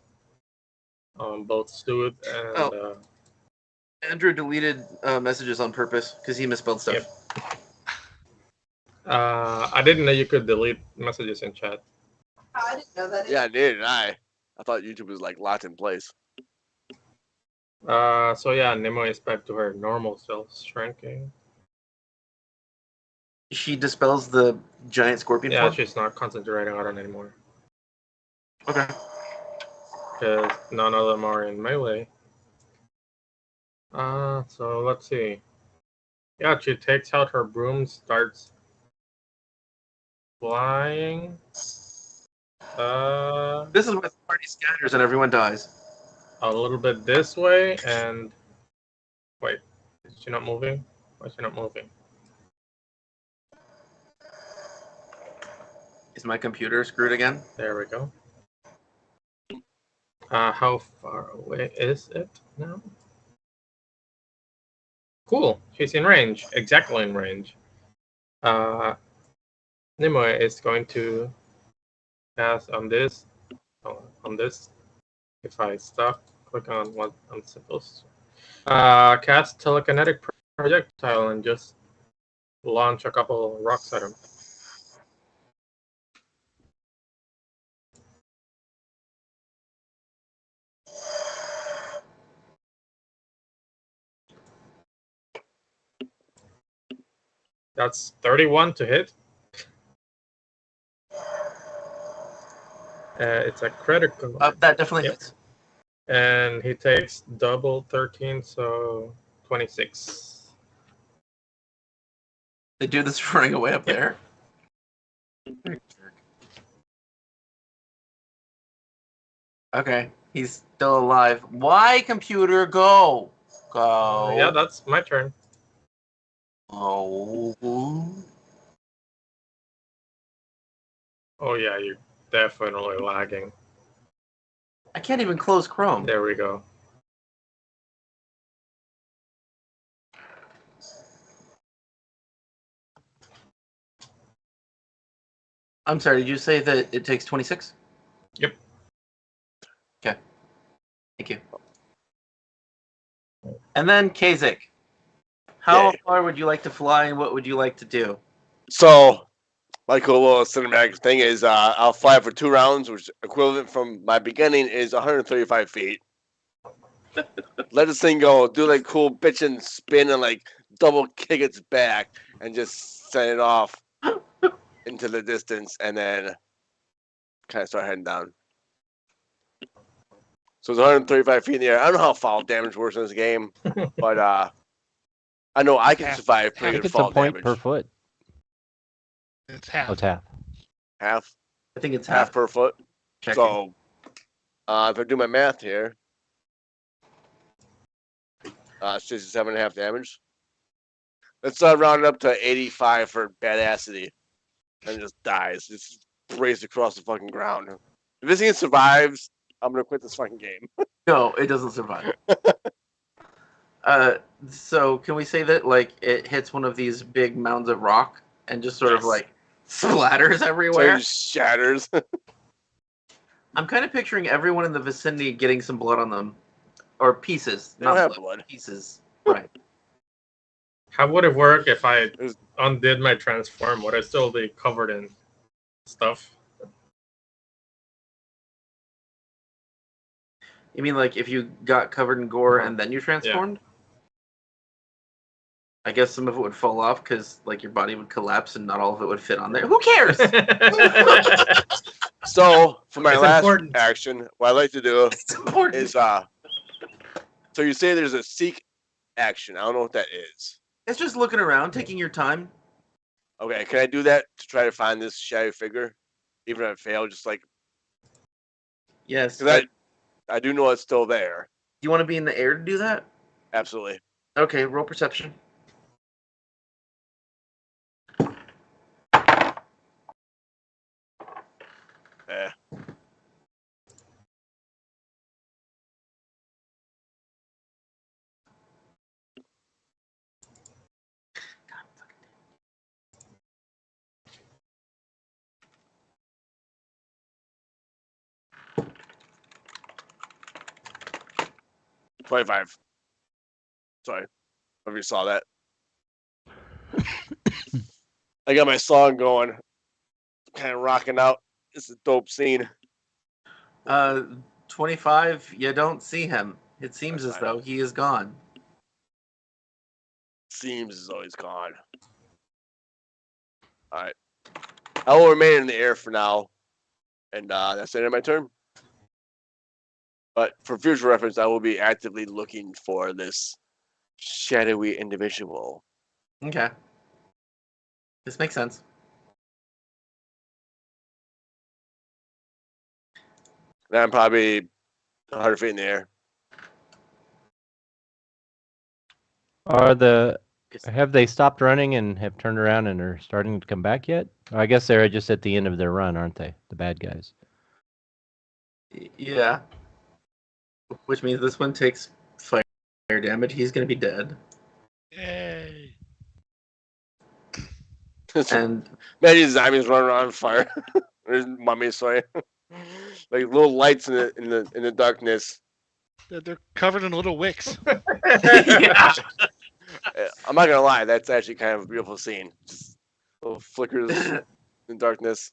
on both Stuart and
Andrew deleted messages on purpose because he misspelled stuff.
Yep. I didn't know you could delete messages in chat.
I didn't know that.
Yeah, neither did I. I thought YouTube was like locked in place.
So yeah, Nimue is back to her normal self, shrinking.
She dispels the giant scorpion
Yeah,
form?
she's not concentrating on it anymore
Okay.
because none of them are in melee. So let's see. Yeah, she takes out her broom, starts flying.
This is where the party scatters and everyone dies.
A little bit this way, and wait, is she not moving? Why is she not moving?
Is my computer screwed again?
There we go. How far away is it now? Cool, she's in range, exactly in range. Nimue is going to cast on this. If I stop, click on what I'm supposed to. Cast telekinetic projectile and just launch a couple rocks at him. That's 31 to hit. It's a critical.
That definitely
Yep.
hits.
And he takes double 13, so 26.
The dude that's running away up there. Okay, he's still alive. Why, computer, go? Go.
Yeah, that's my turn.
Oh.
Oh yeah, you're definitely lagging.
I can't even close Chrome.
There we go.
I'm sorry, did you say that it takes 26?
Yep.
Okay. Thank you. And then Cazic. How
Yay.
far would you like to fly and what would you like to do?
So My cool little cinematic thing is I'll fly for 2 rounds, which equivalent from my beginning is 135 feet. Let this thing go, do like cool bitchin' spin and like double kick its back and just send it off into the distance and then kind of start heading down. So it's 135 feet in the air. I don't know how fall damage works in this game, but I know I can survive
I
pretty
think
good
it's a
fall
point
damage.
per foot.
It's half.
Oh, it's half.
Half?
I think it's
Half per foot.
Checking.
So if I do my math here, it's 67.5 damage. Let's round it up to 85 for badassity. And just dies. Just raised across the fucking ground. If this thing survives, I'm gonna quit this fucking game.
No, it doesn't survive. So can we say that like it hits one of these big mounds of rock and just sort of like splatters
So
everywhere?
it just shatters.
I'm kind of picturing everyone in the vicinity getting some blood on them, or pieces.
They don't
not
have blood.
Pieces. Right.
How would it work if I
There's-
undid my transform? Would I still be covered in stuff?
You mean like if you got covered in gore and then you transformed? I guess some of it would fall off because like your body would collapse and not all of it would fit on there. Who cares?
So for my
It's
last
important.
action, what I like to do
It's important.
is so you say there's a seek action. I don't know what that is.
It's just looking around, taking your time.
Okay, can I do that to try to find this shadowy figure? Even if I fail, just like
Yes.
because
but
I do know it's still there.
you want to be in the air to do that?
Absolutely.
Okay, roll perception.
Eh. $25. Sorry, if you saw that. I got my song going, kind of rocking out. It's a dope scene.
25, you don't see him. It seems
That's
as
fine.
though he is gone.
Seems as though he's gone. All right, I will remain in the air for now, and that's the end of my turn. But for future reference, I will be actively looking for this shadowy individual.
Okay. This makes sense.
And I'm probably 100 feet in the air.
Have they stopped running and have turned around and are starting to come back yet? I guess they're just at the end of their run, aren't they? The bad guys.
Yeah. Which means this one takes fire damage. He's going to be dead.
Yay.
And
Man, these zombies running around on fire. There's mummies, sorry. Like little lights in the darkness.
They're covered in little wicks.
yeah.
I'm not gonna lie, that's actually kind of a beautiful scene. Just little flickers in darkness.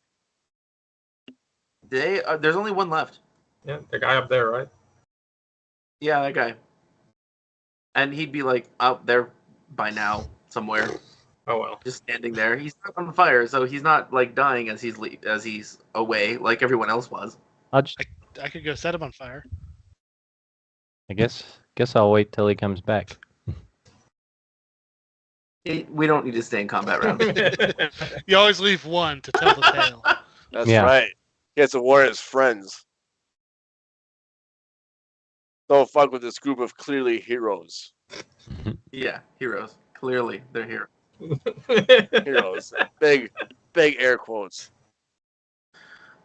There's only one left.
Yeah, the guy up there, right?
Yeah, that guy. And he'd be like out there by now somewhere,
Oh well.
just standing there. He's not on fire, so he's not like dying as he's away like everyone else was.
I'll just,
I could go set him on fire.
I guess I'll wait till he comes back.
We don't need to stay in combat round.
You always leave one to tell the tale.
That's
Yeah.
right. He gets to war as friends. Don't fuck with this group of clearly heroes.
Yeah, heroes. Clearly, they're heroes.
Heroes. Big air quotes.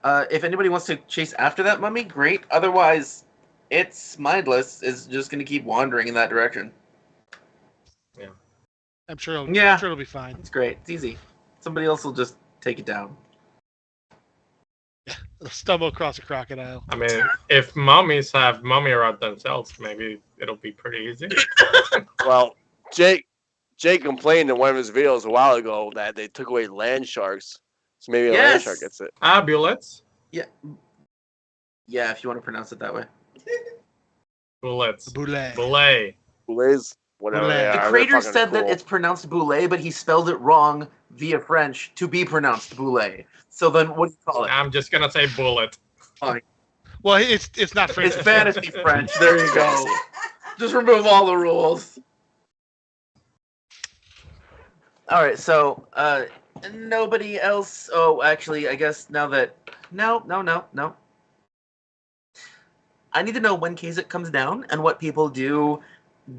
If anybody wants to chase after that mummy, great. Otherwise, it's mindless. Is just going to keep wandering in that direction.
I'm sure
Yeah.
it'll be fine.
It's great. It's easy. Somebody else will just take it down.
It'll stumble across a crocodile.
I mean, if mummies have mummy rot themselves, maybe it'll be pretty easy.
Well, Jake complained in one of his videos a while ago that they took away land sharks So maybe a
Yes!
land shark gets it.
Bullets.
Yeah, if you want to pronounce it that way.
Bullets.
Boule.
Belay.
Blaze, whatever
Boule.
they
The
are.
The
they're
creator
fucking
said that
cool.
it's pronounced boule, but he spelled it wrong via French to be pronounced boule. So then what do you call it?
I'm just gonna say bullet.
Fine.
Well, it's not French.
It's fantasy French. There you go. Just remove all the rules. All right, so nobody else. Oh, actually, I guess now that no. I need to know when Cazic comes down and what people do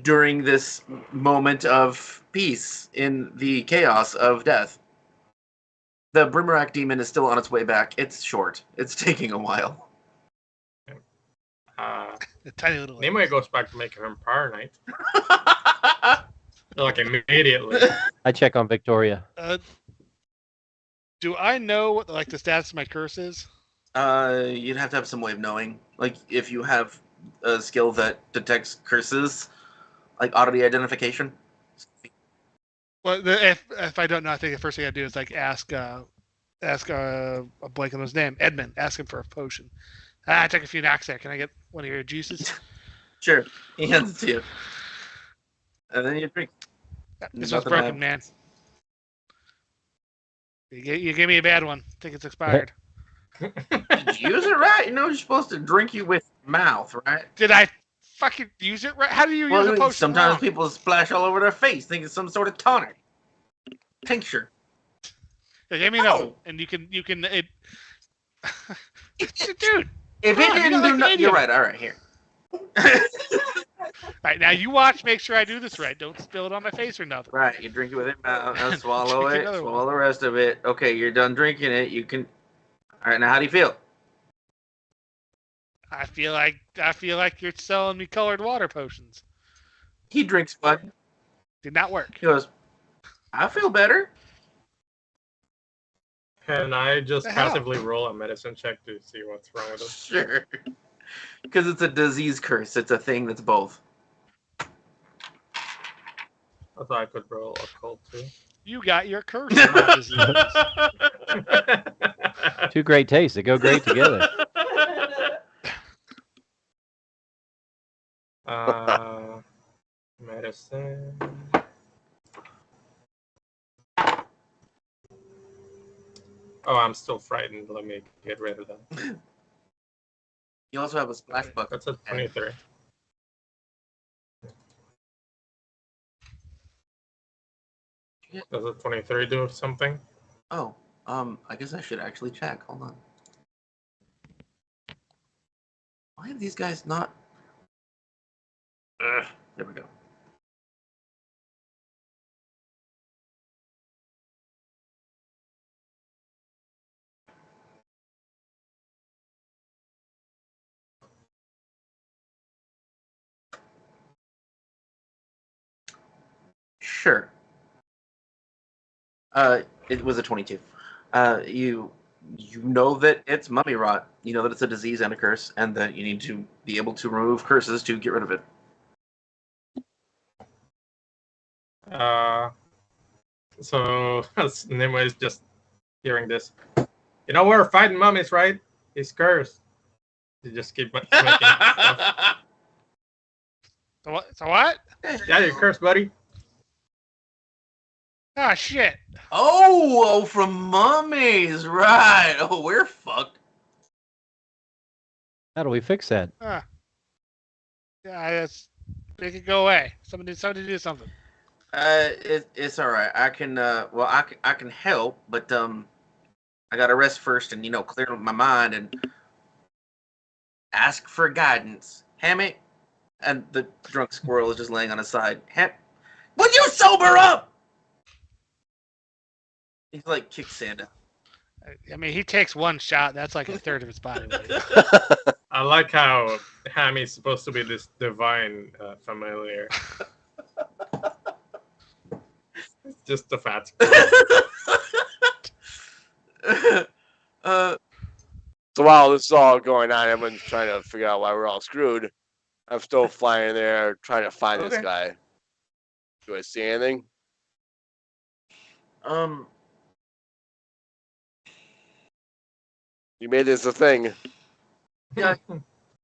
during this moment of peace in the chaos of death. The Brimmerak demon is still on its way back. It's short. It's taking a while.
A tiny little.
Nimue goes back to making him Power Knight. Like immediately.
I check on Victoria.
Do I know what the status of my curse is?
You'd have to have some way of knowing. Like, if you have a skill that detects curses, like oddity identification.
Well, if I don't know, I think the first thing I do is ask a blank on his name, Edmond. Ask him for a potion. I took a few knocks there. Can I get one of your juices?
Sure. He hands it to you. And then you drink.
This one's
Nothing
broken,
happens.
man. You gave me a bad one. I think it's expired.
Did you use it right? You know you're supposed to drink you with your mouth, right?
Did I fucking use it right? How do you use a potion?
Sometimes
wrong?
people splash all over their face, think it's some sort of tonic. Tincture.
Yeah, give me another one, and you can it. Dude.
If
Come
it
on, you
didn't
got
do
like
nothing,
an
you're
idiot.
right. All right, here.
All right, now you watch. Make sure I do this right. Don't spill it on my face or nothing.
Right, you drink it with your mouth, now swallow
Drink
it,
another
swallow
one.
the rest of it. Okay, you're done drinking it. You can. All right, now how do you feel?
I feel like you're selling me colored water potions.
He drinks one.
Did not work.
He goes, I feel better.
Can I just
The hell?
passively roll a medicine check to see what's wrong with him?
Sure. Because it's a disease curse. It's a thing that's both.
I thought I could roll a cold too.
You got your curse. Not disease.
Two great tastes. They go great together.
Medicine. Oh, I'm still frightened. Let me get rid of that.
You also have a splash bucket.
That's a 23. Does a 23 do something?
Oh, I guess I should actually check. Hold on. Why have these guys not? There we go. Sure. It was a 22. You know that it's mummy rot. You know that it's a disease and a curse, and that you need to be able to remove curses to get rid of it.
So Nimue is just hearing this. You know we're fighting mummies, right? He's cursed. You just keep making stuff.
So what?
Yeah, you're cursed, buddy.
Ah, shit.
Oh, from mummies, right? Oh, we're fucked.
How do we fix that?
Ah. Yeah, make it go away. Somebody do something.
It's all right. I can I can help, but I gotta rest first and clear my mind and ask for guidance. Hammy, and the drunk squirrel is just laying on his side. Would you sober up? He's like kicks sand out.
I mean, he takes one shot. That's like a third of his body weight.
I like how Hammy's supposed to be this divine familiar. It's just a fat.
So while this is all going on, everyone's trying to figure out why we're all screwed. I'm still flying there trying to find this
Okay.
guy. Do I see anything? You made this a thing.
Yeah.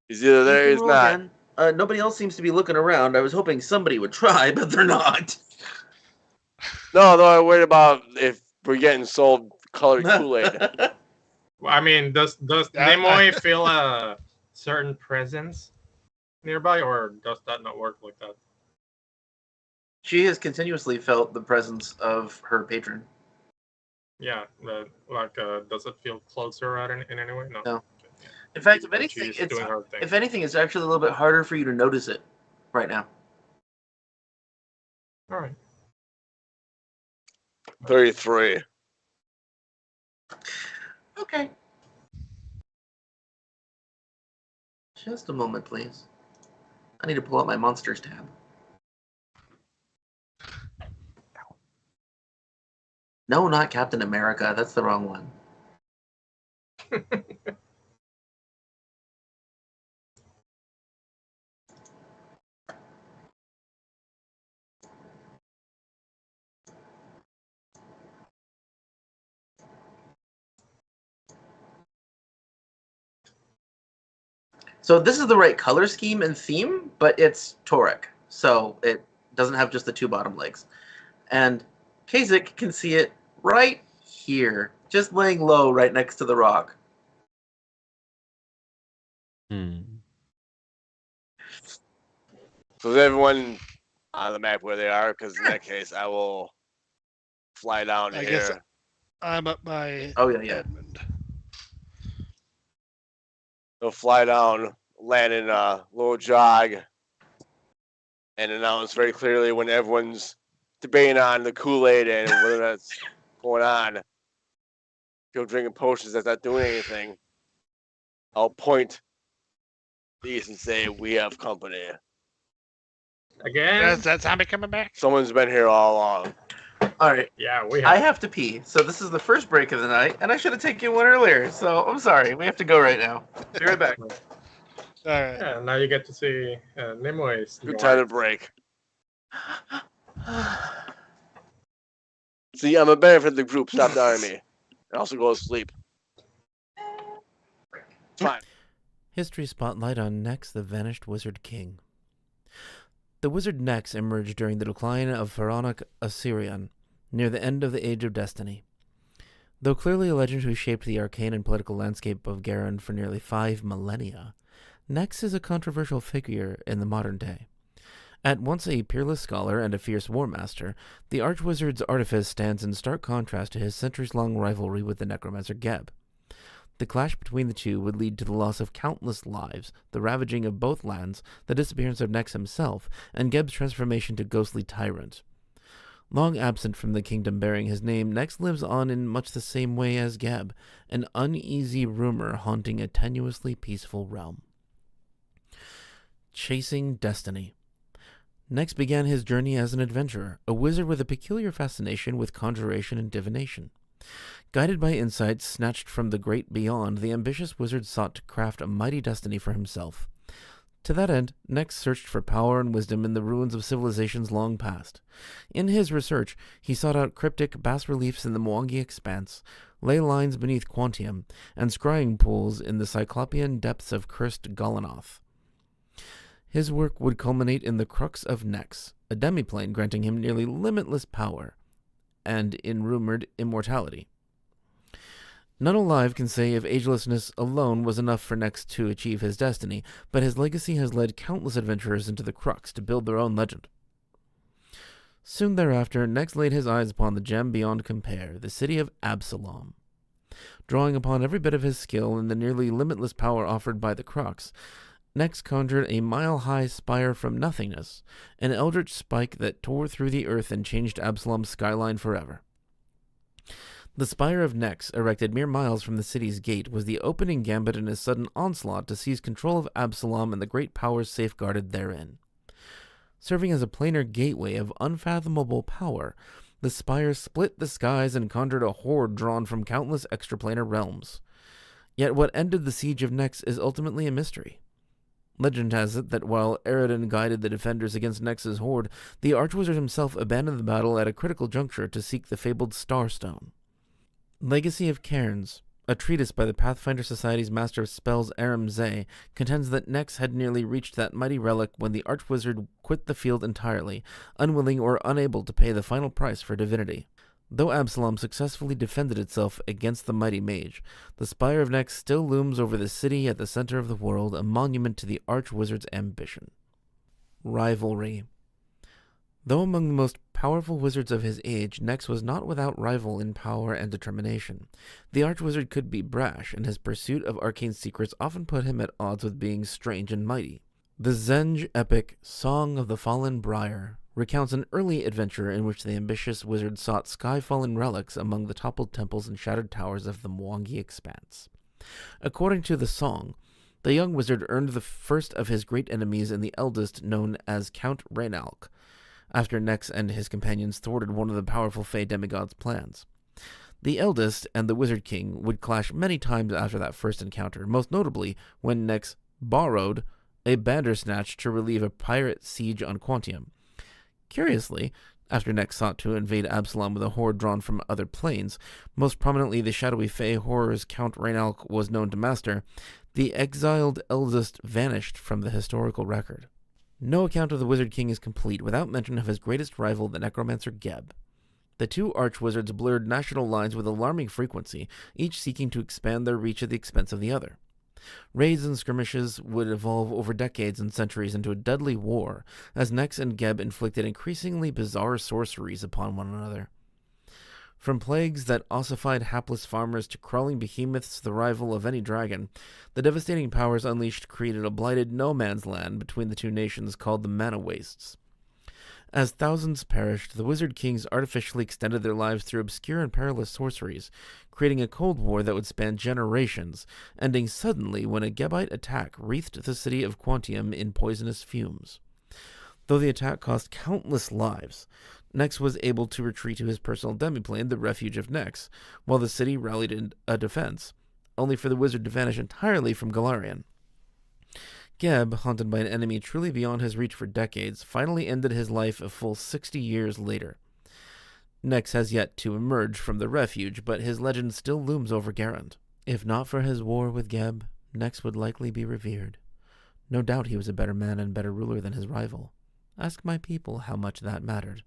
He's either there or
You
he's
can roll
not.
again. Nobody else seems to be looking around. I was hoping somebody would try, but they're not.
No, though, I'm worried about if we're getting sold colored Kool-Aid.
I mean, does
I-
Nimue feel a certain presence nearby, or does that not work like that?
She has continuously felt the presence of her patron.
Yeah, does it feel closer in any way? No.
No. In fact, if
But
anything,
she's doing her thing.
if anything, it's actually a little bit harder for you to notice it right now.
All right.
33.
Okay. Just a moment, please. I need to pull out my monsters tab. No, not Captain America. That's the wrong one. So this is the right color scheme and theme, but it's toric, so it doesn't have just the two bottom legs. And Cazic can see it right here, just laying low right next to the rock.
Hmm.
So is everyone on the map where they are? Because in that case, I will fly down
I
here.
guess I'm up by
Oh yeah, yeah.
Edmond.
They'll fly down, land in a little jog, and announce very clearly when everyone's debating on the Kool-Aid and whether that's going on. Go drinking potions that's not doing anything. I'll point these and say, we have company.
Again?
Is that zombie coming back?
Someone's been here all along.
All right,
Yeah, we
I
have.
have to pee, so this is the first break of the night, and I should have taken one earlier. So I'm sorry, we have to go right now. Be right back.
All right.
Yeah, now you get to see Nimue's.
Good time to break. See, I'm a benefit of the group. Stop doubting me. I also go to sleep. Fine.
History Spotlight on Nex, the Vanished Wizard King. The wizard Nex emerged during the decline of Pharaonic Osirion, near the end of the Age of Destiny. Though clearly a legend who shaped the arcane and political landscape of Garen for nearly 5 millennia, Nex is a controversial figure in the modern day. At once a peerless scholar and a fierce war master, the Archwizard's artifice stands in stark contrast to his centuries-long rivalry with the Necromancer Geb. The clash between the two would lead to the loss of countless lives, the ravaging of both lands, the disappearance of Nex himself, and Geb's transformation to ghostly tyrant. Long absent from the kingdom bearing his name, Nex lives on in much the same way as Geb, an uneasy rumor haunting a tenuously peaceful realm. Chasing Destiny. Nex began his journey as an adventurer, a wizard with a peculiar fascination with conjuration and divination. Guided by insights snatched from the great beyond, the ambitious wizard sought to craft a mighty destiny for himself. To that end, Nex searched for power and wisdom in the ruins of civilizations long past. In his research, he sought out cryptic bas-reliefs in the Mwangi expanse, ley lines beneath Quantium, and scrying pools in the cyclopean depths of cursed Golanoth. His work would culminate in the Crux of Nex, a demiplane granting him nearly limitless power, and, in rumored, immortality. None alive can say if agelessness alone was enough for Nex to achieve his destiny, but his legacy has led countless adventurers into the Crux to build their own legend. Soon thereafter, Nex laid his eyes upon the gem beyond compare, the city of Absalom. Drawing upon every bit of his skill and the nearly limitless power offered by the Crux, Nex conjured a mile-high spire from nothingness, an eldritch spike that tore through the earth and changed Absalom's skyline forever. The spire of Nex, erected mere miles from the city's gate, was the opening gambit in his sudden onslaught to seize control of Absalom and the great powers safeguarded therein. Serving as a planar gateway of unfathomable power, the spire split the skies and conjured a horde drawn from countless extraplanar realms. Yet what ended the siege of Nex is ultimately a mystery. Legend has it that while Eridan guided the defenders against Nex's horde, the Archwizard himself abandoned the battle at a critical juncture to seek the fabled Starstone. Legacy of Cairns, A treatise by the Pathfinder Society's Master of Spells Aram Zay contends that Nex had nearly reached that mighty relic when the Archwizard quit the field entirely, unwilling or unable to pay the final price for divinity. Though Absalom successfully defended itself against the mighty mage, the Spire of Nex still looms over the city at the center of the world, a monument to the Archwizard's ambition. Rivalry. Though among the most powerful wizards of his age, Nex was not without rival in power and determination. The Archwizard could be brash, and his pursuit of arcane secrets often put him at odds with beings strange and mighty. The Zenge epic Song of the Fallen Briar recounts an early adventure in which the ambitious wizard sought sky-fallen relics among the toppled temples and shattered towers of the Mwangi Expanse. According to the song, the young wizard earned the first of his great enemies in the eldest, known as Count Reynalk, after Nex and his companions thwarted one of the powerful Fey demigods' plans. The eldest and the Wizard King would clash many times after that first encounter, most notably when Nex borrowed a Bandersnatch to relieve a pirate siege on Quantium. Curiously, after Nex sought to invade Absalom with a horde drawn from other planes, most prominently the shadowy Fey horrors Count Reynalk was known to master, the exiled eldest vanished from the historical record. No account of the Wizard King is complete without mention of his greatest rival, the Necromancer Geb. The two arch-wizards blurred national lines with alarming frequency, each seeking to expand their reach at the expense of the other. Raids and skirmishes would evolve over decades and centuries into a deadly war, as Nex and Geb inflicted increasingly bizarre sorceries upon one another. From plagues that ossified hapless farmers to crawling behemoths the rival of any dragon, the devastating powers unleashed created a blighted no-man's land between the two nations called the Mana Wastes. As thousands perished, the Wizard Kings artificially extended their lives through obscure and perilous sorceries, creating a cold war that would span generations, ending suddenly when a Gebite attack wreathed the city of Quantium in poisonous fumes. Though the attack cost countless lives, Nex was able to retreat to his personal demiplane, the Refuge of Nex, while the city rallied in a defense, only for the wizard to vanish entirely from Golarion. Geb, haunted by an enemy truly beyond his reach for decades, finally ended his life a full 60 years later. Nex has yet to emerge from the Refuge, but his legend still looms over Garand. If not for his war with Geb, Nex would likely be revered. No doubt he was a better man and better ruler than his rival. Ask my people how much that mattered.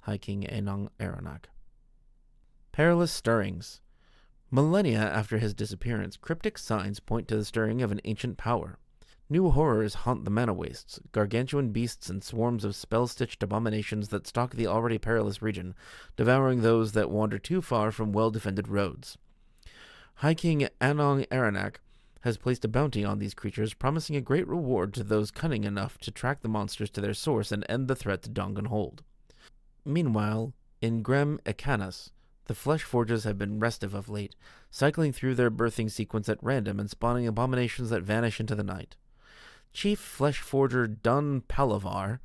High King Enong Aranak. Perilous Stirrings. Millennia after his disappearance, cryptic signs point to the stirring of an ancient power. New horrors haunt the Mana Wastes, gargantuan beasts and swarms of spell-stitched abominations that stalk the already perilous region, devouring those that wander too far from well-defended roads. High King Anong Aranak has placed a bounty on these creatures, promising a great reward to those cunning enough to track the monsters to their source and end the threat to Donganhold. Meanwhile, in Grem Ekanas, the Flesh Forges have been restive of late, cycling through their birthing sequence at random and spawning abominations that vanish into the night. Chief Flesh Forger Dun Palavar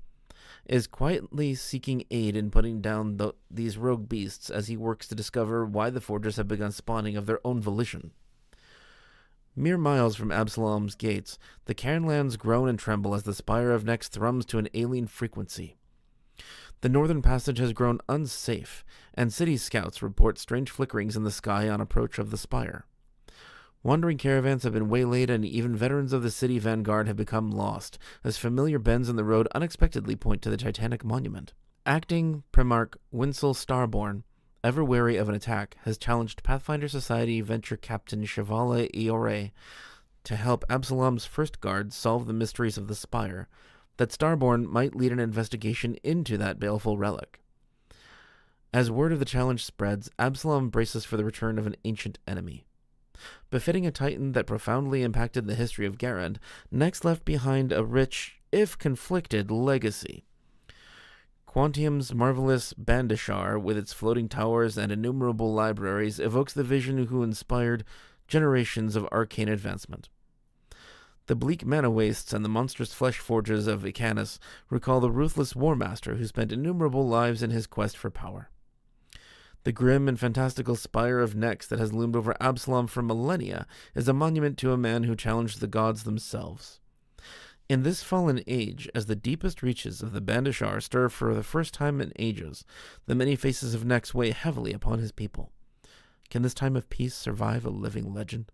is quietly seeking aid in putting down these rogue beasts as he works to discover why the Forgers have begun spawning of their own volition. Mere miles from Absalom's gates, the Cairnlands groan and tremble as the Spire of Nex thrums to an alien frequency. The northern passage has grown unsafe, and city scouts report strange flickerings in the sky on approach of the spire. Wandering caravans have been waylaid, and even veterans of the city vanguard have become lost, as familiar bends in the road unexpectedly point to the Titanic monument. Acting Primarch Winsel Starborn, ever wary of an attack, has challenged Pathfinder Society venture captain Chevala Iore to help Absalom's first guard solve the mysteries of the spire, that Starborn might lead an investigation into that baleful relic. As word of the challenge spreads, Absalom braces for the return of an ancient enemy. Befitting a titan that profoundly impacted the history of Garand, Nex left behind a rich, if conflicted, legacy. Quantium's marvelous Bandashar, with its floating towers and innumerable libraries, evokes the vision who inspired generations of arcane advancement. The bleak Mana Wastes and the monstrous flesh forges of Ekanas recall the ruthless war master who spent innumerable lives in his quest for power. The grim and fantastical spire of Nex that has loomed over Absalom for millennia is a monument to a man who challenged the gods themselves. In this fallen age, as the deepest reaches of the Bandashar stir for the first time in ages, the many faces of Nex weigh heavily upon his people. Can this time of peace survive a living legend?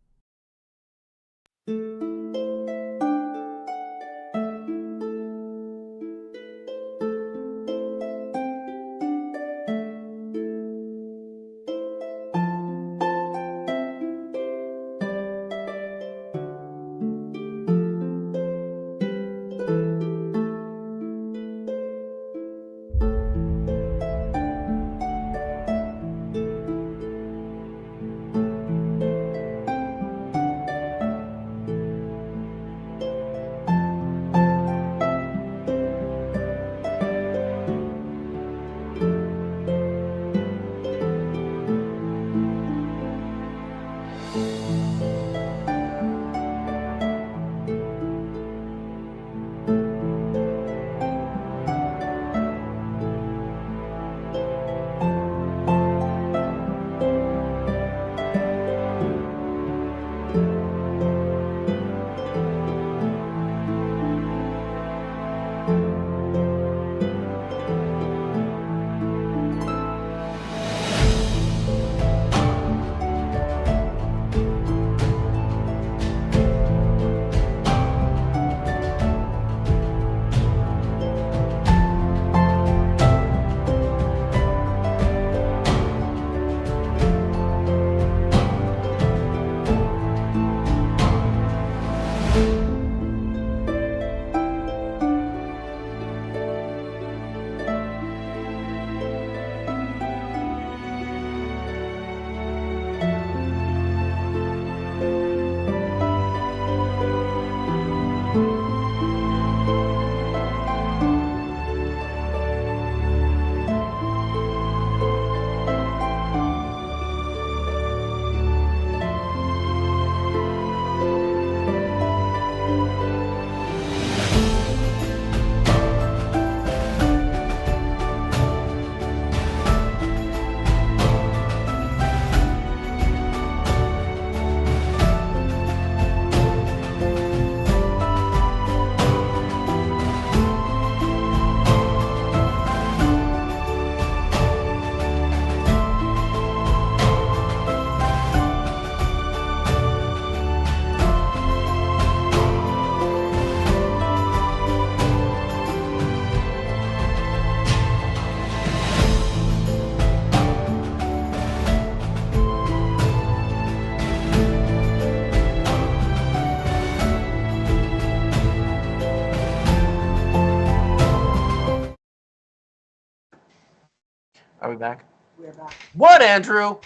Are we back?
We're back.
What, Andrew?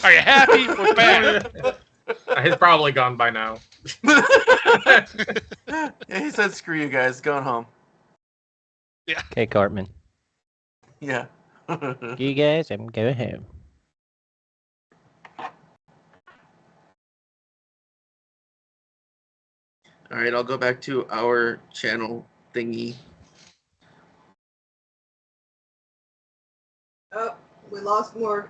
Are you happy? We're back.
He's probably gone by now.
Yeah, he said, "Screw you guys, going home."
Okay, Cartman.
Yeah.
You guys, I'm going home.
All right, I'll go back to our channel thingy.
Oh, we lost more.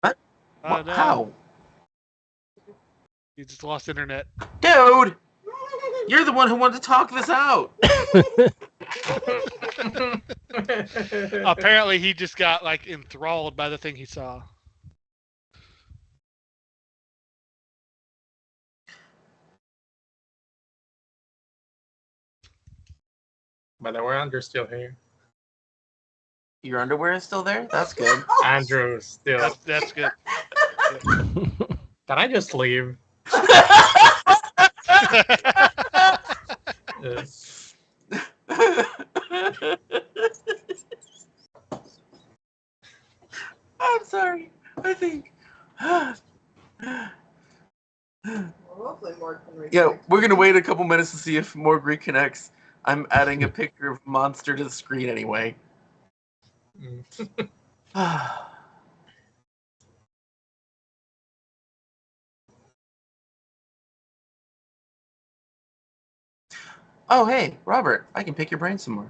What?
Oh, no.
How?
You just lost internet.
Dude, you're the one who wanted to talk this out.
Apparently, he just got like enthralled by the thing he saw.
By the way, Andrew's still here.
Your underwear is still there? That's good.
Andrew's still.
That's good.
Can I just leave?
I'm sorry. I think.
Hopefully more can reconnect.
Yeah, we're gonna wait a couple minutes to see if more reconnects. I'm adding a picture of Monster to the screen anyway. Oh, hey, Robert, I can pick your brain some more.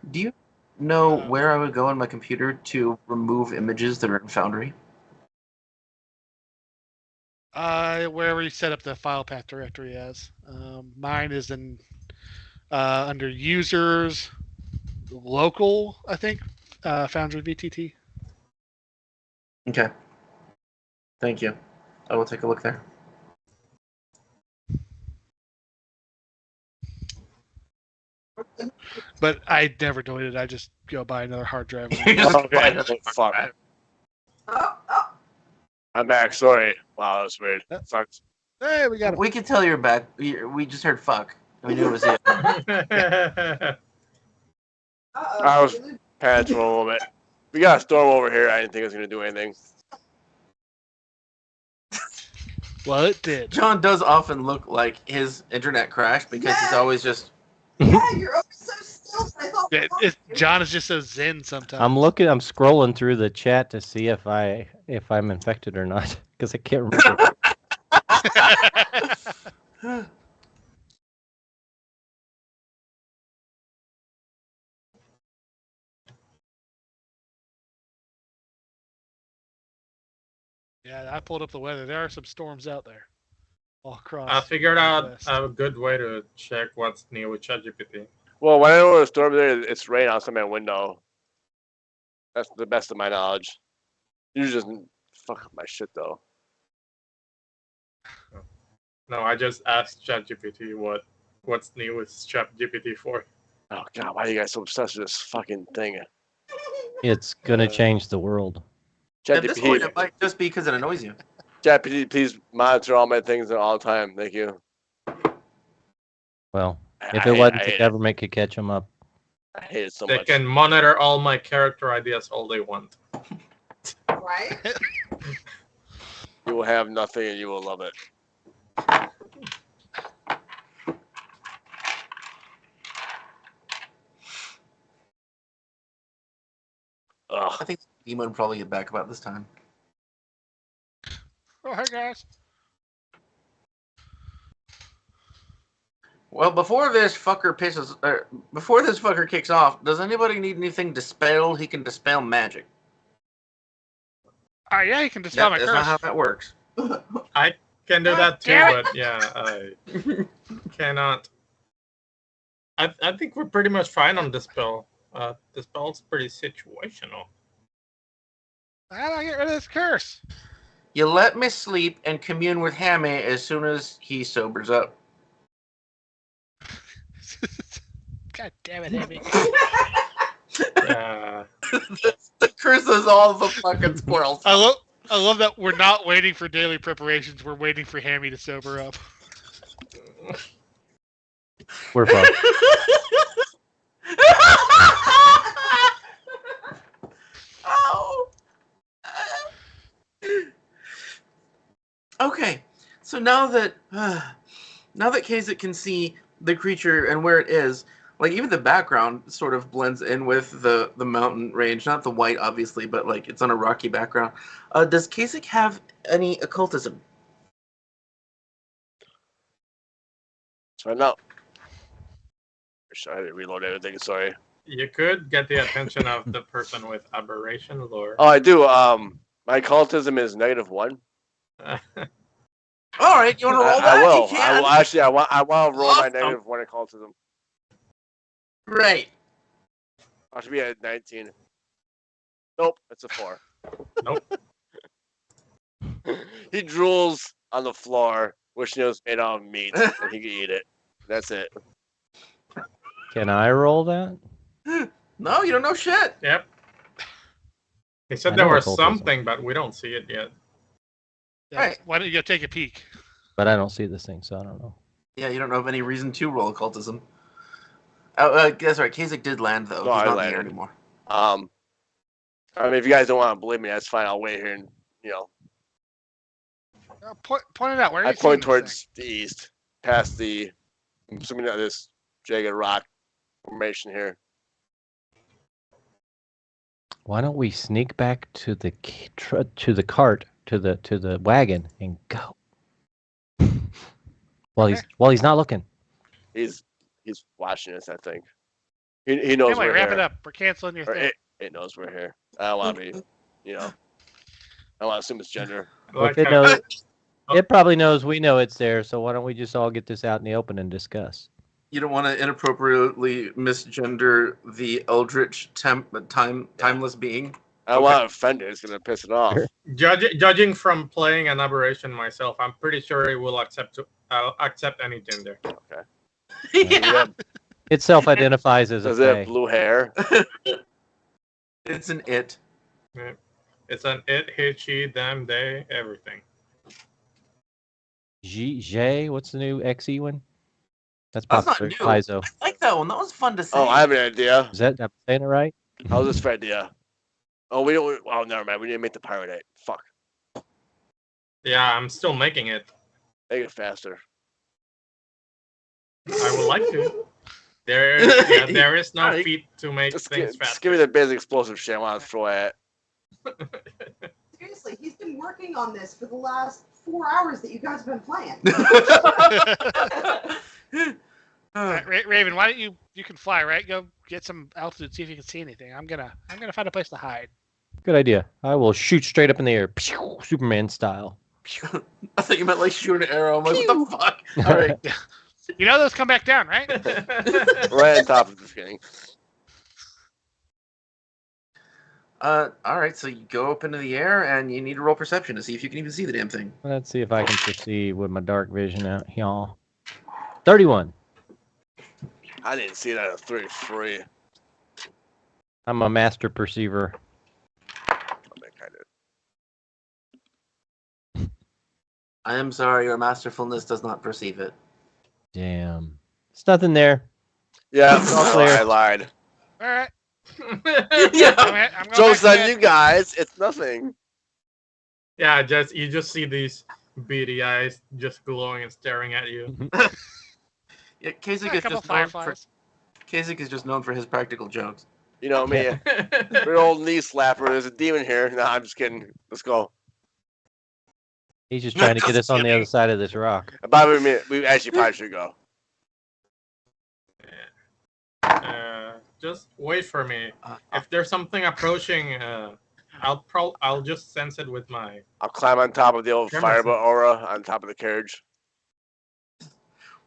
Do you know where I would go on my computer to remove images that are in Foundry?
Wherever you set up the file path directory as. Mine is in under users, local, I think, Foundry VTT.
Okay. Thank you. I will take a look there.
But I never deleted it. I just go buy another hard drive.
Okay. Fuck.
Oh, oh.
I'm back. Sorry. Wow, that was weird. Sucks.
Hey, we got it.
We could tell you're back. We just heard fuck. We knew it was it.
I
Uh-oh.
was panicked for a little bit. We got a storm over here. I didn't think it was gonna do anything.
Well, it did.
John does often look like his internet crashed because he's always just.
Yeah, you're always so still. I thought.
John is just so zen sometimes.
I'm scrolling through the chat to see if I'm infected or not because I can't remember.
Yeah, I pulled up the weather. There are some storms out there, all across.
I figured
the
out
West.
a good way to check what's new with ChatGPT.
Well, when I know a storm there, it's rain outside my window. That's the best of my knowledge. You just fuck up my shit though.
No, I just asked ChatGPT what's new with ChatGPT 4.
Oh god, why are you guys so obsessed with this fucking thing?
It's gonna change the world.
At this point,
ChatGPT,
it might just be because it annoys you.
ChatGPT, please monitor all my things at all time. Thank you.
Well, if
I
it
hate-
wasn't
I
the
hate it.
government could catch them up.
I hate it so
They
much.
can monitor all my character ideas all they want.
Right?
You will have nothing, and you will love it. Ugh.
I think Demon would probably get back about this time.
Oh, hey guys.
Well, before this fucker kicks off, does anybody need anything dispelled? He can dispel magic.
Yeah, you can dispel my
That's
curse.
not how that works.
I can do that too,
damn
but yeah, I cannot. I think we're pretty much fine on Dispel. Dispel's pretty situational.
How do I get rid of this curse?
You let me sleep and commune with Hammy as soon as he sobers up.
God damn it, Abby.
The curse is all the fucking squirrels.
I love that we're not waiting for daily preparations. We're waiting for Hammy to sober up.
We're fucked.
Oh. Okay, so now that Cazic can see the creature and where it is, like even the background sort of blends in with the mountain range. Not the white, obviously, but like it's on a rocky background. Does Cazic have any occultism?
So now, I had to reload everything. Sorry.
You could get the attention of the person with aberration lore.
Oh, I do. My occultism is -1.
All right, you want to roll that?
I will.
You can.
I will. Actually, I want to roll my
Awesome.
-1 occultism.
Great.
I should be at 19. Nope, it's a 4.
Nope.
He drools on the floor, wishing it was made out of meat, and he can eat it. That's it.
Can I roll that?
No, you don't know shit.
Yep. He said
I
there
know
was
occultism.
something, but we don't see it yet.
Yeah,
Right.
Why don't you go take a peek?
But I don't see this thing, so I don't know.
Yeah, you don't know of any reason to roll occultism. Oh, that's right. Kazik did land though.
No,
He's
I
not in the
landed.
air anymore.
I mean, if you guys don't want to believe me, that's fine. I'll wait here and,
Point it out. Where are
I
you
point
seeing this
towards the east, past the, I'm assuming that this jagged rock formation here.
Why don't we sneak back to the cart, to the wagon, and go? While he's not looking.
He's watching us, I think. He knows
thing? Anyway,
we're
wrap
here.
it up. We're canceling your
Or
thing.
it knows we're here. I don't want to be, I don't want to assume it's gender.
Well,
Like
if it
how-
knows, it probably knows we know it's there. So why don't we just all get this out in the open and discuss?
You don't want to inappropriately misgender the eldritch timeless being.
I don't want to offend it. It's gonna piss it off.
Sure.
Judging from playing an aberration myself, I'm pretty sure it will accept any gender.
Okay.
Yeah.
It self-identifies as a
Does it have
fae.
blue hair?
It's an it.
Yeah. It's an it, he, she, them, they, everything.
J, what's the new XE one? That's
That's not
popular.
new.
Paizo.
I like that one. That was fun to say.
Oh, I have an idea.
Is that, am I saying it right?
How's this for idea? Oh, we don't. Oh, never mind. We didn't make the pyronite. Fuck.
Yeah, I'm still making it.
Make it faster.
I would like to. There is no
Alright.
feat to make
Just
things
just give me
faster.
the basic explosive shit I want to throw at.
Seriously, he's been working on this for the last 4 hours that you guys have been playing.
All right, Raven, why don't you can fly, right? Go get some altitude, see if you can see anything. I'm gonna find a place to hide.
Good idea. I will shoot straight up in the air, Superman style.
I thought you meant like shoot an arrow. I'm like, what the fuck? All right.
You know those come back down, right?
Right on top of the thing.
All right. So you go up into the air, and you need to roll perception to see if you can even see the damn thing.
Let's see if I can proceed with my dark vision out here. 31.
I didn't see that at 33.
I'm a master perceiver.
I think I did.
I am sorry, your masterfulness does not perceive it.
Damn. There's nothing there.
Yeah,
all clear.
I lied.
All right.
Yeah.
I'm going
Joke's
back to
on
bed.
you guys. It's nothing.
Yeah, you just see these beady eyes just glowing and staring at you.
Yeah, Cazic
A
is
couple
just known for
fireflies.
Cazic is just known for his practical jokes.
You know me. We're old knee slapper. There's a demon here. No, I'm just kidding. Let's go.
He's just trying to get us on the other side of this rock.
By the way, we actually probably should go.
Just wait for me. If there's something approaching, I'll just sense it with my.
I'll climb on top of the old
Camera
fireball aura on top of the carriage.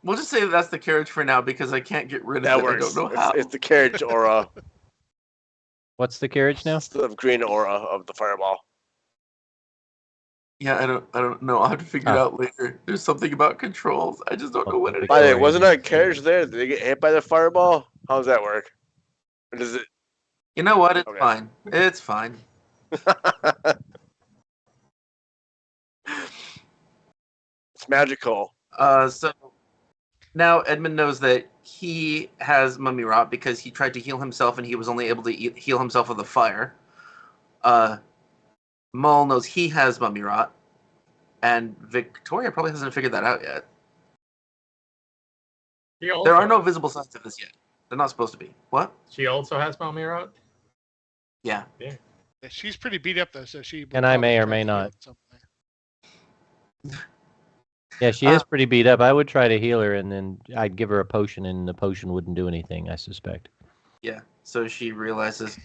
We'll just say that's the carriage for now because I can't get rid of
That
it.
works.
I don't know how.
It's the carriage aura.
What's the carriage now?
It's the green aura of the fireball.
Yeah, I don't know. I'll have to figure it out later. There's something about controls. I just don't know what it is.
By the way, wasn't there a carriage there? Did they get hit by the fireball? How does that work? Or does it?
You know what? It's
Okay.
fine. It's fine.
It's magical.
So now Edmond knows that he has mummy rot because he tried to heal himself and he was only able to heal himself with the fire. Mull knows he has mummy rot, and Victoria probably hasn't figured that out yet. There are no visible signs of this yet. They're not supposed to be. What?
She also has mummy rot.
Yeah.
Yeah, she's pretty beat up though, so she.
And I may or may not. Yeah, she is pretty beat up. I would try to heal her, and then I'd give her a potion, and the potion wouldn't do anything, I suspect.
Yeah. So she realizes,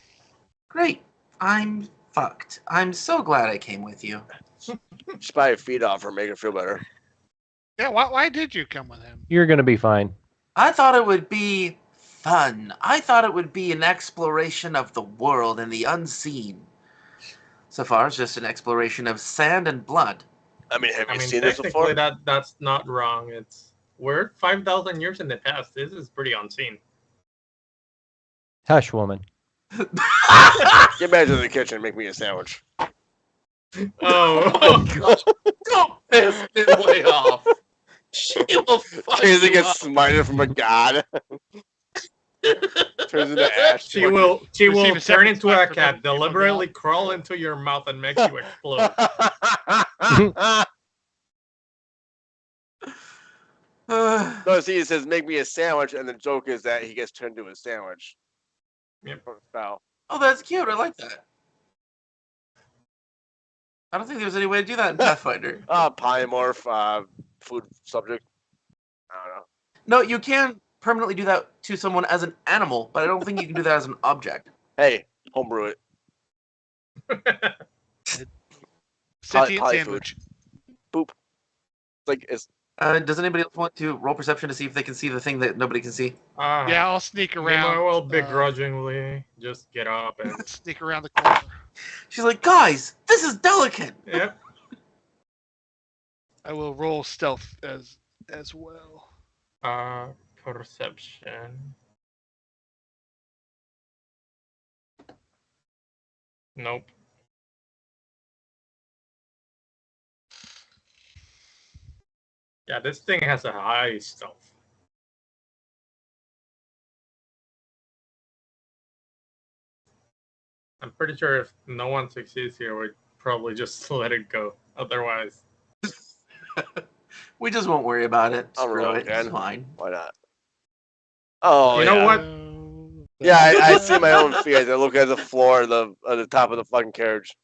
great, I'm fucked. I'm so glad I came with you.
Just buy your feet off her, make her feel better.
Yeah, why did you come with him?
You're going to be fine.
I thought it would be fun. I thought it would be an exploration of the world and the unseen. So far, it's just an exploration of sand and blood.
I mean, have
I
you
mean,
seen this
technically,
before?
that's not wrong. We're 5,000 years in the past. This is pretty unseen.
Hush, woman.
Get back to the kitchen and make me a sandwich.
Oh,
Don't piss me way off. She will fuck
Cazic
you
gets
up.
smited from a god. Turns into ash.
she will
Receive a
turn
separate
into a
spot for
cat,
that.
deliberately crawl into your mouth and make you explode.
No, see, it says make me a sandwich, and the joke is that he gets turned into a sandwich.
Yep.
Foul.
Oh, that's cute. I like that. I don't think there's any way to do that in Pathfinder.
Polymorph, food subject. I don't know.
No, you can permanently do that to someone as an animal, but I don't think you can do that as an object.
Hey, homebrew it.
Sentient
Poly
sandwich.
It's like it's
Does anybody else want to roll perception to see if they can see the thing that nobody can see?
Yeah, I'll sneak around.
Nimue will begrudgingly just get up and.
Sneak around the corner.
She's like, guys, this is delicate.
Yep.
I will roll stealth as well.
Perception. Nope. Yeah, this thing has a high stealth. I'm pretty sure if no one succeeds here, we'd probably just let it go. Otherwise,
We just won't worry about it.
I'll
Screw
roll
it. It's
again.
fine.
Why not? Oh,
You know
yeah.
what?
Yeah, I see my own fear as I look at the floor, at the top of the fucking carriage.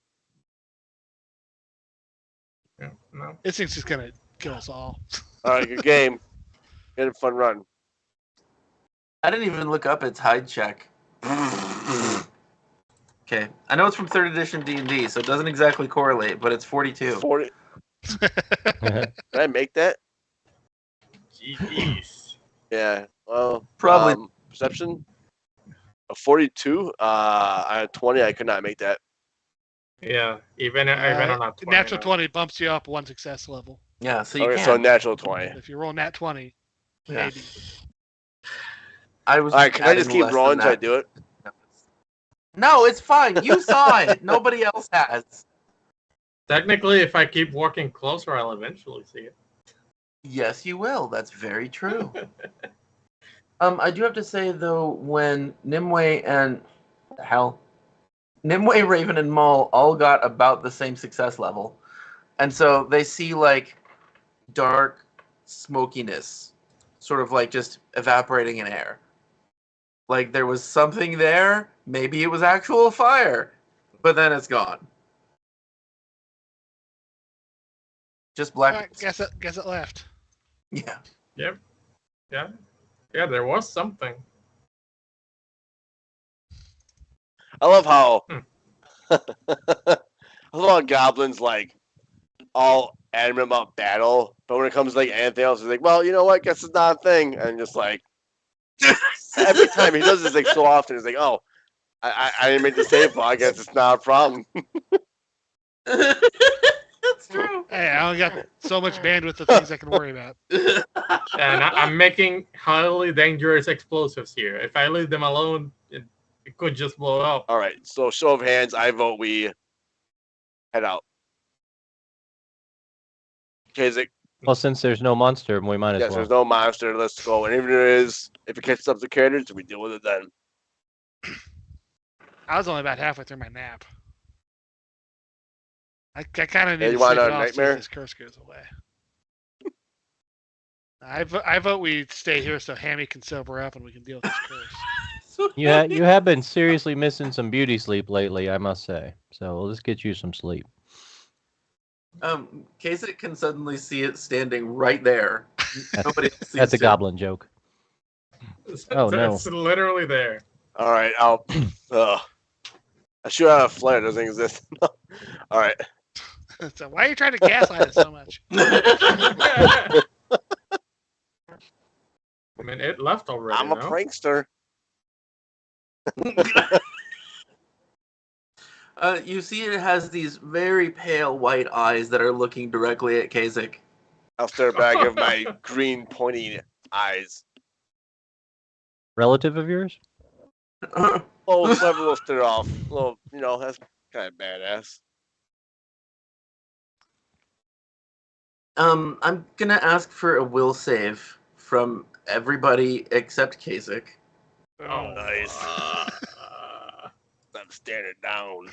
Yeah, no.
This thing's just gonna kill us all.
All right, good game. Get a fun run.
I didn't even look up its hide check. Okay, I know it's from 3rd edition D&D, so it doesn't exactly correlate, but it's 42.
40. Did I make that?
Jeez.
Yeah. Well,
Probably.
Perception. A 42. I had 20. I could not make that.
Yeah, even on a 20.
Natural 20 bumps you up one success level.
Yeah, so you
Okay,
can.
so natural 20.
If you roll nat 20,
Yeah.
maybe.
I was.
All right, can I just
adding
keep
less
rolling
than
until I
that.
do it?
No, it's fine. You saw it. Nobody else has.
Technically, if I keep walking closer, I'll eventually see it.
Yes, you will. That's very true. I do have to say though, when Nimue, Raven, and Mull all got about the same success level, and so they see like dark smokiness, sort of like just evaporating in air. Like there was something there. Maybe it was actual fire, but then it's gone. Just black.
Alright, guess it left.
Yeah.
Yep. Yeah. Yeah, there was something.
I love how I love how goblins like all adamant about battle, but when it comes to like anything else, he's like, well, you know what? Guess it's not a thing, and just like every time he does this like so often, he's like, oh, I didn't make the save, but I guess it's not a problem.
That's true.
Hey, I only got so much bandwidth of things I can worry about.
And I'm making highly dangerous explosives here. If I leave them alone, it could just blow up.
All right, so show of hands, I vote we head out. Cazic,
Well, since there's no monster, we might as
yes,
well.
there's no monster. Let's go. And even if there is, if it catches up to carriage, we deal with it then.
I was only about halfway through my nap. I kind of need
you
to
want
sleep it
a
off so
nightmare?
this curse goes away. I vote we stay here so Hammy can sober up and we can deal with this curse.
You have been seriously missing some beauty sleep lately, I must say. So let's get you some sleep.
Cazic can suddenly see it standing right there. Nobody else sees
That's a
it.
goblin joke. Oh, no.
It's literally there.
All right, I'll. I shoot out a flare. Doesn't exist. All right.
So why are you trying to gaslight us so much?
I mean, it left already.
I'm a
no?
prankster.
You see it has these very pale white eyes that are looking directly at Cazic.
I'll stare back of my green pointy eyes.
Relative of yours?
Oh, clever will stare off. Well, you know, that's kind of badass.
I'm gonna ask for a will save from everybody except Cazic.
Oh,
Nice.
uh,
I'm staring down.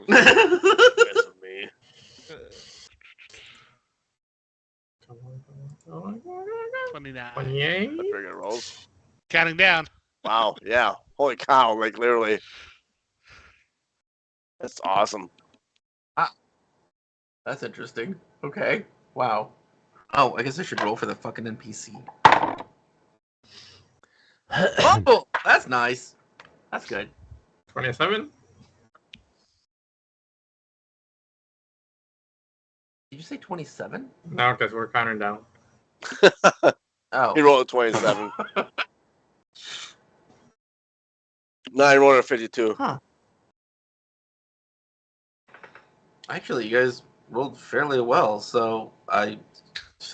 That's
Mess with me.
come on.
29.
28?
That's pretty good rolls.
Counting down.
Wow. Yeah. Holy cow! Like literally. That's awesome.
interesting. Okay. Wow. Oh, I guess I should roll for the fucking NPC. Oh, that's nice. That's good.
27?
Did you you say 27?
No, because we're counting down.
Oh.
He rolled a 27. No, he rolled a 52.
Huh. Actually, you guys rolled fairly well, so I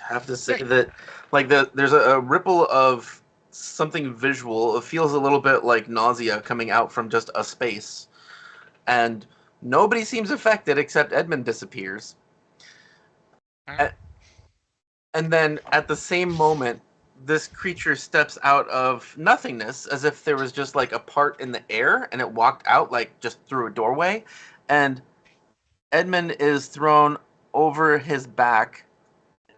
have to say that, like, there's a ripple of something visual. It feels a little bit like nausea coming out from just a space, and nobody seems affected except Edmond disappears. And then at the same moment, this creature steps out of nothingness as if there was just like a part in the air and it walked out like just through a doorway. And Edmond is thrown over his back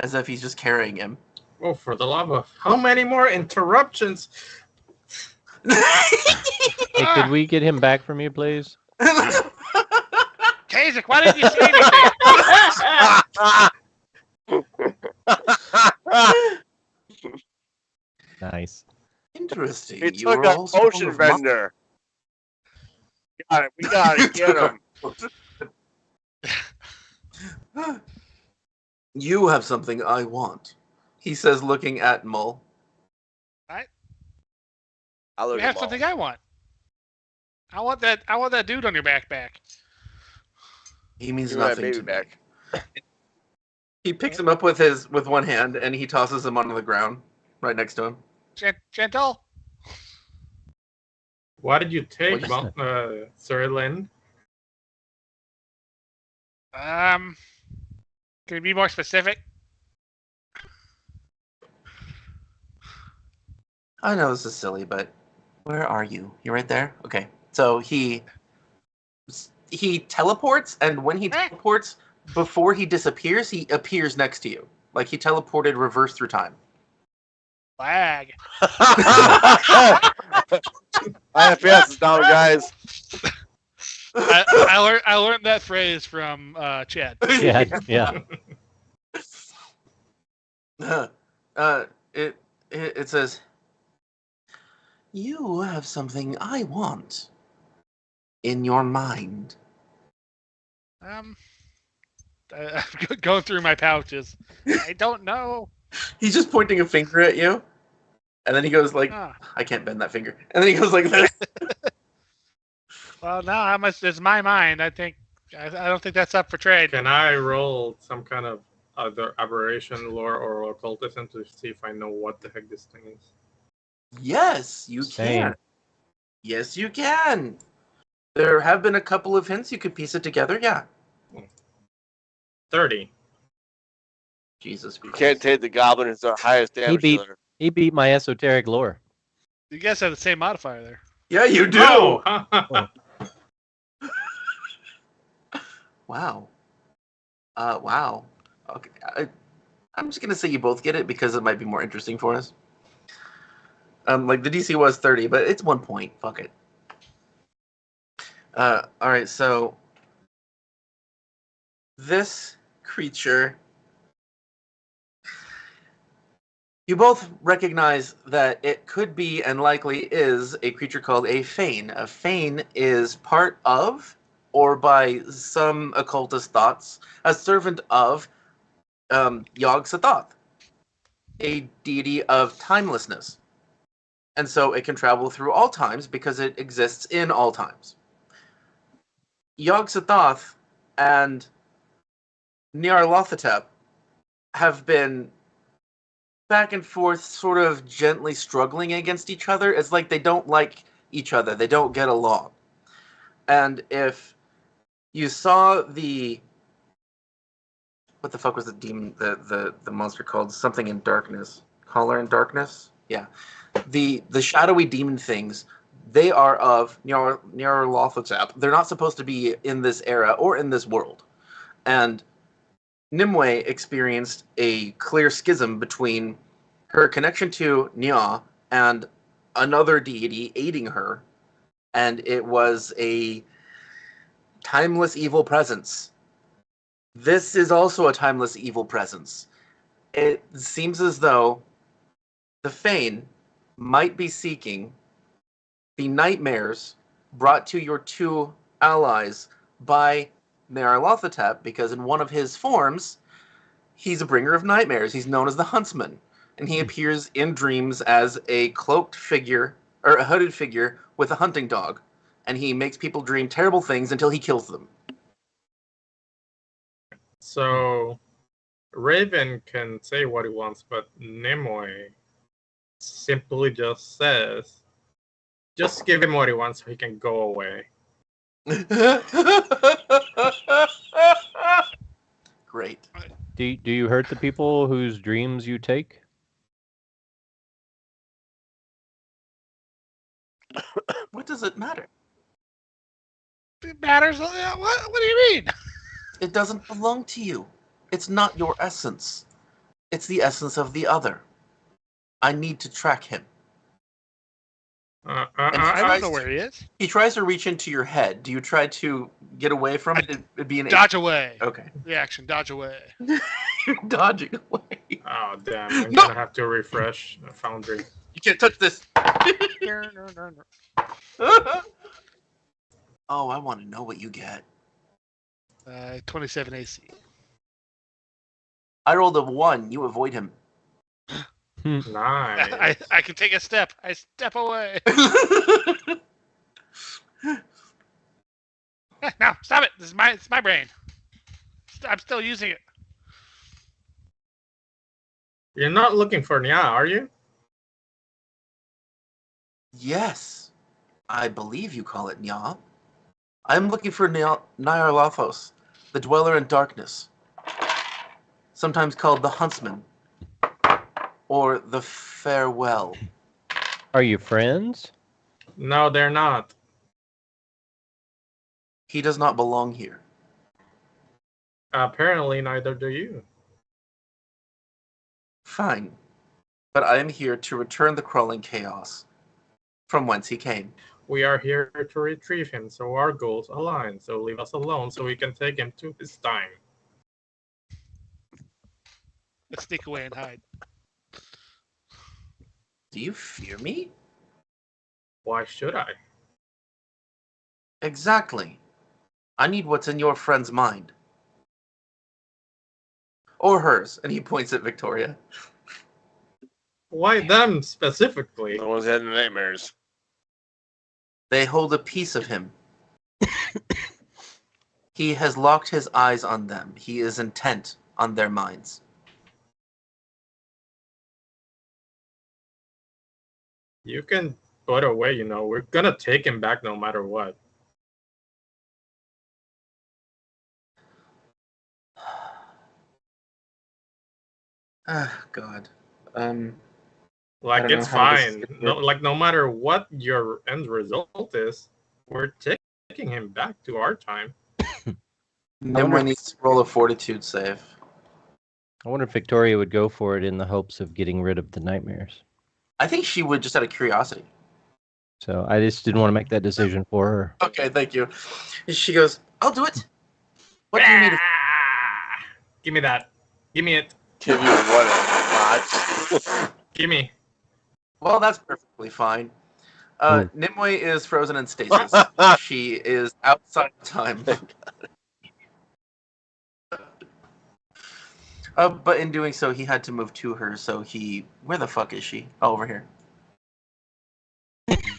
as if he's just carrying him.
Oh, for the love of... How many more interruptions?
Hey, could we get him back from you, please?
Cazic, why didn't you say anything?
Nice.
Interesting.
He
You
took
were
a
also
potion
of
vendor. Got it. We gotta get him.
You have something I want, he says, looking at Mull.
I look
You
at
have
Mull.
something I want. I want that dude on your backpack.
He means
Give me that
nothing
baby
to me.
back.
He picks him up with one hand and he tosses him onto the ground right next to him.
Gentle.
Why did you take
What'd
Sir Lynn?
Can you be more specific?
I know this is silly, but where are you? You're right there? Okay. So he teleports, and when he teleports, before he disappears, he appears next to you. Like he teleported reverse through time.
Lag.
IFS is down, guys.
I learned that phrase from Chad.
Yeah.
It says, you have something I want in your mind.
I'm going through my pouches. I don't know.
He's just pointing a finger at you, and then he goes like, I can't bend that finger. And then he goes like this.
Well, now how much is my mind? I don't think that's up for trade.
Can I roll some kind of other aberration, lore, or occultism to see if I know what the heck this thing is?
Yes, you
Same.
can. Yes, you can. There have been a couple of hints. You could piece it together. Yeah.
30.
Jesus
You
Christ.
can't take the goblin as the highest damage
beat-
dealer.
He beat my esoteric lore.
You guys have the same modifier there.
Yeah, you do.
Oh!
Wow. Wow. Okay. I'm just gonna say you both get it because it might be more interesting for us. Like the DC was 30, but it's 1 point. Fuck it. All right. So this creature, you both recognize that it could be and likely is a creature called a Fane. A Fane is part of, or by some occultist thoughts, a servant of Yog-Sothoth, a deity of timelessness. And so it can travel through all times because it exists in all times. Yog-Sothoth and Nyarlathotep have been back and forth, sort of gently struggling against each other. It's like they don't like each other. They don't get along. And if you saw what the fuck was the demon, the monster called? Something in darkness. Caller in darkness? Yeah. The shadowy demon things, they are of Nyarlathotep. They're not supposed to be in this era or in this world. And Nimue experienced a clear schism between her connection to Nya and another deity aiding her, and it was a timeless evil presence. This is also a timeless evil presence. It seems as though the Fane might be seeking the nightmares brought to your two allies by Nyarlathotep, because in one of his forms, He's a bringer of nightmares. He's known as the Huntsman, and he appears in dreams as a cloaked figure or a hooded figure with a hunting dog, and he makes people dream terrible things until he kills them.
So, Raven can say what he wants, but Nimue simply just says, just give him what he wants so he can go away.
Great.
Do you hurt the people whose dreams you take?
What does it matter?
It matters. What do you mean?
It doesn't belong to you. It's not your essence. It's the essence of the other. I need to track him.
I don't know where he is.
He tries to reach into your head. Do you try to get away from it? It'd be an
Dodge away.
Okay.
Reaction, dodge away.
You're dodging away.
Oh, damn. I'm
No!
gonna have to refresh Foundry.
You can't touch this.
No.
Oh, I want to know what you get.
27 AC.
I rolled a 1. You avoid him.
Nice.
I can take a step. I step away. No, stop it. It's my brain. I'm still using it.
You're not looking for Nya, are you?
Yes. I believe you call it Nya. I'm looking for Nyarlathos, the Dweller in Darkness. Sometimes called the Huntsman. Or the Farewell.
Are you friends?
No, they're not.
He does not belong here.
Apparently, neither do you.
Fine. But I am here to return the crawling chaos from whence he came.
We are here to retrieve him, so our goals align. So leave us alone so we can take him to his time.
Let's sneak away and hide.
Do you fear me?
Why should I?
Exactly. I need what's in your friend's mind. Or hers. And he points at Victoria.
Why them specifically?
The ones that had nightmares.
They hold a piece of him. He has locked his eyes on them. He is intent on their minds.
You can put away, we're gonna take him back no matter what.
Ah, God.
Like,
I don't
it's
know how this is
fine.
gonna work.
No matter what your end result is, we're taking him back to our time.
Nimue needs to roll a fortitude save.
I wonder if Victoria would go for it in the hopes of getting rid of the nightmares.
I think she would just out of curiosity.
So I just didn't want to make that decision for her.
Okay, thank you. She goes, I'll do it. What do you need?
Give me that. Give me it.
Give you what?
Give me.
Well, that's perfectly fine. Nimue is frozen in stasis. She is outside time. But in doing so, he had to move to her, so he... Where the fuck is she? Oh, over here.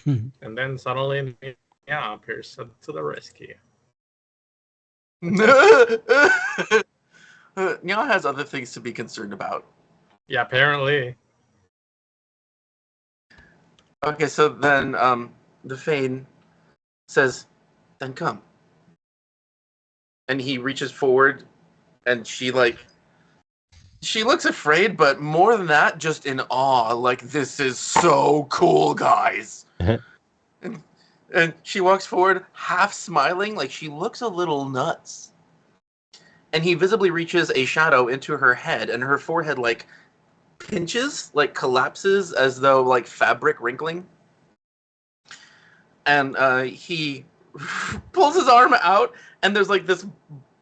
And then suddenly, appears to the rescue.
Nya has other things to be concerned about.
Yeah, apparently.
Okay, so then the Fane says, then come. And he reaches forward, and she looks afraid, but more than that, just in awe. Like, this is so cool, guys. and she walks forward, half smiling, like she looks a little nuts. And he visibly reaches a shadow into her head, and her forehead, pinches, collapses as though, fabric wrinkling. And he pulls his arm out, and there's, this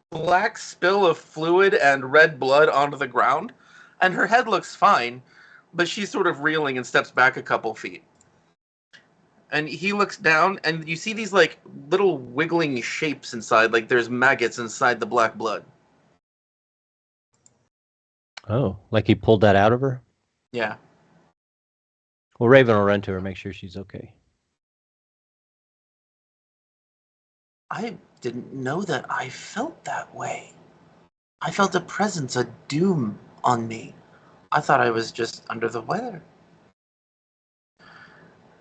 black spill of fluid and red blood onto the ground. And her head looks fine, but she's sort of reeling and steps back a couple feet. And he looks down, and you see these, little wiggling shapes inside, there's maggots inside the black blood.
Oh, like he pulled that out of her?
Yeah.
Well, Raven will run to her, make sure she's okay.
I didn't know that I felt that way. I felt a presence, a doom on me. I thought I was just under the weather.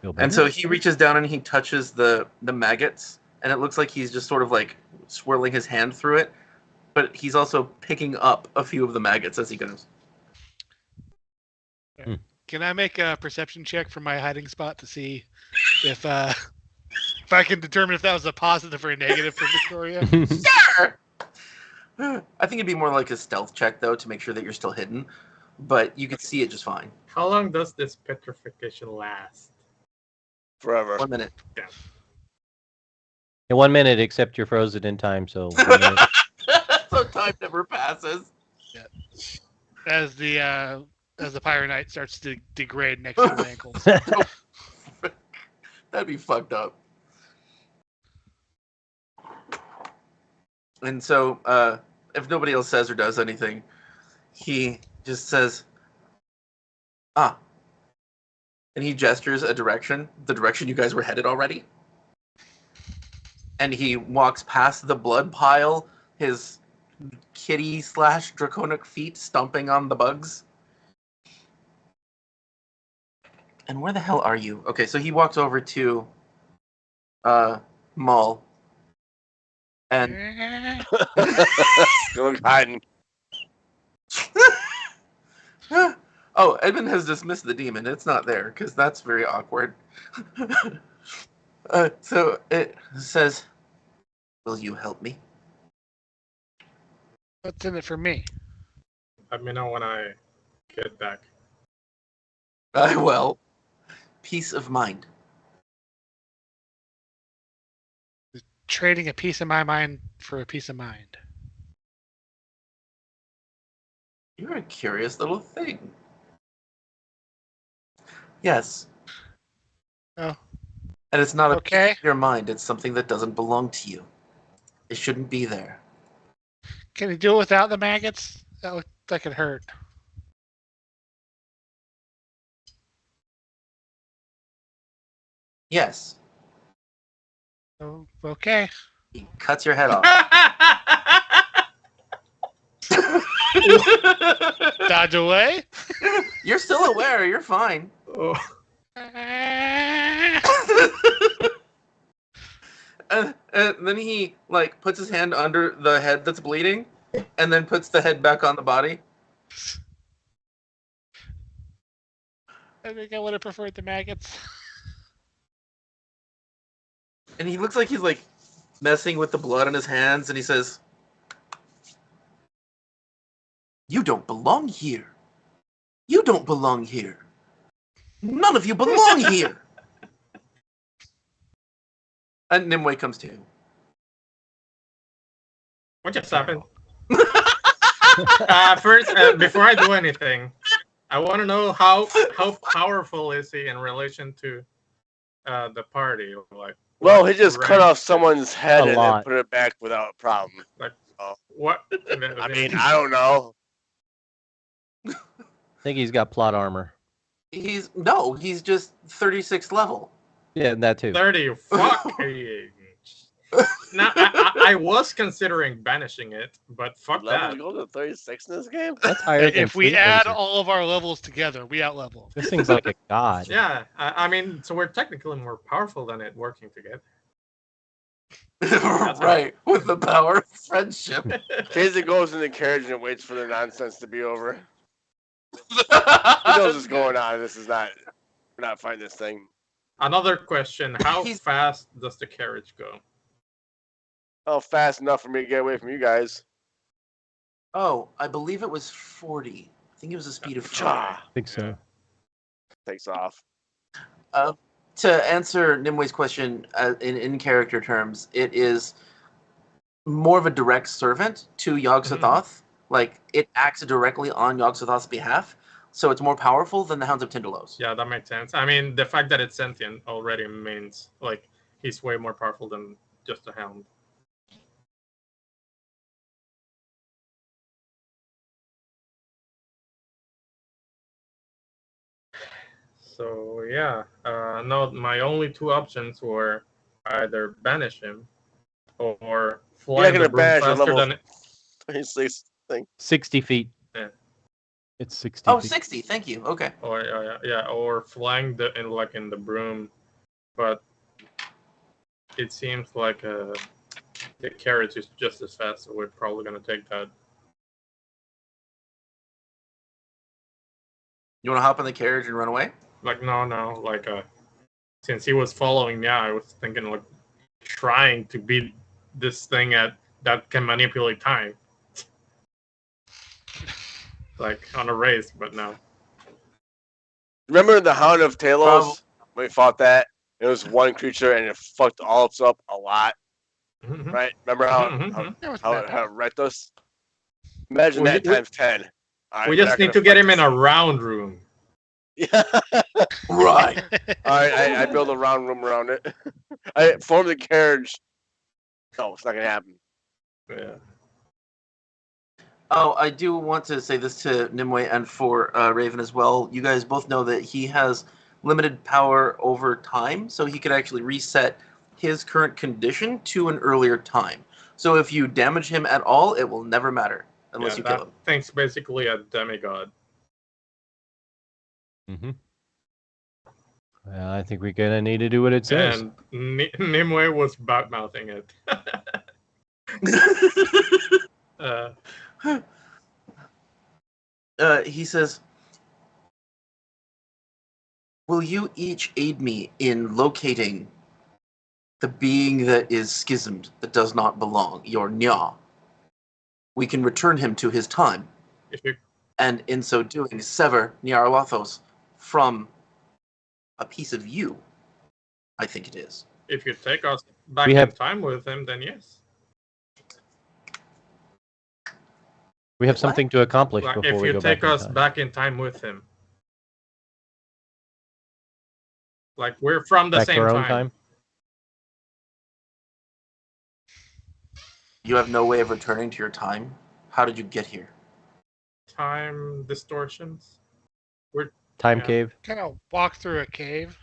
Feel better?
And so he reaches down and he touches the maggots, and it looks like he's just sort of like swirling his hand through it, but he's also picking up a few of the maggots as he goes.
Can I make a perception check from my hiding spot to see if I can determine if that was a positive or a negative for Victoria?
Sure! I think it'd be more like a stealth check, though, to make sure that you're still hidden, but you could see it just fine.
How long does this petrification last?
Forever.
1 minute.
In 1 minute, except you're frozen in time, so 1 minute.
So time never passes.
As the Pyre Knight starts to degrade next to your ankles.
That'd be fucked up. And so, if nobody else says or does anything, he just says, "Ah." And he gestures a direction, the direction you guys were headed already. And he walks past the blood pile, his kitty/draconic feet stomping on the bugs. And where the hell are you? Okay, so he walks over to Mull. And
Still hiding.
oh, Edmond has dismissed the demon. It's not there, because that's very awkward. So it says, "Will you help me?"
What's in it for me?
Let me know when I get back.
I will. Peace of mind.
Trading a piece of my mind for a piece of mind.
You're a curious little thing. Yes.
Oh.
And it's not
Okay.
your mind. It's something that doesn't belong to you. It shouldn't be there.
Can you do it without the maggots? That could hurt.
Yes.
Oh, okay.
He cuts your head off.
Dodge away.
You're still aware. You're fine.
Oh.
And then he puts his hand under the head that's bleeding, and then puts the head back on the body.
I think I would have preferred the maggots.
And he looks like he's messing with the blood on his hands, and he says, "You don't belong here. You don't belong here. None of you belong here." And Nimue comes to him.
What just happened? First, before I do anything, I want to know how powerful is he in relation to the party?
Well, he just cut
rank?
off someone's head
A
and
lot.
then put it back without a problem.
What?
I mean, I don't know.
I think he's got plot armor.
He's just 36th level.
Yeah, that too.
30. Fuck. Now, I was considering banishing it, but fuck
Level
that.
go to 36 in this game?
That's higher than
If we
Fleet
add
Razor.
all of our levels together, we outlevel.
This thing's like a god.
Yeah, I mean, so we're technically more powerful than it working together.
Right, with the power of friendship.
Cazic goes in the carriage and waits for the nonsense to be over. He knows what's going on. We're not fighting this thing.
Another question: how
He's-
fast does the carriage go?
Oh, fast enough for me to get away from you guys.
Oh, I believe it was 40. I think it was a speed of 40.
Cha!
I think so.
Takes off.
To answer Nimue's question in character terms, it is more of a direct servant to Yog-Sothoth. It acts directly on Yog-Sothoth's behalf, so it's more powerful than the Hounds of Tindalos.
Yeah, that makes sense. I mean, the fact that it's sentient already means he's way more powerful than just a hound. So yeah, no, my only two options were either banish him or fly
You're not
the
gonna
broom
bash a
faster
level
than
26 thing.
60 feet.
Yeah.
It's 60
Oh,
feet.
60. Thank you. Okay.
or or flying in the broom, but it seems like the carriage is just as fast, so we're probably gonna take that.
You want to hop in the carriage and run away?
Like no, like since he was following me, I was thinking like trying to beat this thing that can manipulate time, like on a race, but no.
Remember the Hound of Talos
Prob-
when we fought that? It was one creature and it fucked all of us up a lot,
Mhm.
right? Remember how
Mhm,
how,
mhm.
That was
how,
bad.
how it wrecked us? Imagine
We-
that
we-
times 10. All right,
We
we're
just
not
need
gonna
to get
fight
him in
this.
a round room.
Yeah.
Right.
All right, I build a round room around it. I form the carriage. No, it's not gonna happen.
Yeah.
Oh, I do want to say this to Nimue and for Raven as well. You guys both know that he has limited power over time, so he could actually reset his current condition to an earlier time. So if you damage him at all, it will never matter unless you kill
that
him.
thing's basically a demigod.
Mm-hmm. Well, I think we're gonna need to do what it says.
And Nimue was bad mouthing it.
He says, "Will you each aid me in locating the being that is schismed, that does not belong, your Nya? We can return him to his time,
if you
and in so doing, sever Nyarlathos from a piece of you. I think it is."
if you take us back
We have-
in time with him, then yes.
We have
What?
something to accomplish
Like,
before
if
we
you
go
take
back in
us
time.
back in time with him, like we're from the
Back to
same
our own
time.
time.
You have no way of returning to your time? How did you get here?
Time distortions.
Time
Yeah.
cave.
Kind of walk through a cave.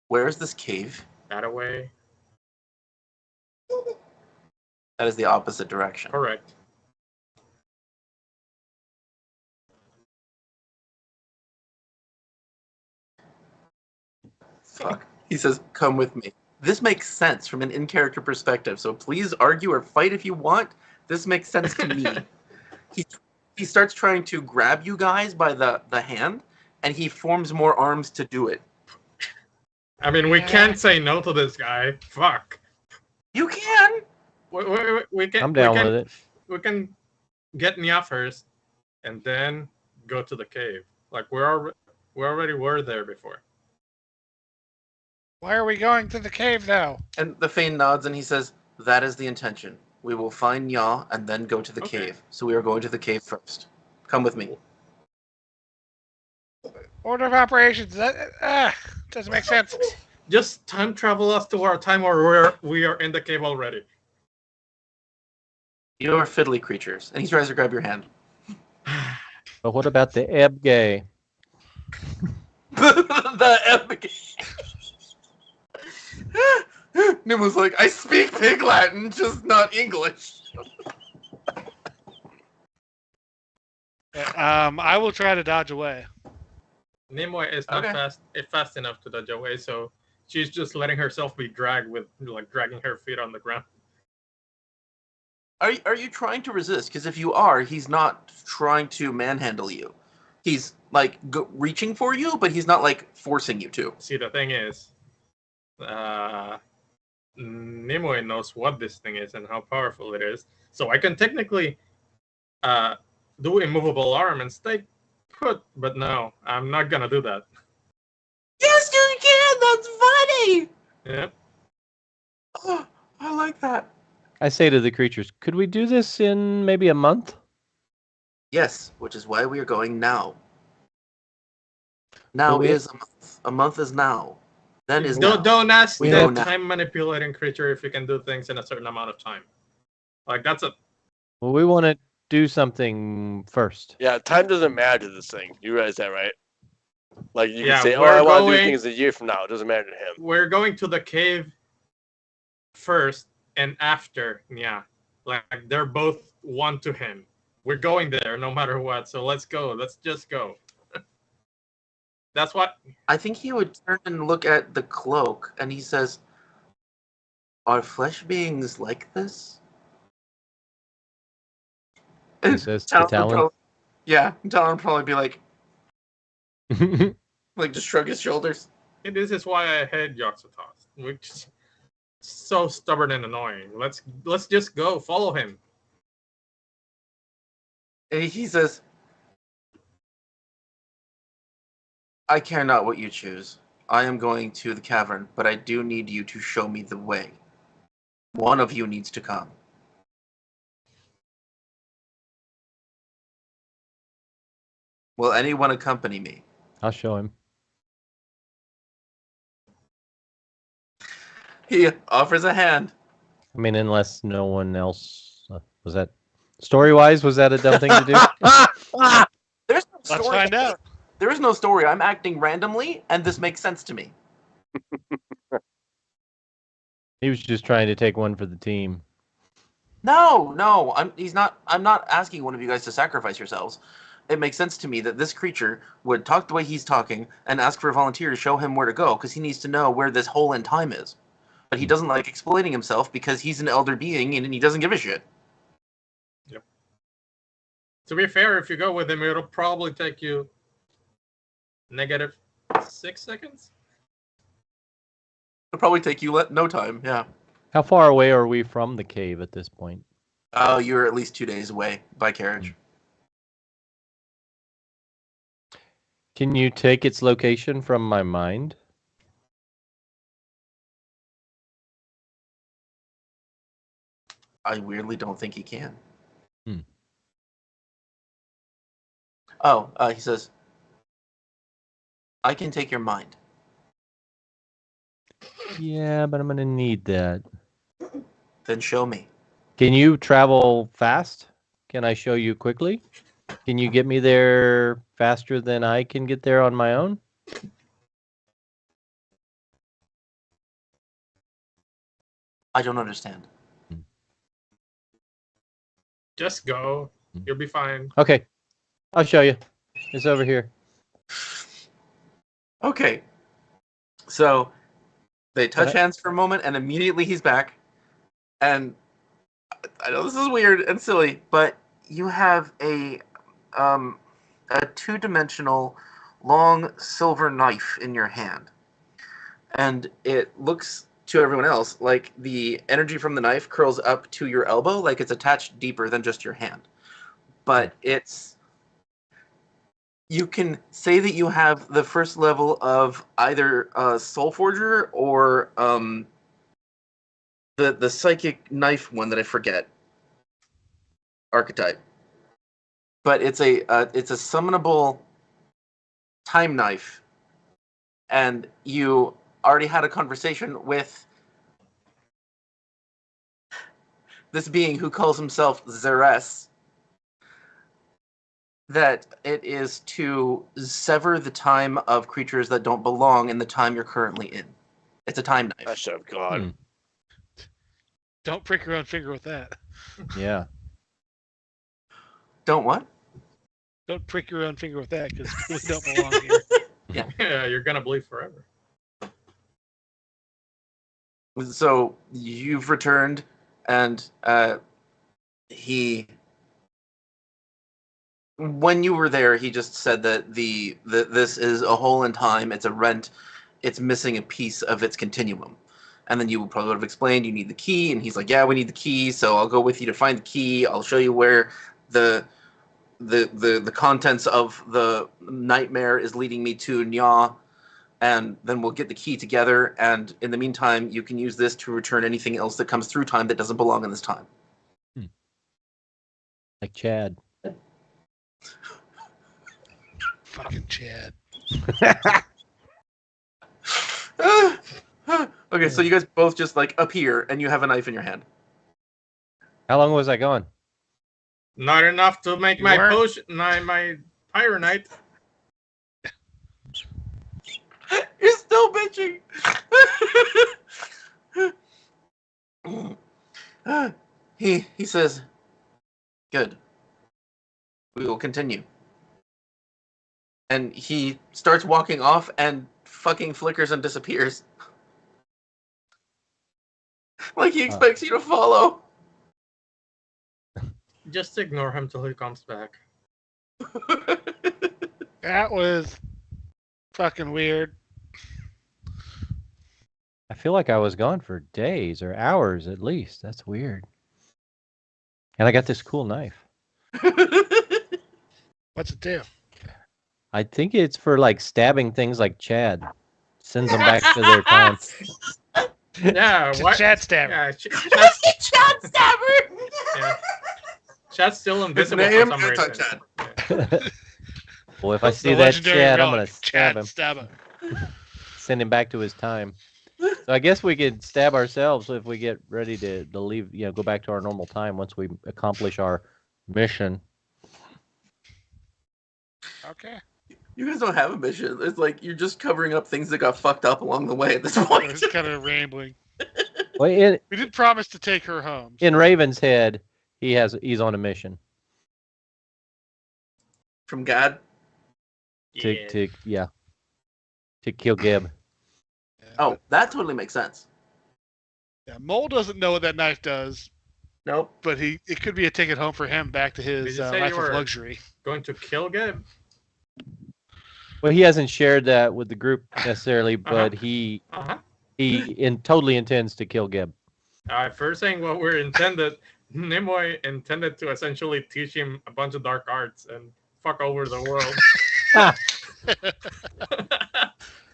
Where is this cave?
That away.
That is the opposite direction.
Correct.
Fuck. He says, "Come with me." This makes sense from an in-character perspective, so please argue or fight if you want. This makes sense to me. He starts trying to grab you guys by the hand, and he forms more arms to do it.
I mean, we
Yeah.
can't say no to this guy. Fuck.
You can!
We can.
I'm down
we can,
with it.
We can get Nya first, and then go to the cave. Like we already were there before.
Why are we going to the cave now?
And the Fane nods and he says, "That is the intention. We will find Nya and then go to the
Okay.
cave. So we are going to the cave first. Come with me."
Order of operations. That doesn't make sense.
Just time travel us to our time, or we are in the cave already.
You are fiddly creatures. And he tries to grab your hand.
But what about the ebb gay?
The epic. Nim was like, "I speak Pig Latin, just not English."
I will try to dodge away.
Nimue is not
Okay.
fast enough to dodge away, so she's just letting herself be dragged with like dragging her feet on the ground.
Are you trying to resist? Because if you are, he's not trying to manhandle you. He's like reaching for you, but he's not like forcing you to.
See, the thing is, Nimue knows what this thing is and how powerful it is, so I can technically do immovable arm and stay put, but no, I'm not gonna do that.
Yes, you can. That's funny.
Yep.
Oh, I like that.
I say to the creatures, could we do this in maybe a month?
Yes, which is why we are going now. Now
Well, we-
is a month. A month is now. Then is now.
Don't ask
We
the
know now.
time manipulating creature if you can do things in a certain amount of time. Like that's a
Well, we want to do something first.
Yeah, time doesn't matter to this thing. You realize that, right? Like you
Yeah,
can say, "Oh,
we're
I want to do
going-
things a year from now." It doesn't matter to him.
We're going to the cave first and after. Yeah, like they're both one to him. We're going there no matter what. So let's go. Let's just go. That's what.
I think he would turn and look at the cloak, and he says, "Are flesh beings like this?"
He
And
says to
Talon would
Talon.
probably- yeah, Talon would probably be like just shrug his shoulders.
This is why I hate Yoxotos, which is so stubborn and annoying. Let's just go. Follow him.
And he says, "I care not what you choose. I am going to the cavern, but I do need you to show me the way. One of you needs to come." "Will anyone accompany me?"
I'll show him.
He offers a hand.
I mean, unless no one else was that story-wise. Was that a dumb thing to do?
There's no
Let's
story.
find out.
There is no story. I'm acting randomly, and this makes sense to me.
He was just trying to take one for the team.
No, I'm not asking one of you guys to sacrifice yourselves. It makes sense to me that this creature would talk the way he's talking and ask for a volunteer to show him where to go, because he needs to know where this hole in time is. But he doesn't like explaining himself because he's an elder being and he doesn't give a shit.
To be fair, if you go with him, it'll probably take you -6 seconds.
It'll probably take you no time, yeah.
How far away are we from the cave at this point?
Oh, you're at least 2 days away by carriage.
Can you take its location from my mind?
I weirdly don't think he can.
Hmm.
Oh, he says, "I can take your mind."
Yeah, but I'm gonna need that.
Then show me.
Can you travel fast? Can I show you quickly? Can you get me there faster than I can get there on my own?
I don't understand.
Just go. You'll be fine.
Okay, I'll show you. It's over here.
Okay. So they touch hands for a moment, and immediately he's back. And I know this is weird and silly, but you have a two-dimensional long silver knife in your hand. And it looks to everyone else like the energy from the knife curls up to your elbow, like it's attached deeper than just your hand. But you can say that you have the first level of either Soul Forger or the psychic knife one that I forget archetype. But it's a summonable time knife, and you already had a conversation with this being who calls himself Zeres, that it is to sever the time of creatures that don't belong in the time you're currently in. It's a time
I
knife.
should have gone.
Don't prick your own finger with that.
Yeah.
Don't what?
Don't prick your own finger with that because we don't belong here.
Yeah, you're gonna bleed forever.
So you've returned, and when you were there, he just said that this is a hole in time. It's a rent. It's missing a piece of its continuum. And then you probably would have explained you need the key, and he's like, "Yeah, we need the key. So I'll go with you to find the key. I'll show you where the contents of the nightmare is leading me to Nya, and then we'll get the key together. And in the meantime, you can use this to return anything else that comes through time that doesn't belong in this time."
Like Chad.
Fucking Chad.
Okay, so you guys both just like appear, and you have a knife in your hand.
How long was I going?
Not enough to make
You
my
weren't-
potion, my Pyronite.
You're still bitching. He says, "Good. We will continue." And he starts walking off and fucking flickers and disappears. Like he expects you to follow.
Just ignore him till he comes back.
That was fucking weird.
I feel like I was gone for days or hours at least. That's weird. And I got this cool knife.
What's it do?
I think it's for like stabbing things like Chad. Sends them back to their time.
Yeah,
It's a
what?
Chad stabber.
Yeah,
Chad Stabber!
yeah. Chad's still
His
invisible
name,
for some reason.
Chad.
Yeah.
Well, if I
The
see that
legendary
Chad, I'm
relic,
gonna stab
Chad
him.
Stabber.
Send him back to his time. So I guess we could stab ourselves if we get ready to leave, go back to our normal time once we accomplish our mission.
Okay.
You guys don't have a mission. It's like you're just covering up things that got fucked up along the way at this
We're
point.
just kind of rambling.
Well, in
We did promise to take her home.
in Raven's head, he's on a mission
From God.
to kill Geb.
Oh, that totally makes sense.
Yeah, Mull doesn't know what that knife does,
Nope.
but it could be a ticket home for him back to
Did
his
you say
life
you
of
were-
luxury.
Going to kill Geb?
Well, he hasn't shared that with the group necessarily, but he
Uh-huh.
totally intends to kill Geb.
First thing, what we're intended, Nimue intended to essentially teach him a bunch of dark arts and fuck over the world.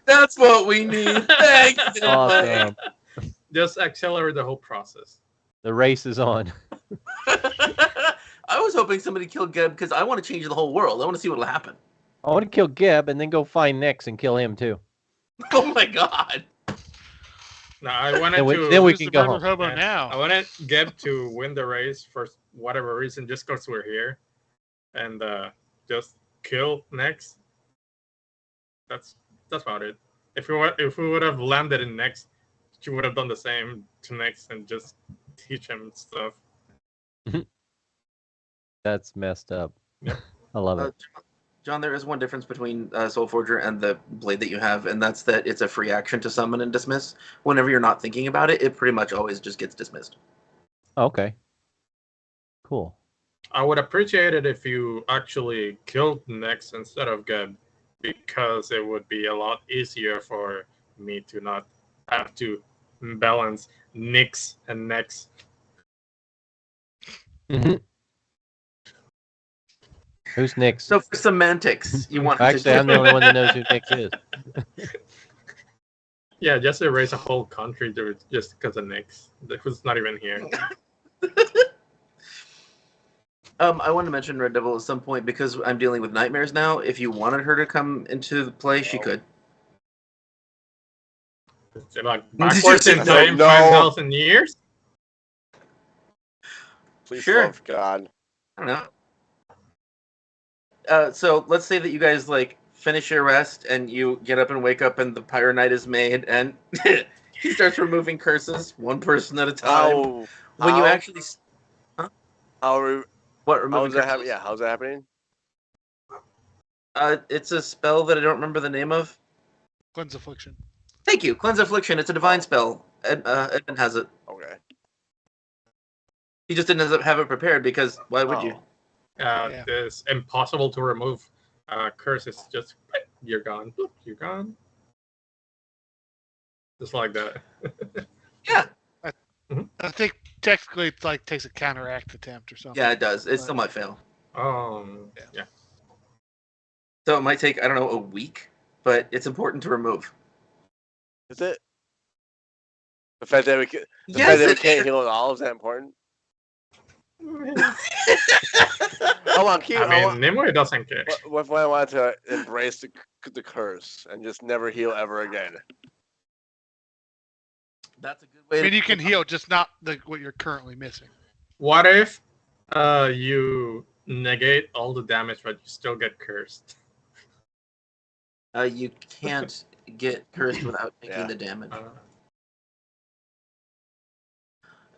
That's what we need. Thanks.
Awesome.
Just accelerate the whole process.
The race is on.
I was hoping somebody killed Geb because I want to change the whole world. I want to see what'll happen.
I want to kill Geb and then go find Nyx and kill him too.
Oh my god.
No, I wanted
Then we-
to.
then we
Who's
can
the
go
murder
home.
hobo
Yeah.
now.
I wanted Geb to win the race for whatever reason, just because we're here, and just kill next. That's about it. If we would have landed in next, she would have done the same to next and just teach him stuff.
That's messed up.
Yep.
I love it.
John, there is one difference between Soul Forger and the blade that you have, and that's that it's a free action to summon and dismiss. Whenever you're not thinking about it, it pretty much always just gets dismissed.
Okay. Cool.
I would appreciate it if you actually killed next instead of Geb, because it would be a lot easier for me to not have to balance Nyx and Nex.
Who's Nyx?
So for semantics, you want
Actually, I'm the only one that knows who Nyx is.
Yeah, just erase a whole country just because of Nyx. Who's not even here.
I wanted to mention Red Devil at some point because I'm dealing with nightmares now. If you wanted her to come into the play, she could.
It's like backwards in
No,
time,
no.
5,000 years?
Please,
Sure.
love God.
I don't know. So let's say that you guys like finish your rest and you get up and wake up and the Pyro Knight is made and he starts removing curses one person at a time.
How?
When you
how-
actually what removing
How's that
curses?
happening? Yeah, how's that happening?
It's a spell that I don't remember the name of.
Cleanse affliction.
Thank you, Cleanse Affliction. It's a divine spell. Edmond has it.
Okay.
He just didn't have it prepared because why would you?
Yeah.
It's impossible to remove curses. Just you're gone. You're gone. Just like that.
Yeah.
I think technically it like takes a counteract attempt or something.
Yeah, it does. It still might fail.
Yeah.
So it might take, I don't know, a week, but it's important to remove.
Is it? The fact that we can,
Yes,
we
it
can't
is.
heal at all, is that important? Hold on, keep.
I mean, Nimue doesn't care.
What if I wanted to embrace the curse and just never heal ever again?
That's a good way
I mean,
to
you can heal, just not what you're currently missing.
What if you negate all the damage, but you still get cursed?
You can't get cursed without taking
Yeah.
the damage.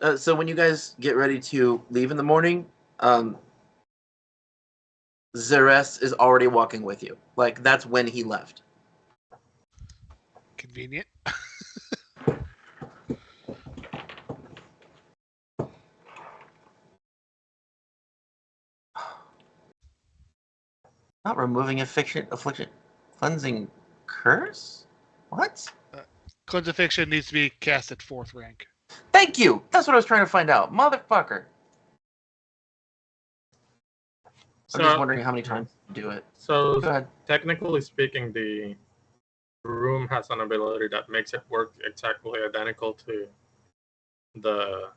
Uh,
So when you guys get ready to leave in the morning, Zeres is already walking with you. Like, that's when he left.
Convenient.
Not removing affliction, cleansing curse? What?
Cleanse of Fiction needs to be cast at 4th rank.
Thank you! That's what I was trying to find out. Motherfucker. I'm just wondering how many times you do it.
So
Go ahead.
technically speaking, the room has an ability that makes it work exactly identical to the,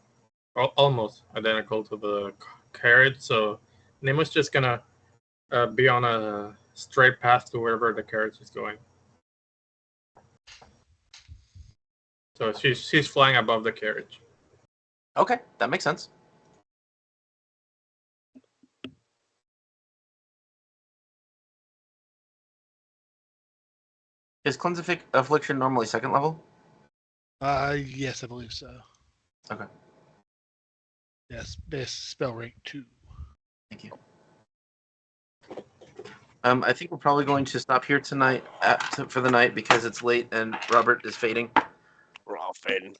almost identical to the carriage. So Nimue's just gonna be on a straight path to wherever the carriage is going. So she's flying above the carriage.
Okay, that makes sense. Is Cleanse Affliction normally 2nd level?
Yes, I believe so.
Okay.
Yes, best spell rank 2.
Thank you. I think we're probably going to stop here tonight for the night because it's late and Robert is fading.
We're all fading.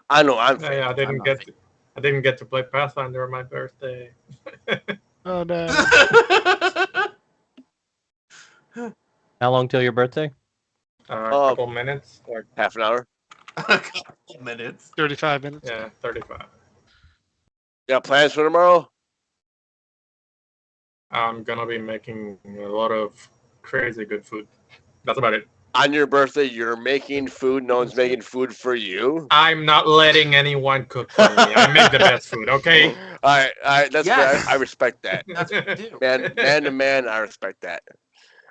I know I'm fading.
Yeah, I didn't get to play Pathfinder on my birthday.
Oh no.
How long till your birthday?
A couple minutes, like
Half an hour.
A couple minutes.
35 minutes.
yeah, 35.
Got plans for tomorrow?
I'm gonna be making a lot of crazy good food. That's about it.
On your birthday, you're making food. No one's making food for you.
I'm not letting anyone cook for me. I make the best food, okay?
All right. That's
Yes.
fair. I respect that.
That's what we do.
Man to man, I respect that.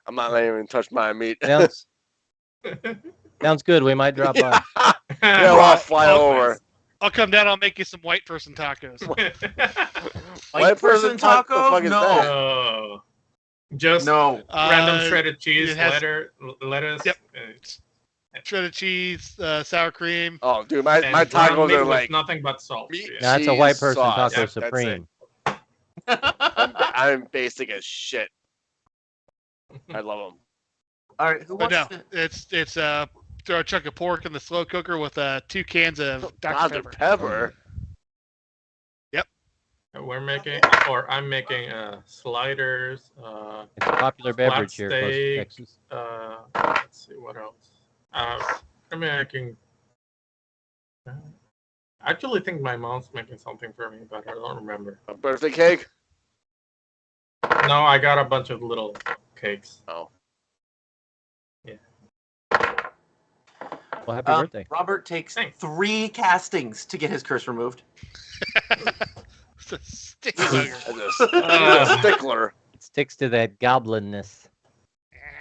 I'm not letting anyone touch my meat.
Sounds good. We might drop by.
Yeah, I'll fly over.
I'll come down. I'll make you some white person tacos.
White person taco?
The fuck is
No.
that?
Oh, just
No.
random shredded cheese,
it has-
lettuce.
Yep. Shredded cheese, sour cream.
Oh, dude, my
and ground
tacos
meat
are
with
like
nothing but salt.
meat.
Yeah.
That's a white
cheese
person
sauce.
taco
Yep, that's
supreme.
I'm basic as shit. I love them.
All right, who
But
wants
no,
to...
it's throw a chunk of pork in the slow cooker with 2 cans of Dr.
Dr.
Pepper.
Pepper.
I'm making sliders.
It's a popular beverage here close to
steak.
Texas.
Let's see what else. I'm making. I actually think my mom's making something for me, but I don't remember.
A birthday cake?
No, I got a bunch of little cakes.
Oh.
Well, happy birthday.
Robert takes
Thanks.
3 castings to get his curse removed.
It's a sticky bugger.
As a stickler.
It sticks to that goblinness.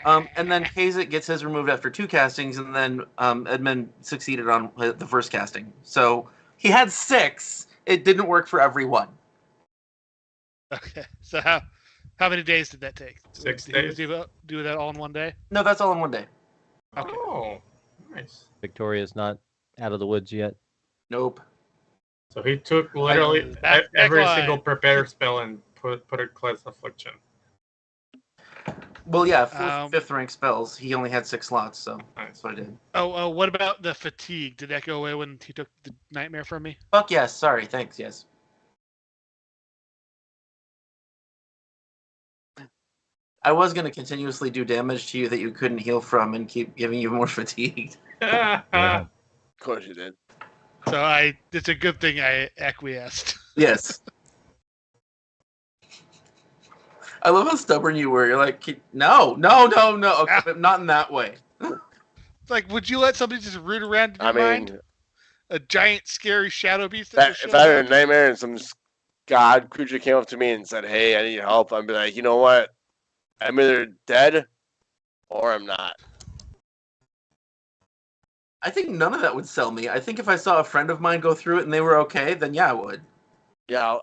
And then Cazic gets his removed after 2 castings, and then Edmond succeeded on the first casting. So he had 6. It didn't work for everyone.
Okay, so how many days did that take?
6
Did you
days.
do that all in one day?
No, that's all in one day.
Okay.
Oh, nice.
Victoria's not out of the woods yet.
Nope.
So he took literally
Back
every
line.
single prepared spell and put it Cleanse Affliction.
Well, yeah, 5th rank spells. He only had 6 slots, so
Nice.
that's what I did.
Oh, what about the fatigue? Did that go away when he took the nightmare from me?
Fuck yes. Sorry. Thanks. Yes. I was going to continuously do damage to you that you couldn't heal from and keep giving you more fatigue.
Yeah.
Of course you did.
So it's a good thing I acquiesced.
Yes. I love how stubborn you were. You're like, no. Okay, but not in that way.
It's like, would you let somebody just root around in your
I
mind?
mean,
A giant, scary shadow beast? that just
if
showed
I had
up?
a nightmare and some god creature came up to me and said, "Hey, I need help," I'd be like, you know what? I'm either dead or I'm not.
I think none of that would sell me. I think if I saw a friend of mine go through it and they were okay, then yeah, I would.
Yeah,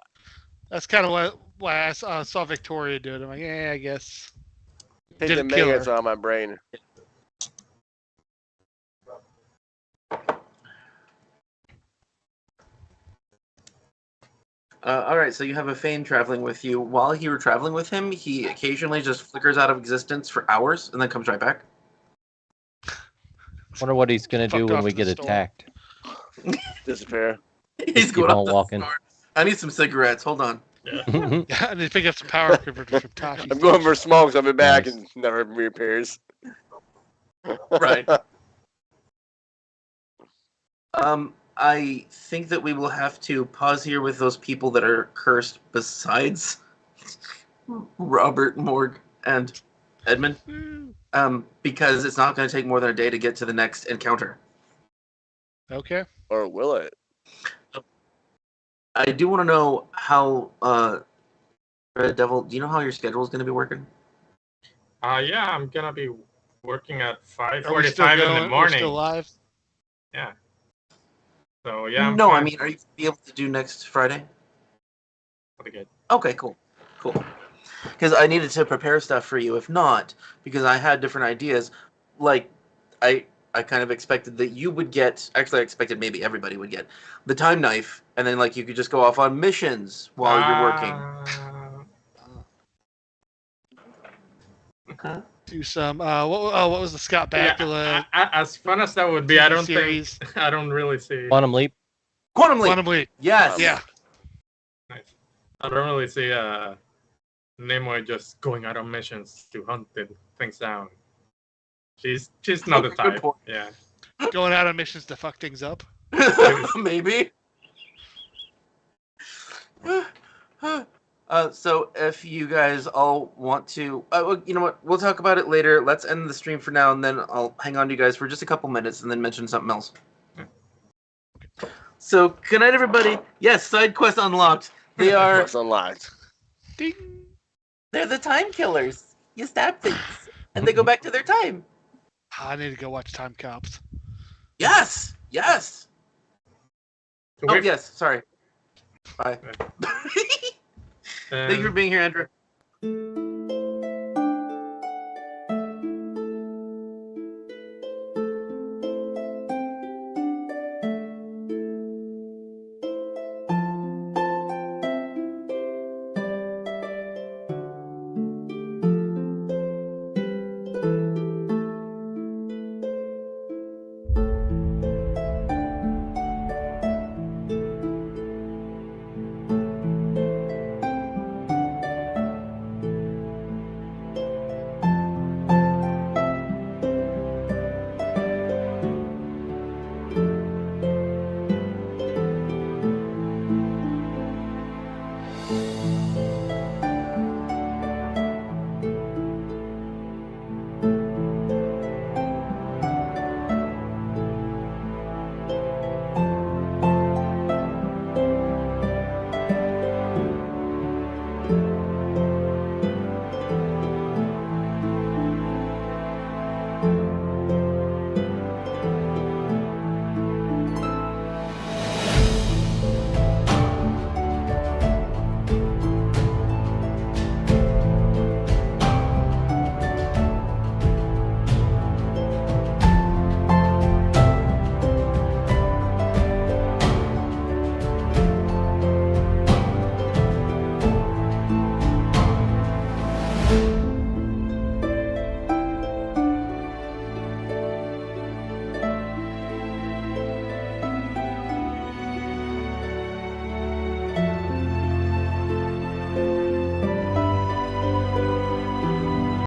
That's kind of why I saw Victoria do it. I'm like, yeah, I guess.
take the
Didn't kill
maggots
her.
out of my brain.
All right, so you have a Fane traveling with you. While you were traveling with him, he occasionally just flickers out of existence for hours and then comes right back.
Wonder what he's gonna do
Fucked
when
off
we
to the
get
store.
attacked.
Disappear.
He's
keep
going up
on
to
walking.
the store. I need some cigarettes. Hold on.
Yeah.
Yeah, and they pick up some power converters from Tashi.
I'm going for smokes. I'll be back
Nice.
and never reappears.
Right. I think that we will have to pause here with those people that are cursed besides Robert, Morg, and Edmond. Because it's not going to take more than a day to get to the next encounter.
Okay.
Or will it?
I do want to know how, Red Devil, do you know how your schedule is going to be working?
Yeah, I'm gonna be working at
Are we still
5:45 in
going?
the
We're
morning.
still live?
Yeah. So yeah.
No, I
fine.
mean, are you be able to do next Friday?
Pretty good.
Okay, cool. Because I needed to prepare stuff for you. If not, because I had different ideas, like I kind of expected that you would get. Actually, I expected maybe everybody would get the time knife, and then like you could just go off on missions while you're working.
Do some. What was the Scott Bakula
as fun as that would be, I
TV
don't
series?
think I don't really see.
Quantum leap.
Quantum Leap.
Quantum Leap?
Yes.
Yeah.
Nice. I don't really see Nimue just going out on missions to hunt things down. She's not the
Good
type.
point.
Yeah.
Going out on missions to fuck things up.
Maybe. So if you guys all want to, well, you know what? We'll talk about it later. Let's end the stream for now, and then I'll hang on to you guys for just a couple minutes, and then mention something else. So good night, everybody. Yes, side quest unlocked. They are.
It's unlocked.
Ding.
They're the time killers. You stab things, and they go back to their time.
I need to go watch Time Cops.
Yes. Yes.
So
Oh
we've-
yes. Sorry. Bye. Thank you for being here, Andrew.